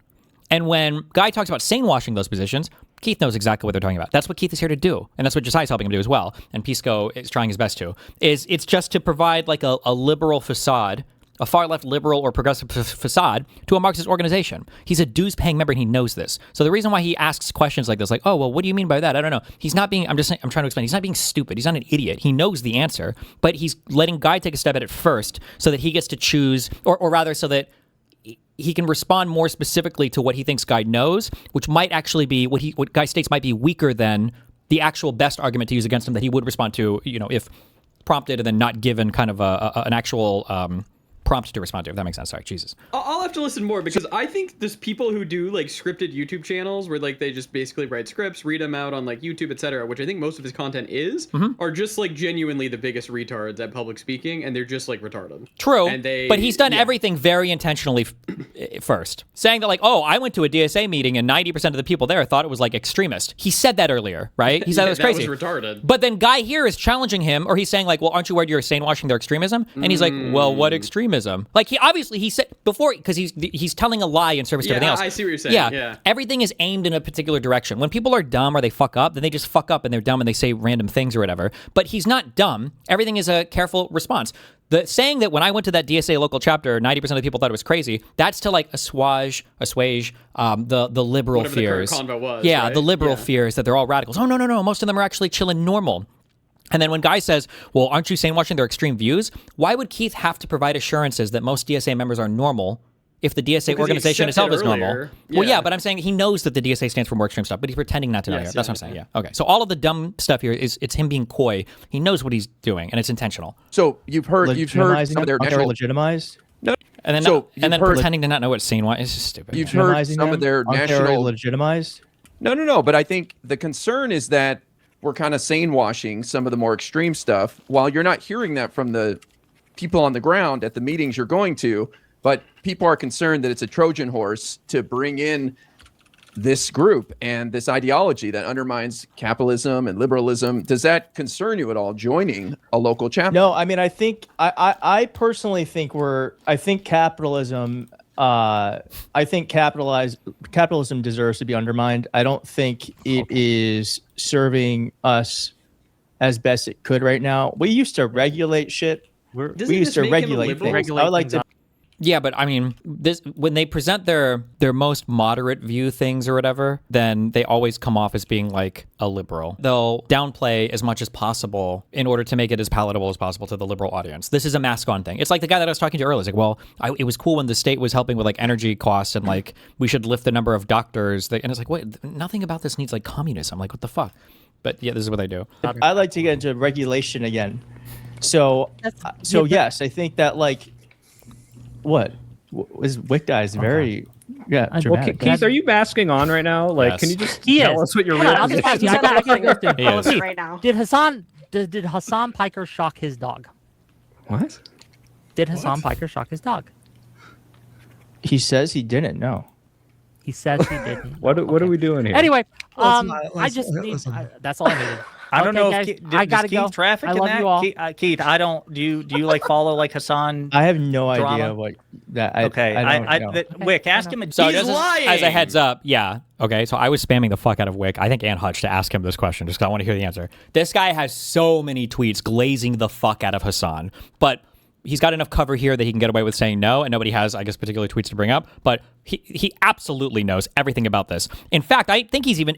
And when Guy talks about sane-washing those positions, Keith knows exactly what they're talking about. That's what Keith is here to do. And that's what Jesiah's helping him do as well. And Pisco is trying his best to. It's just to provide like a liberal facade, a far-left liberal or progressive facade to a Marxist organization. He's a dues-paying member and he knows this. So the reason why he asks questions like this, like, oh, well, what do you mean by that? I don't know. He's not being, I'm trying to explain. He's not being stupid. He's not an idiot. He knows the answer, but he's letting Guy take a step at it first so that he gets to choose, or rather so that he can respond more specifically to what he thinks Guy knows, which might actually be what Guy states might be weaker than the actual best argument to use against him that he would respond to, if prompted and then not given kind of an actual prompt to respond to, if that makes sense. Sorry, Jesus.
I'll have to listen more because I think there's people who do like scripted YouTube channels where like they just basically write scripts, read them out on like YouTube, etc., which I think most of his content is, are just like genuinely the biggest retards at public speaking, and they're just like retarded.
True, but he's done everything very intentionally first. Saying that like, oh, I went to a DSA meeting and 90% of the people there thought it was like extremist. He said that earlier, right? He said it was crazy.
That was retarded.
But then Guy here is challenging him, or he's saying like, well, aren't you worried you're sane washing their extremism? And he's like, well, what extremism? Like he said before, because he's telling a lie in service to everything else.
I see what you're saying.
Yeah, everything is aimed in a particular direction. When people are dumb or they fuck up, then they just fuck up and they're dumb and they say random things or whatever. But he's not dumb. Everything is a careful response. The saying that when I went to that DSA local chapter, 90% of the people thought it was crazy. That's to like assuage the liberal
whatever
fears.
The current convo was,
yeah,
right?
the liberal fears that they're all radicals. Oh no, most of them are actually chilling normal. And then when Guy says, well, aren't you sane watching their extreme views? Why would Keith have to provide assurances that most DSA members are normal if the DSA organization itself is normal? Well, yeah, but I'm saying he knows that the DSA stands for more extreme stuff, but he's pretending not to know. That's what I'm saying, yeah. Okay, so all of the dumb stuff here it's him being coy. He knows what he's doing, and it's intentional.
So you've heard some of their national...
legitimized?
No.
And then pretending to not know what sane was. It's just stupid.
You've heard some of their national...
legitimized?
No, but I think the concern is that we're kind of sane washing some of the more extreme stuff while you're not hearing that from the people on the ground at the meetings you're going to, but people are concerned that it's a Trojan horse to bring in this group and this ideology that undermines capitalism and liberalism. Does that concern you at all, joining a local chapter?
No, I mean, I think I personally think capitalism capitalism deserves to be undermined. I don't think it is serving us as best it could right now. We used to regulate shit. We used to regulate things. I would like to.
Yeah, but I mean, this when they present their most moderate view things or whatever, then they always come off as being like a liberal. They'll downplay as much as possible in order to make it as palatable as possible to the liberal audience. This is a mask-on thing. It's like the guy that I was talking to earlier. It's like, well, it was cool when the state was helping with like energy costs and like we should lift the number of doctors. And it's like, wait, nothing about this needs like communism. Like, what the fuck? But yeah, this is what they do.
I like to get into regulation again. So yes, I think that like. What is WhickTV is very dramatic.
Keith, are you masking on right now? Like,
yes.
Can you just tell us what your real
I'll just
position
I right now.
Did Hassan Piker shock his dog?
What?
Did Hassan Piker shock his dog?
He says he didn't. No.
He says he didn't.
What are we doing here?
Anyway, I just need. That's all I needed.
I don't know
guys,
if
I gotta
Keith
go.
traffic
I
in
love
that.
you all.
Keith, I don't. Do you like follow like Hassan?
I have no
drama?
idea what that.
Okay,
I don't know.
Wick, ask him.
So
He's lying.
as a heads up, yeah. Okay, so I was spamming the fuck out of Wick, I think, and Hutch to ask him this question just because I want to hear the answer. This guy has so many tweets glazing the fuck out of Hassan, but he's got enough cover here that he can get away with saying no, and nobody has, I guess, particular tweets to bring up. But he absolutely knows everything about this. In fact, I think he's even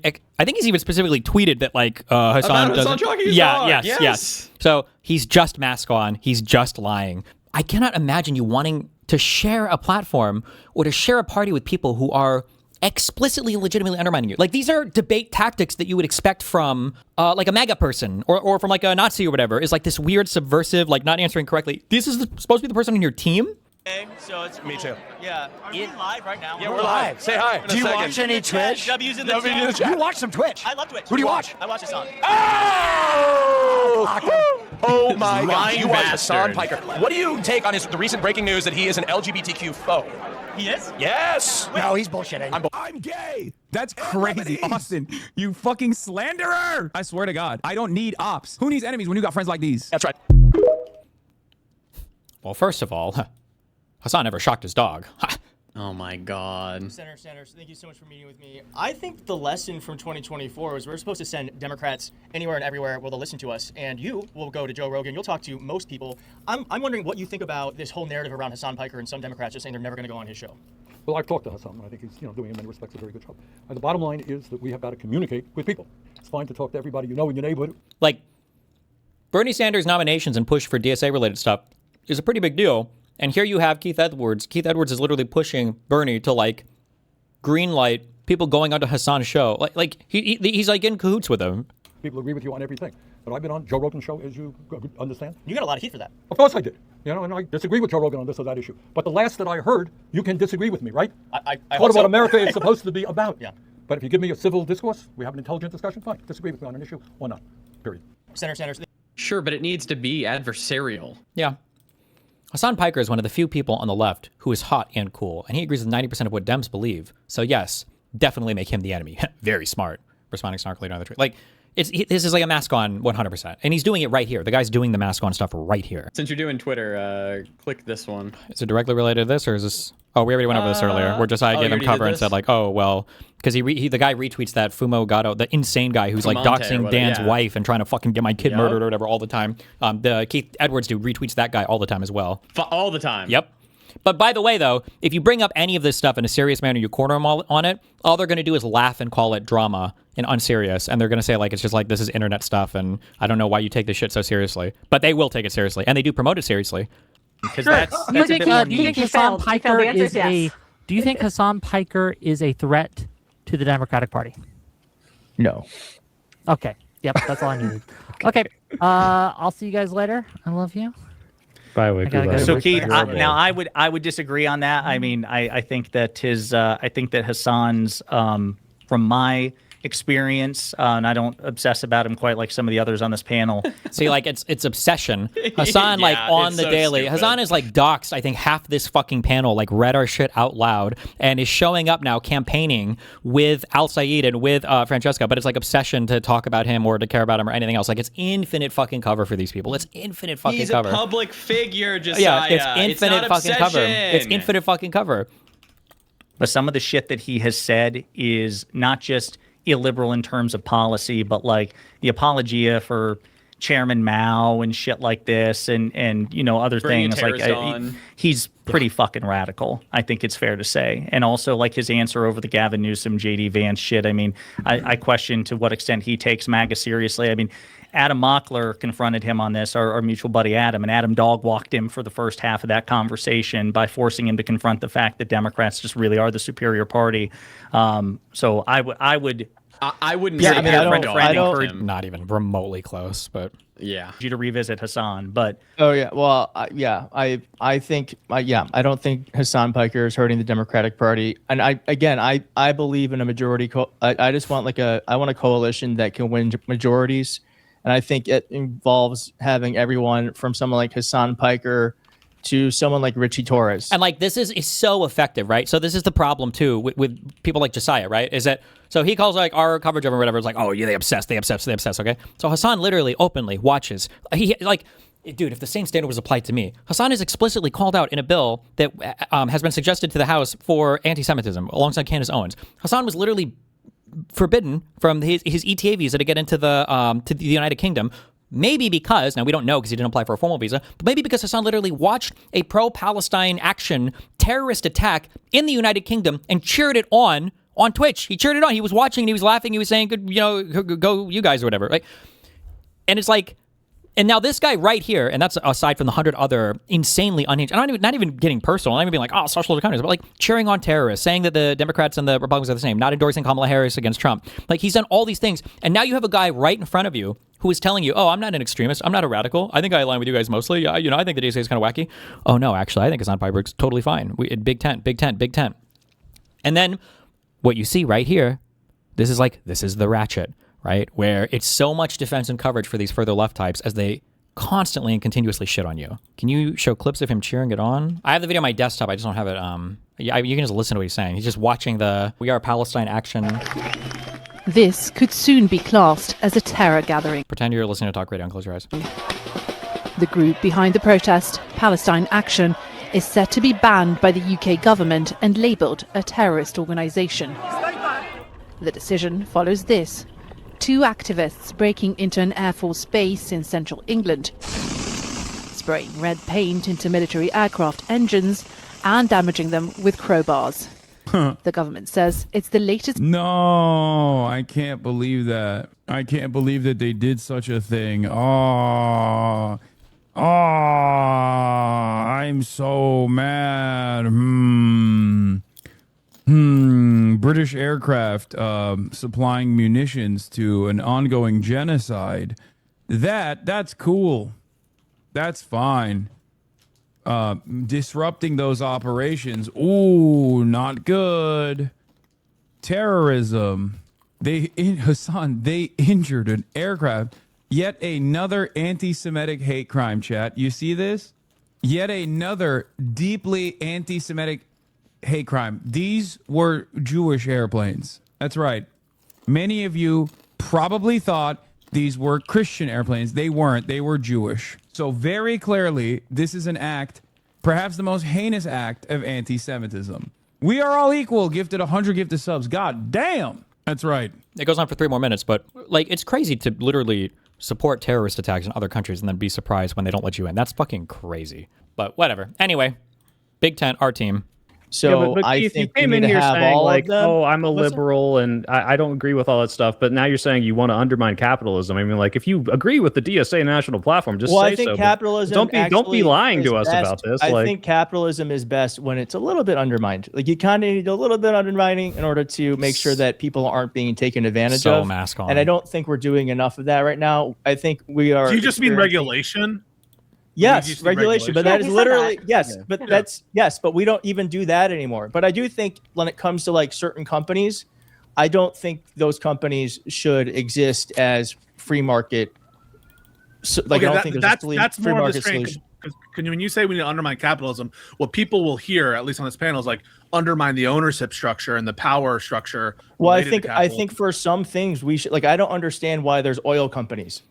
specifically tweeted that like Hassan doesn't. Yes. So he's just mask on. He's just lying. I cannot imagine you wanting to share a platform or to share a party with people who are explicitly and legitimately undermining you. Like, these are debate tactics that you would expect from like a MAGA person or from like a Nazi or whatever, is like this weird subversive, like not answering correctly. This is supposed to be the person on your team?
Okay, so it's
Me too.
Yeah.
Are we live right now?
Yeah, we're live. Say hi.
Do you watch any Twitch?
W's in the chat.
You watch some Twitch.
I love Twitch.
Who do you watch?
I watch Hassan.
Oh my God! You watch
bastard.
Hassan Piker. What do you take on the recent breaking news that he is an LGBTQ foe?
He is?
Yes.
No, he's bullshitting.
I'm gay. That's crazy, Austin. You fucking slanderer. I swear to God, I don't need ops. Who needs enemies when you got friends like these?
That's right.
Well, first of all, Hassan never shocked his dog.
Oh my God.
Senators, thank you so much for meeting with me. I think the lesson from 2024 was we're supposed to send Democrats anywhere and everywhere where they'll listen to us, and you will go to Joe Rogan. You'll talk to most people. I'm wondering what you think about this whole narrative around Hassan Piker and some Democrats just saying they're never going to go on his show.
Well, I've talked to Hassan. I think he's doing in many respects a very good job. The bottom line is that we have got to communicate with people. It's fine to talk to everybody you know in your neighborhood.
Like, Bernie Sanders' nominations and push for DSA-related stuff is a pretty big deal. And here you have Keith Edwards. Keith Edwards is literally pushing Bernie to like green light people going onto Hassan's show. Like he's like in cahoots with him.
People agree with you on everything. But I've been on Joe Rogan's show, as you understand.
You got a lot of heat for that.
Of course I did. And I disagree with Joe Rogan on this or that issue. But the last that I heard, you can disagree with me, right?
I
Part of what America is supposed to be about.
Yeah.
But if you give me a civil discourse, we have an intelligent discussion, fine. Disagree with me on an issue or not. Period.
Senator Sanders.
Sure, but it needs to be adversarial.
Yeah. Hassan Piker is one of the few people on the left who is hot and cool, and he agrees with 90% of what Dems believe. So yes, definitely make him the enemy. Very smart. Responding snarkily to another tweet. Like, this is like a mask on 100%. And he's doing it right here. The guy's doing the mask on stuff right here.
Since you're doing Twitter, click this one.
Is it directly related to this, or is this... Oh, we already went over this earlier. Where Jessiah gave him cover and said like, oh, well... Because the guy retweets that Fumo Gatto, the insane guy who's like doxing Dan's wife and trying to fucking get my kid murdered or whatever all the time. The Keith Edwards dude retweets that guy all the time as well.
All the time.
Yep. But by the way, though, if you bring up any of this stuff in a serious manner, you corner them all on it, all they're going to do is laugh and call it drama and unserious. And they're going to say, like, it's just like, this is internet stuff, and I don't know why you take this shit so seriously. But they will take it seriously, and they do promote it seriously.
Because do you think Hassan Piker is a... Do you think Hassan Piker is a threat to the Democratic Party?
No.
Okay. Yep, that's all I needed. Okay. I'll see you guys later. I love you.
Bye, Wick.
So Keith, now I would disagree on that. I mean, I think that Hassan's from my experience, and I don't obsess about him quite like some of the others on this panel.
See, like it's obsession. Hassan, like on the daily, stupid. Hassan is like doxed. I think half this fucking panel like read our shit out loud and is showing up now campaigning with Al Sayed and with Francesca. But it's like obsession to talk about him or to care about him or anything else. Like it's infinite fucking cover for these people. It's infinite fucking cover.
He's a public figure, Jessiah.
Yeah, it's infinite fucking cover. It's infinite fucking cover.
But some of the shit that he has said is not just illiberal in terms of policy, but like the apologia for Chairman Mao and shit like this, and you know, other
Bringing
things. Like he's pretty fucking radical, I think it's fair to say. And also, like, his answer over the Gavin Newsom, JD Vance shit. I mean, I question to what extent he takes MAGA seriously. I mean, Adam Mockler confronted him on this, our mutual buddy Adam, and Adam dog-walked him for the first half of that conversation by forcing him to confront the fact that Democrats just really are the superior party. So I wouldn't.
Yeah,
say
I don't not even remotely close, but
yeah,
you to revisit Hassan, but
I think I don't think Hassan Piker is hurting the Democratic Party, and I believe in a majority. I just want I want a coalition that can win majorities, and I think it involves having everyone from someone like Hassan Piker to someone like Richie Torres.
And like this is so effective, right? So this is the problem too with people like Jessiah, right? Is that so he calls like our coverage of or whatever is like, oh yeah, they obsess. Okay, so Hassan literally openly watches. He like, dude, if the same standard was applied to me, Hassan is explicitly called out in a bill that has been suggested to the House for anti-Semitism alongside Candace Owens. Hassan was literally forbidden from his ETA visa to get into the United Kingdom. Maybe because, now we don't know because he didn't apply for a formal visa, but maybe because Hassan literally watched a pro-Palestine action terrorist attack in the United Kingdom and cheered it on Twitch. He cheered it on. He was watching and he was laughing. He was saying, "Good, you know, go you guys," or whatever. Right? And it's like, and now this guy right here, and that's aside from the 100 other insanely unhinged, and not even getting personal, not even being like, oh, socialist communists, but like cheering on terrorists, saying that the Democrats and the Republicans are the same, not endorsing Kamala Harris against Trump. Like he's done all these things, and now you have a guy right in front of you who is telling you, oh, I'm not an extremist, I'm not a radical, I think I align with you guys mostly, I think the DSA is kind of wacky. Oh no, actually, I think Hassan Piper's totally fine. Big tent. And then what you see right here, this is the ratchet, right? Where it's so much defense and coverage for these further left types as they constantly and continuously shit on you. Can you show clips of him cheering it on? I have the video on my desktop. I just don't have it. You can just listen to what he's saying. He's just watching the We Are Palestine action.
This could soon be classed as a terror gathering.
Pretend you're listening to talk radio and close your eyes.
The group behind the protest, Palestine Action, is set to be banned by the UK government and labelled a terrorist organisation. The decision follows this. 2 activists breaking into an Air Force base in central England, spraying red paint into military aircraft engines and damaging them with crowbars. The government says it's the latest...
No, I can't believe that. I can't believe that they did such a thing. I'm so mad. British aircraft supplying munitions to an ongoing genocide. That's cool. That's fine. Disrupting those operations. Ooh, not good. Terrorism. They injured an aircraft. Yet another anti-Semitic hate crime, chat. You see this? Yet another deeply anti-Semitic hate crime. These were Jewish airplanes. That's right. Many of you probably thought these were Christian airplanes. They weren't. They were Jewish. So very clearly, this is an act, perhaps the most heinous act of anti-Semitism. We are all equal. Gifted 100 gifted subs. God damn. That's right.
It goes on for 3 more minutes, but like it's crazy to literally support terrorist attacks in other countries and then be surprised when they don't let you in. That's fucking crazy. But whatever. Anyway, Big Tent, our team.
So but I think you came in here saying like, "Oh, I'm a liberal and I don't agree with all that stuff." But now you're saying you want to undermine capitalism. I mean, like, if you agree with the DSA national platform, just say
I think
so.
Capitalism.
Don't be lying to us about this.
I think capitalism is best when it's a little bit undermined. Like you kind of need a little bit undermining in order to make sure that people aren't being taken advantage of.
Mask on.
And I don't think we're doing enough of that right now. I think we are.
Do you just mean regulation?
Yes, regulation, but that is literally yes, but that's yes, but we don't even do that anymore. But I do think when it comes to like certain companies, I don't think those companies should exist as free market. So, like I don't think there's a free market solution.
When you say we need to undermine capitalism, what people will hear, at least on this panel, is like undermine the ownership structure and the power structure.
Well, I think for some things we should, like, I don't understand why there's oil companies.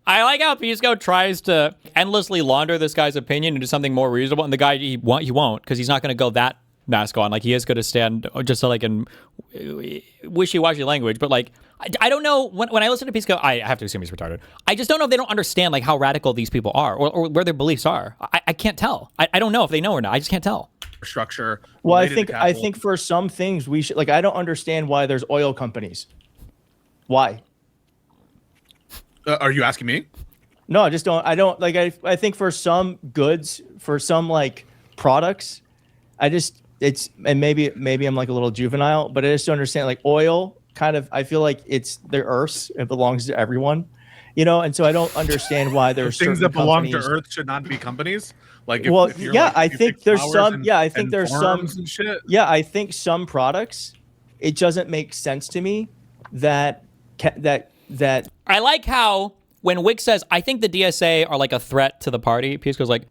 I like how Pisco tries to endlessly launder this guy's opinion into something more reasonable, and the guy he won't because he's not going to go that mask on. Like he is going to stand just like in wishy-washy language, but like I don't know when I listen to Pisco, I have to assume he's retarded. I just don't know if they don't understand like how radical these people are or where their beliefs are. I can't tell. I don't know if they know or not. I just can't tell.
Structure.
Well, I think for some things we should, like, I don't understand why there's oil companies. Why?
Are you asking me?
No, I just don't. I don't like. I think for some goods, for some like products, and maybe I'm like a little juvenile, but I just don't understand like oil. Kind of, I feel like it's the Earth's. It belongs to everyone, you know. And so I don't understand why there's
things that belong to
companies,
Earth should not be companies. Like,
I think there's some. Yeah, I think there's some. Yeah, I think some products. It doesn't make sense to me that.
I like how when Wick says, I think the DSA are like a threat to the party, Pisco's like,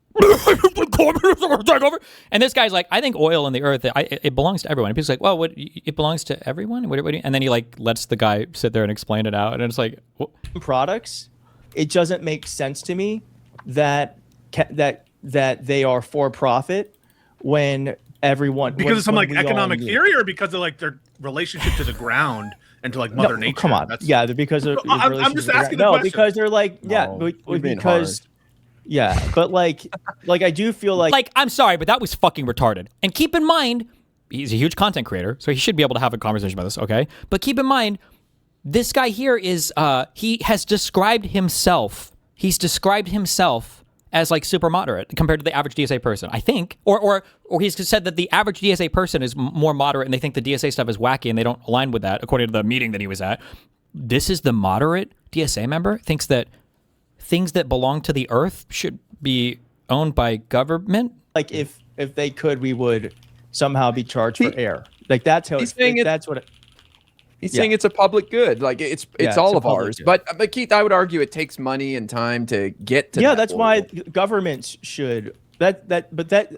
and this guy's like, I think oil in the earth, it belongs to everyone. And Pisco's like, well, it belongs to everyone? And then he like lets the guy sit there and explain it out. And it's like, what?
Products, it doesn't make sense to me that they are for profit when everyone.
Because of some like economic theory or because of like their relationship to the ground. And to like Mother Nature.
Come on. Yeah, because of
I'm just asking the question.
No, because they're like, because but like I do feel like
I'm sorry, but that was fucking retarded. And keep in mind, he's a huge content creator, so he should be able to have a conversation about this, okay? But keep in mind, this guy here is he has described himself. He's described himself as like super moderate compared to the average DSA person, I think, or he's said that the average DSA person is more moderate and they think the DSA stuff is wacky and they don't align with that according to the meeting that he was at. This is the moderate DSA member, thinks that things that belong to the earth should be owned by government.
Like if they could, we would somehow be charged for air. Like that's how
he's saying
that's what it.
He's saying it's a public good, like it's all of ours. Good. But Keith, I would argue it takes money and time to get to.
Yeah, that's why governments should. But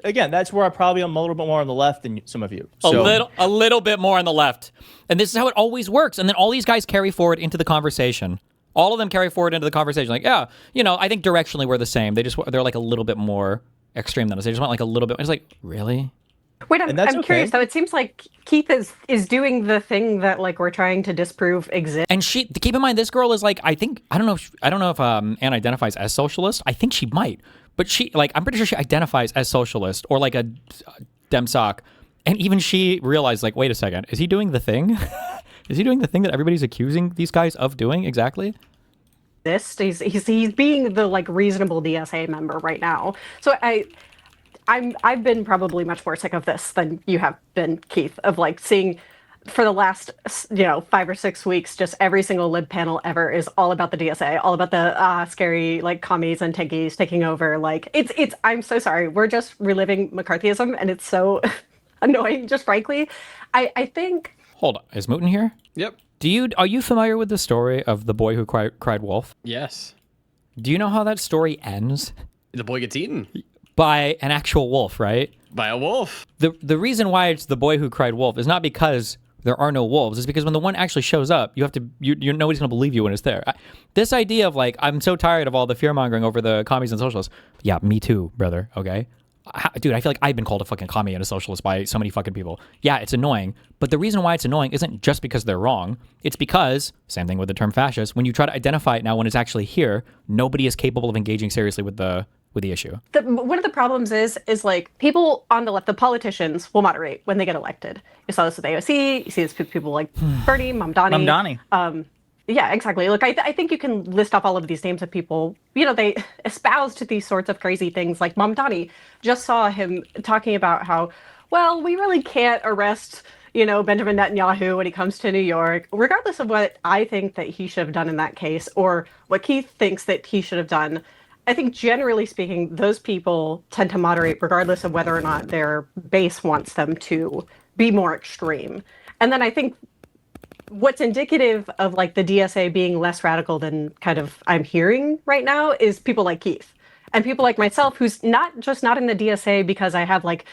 again, that's where I probably am a little bit more on the left than some of you.
So. A little bit more on the left, and this is how it always works. And then all these guys carry forward into the conversation. All of them carry forward into the conversation. Like, yeah, you know, I think directionally we're the same. They're like a little bit more extreme than us. They just want like a little bit. It's like, really?
Wait, I'm curious though. It seems like Keith is doing the thing that like we're trying to disprove exists.
And keep in mind, this girl is like, I don't know if Anne identifies as socialist. I think she might, but I'm pretty sure she identifies as socialist or like a Dem Soc. And even she realized, like, wait a second, is he doing the thing? Is he doing the thing that everybody's accusing these guys of doing exactly?
He's being the like reasonable DSA member right now. So I've been probably much more sick of this than you have been, Keith, of like seeing for the last 5 or 6 weeks, just every single lib panel ever is all about the DSA, all about the scary like commies and tankies taking over. Like it's I'm so sorry. We're just reliving McCarthyism and it's so annoying, just frankly. I think.
Hold on. Is Mooten here?
Yep.
Are you familiar with the story of the boy who cried wolf?
Yes.
Do you know how that story ends?
The boy gets eaten.
By an actual wolf, right?
By a wolf.
The reason why it's the boy who cried wolf is not because there are no wolves. It's because when the one actually shows up, you're nobody's gonna believe you when it's there. This idea of like, I'm so tired of all the fear mongering over the commies and socialists. Yeah, me too, brother. Okay. Dude, I feel like I've been called a fucking commie and a socialist by so many fucking people. Yeah, it's annoying. But the reason why it's annoying isn't just because they're wrong. It's because, same thing with the term fascist, when you try to identify it now when it's actually here, nobody is capable of engaging seriously with the issue.
One of the problems is like people on the left, the politicians will moderate when they get elected. You saw this with AOC. You see this with people like Bernie, Mamdani. Yeah, exactly. Look, I think you can list off all of these names of people, they espoused these sorts of crazy things. Like Mamdani, just saw him talking about how, well, we really can't arrest, Benjamin Netanyahu when he comes to New York, regardless of what I think that he should have done in that case or what Keith thinks that he should have done. I think generally speaking, those people tend to moderate regardless of whether or not their base wants them to be more extreme. And then I think what's indicative of like the DSA being less radical than kind of I'm hearing right now is people like Keith and people like myself, who's not in the DSA because I have like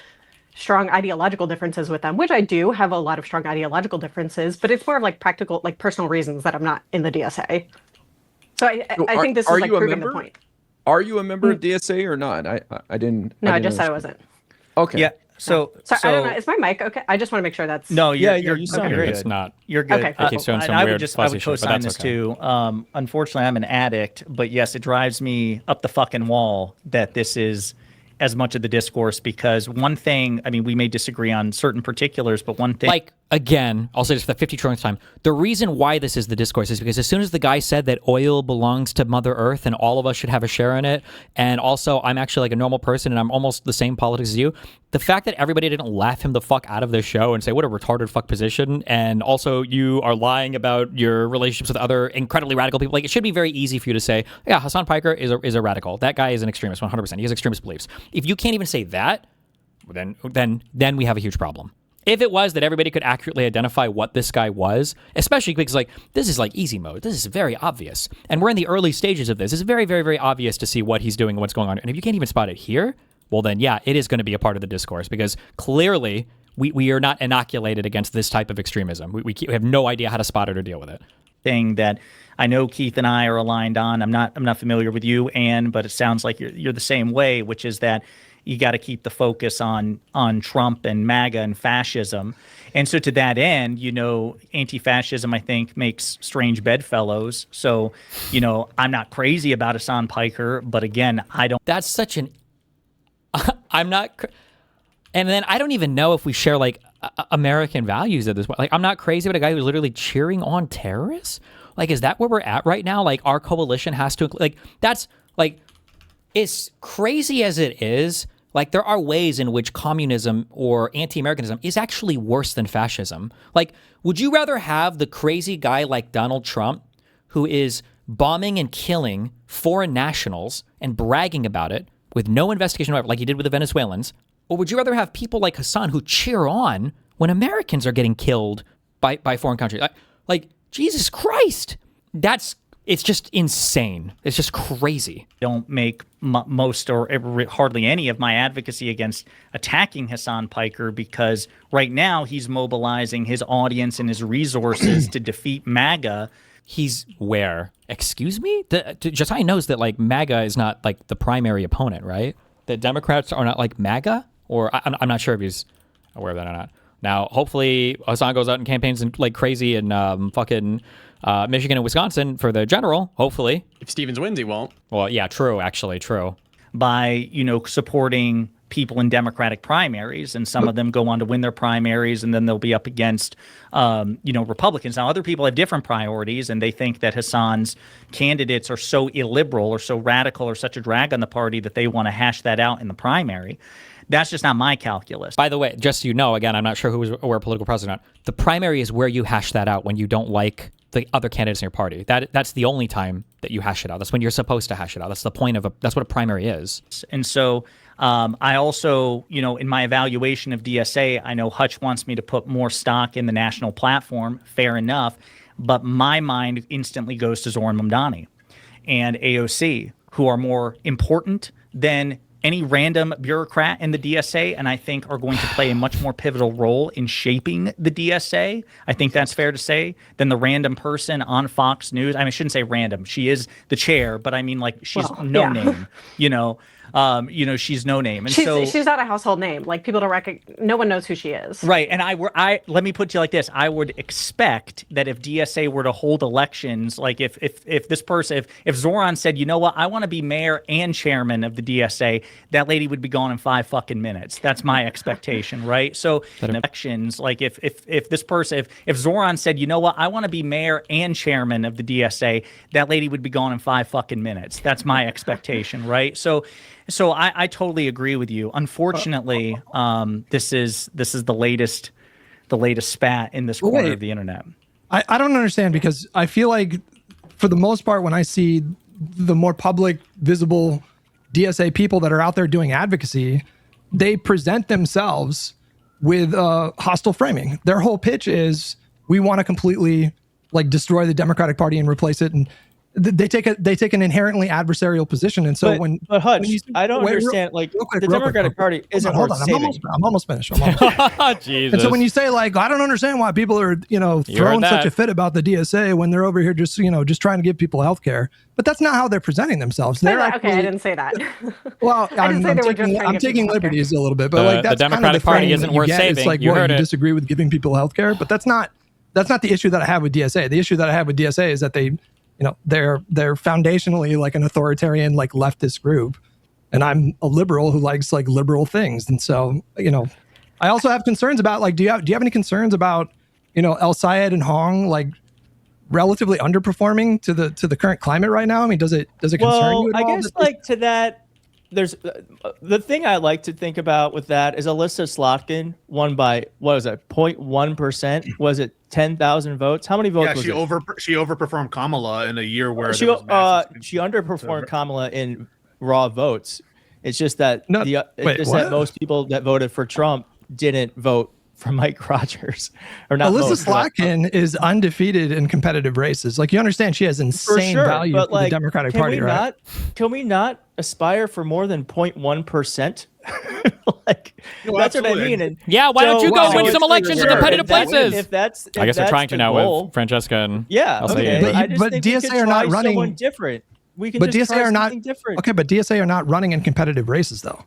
strong ideological differences with them, which I do have a lot of strong ideological differences, but it's more of like practical, like personal reasons that I'm not in the DSA. So I think this is like proving the point.
Are you a member of DSA or not? I didn't.
No, I just said I wasn't.
Okay.
Yeah.
So,
sorry, I don't know. Is my mic okay? I just want to make sure that's.
No,
you sound
okay.
great.
It's not.
You're good.
Okay.
It keeps doing some
I
weird
would
fuzzy shit, but
co-sign
that's
this
okay.
too. Unfortunately, I'm an addict, but yes, it drives me up the fucking wall that this is as much of the discourse, because one thing, I mean, we may disagree on certain particulars, but one thing...
Like, again, I'll say this for the 50 trillionth time. The reason why this is the discourse is because as soon as the guy said that oil belongs to Mother Earth and all of us should have a share in it, and also I'm actually like a normal person and I'm almost the same politics as you, the fact that everybody didn't laugh him the fuck out of this show and say, what a retarded fuck position, and also you are lying about your relationships with other incredibly radical people. Like, it should be very easy for you to say, yeah, Hassan Piker is a radical. That guy is an extremist, 100%. He has extremist beliefs. If you can't even say that, then we have a huge problem. If it was that everybody could accurately identify what this guy was, especially because, like, this is like easy mode. This is very obvious. And we're in the early stages of this. It's very, very, very obvious to see what he's doing and what's going on. And if you can't even spot it here, well, then, yeah, it is going to be a part of the discourse, because clearly we are not inoculated against this type of extremism. We have no idea how to spot it or deal with it.
Thing that I know Keith and I are aligned on. I'm not familiar with you, Ann, but it sounds like you're the same way, which is that you got to keep the focus on Trump and MAGA and fascism. And so to that end, you know, anti-fascism, I think, makes strange bedfellows. So, you know, I'm not crazy about Hassan Piker, but again, I don't...
That's such an... I'm not... And then I don't even know if we share, like, American values at this point. Like, I'm not crazy about a guy who's literally cheering on terrorists. Like, is that where we're at right now? Like, our coalition has to... Like, that's... Like, as crazy as it is... Like, there are ways in which communism or anti-Americanism is actually worse than fascism. Like, would you rather have the crazy guy like Donald Trump, who is bombing and killing foreign nationals and bragging about it with no investigation whatsoever, like he did with the Venezuelans? Or would you rather have people like Hassan who cheer on when Americans are getting killed by foreign countries? Like, Jesus Christ! It's just insane. It's just crazy.
Don't make most or hardly any of my advocacy against attacking Hassan Piker, because right now he's mobilizing his audience and his resources to defeat MAGA.
He's where? Excuse me? Jessiah knows that, like, MAGA is not, like, the primary opponent, right? The Democrats are not like MAGA? Or I'm not sure if he's aware of that or not. Now, hopefully Hassan goes out and campaigns like crazy in fucking... Michigan and Wisconsin for the general, hopefully.
If Stevens wins, he won't.
Well, yeah, true, actually, true.
By, you know, supporting people in Democratic primaries, and some of them go on to win their primaries, and then they'll be up against, you know, Republicans. Now, other people have different priorities, and they think that Hassan's candidates are so illiberal or so radical or such a drag on the party that they want to hash that out in the primary. That's just not my calculus.
By the way, just so you know, again, I'm not sure who was aware of political process or not. The primary is where you hash that out when you don't like the other candidates in your party. That's the only time that you hash it out. That's when you're supposed to hash it out. That's the point of that's what a primary is.
And so I also, you know, in my evaluation of DSA, I know Hutch wants me to put more stock in the national platform. Fair enough. But my mind instantly goes to Zoran Mamdani and AOC, who are more important than any random bureaucrat in the DSA, and I think are going to play a much more pivotal role in shaping the DSA. I think that's fair to say, than the random person on Fox News. I mean, I shouldn't say random. She is the chair, but I mean, like, she's name, you know. She's no name, and
she's not a household name. Like, people don't recognize. No one knows who she is.
Right, and I let me put it like this: I would expect that if DSA were to hold elections, like if this person, if Zoran said, you know what, I want to be mayor and chairman of the DSA, that lady would be gone in 5 fucking minutes. That's my expectation, right? So elections, like if this person, if Zoran said, you know what, I want to be mayor and chairman of the DSA, that lady would be gone in 5 fucking minutes. That's my expectation, right? So I totally agree with you. Unfortunately, this is the latest spat in this corner of the internet.
I don't understand, because I feel like, for the most part, when I see the more public, visible DSA people that are out there doing advocacy, they present themselves with hostile framing. Their whole pitch is, we want to completely, like, destroy the Democratic Party and replace it and they take an inherently adversarial position, and so
but Hutch, I don't understand. Like the Democratic Party isn't worth saving.
I'm almost finished.
Jesus.
And so when you say like, I don't understand why people are throwing such a fit about the DSA when they're over here just trying to give people health care, but that's not how they're presenting themselves. They're
okay, I didn't say that.
Well, I'm taking liberties a little bit, but like that's
the Democratic Party isn't worth saving.
It's like,
you
you disagree with giving people health care, but that's not the issue that I have with DSA. The issue that I have with DSA is that they're foundationally like an authoritarian, like leftist group, and I'm a liberal who likes like liberal things, and so I also have concerns about like, do you have any concerns about El Sayed and Hong like relatively underperforming to the current climate right now? I mean, does it concern you at all?
I guess like to that. There's the thing I like to think about with that is Alyssa Slotkin won by, what was it, 0.1%? Was it 10,000 votes? How many votes was
she
it?
she overperformed Kamala in a year where
she underperformed Kamala in raw votes. It's just that that most people that voted for Trump didn't vote for Mike Rogers, or not.
Alyssa Slotkin is undefeated in competitive races. Like, you understand, she has insane value for the Democratic Party, right?
Can we not aspire for more than 0.1%? Like, that's what I mean. And
why don't you go win some elections in competitive places?
I
guess we're trying to now with Francesca and
but DSA are not running
different. We can
but
just
DSA
try
are not
something different.
Okay, but DSA are not running in competitive races though.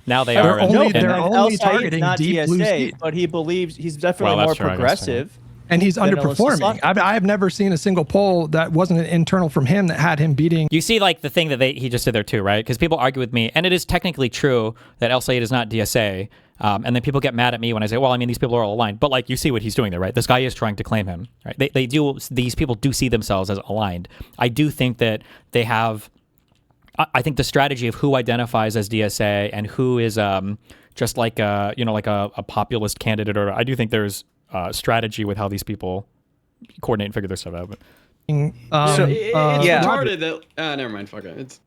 Now they
They're
are.
only targeting
not
deep
DSA,
blue state.
but he believes he's definitely more progressive.
And he's underperforming. I've never seen a single poll that wasn't internal from him that had him beating.
You see, like, the thing that he just did there too, right? Because people argue with me, and it is technically true that El Sayed is not DSA, and then people get mad at me when I say, well, I mean, these people are all aligned. But like, you see what he's doing there, right? This guy is trying to claim him, right? These people do see themselves as aligned. I do think that they have. I think the strategy of who identifies as DSA and who is just like a populist candidate, or I do think there's strategy with how these people coordinate and figure their stuff out. But
it's retarded that. Never mind. Fuck it.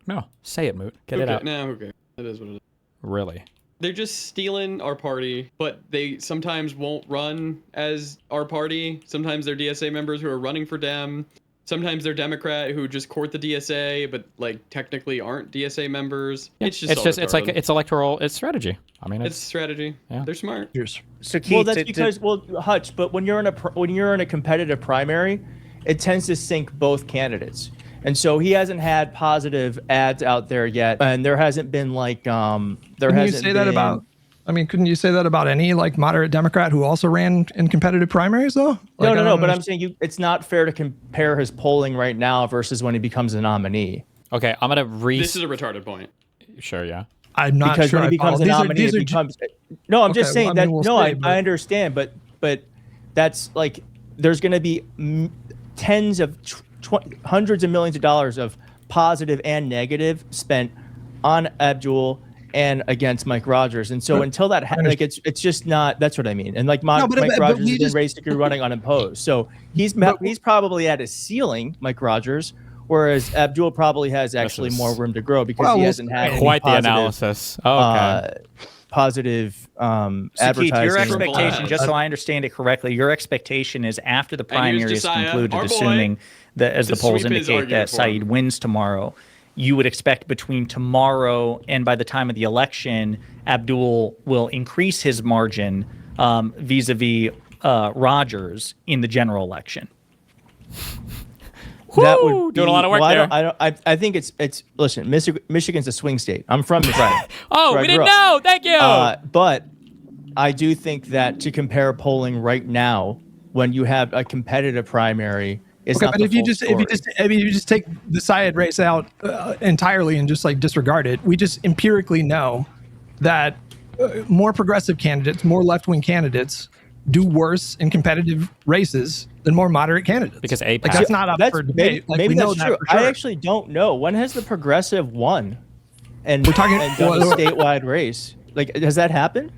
Say it, Moot. Get it out.
No, okay. It is what it is.
Really?
They're just stealing our party, but they sometimes won't run as our party. Sometimes they're DSA members who are running for Dem. Sometimes they're Democrat who just court the DSA, but like technically aren't DSA members.
Yeah. It's electoral. It's strategy. I mean,
it's strategy. Yeah. They're smart.
So Keith, that's because Hutch. But when you're in a competitive primary, it tends to sink both candidates. And so he hasn't had positive ads out there yet, and there hasn't been like couldn't you say that
about any like moderate Democrat who also ran in competitive primaries though? Like,
no. But I'm saying it's not fair to compare his polling right now versus when he becomes a nominee.
Okay, I'm gonna
This is a retarded point.
Sure, yeah.
I'm not
because
sure
when he becomes a nominee, it becomes. No, I'm just saying that. I understand, but that's like there's going to be tens of hundreds of millions of dollars of positive and negative spent on Abdul and against Mike Rogers, and so until that like it's just not. That's what I mean. And like Mike Rogers has been raised to be running unopposed, so he's probably at his ceiling, Mike Rogers. Whereas Abdul probably has actually more room to grow because he hasn't had
quite the analysis.
Positive advertising.
Keith, your expectation, just so I understand it correctly, your expectation is after the primary is concluded, assuming that, as the polls indicate, that Saeed wins tomorrow, you would expect between tomorrow and by the time of the election, Abdul will increase his margin vis-a-vis Rogers in the general election.
That would
doing a lot of work there.
I think it's listen, Michigan's a swing state. I'm from Michigan.
We didn't know. Thank you.
But I do think that to compare polling right now, when you have a competitive primary, is not the full story.
if you just take the Syed race out entirely and just like disregard it, we just empirically know that more progressive candidates, more left-wing candidates, do worse in competitive races than more moderate candidates.
Because
that's not up for debate.
Maybe that's true. I actually don't know. When has the progressive won and
we're talking
and done a statewide race? Like, has that happened?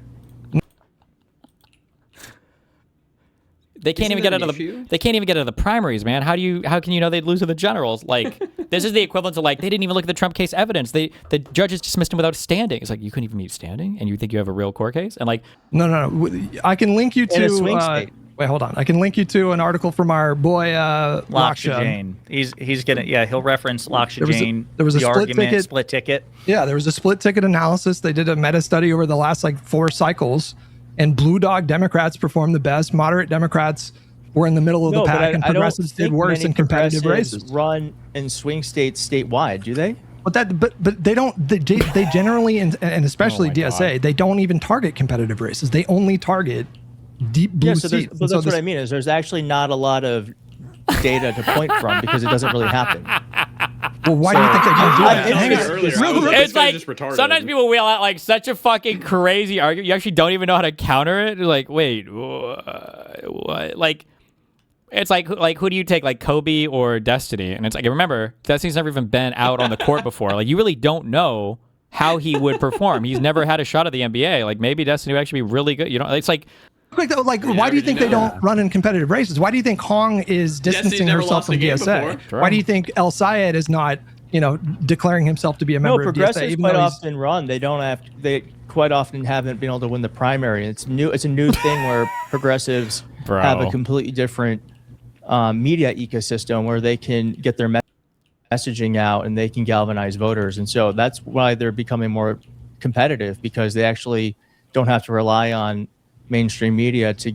They can't even get out of the primaries, man. How can you know they'd lose to the generals? Like, this is the equivalent to like they didn't even look at the Trump case evidence. The judges dismissed him without standing. It's like you couldn't even meet standing, and you think you have a real court case? And like,
no. I can link you to
in a swing state.
Wait, hold on. I can link you to an article from our boy
Laksha Jain. He's gonna he'll reference Laksha Jain.
There was a
split ticket.
Yeah, there was a split ticket analysis. They did a meta study over the last 4 cycles, and blue dog Democrats performed the best. Moderate Democrats were in the middle of the pack, and progressives did worse in competitive races.
Run in swing states statewide, do they?
But they don't. They generally and especially DSA, they don't even target competitive races. They only target deep blue seats.
But that's what I mean. Is there's actually not a lot of data to point from because it doesn't really happen.
Well, why do you think they don't do that?
It's like sometimes people wheel out such a fucking crazy argument. You actually don't even know how to counter it. You're like, wait, what? It's like who do you take, Kobe or Destiny? And it's remember, Destiny's never even been out on the court before. You really don't know how he would perform. He's never had a shot at the NBA. Maybe Destiny would actually be really good. It's
why do you think they don't run in competitive races? Why do you think Hong is distancing herself from DSA? Why do you think El Sayed is not, declaring himself to be a member of DSA?
Progressives quite often run. They quite often haven't been able to win the primary. It's new. It's a new thing where progressives have a completely different media ecosystem where they can get their messaging out and they can galvanize voters. And so that's why they're becoming more competitive, because they actually don't have to rely on mainstream media to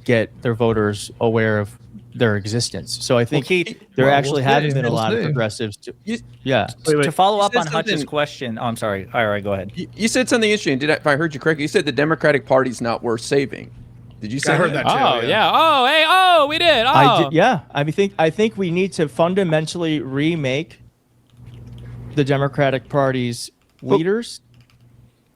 get their voters aware of their existence. So I think there actually haven't been a lot of progressives.
To follow up on Hutch's question. Oh, I'm sorry. All right, go ahead.
You said something interesting. If I heard you correctly, you said the Democratic Party's not worth saving. Did you say
I heard that too?
Oh, yeah. Oh, hey, oh, we did. Oh.
I did, yeah. I think we need to fundamentally remake the Democratic Party's leaders.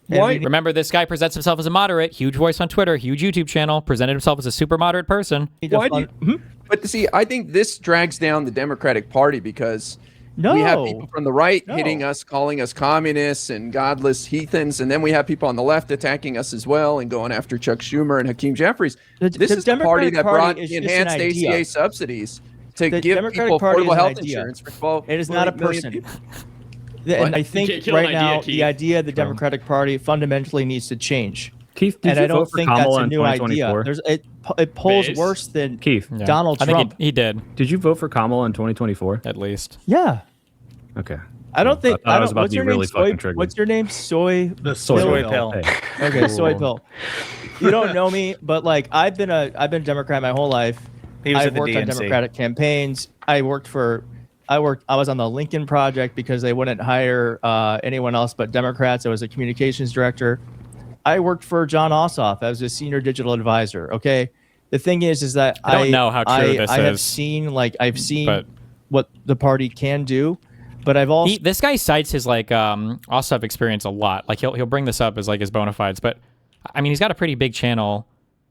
Why? Remember, this guy presents himself as a moderate, huge voice on Twitter, huge YouTube channel, presented himself as a super moderate person.
But see, I think this drags down the Democratic Party because we have people from the right hitting us, calling us communists and godless heathens, and then we have people on the left attacking us as well and going after Chuck Schumer and Hakeem Jeffries. This is the party that brought enhanced ACA subsidies to give people affordable health insurance for 12
It is not a person. And I think right now the idea of the Democratic Party fundamentally needs to change.
Keith,
and I don't think that's a new idea. It polls worse than Donald Trump.
I think he did.
Did you vote for Kamala in 2024?
At least.
Yeah.
Okay.
I don't think.
I was about to be really fucking triggered.
What's your name?
Soy pill.
Hey.
Okay, soy pill. You don't know me, but I've been a Democrat my whole life. I've worked on Democratic campaigns. I was on the Lincoln Project because they wouldn't hire anyone else but Democrats. I was a communications director. I worked for John Ossoff as a senior digital advisor. Okay, the thing is that
I don't know how true this is.
I have seen what the party can do, but I've also
this guy cites his Ossoff experience a lot. He'll bring this up as his bona fides, but I mean he's got a pretty big channel.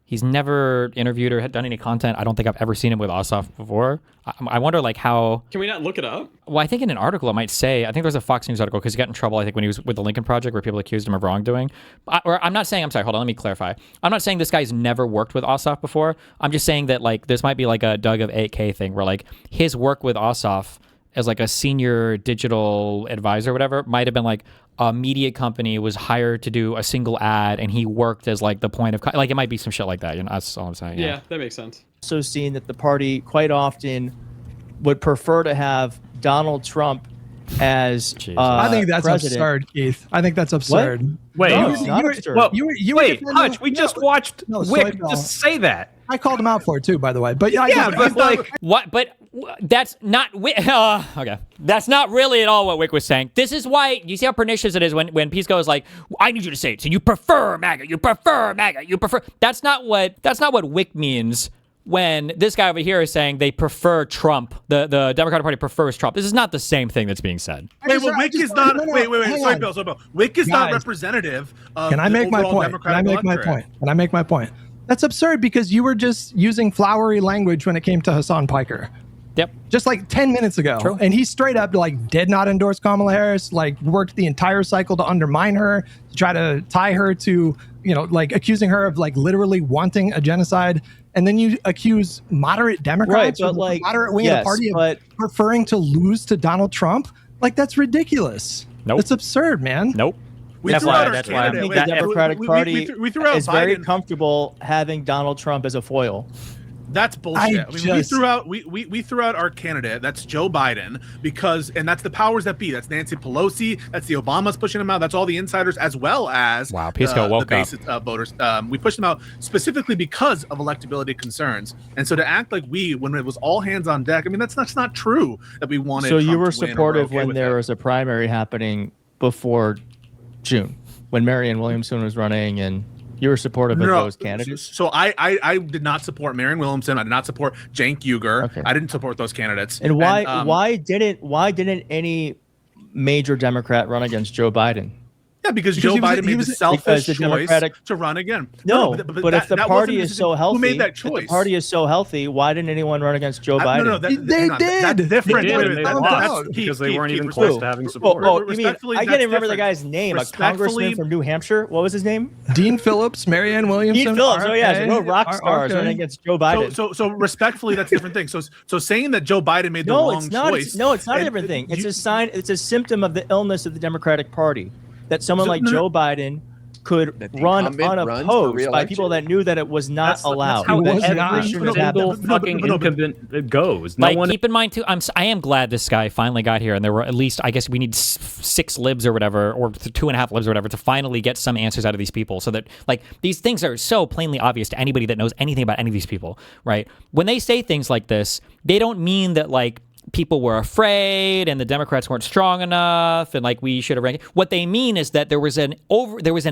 He's never interviewed or done any content. I don't think I've ever seen him with Ossoff before. I wonder how...
Can we not look it up?
Well, I think in an article it might say... I think there's a Fox News article because he got in trouble, I think, when he was with the Lincoln Project where people accused him of wrongdoing. I'm sorry, hold on, let me clarify. I'm not saying this guy's never worked with Ossoff before. I'm just saying that this might be a Doug of 8K thing where his work with Ossoff as a senior digital advisor or whatever might have been a media company was hired to do a single ad and he worked as the point of it might be some shit like that, that's all I'm saying.
Yeah, that makes sense.
Also seen that the party quite often would prefer to have Donald Trump as
I think that's
president.
Absurd, Keith. I think that's absurd.
Wait,
no, it's not absurd.
Wait, Hutch, we just watched Wick just say that.
I called him out for it too, by the way. But
what? But that's not okay. That's not really at all what Wick was saying. This is why you see how pernicious it is when Pisco is I need you to say it. So you prefer MAGA. You prefer MAGA. You prefer. That's not what Wick means when this guy over here is saying they prefer Trump. The Democratic Party prefers Trump. This is not the same thing that's being said.
Wait, well, Wick is not. Wait. Sorry, Bill. Wick is not representative of.
Can I make my point? Can I make my point? That's absurd because you were just using flowery language when it came to Hassan Piker.
Yep.
Just 10 minutes ago.
True.
And he straight up did not endorse Kamala Harris, worked the entire cycle to undermine her, to try to tie her to, accusing her of literally wanting a genocide. And then you accuse moderate Democrats or the moderate wing of the party of preferring to lose to Donald Trump. That's ridiculous.
Nope.
It's absurd, man.
Nope.
We
That's
threw
why.
out our
That's why I
candidate.
think the Democratic Party
we threw out
is very
Biden.
comfortable having Donald Trump as a foil.
That's bullshit. We threw out our candidate. That's Joe Biden and that's the powers that be. That's Nancy Pelosi. That's the Obamas pushing him out. That's all the insiders as well as
Pisco woke
the base voters. We pushed them out specifically because of electability concerns. And so to act like when it was all hands on deck, I mean that's not true that we wanted.
So
Trump
you were
to win
supportive
okay
when there was a primary happening before June, when Marianne Williamson was running, and you were supportive of those candidates?
So I did not support Marianne Williamson. I did not support Cenk Uygur. Okay. I didn't support those candidates.
And why didn't any major Democrat run against Joe Biden?
Yeah, because Joe Biden made the selfish choice to run again.
No, but if the party is so healthy,
who made that choice?
If the party is so healthy, why didn't anyone run against Joe Biden?
No,
they did.
That's different.
That's because they weren't even close to having support.
You mean, I can't even remember the guy's name. A congressman from New Hampshire. What was his name?
Dean Phillips, Marianne Williamson.
Dean Phillips. Oh yeah, no rock stars running against Joe Biden.
So respectfully, that's a different thing. So saying that Joe Biden made the wrong choice.
No, it's not a different thing. It's a sign. It's a symptom of the illness of the Democratic Party. That someone like Joe Biden could run unopposed by people that knew that it was not allowed.
That's how every single fucking incumbent goes.
Keep in mind too, I am glad this guy finally got here, and there were at least, I guess we need 6 libs or whatever, or 2.5 libs or whatever, to finally get some answers out of these people, so that these things are so plainly obvious to anybody that knows anything about any of these people, right? When they say things like this, they don't mean that people were afraid and the Democrats weren't strong enough and we should have ran. What they mean is that there was an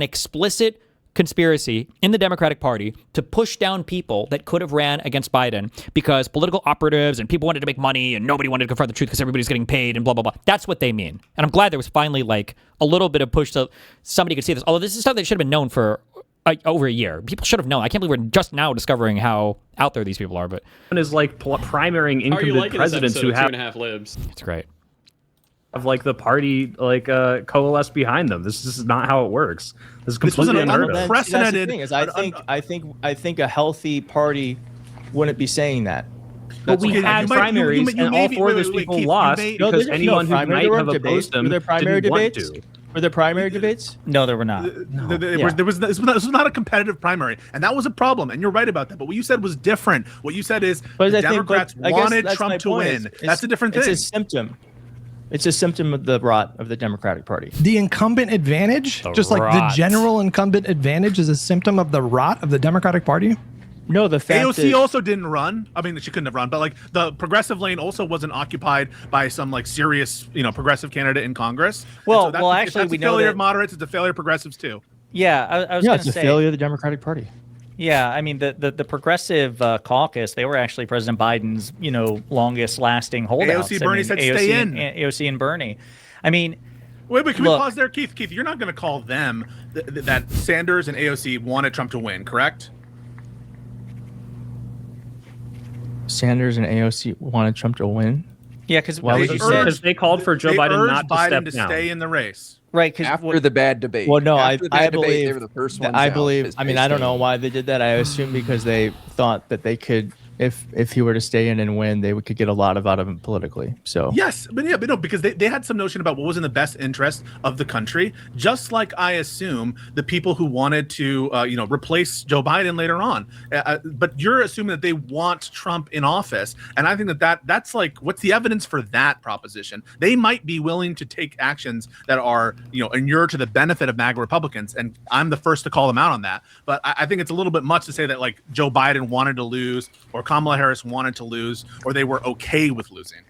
explicit conspiracy in the Democratic Party to push down people that could have ran against Biden because political operatives and people wanted to make money and nobody wanted to confront the truth because everybody's getting paid and blah, blah, blah. That's what they mean. And I'm glad there was finally a little bit of push so somebody could see this. Although this is stuff that should have been known for over a year. People should have known. I can't believe we're just now discovering how out there these people are. But
one is primarying incumbent presidents who have
2.5 libs.
It's great.
Have the party coalesce behind them. This is not how it works. This is completely unheard of.
Unprecedented.
I think a healthy party wouldn't be saying that.
But we had primaries, and all 4 of those people lost because anyone who might have opposed them didn't want to.
Were there primary debates?
No, there were not.
This was not a competitive primary, and that was a problem. And you're right about that. But what you said was different. What you said is the Democrats wanted Trump to win. That's a different thing.
It's a symptom. It's a symptom of the rot of the Democratic Party.
The incumbent advantage, the general incumbent advantage, is a symptom of the rot of the Democratic Party.
No, the fact
AOC also didn't run. I mean, she couldn't have run, but the progressive lane also wasn't occupied by some serious, progressive candidate in Congress.
Well, actually, we know that
it's a failure of moderates. It's a failure of progressives too.
Yeah, I was going to say
it's a failure of the Democratic Party.
Yeah, I mean the progressissive caucus, they were actually President Biden's longest lasting holdouts.
AOC, Bernie said stay in.
AOC and Bernie. I mean.
Wait, can we pause there, Keith? Keith, you're not going to call them that Sanders and AOC wanted Trump to win, correct?
Sanders and AOC wanted Trump to win?
Yeah, because
because they called for Joe Biden not to step down.
Stay in the race.
Right,
after the bad debate.
Well, no, I
believe
they were the first ones. I believe. I mean, I don't know why they did that. I assume because they thought that they could, if he were to stay in and win, they could get a lot out of him politically. So
yes, but no, because they had some notion about what was in the best interest of the country. Just like I assume the people who wanted to, replace Joe Biden later on. But you're assuming that they want Trump in office, and I think that's what's the evidence for that proposition? They might be willing to take actions that are inure to the benefit of MAGA Republicans, and I'm the first to call them out on that. But I think it's a little bit much to say that Joe Biden wanted to lose or Kamala Harris wanted to lose, or they were okay with losing.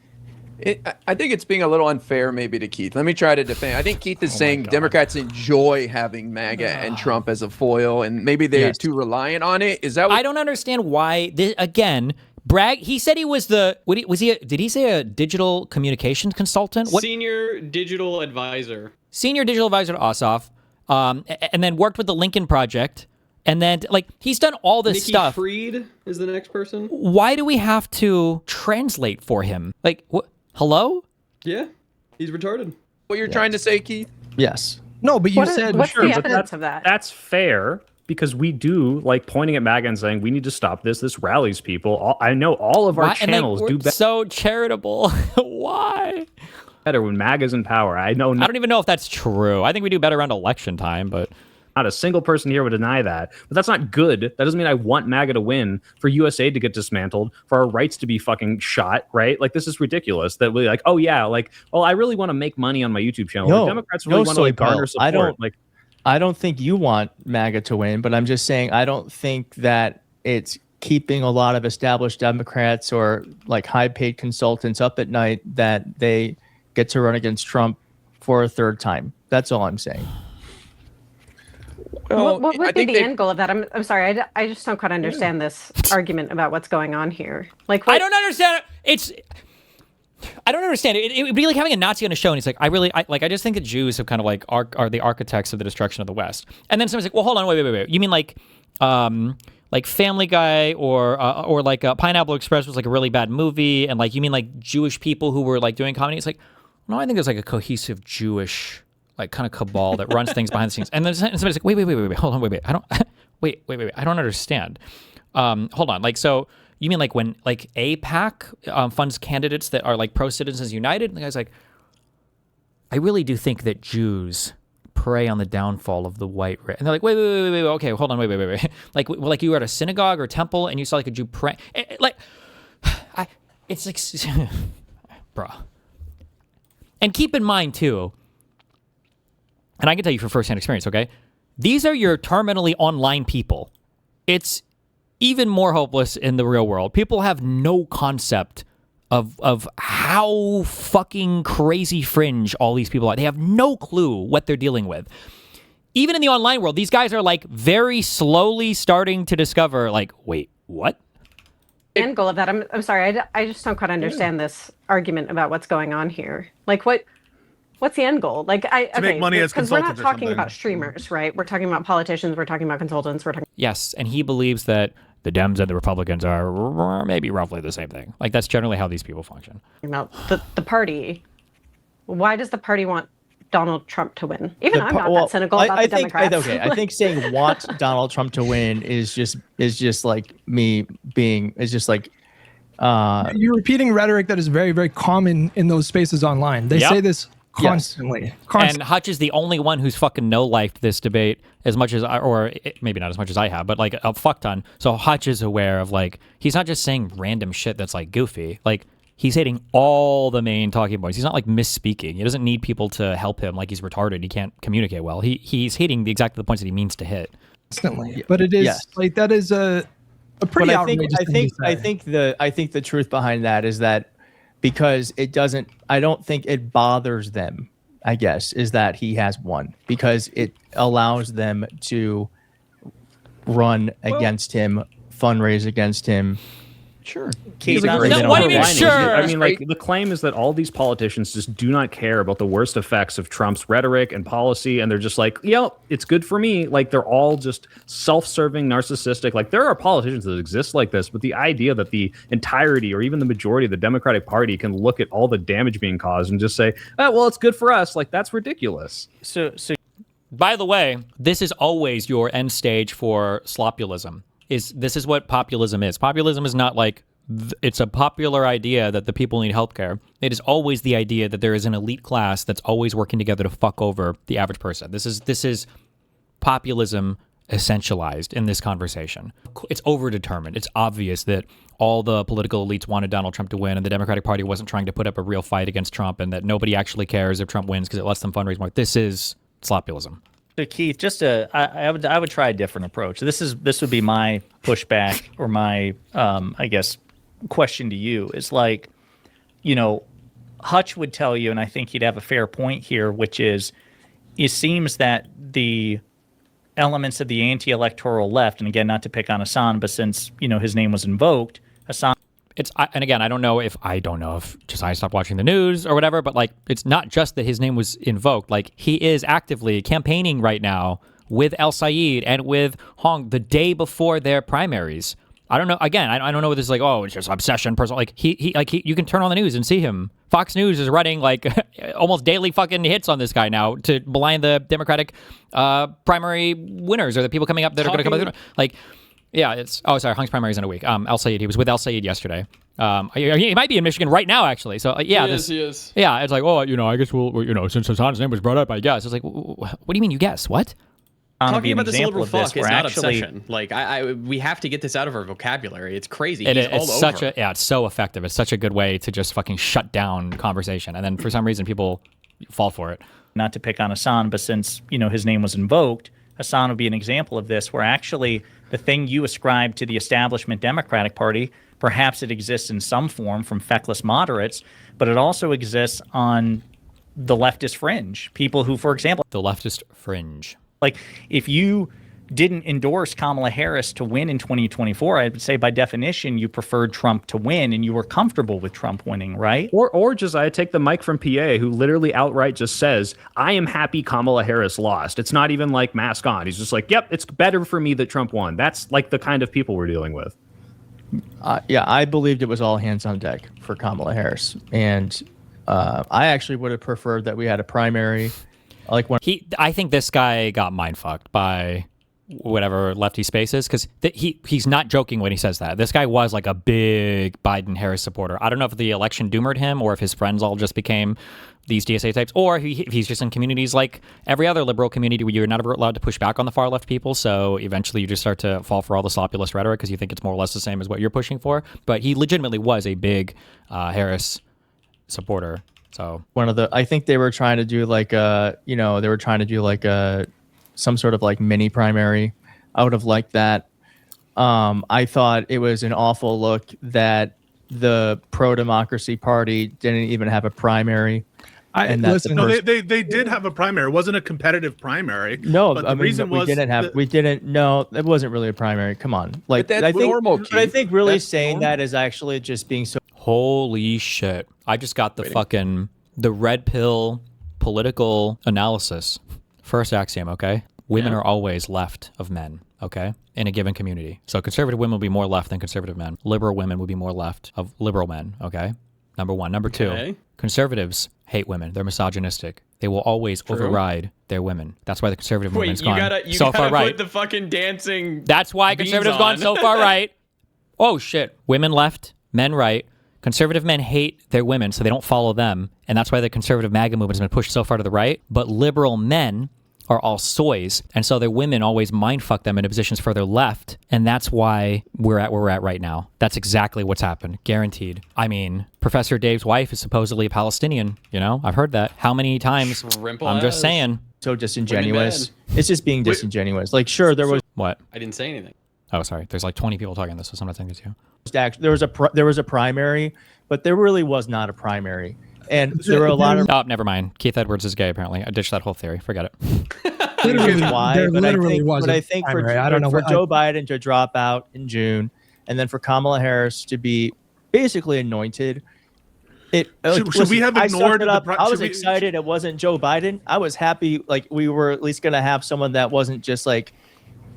I think it's being a little unfair maybe to Keith. Let me try to defend. I think Keith is saying Democrats enjoy having MAGA and Trump as a foil, and maybe they're too reliant on it. Is that what—
I don't understand why, again, Bragg, he said he was did he say a digital communications consultant?
Senior digital advisor.
Senior digital advisor to Ossoff, and then worked with the Lincoln Project. And then, he's done all this
Nikki
stuff.
Fried is the next person.
Why do we have to translate for him? Hello?
Yeah, he's retarded.
What you're trying to say, Keith?
Yes.
No, but you said
what's
sure,
the
but
evidence of that?
That's fair because we do pointing at MAGA and saying we need to stop this. This rallies people. I know all of our channels do better.
So charitable. Why?
better when MAGA's in power. I don't
even know if that's true. I think we do better around election time, but
not a single person here would deny that. But that's not good. That doesn't mean I want MAGA to win, for USA to get dismantled, for our rights to be fucking shot, right? Like, this is ridiculous that we like, oh yeah, like, well, I really want to make money on my YouTube channel.
No,
the Democrats really want to like garner support.
I don't think you want MAGA to win, but I'm just saying I don't think that it's keeping a lot of established Democrats or like high-paid consultants up at night that they get to run against Trump for a third time. That's all I'm saying.
What would be the end goal of that? I'm sorry, I just don't quite understand this argument about what's going on here. Like,
I don't understand it. I don't understand it. It would be like having a Nazi on a show, and he's like, I just think that Jews have kind of like are the architects of the destruction of the West. And then someone's like, well, hold on, wait. You mean like Family Guy or like Pineapple Express was like a really bad movie, and like you mean like Jewish people who were like doing comedy? It's like, no, I think there's like a cohesive Jewish like kind of cabal that runs things behind the scenes. And then somebody's like, wait, hold on, wait. I don't wait, I don't understand. Hold on, like so. You mean like when like AIPAC funds candidates that are like pro-Citizens United? And the guy's like, I really do think that Jews prey on the downfall of the white race. And they're like, wait, okay, hold on, wait. Like you were at a synagogue or temple and you saw like a Jew pray. It's like, bruh. And keep in mind too, and I can tell you from firsthand experience, okay? These are your terminally online people. It's even more hopeless in the real world. People have no concept of how fucking crazy fringe all these people are. They have no clue what they're dealing with. Even in the online world, these guys are like very slowly starting to discover like, wait, what?
The end goal of that, I'm sorry, I just don't quite understand this argument about what's going on here. Like, what's the end goal? Like,
to make money as
because we're not
consultants or
talking
something.
about streamers, right? We're talking about politicians. We're talking about consultants. We're talking.
Yes, and he believes that the Dems and the Republicans are maybe roughly the same thing. Like, that's generally how these people function.
About the party. Why does the party want Donald Trump to win? Even I'm not that cynical about the Democrats.
I think saying want Donald Trump to win is just like me being
you're repeating rhetoric that is very, very common in those spaces online. They say this constantly.
And Hutch is the only one who's fucking no-lifed this debate as much as maybe not as much as I have, but like a fuck ton. So Hutch is aware of like, he's not just saying random shit that's like goofy. Like, he's hitting all the main talking points. He's not like misspeaking. He doesn't need people to help him like he's retarded. He can't communicate well. He's hitting exactly the points that he means to hit.
Constantly. But it is like, that is a pretty outrageous thing to say.
I think the truth behind that is that because I don't think it bothers them, I guess, is that he has won, because it allows them to run against him, fundraise against him.
Sure.
What do you mean,
sure?
I mean, like, the claim is that all these politicians just do not care about the worst effects of Trump's rhetoric and policy, and they're just like, it's good for me. Like, they're all just self-serving, narcissistic. Like, there are politicians that exist like this, but the idea that the entirety or even the majority of the Democratic Party can look at all the damage being caused and just say, oh, well, it's good for us, like, that's ridiculous.
So by the way, this is always your end stage for slopulism. This is what populism is. Populism is not like it's a popular idea that the people need healthcare. It is always the idea that there is an elite class that's always working together to fuck over the average person. This is populism essentialized in this conversation. It's overdetermined. It's obvious that all the political elites wanted Donald Trump to win, and the Democratic Party wasn't trying to put up a real fight against Trump, and that nobody actually cares if Trump wins because it lets them fundraise more. This is slopulism.
So Keith, I would try a different approach. This would be my pushback or my I guess question to you is like, Hutch would tell you, and I think he'd have a fair point here, which is it seems that the elements of the anti-electoral left, and again, not to pick on Hassan, but since his name was invoked, Hassan.
And again, I don't know if Jessiah stopped watching the news or whatever, but like, it's not just that his name was invoked. Like, he is actively campaigning right now with El Sayed and with Hong the day before their primaries. I don't know. Again, I don't know what this is like. Oh, it's just obsession, personal. Like he you can turn on the news and see him. Fox News is running like almost daily fucking hits on this guy now to malign the Democratic primary winners or the people coming up that are going to come up. Like, Yeah, it's Hunk's primary is in a week. Al Sayed, he was with Al Sayed yesterday. He might be in Michigan right now, actually. So
he is.
Yeah, it's like, I guess since Hassan's name was brought up, I guess. It's like, what do you mean you guess? What?
Talking about this liberal fuck is not obsession. Like, we have to get this out of our vocabulary. It's crazy.
It's so effective. It's such a good way to just fucking shut down conversation. And then for some reason, people fall for it.
Not to pick on Hassan, but since, his name was invoked, Hassan would be an example of this, where actually the thing you ascribe to the establishment Democratic Party, perhaps it exists in some form from feckless moderates, but it also exists on the leftist fringe. People who, for example...
The leftist fringe.
Like, if you didn't endorse Kamala Harris to win in 2024, I would say by definition you preferred Trump to win and you were comfortable with Trump winning, right?
Or Josiah, take the mic from PA, who literally outright just says, I am happy Kamala Harris lost. It's not even like mask on. He's just like, yep, it's better for me that Trump won. That's like the kind of people we're dealing with.
Yeah, I believed it was all hands on deck for Kamala Harris. And I actually would have preferred that we had a primary.
I think this guy got mind fucked by whatever lefty space is, because he's not joking when he says that. This guy was like a big Biden-Harris supporter. I don't know if the election doomered him or if his friends all just became these DSA types, or if he's just in communities like every other liberal community where you're not allowed to push back on the far left people, so eventually you just start to fall for all the sloppulist rhetoric because you think it's more or less the same as what you're pushing for. But he legitimately was a big Harris supporter. So
I think they were trying to do some sort of like mini primary. I would have liked that. I thought it was an awful look that the pro-democracy party didn't even have a primary.
They did have a primary. It wasn't a competitive primary.
No,
but the reason was
it wasn't really a primary. Come on. But I think really saying that is actually just being so.
Holy shit. I just got the red pill political analysis. First axiom, okay? Women are always left of men, okay? In a given community. So conservative women will be more left than conservative men. Liberal women will be more left of liberal men, okay? Number one. Number two, conservatives hate women. They're misogynistic. They will always override their women. That's why the conservative movement's gone so far right.
Put the fucking dancing.
That's why conservatives gone so far right. Oh shit. Women left, men right. Conservative men hate their women, so they don't follow them. And that's why the conservative MAGA movement has been pushed so far to the right. But liberal men are all soys, and so their women always mindfuck them into positions further left. And that's why we're at where we're at right now. That's exactly what's happened. Guaranteed. I mean, Professor Dave's wife is supposedly a Palestinian. I've heard that. How many times? I'm just saying.
So disingenuous. It's just being disingenuous. Like, sure, there was...
What?
I didn't say anything.
Oh, sorry. There's like 20 people talking this, so I'm not saying it's you.
There was a primary, but there really was not a primary. And there were a lot of...
Oh, never mind. Keith Edwards is gay, apparently. I ditched that whole theory. Forget it.
I think for Joe Biden to drop out in June, and then for Kamala Harris to be basically anointed...
Should we have ignored
I was excited it wasn't Joe Biden. I was happy we were at least going to have someone that wasn't just like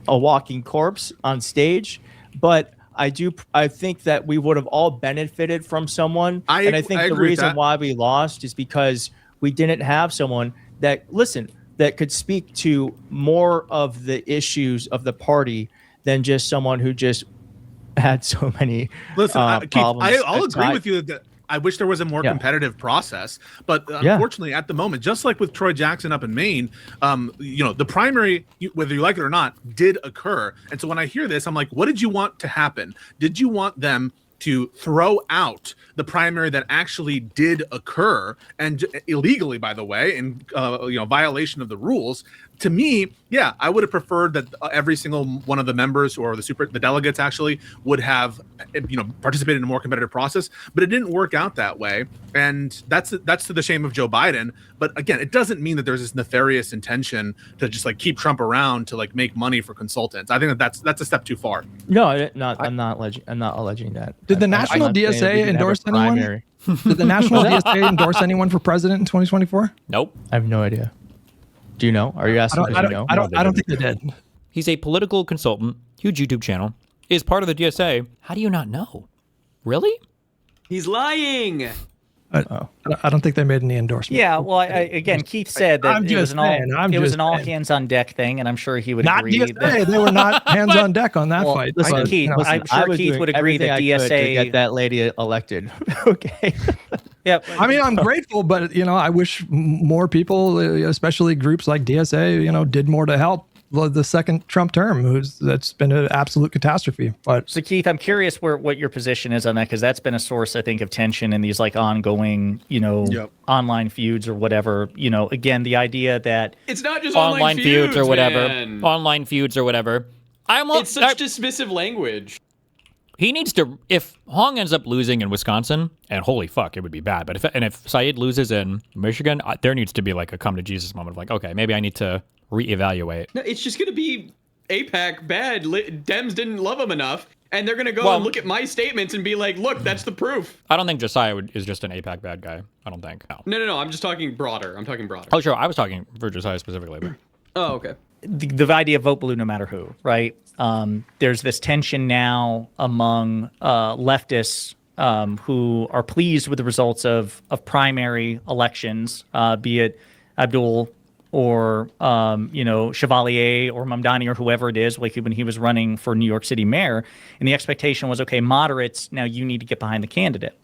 a walking corpse on stage. But I think that we would have all benefited from someone. I think the reason why we lost is because we didn't have someone that could speak to more of the issues of the party than just someone who just had so many problems.
I'll agree with you that I wish there was a more competitive process, but unfortunately, at the moment, just like with Troy Jackson up in Maine, the primary, whether you like it or not, did occur. And so when I hear this, I'm like, what did you want to happen? Did you want them to throw out the primary that actually did occur, and illegally, by the way, in violation of the rules? To me, I would have preferred that every single one of the members or the delegates actually would have participated in a more competitive process, but it didn't work out that way, and that's to the shame of Joe Biden. But again, it doesn't mean that there's this nefarious intention to just keep Trump around to make money for consultants. I think that's a step too far.
No, I'm not alleging that.
Did the National DSA endorse anyone? Did the National DSA endorse anyone for president in 2024?
Nope.
I have no idea. Do you know? Are you asking?
I don't think they did.
He's a political consultant, huge YouTube channel, is part of the DSA. How do you not know? Really?
He's lying.
I don't think they made any endorsement.
Yeah, well, again, Keith said that it was an all hands on deck thing, and I'm sure he would agree.
DSA, they were not hands on deck on that fight.
Listen, Keith, I'm sure Keith would agree that DSA
to get that lady elected. Okay.
Yep.
I mean, I'm grateful, but I wish more people, especially groups like DSA, did more to help the second Trump term. That's been an absolute catastrophe. But
so, Keith, I'm curious what your position is on that, because that's been a source, I think, of tension in these ongoing, online feuds or whatever. Again, the idea that
it's not just
online feuds or whatever.
Man.
Online feuds or whatever.
It's such dismissive language.
He needs to. If Hong ends up losing in Wisconsin, and holy fuck, it would be bad. But if Said loses in Michigan, there needs to be a come to Jesus moment of okay, maybe I need to reevaluate.
No, it's just gonna be AIPAC bad. Dems didn't love him enough, and they're gonna go and look at my statements and be like, "Look, that's the proof."
I don't think Jessiah is just an AIPAC bad guy. I don't think.
No. I'm just talking broader.
Oh, sure. I was talking for Jessiah specifically. But.
Oh, okay.
The idea of vote blue no matter who, right? There's this tension now among leftists who are pleased with the results of primary elections, be it Abdul or Chevalier or Mamdani or whoever it is, like when he was running for New York City mayor, and the expectation was, okay, moderates, now you need to get behind the candidate,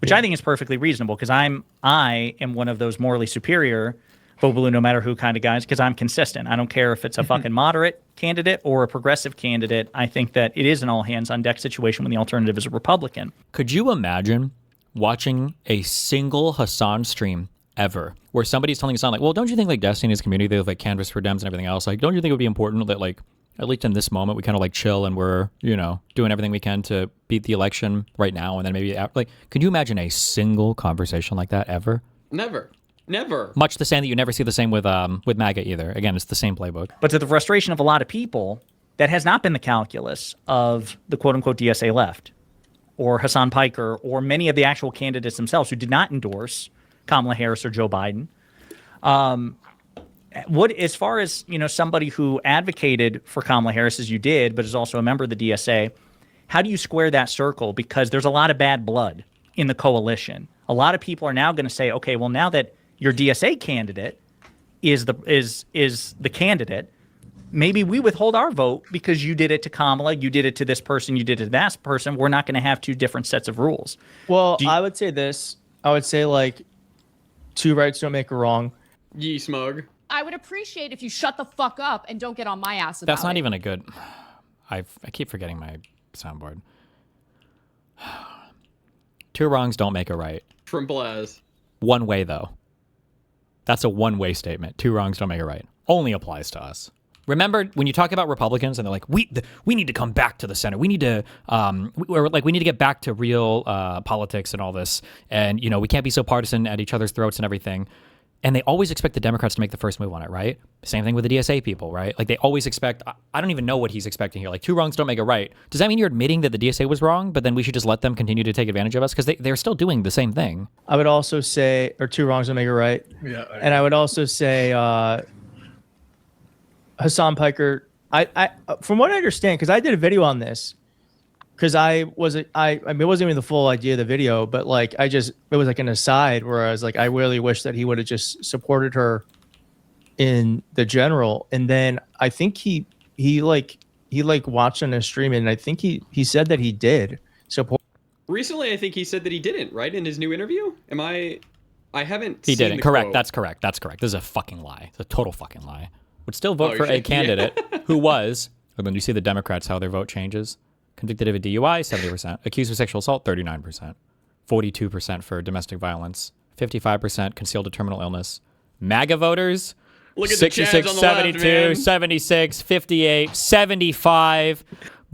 which I think is perfectly reasonable, because I am one of those morally superior vote blue no matter who kind of guys, because I'm consistent. I don't care if it's a fucking moderate candidate or a progressive candidate. I think that it is an all hands on deck situation when the alternative is a Republican.
Could you imagine watching a single Hassan stream ever where somebody's telling Hassan well, don't you think Destiny is community, they have canvas for Dems and everything else, don't you think it would be important that at least in this moment we kind of chill and we're doing everything we can to beat the election right now, and then maybe could you imagine a single conversation like that ever?
Never.
Much the same that you never see the same with MAGA either. Again, it's the same playbook.
But to the frustration of a lot of people, that has not been the calculus of the quote-unquote DSA left, or Hassan Piker, or many of the actual candidates themselves who did not endorse Kamala Harris or Joe Biden. As far as somebody who advocated for Kamala Harris as you did, but is also a member of the DSA, how do you square that circle? Because there's a lot of bad blood in the coalition. A lot of people are now going to say, okay, well, now that your DSA candidate is the candidate, maybe we withhold our vote because you did it to Kamala, you did it to this person, you did it to that person. We're not going to have two different sets of rules.
Well, I would say this. I would say two rights don't make a wrong.
Ye smug.
I would appreciate if you shut the fuck up and don't get on my ass about
That's not
it.
even a good... I keep forgetting my soundboard. Two wrongs don't make a right.
Simple as.
One way, though. That's a one-way statement. Two wrongs don't make a right. Only applies to us. Remember when you talk about Republicans and they're like, we need to come back to the center. We need to we need to get back to real politics and all this. And we can't be so partisan at each other's throats and everything. And they always expect the Democrats to make the first move on it, right? Same thing with the DSA people, right? They always expect, I don't even know what he's expecting here. Two wrongs don't make a right. Does that mean you're admitting that the DSA was wrong, but then we should just let them continue to take advantage of us? Because they're still doing the same thing.
I would also say, or two wrongs don't make a right.
Yeah.
And I would also say Hassan Piker, I from what I understand, because I did a video on this, because it wasn't even the full idea of the video, but it was an aside where I was I really wish that he would have just supported her in the general. And then I think he watched on a stream, and I think he said that he did support.
Recently, I think he said that he didn't, right? In his new interview? I haven't
He
seen
didn't.
the
Correct.
quote.
That's correct. That's correct. This is a fucking lie. It's a total fucking lie. Would still vote for a candidate who was, and then you see the Democrats, how their vote changes. Convicted of a DUI, 70%. Accused of sexual assault, 39%. 42% for domestic violence. 55% concealed a terminal illness. MAGA voters,
Look at
66,
the Chads on the
72,
left, man.
76, 58, 75.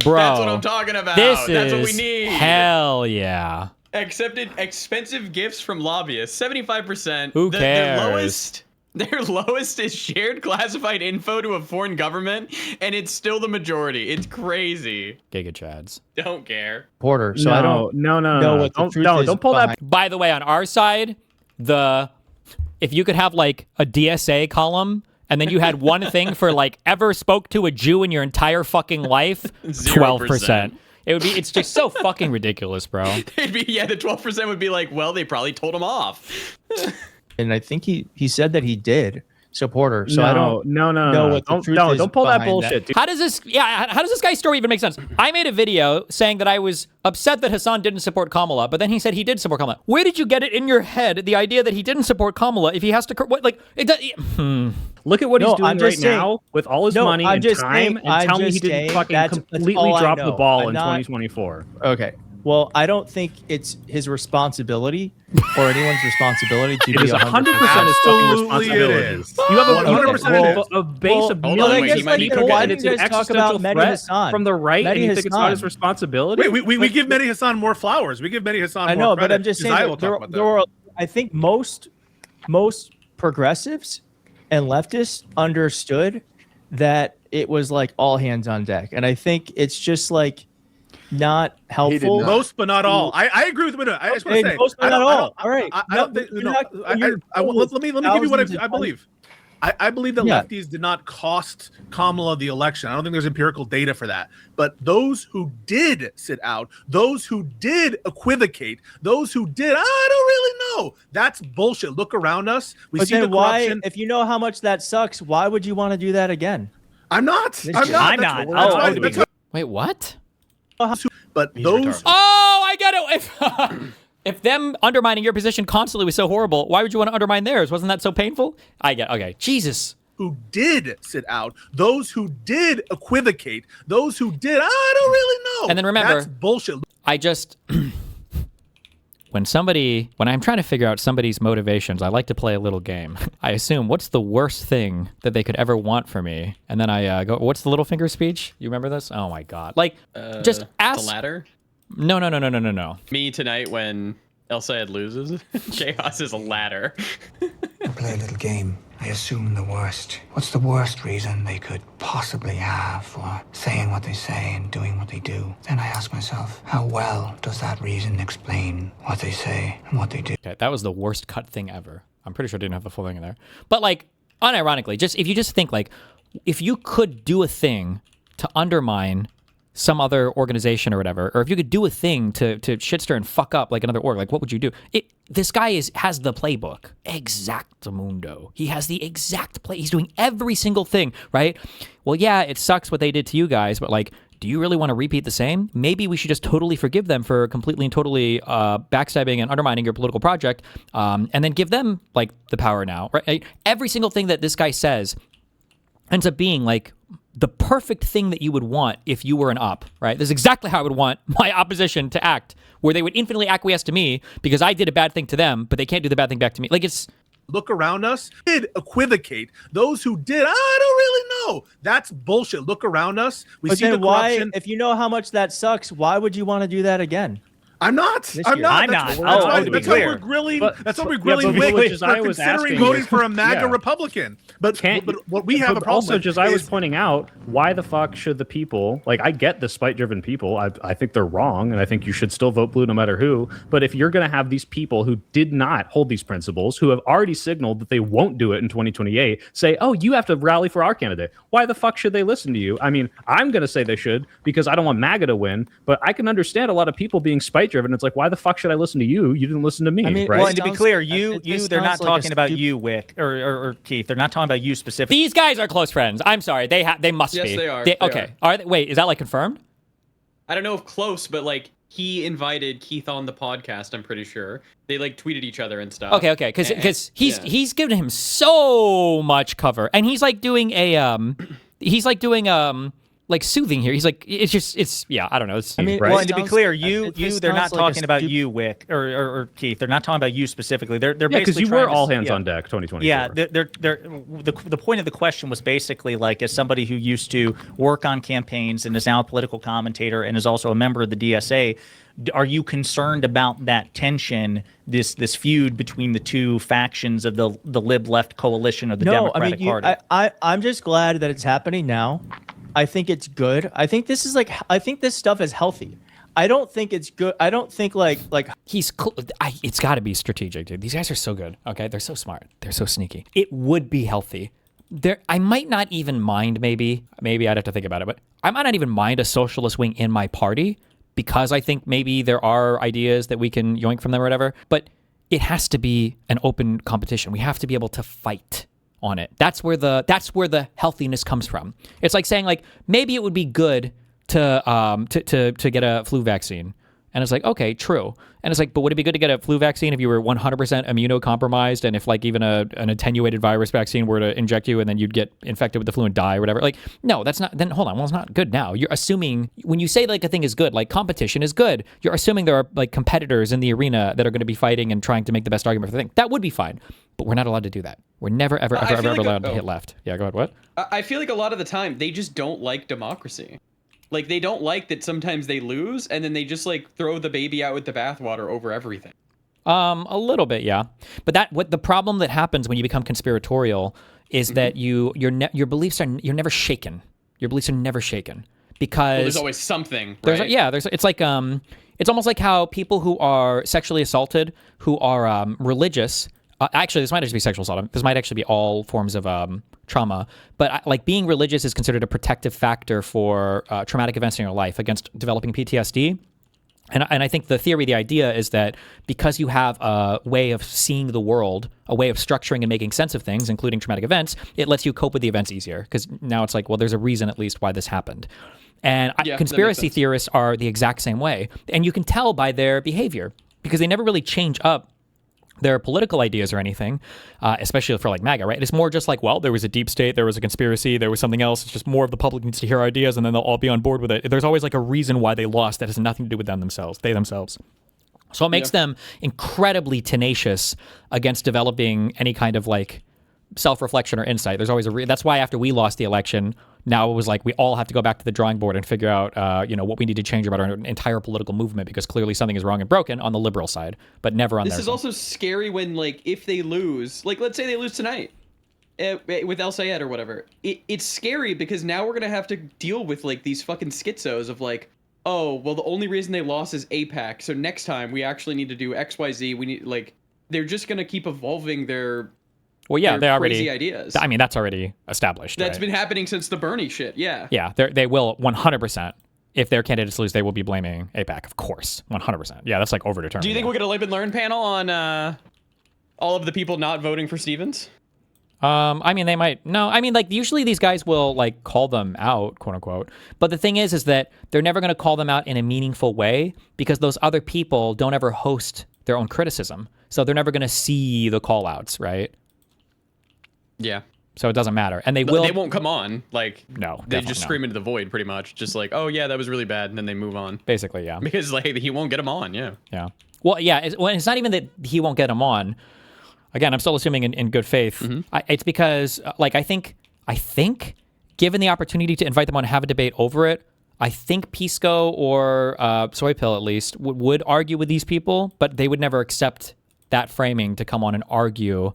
Bro.
That's what I'm talking about.
That's
what we need.
Hell yeah.
Accepted expensive gifts from lobbyists, 75%.
Who cares?
Their lowest is shared classified info to a foreign government, and it's still the majority. It's crazy.
Giga Chads.
Don't care.
Porter, so I don't know what the truth is.
Don't pull that.
By the way, on our side, if you could have a DSA column, and then you had one thing for ever spoke to a Jew in your entire fucking life, 12%. It would be. It's just so fucking ridiculous, bro.
They'd be, the 12% would be like, well, they probably told him off.
And I think he said that he did support her. So I don't know what the truth is.
Don't pull that
behind
bullshit, dude.
How does this guy's story even make sense? I made a video saying that I was upset that Hassan didn't support Kamala, but then he said he did support Kamala. Where did you get it in your head, the idea that he didn't support Kamala if he has to,
Look at what he's doing now with all his money and time, and tell me he didn't fucking completely drop the ball in 2024.
Okay. Well, I don't think it's his responsibility or anyone's responsibility to be 100%
his fucking responsibility. You have a base of millions of people, and it's an existential threat from the right, and you think it's not his responsibility?
Wait, we give Mehdi Hassan more flowers. We give Mehdi Hassan more
I know,
credit.
but I'm just saying I think most progressives and leftists understood that it was like all hands on deck. And I think it's just like not helpful.
Most, but not all. I agree with Minna. I just want to say
most, but not all. All right.
I don't think. Let me give you what I believe. I believe that lefties did not cost Kamala the election. I don't think there's empirical data for that. But those who did sit out, those who did equivocate, those who did, I don't really know. That's bullshit. Look around us. We see the corruption.
If you know how much that sucks, why would you want to do that again?
I'm not.
Wait, what?
But those.
Oh, I get it. If them undermining your position constantly was so horrible, why would you want to undermine theirs? Wasn't that so painful? Okay. Jesus.
Who did sit out, those who did equivocate, those who did, I don't really know.
And then remember,
that's bullshit.
When I'm trying to figure out somebody's motivations, I like to play a little game. I assume, what's the worst thing that they could ever want for me? And then I go, what's the little finger speech? You remember this? Oh my God. Just ask.
The ladder?
No.
Me tonight when El Sayed loses. Chaos is a ladder.
I play a little game. I assume the worst. What's the worst reason they could possibly have for saying what they say and doing what they do? Then I ask myself, how well does that reason explain what they say and what they do?
Okay, that was the worst cut thing ever. I'm pretty sure I didn't have the full thing in there. But unironically, if you just think if you could do a thing to undermine some other organization or whatever, or if you could do a thing to shitstir and fuck up like another org, what would you do? This guy has the playbook. Exactamundo. He has the exact play. He's doing every single thing, right? Well, yeah, it sucks what they did to you guys, but do you really want to repeat the same? Maybe we should just totally forgive them for completely and totally backstabbing and undermining your political project, and then give them the power now, right? Every single thing that this guy says ends up being the perfect thing that you would want if you were an op, right? This is exactly how I would want my opposition to act, where they would infinitely acquiesce to me because I did a bad thing to them, but they can't do the bad thing back to me.
Look around us. Did equivocate. Those who did, I don't really know. That's bullshit. Look around us. We see the corruption.
If you know how much that sucks, why would you want to do that again?
I'm not. That's why we're grilling. That's why we're grilling Wick for considering voting for a MAGA Republican. But what we have a problem
also,
with
Josiah was pointing out, why the fuck should the people, I get the spite-driven people. I think they're wrong, and I think you should still vote blue no matter who. But if you're going to have these people who did not hold these principles, who have already signaled that they won't do it in 2028, say, oh, you have to rally for our candidate. Why the fuck should they listen to you? I mean, I'm going to say they should because I don't want MAGA to win, but I can understand a lot of people being spite-driven. It's why the fuck should I listen to you? You didn't listen to me, right?
Well, and to be clear, they're not talking about you, Wick, or Keith. They're not talking about you specifically.
These guys are close friends. I'm sorry. They must be.
Yes, they are.
Okay. Are they? Wait, is that confirmed?
I don't know if close, but he invited Keith on the podcast, I'm pretty sure. They tweeted each other and stuff.
Okay, because he's given him so much cover, and he's doing soothing here. He's I don't know.
Well, and to be clear, they're not talking about you, Wick, or Keith. They're not talking about you specifically. They're basically
because you were all hands on deck 2024.
Yeah, the point of the question was basically as somebody who used to work on campaigns and is now a political commentator and is also a member of the DSA, are you concerned about that tension, this feud between the two factions of the lib left coalition of the Democratic Party?
I'm just glad that it's happening now. I think it's good. I think this stuff is healthy. I don't think it's good. I don't think
it's got to be strategic, dude. These guys are so good. Okay, they're so smart. They're so sneaky. It would be healthy. I might not even mind. Maybe I'd have to think about it. But I might not even mind a socialist wing in my party. because I think maybe there are ideas that we can yoink from them or whatever, but it has to be an open competition. We have to be able to fight on it. That's where the healthiness comes from. It's like saying like maybe it would be good to get a flu vaccine. And it's like, okay, true. And it's like, but would it be good to get a flu vaccine if you were 100% immunocompromised, and if like even an attenuated virus vaccine were to inject you and then you'd get infected with the flu and die or whatever? Like, no, that's not, then hold on, well, it's not good now. You're assuming, when you say like a thing is good, like competition is good, you're assuming there are like competitors in the arena that are going to be fighting and trying to make the best argument for the thing. That would be fine, but we're not allowed to do that. We're never, ever allowed to hit left. Yeah, go ahead, what?
I feel like a lot of the time, they just don't like democracy. Like, they don't like that sometimes they lose, and then they just, like, throw the baby out with the bathwater over everything.
A little bit, yeah. But what the problem that happens when you become conspiratorial is that your beliefs you're never shaken. Your beliefs are never shaken because
there's always something. Right?
It's like it's almost like how people who are sexually assaulted, who are religious. Actually, this might actually be sexual assault. This might actually be all forms of trauma. But like being religious is considered a protective factor for traumatic events in your life against developing PTSD. And I think the theory, the idea is that because you have a way of seeing the world, a way of structuring and making sense of things, including traumatic events, it lets you cope with the events easier. Because now it's like, well, there's a reason at least why this happened. And conspiracy theorists are the exact same way. And you can tell by their behavior because they never really change up their political ideas or anything, especially for like MAGA, right? It's more just like, well, there was a deep state, there was a conspiracy, there was something else. It's just more of the public needs to hear our ideas and then they'll all be on board with it. There's always like a reason why they lost that has nothing to do with them themselves, they themselves. So it makes them incredibly tenacious against developing any kind of like self-reflection or insight. There's always that's why after we lost the election, now it was like we all have to go back to the drawing board and figure out, what we need to change about our entire political movement because clearly something is wrong and broken on the liberal side, but never on
this
their
is
side.
Also scary when, like, if they lose, like, let's say they lose tonight with El Sayed or whatever. It's scary because now we're going to have to deal with, like, these fucking schizos of, like, oh, well, the only reason they lost is AIPAC, so next time we actually need to do XYZ. We need, like, they're just going to keep evolving their...
Well, yeah, they already.
Crazy ideas.
I mean, that's already established.
That's been happening since the Bernie shit. Yeah.
Yeah, they will 100%. If their candidates lose, they will be blaming AIPAC, of course, 100%. Yeah, that's like overdetermined.
Do you think we'll get a live and learn panel on all of the people not voting for Stevens?
I mean, they might. No, I mean, like usually these guys will like call them out, quote unquote. But the thing is that they're never going to call them out in a meaningful way because those other people don't ever host their own criticism, so they're never going to see the call outs, right?
Yeah.
So it doesn't matter. And they
won't come on. Like,
no,
they just scream into the void pretty much. Just like, oh yeah, that was really bad. And then they move on.
Basically, yeah.
Because like he won't get them on. Yeah.
Yeah. Well, yeah. It's not even that he won't get them on. Again, I'm still assuming in good faith. It's because like, I think given the opportunity to invite them on and have a debate over it, I think Pisco or Soy Pill at least would argue with these people, but they would never accept that framing to come on and argue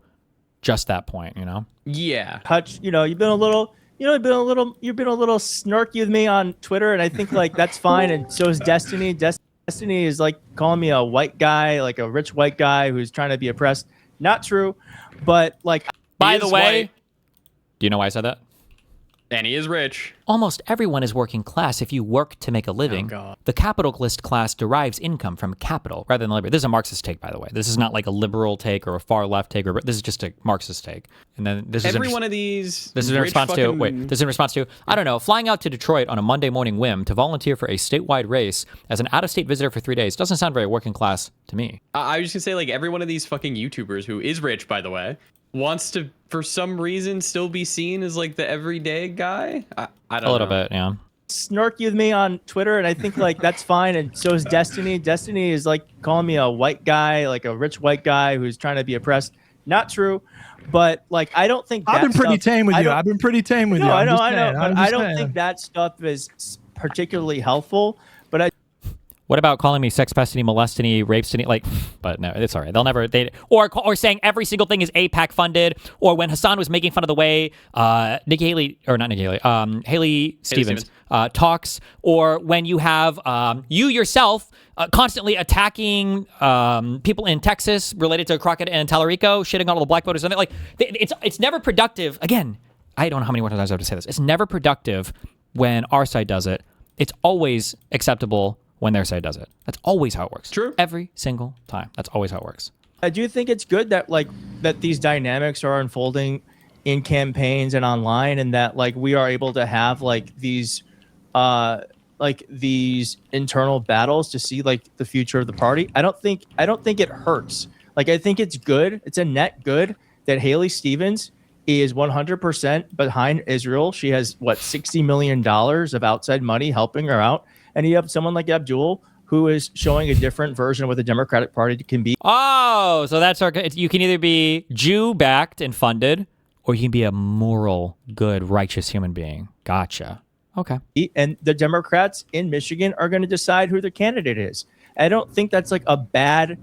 just that point,
Yeah.
Hutch, you've been a little snarky with me on Twitter, and I think like that's fine. And so is Destiny. Destiny is like calling me a white guy, like a rich white guy who's trying to be oppressed. Not true, but like.
By the way, do you know why I said that?
And he is rich.
Almost everyone is working class if you work to make a living.
Oh, God.
The capitalist class derives income from capital rather than labor. This is a Marxist take, by the way. This is not like a liberal take or a far left take. This is just a Marxist take. And then this is
one of these.
This is in response to. This is in response to. I don't know. Flying out to Detroit on a Monday morning whim to volunteer for a statewide race as an out-of-state visitor for 3 days doesn't sound very working class to me.
I was just gonna say like every one of these fucking YouTubers who is rich, by the way, wants to, for some reason, still be seen as like the everyday guy. I don't know.
A little bit, yeah.
Snarky with me on Twitter, and I think like that's fine. And so is Destiny. Destiny is like calling me a white guy, like a rich white guy who's trying to be oppressed. Not true, but like I don't think
I've been pretty tame with you. I've been pretty tame with you.
I know. But I don't think that stuff is particularly helpful. But
what about calling me sex pestiny, molestiny, rapestiny? Like, but no, it's all right. They'll never, or saying every single thing is AIPAC funded, or when Hassan was making fun of the way Haley Stevens talks, or when you have you yourself constantly attacking people in Texas related to Crockett and Tallarico, shitting on all the black voters, and like it's never productive. Again, I don't know how many more times I have to say this. It's never productive when our side does it. It's always acceptable when their side does it. That's always how it works.
True.
Every single time. That's always how it works.
I do think it's good that that these dynamics are unfolding in campaigns and online, and that we are able to have these internal battles to see the future of the party. I don't think it hurts. I think it's good. It's a net good that Haley Stevens is 100% behind Israel. She has $60 million of outside money helping her out, and you have someone like Abdul who is showing a different version of what the Democratic Party can be.
Oh, so that's you can either be Jew-backed and funded, or you can be a moral, good, righteous human being. Gotcha. Okay.
And the Democrats in Michigan are going to decide who their candidate is. I don't think that's a bad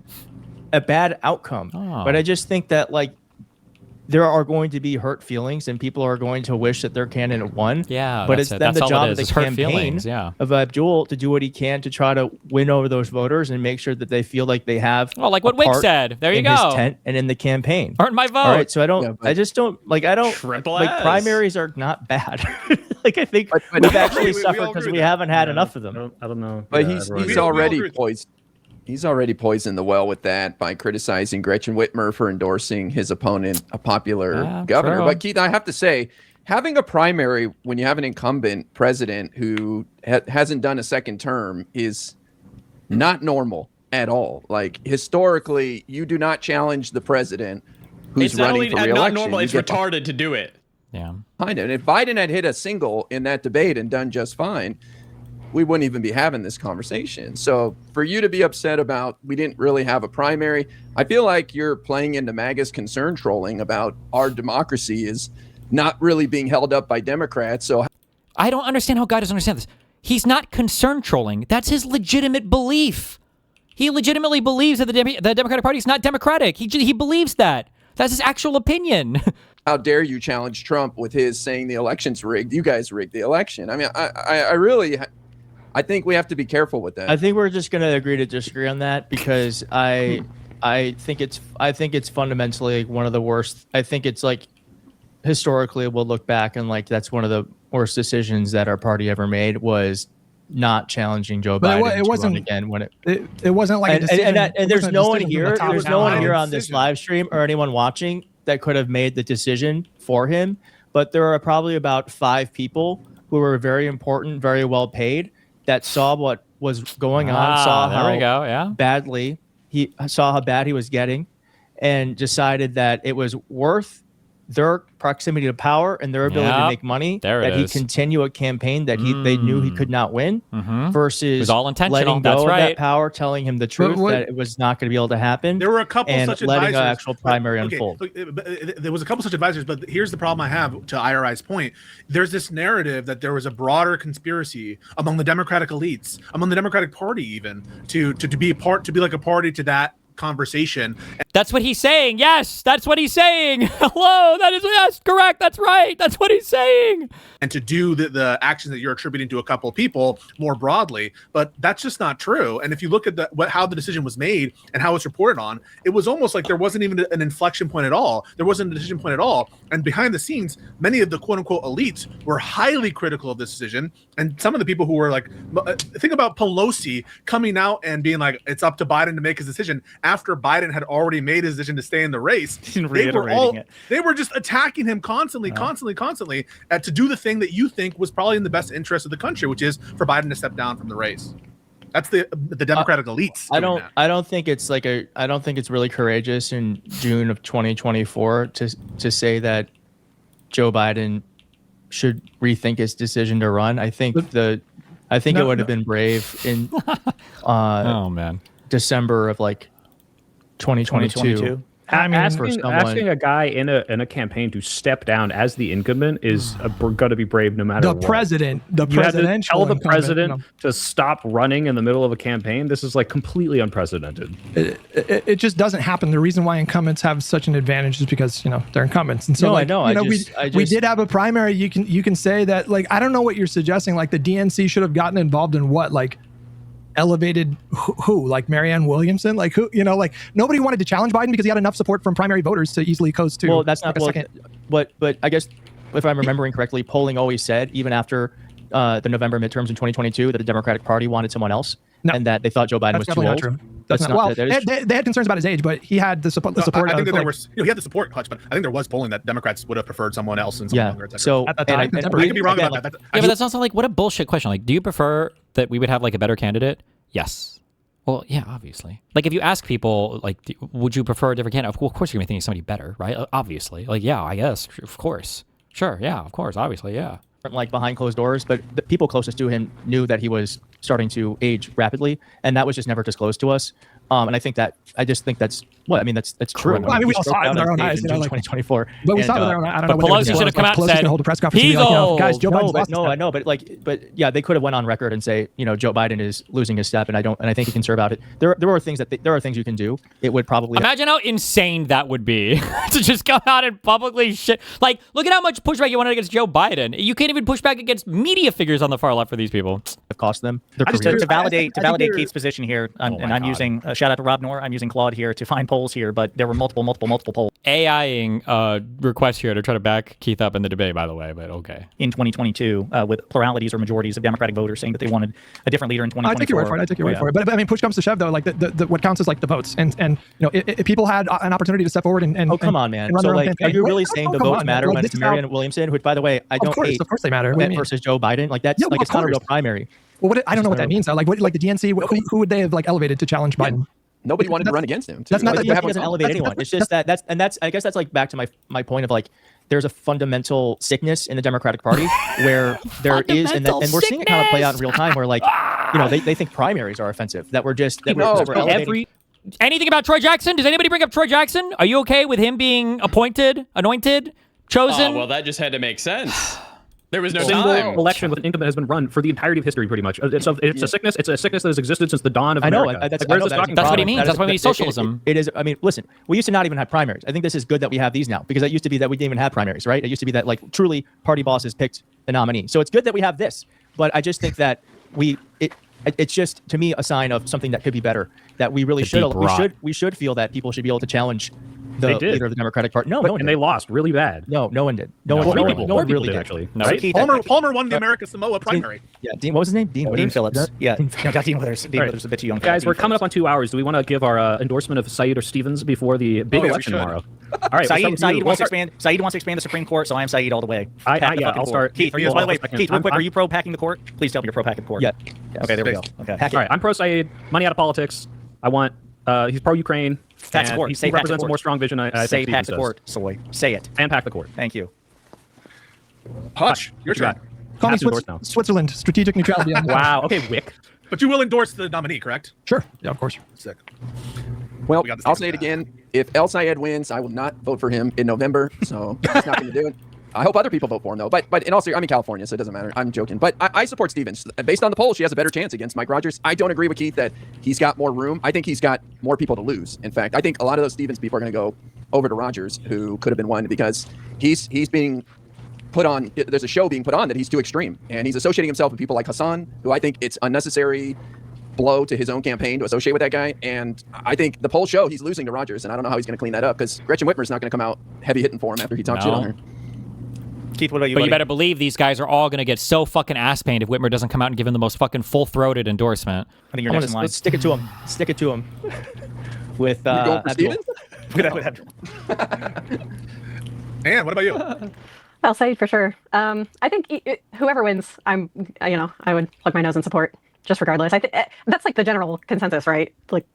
outcome, but I just think that there are going to be hurt feelings, and people are going to wish that their candidate won.
Yeah,
but it's then the job of the campaign
of
Abdul to do what he can to try to win over those voters and make sure that they feel like they have.
Oh, like what Wick said. There you
in
go.
His tent and in the campaign.
Earn my vote.
All right, so I don't. I just don't I don't.
Triple S.
Primaries are not bad. I think we've actually suffered because we haven't had enough of them.
I don't know.
But he's already poised. He's already poisoned the well with that by criticizing Gretchen Whitmer for endorsing his opponent, a popular governor.
true.
But Keith, I have to say, having a primary when you have an incumbent president who hasn't done a second term is not normal at all. Historically, you do not challenge the president who's
It's not
running
only
for
not
re-election.
normal,
You
it's
get
retarded to do it.
Yeah.
behind it. And if Biden had hit a single in that debate and done just fine, we wouldn't even be having this conversation. So for you to be upset about we didn't really have a primary, I feel like you're playing into MAGA's concern trolling about our democracy is not really being held up by Democrats. So
I don't understand how God doesn't understand this. He's not concern trolling. That's his legitimate belief. He legitimately believes that the Democratic Party is not democratic. He believes that. That's his actual opinion.
How dare you challenge Trump with his saying the election's rigged? You guys rigged the election. I mean, I think we have to be careful with that.
I think we're just going to agree to disagree on that because I think it's fundamentally one of the worst. I think it's historically we'll look back and that's one of the worst decisions that our party ever made was not challenging Joe Biden
it wasn't
to run again when
it wasn't like a decision.
And there's no one here. There's no one here on this live stream or anyone watching that could have made the decision for him. But there are probably about 5 people who were very important, very well paid, that saw what was going on, saw how badly he saw how bad he was getting, and decided that it was worth their proximity to power and their ability to make money that he continue a campaign that they knew he could not win versus
it was all intentional.
letting go
That's
of
right.
that power, telling him the truth that it was not going to be able to happen.
There were a couple
and
such
letting
advisors.
an actual primary unfold.
Look, there was a couple such advisors, but here's the problem I have to IRI's point. There's this narrative that there was a broader conspiracy among the Democratic elites, among the Democratic Party, even to be like a party to that conversation.
That's what he's saying. Yes, that's what he's saying. Hello, that is yes, correct. That's right. That's what he's saying.
And to do the actions that you're attributing to a couple of people more broadly, but that's just not true. And if you look at how the decision was made and how it's reported on, it was almost like there wasn't even an inflection point at all. There wasn't a decision point at all. And behind the scenes, many of the quote unquote elites were highly critical of this decision. And some of the people who were think about Pelosi coming out and being like, it's up to Biden to make his decision after Biden had already made his decision to stay in the race. They were just attacking him constantly to do the thing that you think was probably in the best interest of the country, which is for Biden to step down from the race. That's the Democratic elites.
I don't think it's really courageous in June of 2024 to say that Joe Biden should rethink his decision to run. I think it would have been brave in December of 2022.
Asking a guy in a campaign to step down as the incumbent is going to be brave no matter what.
The presidential
you have to tell the
incumbent,
president to stop running in the middle of a campaign. This is completely unprecedented.
It just doesn't happen. The reason why incumbents have such an advantage is because they're incumbents. And so
I know.
We did have a primary. You can say that I don't know what you're suggesting. The DNC should have gotten involved in what elevated who Marianne Williamson, who nobody wanted to challenge Biden because he had enough support from primary voters to easily coast to.
Well, that's not second. But I guess if I'm remembering correctly, polling always said even after
the November midterms in 2022 that the Democratic Party wanted someone else and that they thought Joe Biden was too old?
That's not, well, they had concerns about his age, but he had the support.
I think that there was, he had the support, Hutch, but I think there was polling that Democrats would have preferred someone else and someone younger.
So
at that time, I could be wrong about that.
Yeah, but that's also like, what a bullshit question. Like, do you prefer that we would have like a better candidate? Yes. Well, yeah, obviously. Like, if you ask people, like, would you prefer a different candidate? Well, of course you're going to think somebody better, right? Obviously. Like, yeah, I guess. Of course. Sure. Yeah, of course. Obviously. Yeah.
Like behind closed doors, but the people closest to him knew that he was starting to age rapidly, and that was just never disclosed to us. And I just think that's true.
Well, I mean, we all saw it with our own eyes,
in 2024.
But we saw it with our own eyes. I don't know.
Pelosi should have come out and said,
hold a press conference and be like, guys, Joe Biden's lost.
No, I know, but yeah, they could have went on record and say, Joe Biden is losing his step, and I think he can serve out it. There are things you can do. It would probably
imagine how insane that would be to just come out and publicly shit. Like, look at how much pushback you wanted against Joe Biden. You can't even push back against media figures on the far left for these people.
Have cost them.
To validate Keith's position here, and I'm using shout out to Rob Noor. I'm using Claude here to find polls here, but there were multiple polls.
AIing requests here to try to back Keith up in the debate, by the way, but okay.
In 2022, with pluralities or majorities of Democratic voters saying that they wanted a different leader in 2024.
I take your word for it. But I mean, push comes to shove, though. Like what counts is like the votes, and if people had an opportunity to step forward and
oh, come on, man. So like, are you really saying the votes matter when it's Marianne Williamson, which, by the way, I don't hate?
Of course they matter.
Versus Joe Biden, like that's like it's not a real primary.
Well, I don't know what that means. Like the DNC, who would they have like elevated to challenge Biden?
Nobody wanted to run against him.
That's not
he doesn't elevate anyone. It's just I guess that's like back to my point of like there's a fundamental sickness in the Democratic Party where there is, and we're seeing it kind of play out in real time where like they think primaries are offensive. That we're just we're elevating.
Anything about Troy Jackson? Does anybody bring up Troy Jackson? Are you okay with him being appointed, anointed, chosen?
Oh, well, that just had to make sense. There was no
single
time.
election with an income that has been run for the entirety of history, pretty much. It's a sickness. It's a sickness that has existed since the dawn of America.
I know. That's what he means. That's what he means. Socialism.
It is. I mean, listen. We used to not even have primaries. I think this is good that we have these now because it used to be that we didn't even have primaries, right? It used to be that like truly party bosses picked the nominee. So it's good that we have this. But I just think that it's just to me a sign of something that could be better. That we really we should feel that people should be able to challenge the leader of the Democratic Party. No one did.
They lost really bad.
No one did. No one really did.
Actually.
No.
Right?
Palmer won the America Samoa primary.
Dean, what was his name? Dean
Phillips. Yeah. Dean Withers. Dean Withers is a bit too young.
Guys, we're coming up on 2 hours. Do we want to give our endorsement of Said or Stevens before the big election tomorrow? All right.
Said wants to expand the Supreme Court, so I am Said all the way.
I'll start.
Keith, by the way, Keith, real quick, are you pro packing the court? Please tell me you're pro packing the court.
Yeah.
Okay, there we go. Okay.
All right. I'm pro Said. Money out of politics. I want. He's pro-Ukraine.
Pack the court.
He represents a more strong vision. I
say
think
pack the court, Soy. Say it.
And pack the court.
Thank you.
Hutch, your turn.
Call me Switzerland. Strategic neutrality.
Wow. Okay, Wick.
But you will endorse the nominee, correct?
Sure. Yeah, of course.
Sick.
Well, I'll say it again. If El Sayed wins, I will not vote for him in November. So he's not going to do it. I hope other people vote for him, though. But in all seriousness, I'm in California, so it doesn't matter. I'm joking. But I support Stevens. Based on the poll, she has a better chance against Mike Rogers. I don't agree with Keith that he's got more room. I think he's got more people to lose. In fact, I think a lot of those Stevens people are going to go over to Rogers, who could have been one, because he's being put on. There's a show being put on that he's too extreme. And he's associating himself with people like Hassan, who I think it's unnecessary blow to his own campaign to associate with that guy. And I think the polls show he's losing to Rogers, and I don't know how he's going to clean that up, because Gretchen Whitmer's not going to come out heavy hitting for him after he talks shit on her.
Keith, what about you?
But you better believe these guys are all going to get so fucking ass-pained if Whitmer doesn't come out and give him the most fucking full-throated endorsement.
I think you're next in line.
Let's stick it to him. Stick it to him. With
Stevens?
with
Ann, what about you?
I'll say for sure. I think whoever wins, I would plug my nose in support, just regardless. I think that's like the general consensus, right? Like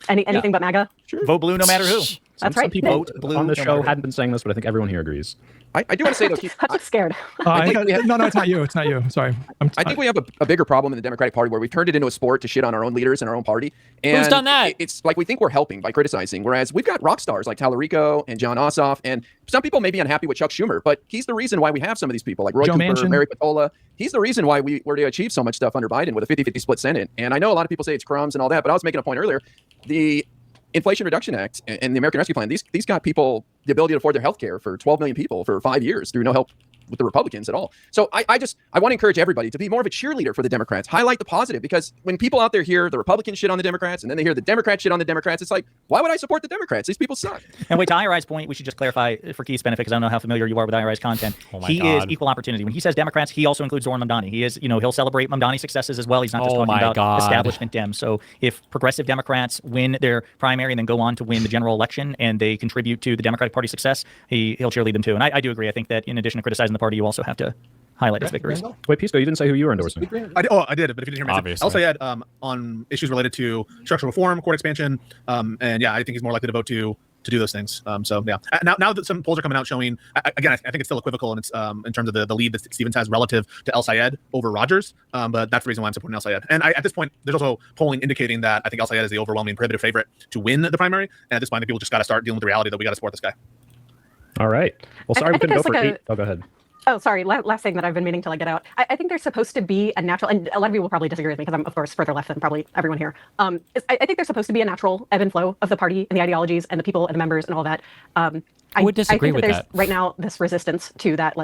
anything but MAGA.
Sure. Vote blue no matter who.
That's right.
Some people on the show hadn't been saying this, but I think everyone here agrees.
I do want to say, though, Keith,
I'm scared.
No, it's not you. It's not you. Sorry.
I think we have a bigger problem in the Democratic Party where we've turned it into a sport to shit on our own leaders and our own party. And
who's done that?
It's like we think we're helping by criticizing, whereas we've got rock stars like Tallarico and John Ossoff, and some people may be unhappy with Chuck Schumer, but he's the reason why we have some of these people like Roy Cooper,
Manchin.
Mary Patola. He's the reason why we were to achieve so much stuff under Biden with a 50-50 split Senate. And I know a lot of people say it's crumbs and all that, but I was making a point earlier. The Inflation Reduction Act and the American Rescue Plan, these got people the ability to afford their health care for 12 million people for 5 years through no help with the Republicans at all. So I want to encourage everybody to be more of a cheerleader for the Democrats. Highlight the positive, because when people out there hear the Republicans shit on the Democrats and then they hear the Democrats shit on the Democrats, it's like, why would I support the Democrats? These people suck.
And wait, to IRI's point, we should just clarify for Keith's benefit, because I don't know how familiar you are with IRI's content. He is equal opportunity. When he says Democrats, he also includes Zoran Mamdani. He is, he'll celebrate Mamdani's successes as well. He's not just talking about establishment Dems. So if progressive Democrats win their primary and then go on to win the general election and they contribute to the Democratic Party's success, he'll cheerlead them too. And I do agree. I think that in addition to criticizing the party, you also have to highlight its victories.
Wait, Pisco, you didn't say who you were endorsing.
I did, but if you didn't hear me,
Obviously.
El Sayed on issues related to structural reform, court expansion, and yeah, I think he's more likely to vote to do those things. So yeah, now that some polls are coming out showing, again, I think it's still equivocal, and it's in terms of the lead that Stevens has relative to El Sayed over Rogers. But that's the reason why I'm supporting El Sayed. And at this point, there's also polling indicating that I think El Sayed is the overwhelming prohibitive favorite to win the primary. And at this point, I think people just got to start dealing with the reality that we got to support this guy.
All right. Well, sorry we couldn't go for
like
Keith. Oh, go ahead.
Oh, sorry. Last thing that I've been meaning to get out. I think there's supposed to be a natural, and a lot of you will probably disagree with me because I'm, of course, further left than probably everyone here. I think there's supposed to be a natural ebb and flow of the party and the ideologies and the people and the members and all that.
I would disagree with
there's
that.
Right now, this resistance to that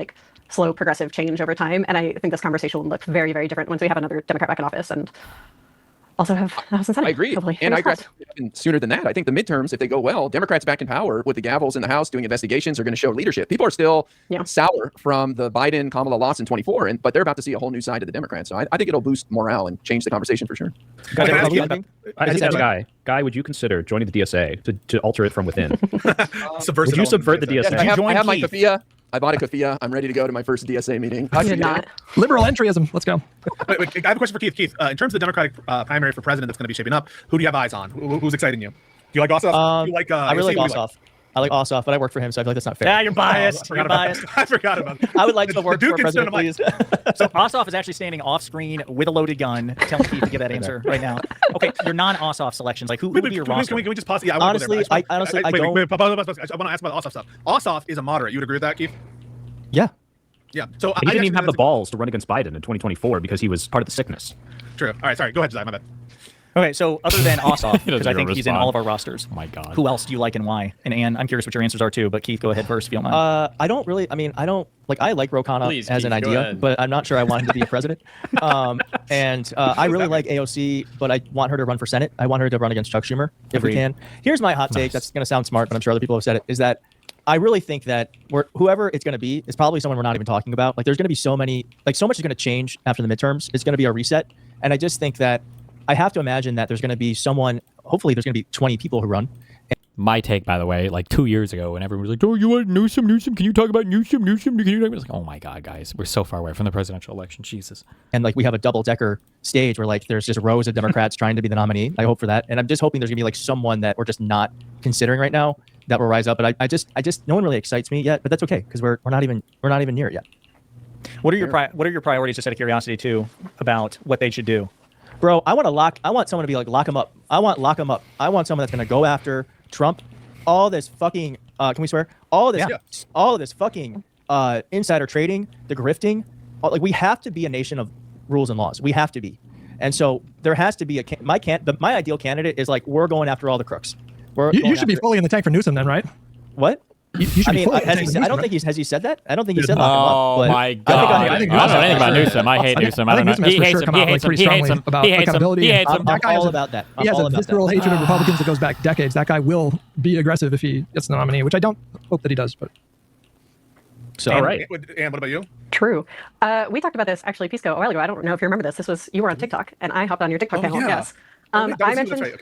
slow progressive change over time, and I think this conversation will look very, very different once we have another Democrat back in office and also have the House and Senate.
I agree.
Hopefully.
And I agree sooner than that. I think the midterms, if they go well, Democrats back in power with the gavels in the House doing investigations are going to show leadership. People are still sour from the Biden-Kamala loss in 24, but they're about to see a whole new side of the Democrats. So I think it'll boost morale and change the conversation for sure.
Guy, would you consider joining the DSA to alter it from within?
Would
you subvert the DSA?
I have my kafia. I bought a kafia. I'm ready to go to my first DSA meeting.
Liberal entryism. Let's go.
Wait, I have a question for Keith. Keith, in terms of the Democratic primary for president that's going to be shaping up, who do you have eyes on? Who's exciting you? Do you like Ossoff? Do you like,
I really like Ossoff. I like Ossoff, but I work for him, so I feel like that's not fair.
Yeah, you're biased.
I forgot about that.
I would like to work for President, please.
So Ossoff is actually standing off screen with a loaded gun, telling Keith to give that answer right now. Okay, your non-Ossoff selections, who would be your roster?
Can we just pause? Yeah,
honestly, I
want to ask about the Ossoff stuff. Ossoff is a moderate. You would agree with that, Keith?
Yeah.
Yeah. So
he didn't even have the balls to run against Biden in 2024 because he was part of the sickness.
True. All right. Sorry. Go ahead, Josiah. My bad.
Okay, so other than Ossoff, because I think he's in all of our rosters.
Oh my God.
Who else do you like and why? And Ann, I'm curious what your answers are too, but Keith, go ahead first if you don't mind.
I don't really, I like Ro Khanna as
Keith,
an idea, but I'm not sure I want him to be a president. I really like AOC, but I want her to run for Senate. I want her to run against Chuck Schumer if we can. Here's my hot take. That's going to sound smart, but I'm sure other people have said it, is that I really think that whoever it's going to be is probably someone we're not even talking about. There's going to be so much is going to change after the midterms. It's going to be a reset. And I just think that I have to imagine that there's going to be someone, hopefully there's going to be 20 people who run.
My take, by the way, 2 years ago when everyone was like, oh, you want Newsom? Can you talk about Newsom? Can you talk about? It's like, oh my God, guys, we're so far away from the presidential election. Jesus.
And we have a double-decker stage where there's just rows of Democrats trying to be the nominee. I hope for that. And I'm just hoping there's going to be someone that we're just not considering right now that will rise up. But I just no one really excites me yet, but that's okay because we're not even near it yet.
What are your priorities, just out of curiosity too, about what they should do?
Bro, I want someone to be lock him up. I want lock him up. I want someone that's going to go after Trump. All this fucking, can we swear? All of this fucking insider trading, the grifting. We have to be a nation of rules and laws. We have to be. And so there has to be my ideal candidate is we're going after all the crooks.
You should be fully in the tank for Newsom then, right?
What? I don't think has he said that? I don't think he said lock him up.
Oh my God! I don't know anything about Newsom. I hate Newsom. I don't know. He hates him. He hates him. He hates him.
About accountability.
He hates him.
I'm all about that.
He has a visceral hatred of Republicans that goes back decades. That guy will be aggressive if he gets the nominee, which I don't hope that he does. But
so, all right. And what about you?
True. We talked about this actually, Pisco, a while ago. I don't know if you remember this. You were on TikTok, and I hopped on your TikTok panel.
Yeah.
Yes.
I mentioned. That's right.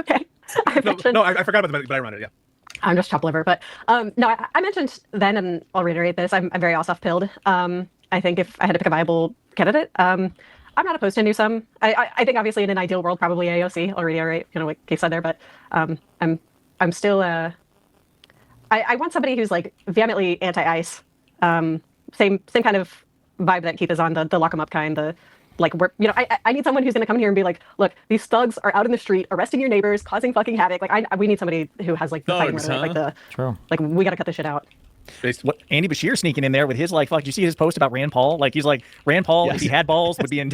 Okay.
Okay.
No, I forgot about it, but I run it. Yeah.
I'm just chopped liver, but no, I mentioned then, and I'll reiterate this. I'm very Ossoff pilled. I think if I had to pick a viable candidate, I'm not opposed to Newsom. I think obviously in an ideal world, probably AOC. I'll reiterate, what Keith said there, but I'm still I want somebody who's vehemently anti-ICE. Same kind of vibe that Keith is on, the lock 'em up kind, I need someone who's going to come here and be look, these thugs are out in the street arresting your neighbors, causing fucking havoc. We need somebody who has the fighting rhetoric,
True.
We got to cut this shit out.
What Andy Bashir sneaking in there with his did you see his post about Rand Paul? He's Rand Paul, if he had balls, would be in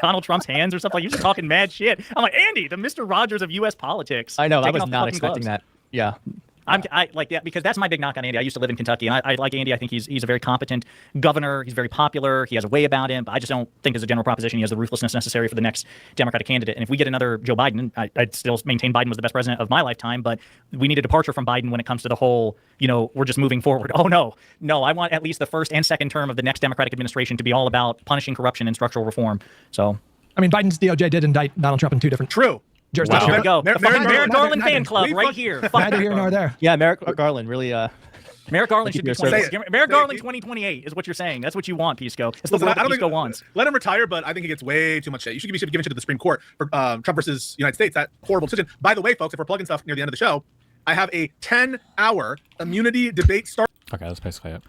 Donald Trump's hands or something. You're just talking mad shit. I'm Andy, the Mr. Rogers of U.S. politics.
I know. I was not expecting that. Yeah.
Because that's my big knock on Andy. I used to live in Kentucky, and I like Andy. I think he's a very competent governor. He's very popular. He has a way about him. But I just don't think, as a general proposition, he has the ruthlessness necessary for the next Democratic candidate. And if we get another Joe Biden, I'd still maintain Biden was the best president of my lifetime. But we need a departure from Biden when it comes to the whole, we're just moving forward. Oh no, I want at least the first and second term of the next Democratic administration to be all about punishing corruption and structural reform. So,
I mean, Biden's DOJ did indict Donald Trump in 2 different.
True.
Wow.
There we go. The Merrick Garland fan club right here.
Neither here nor there.
Yeah, Merrick Garland really.
Merrick Garland should be 20. Merrick Garland 2028 is what you're saying. That's what you want, Pisco. It's the world that Pisco wants.
Let him retire, but I think he gets way too much shit. You should be given shit to the Supreme Court for Trump versus United States. That horrible decision. By the way, folks, if we're plugging stuff near the end of the show, I have a 10-hour immunity debate start.
Okay, that's basically it.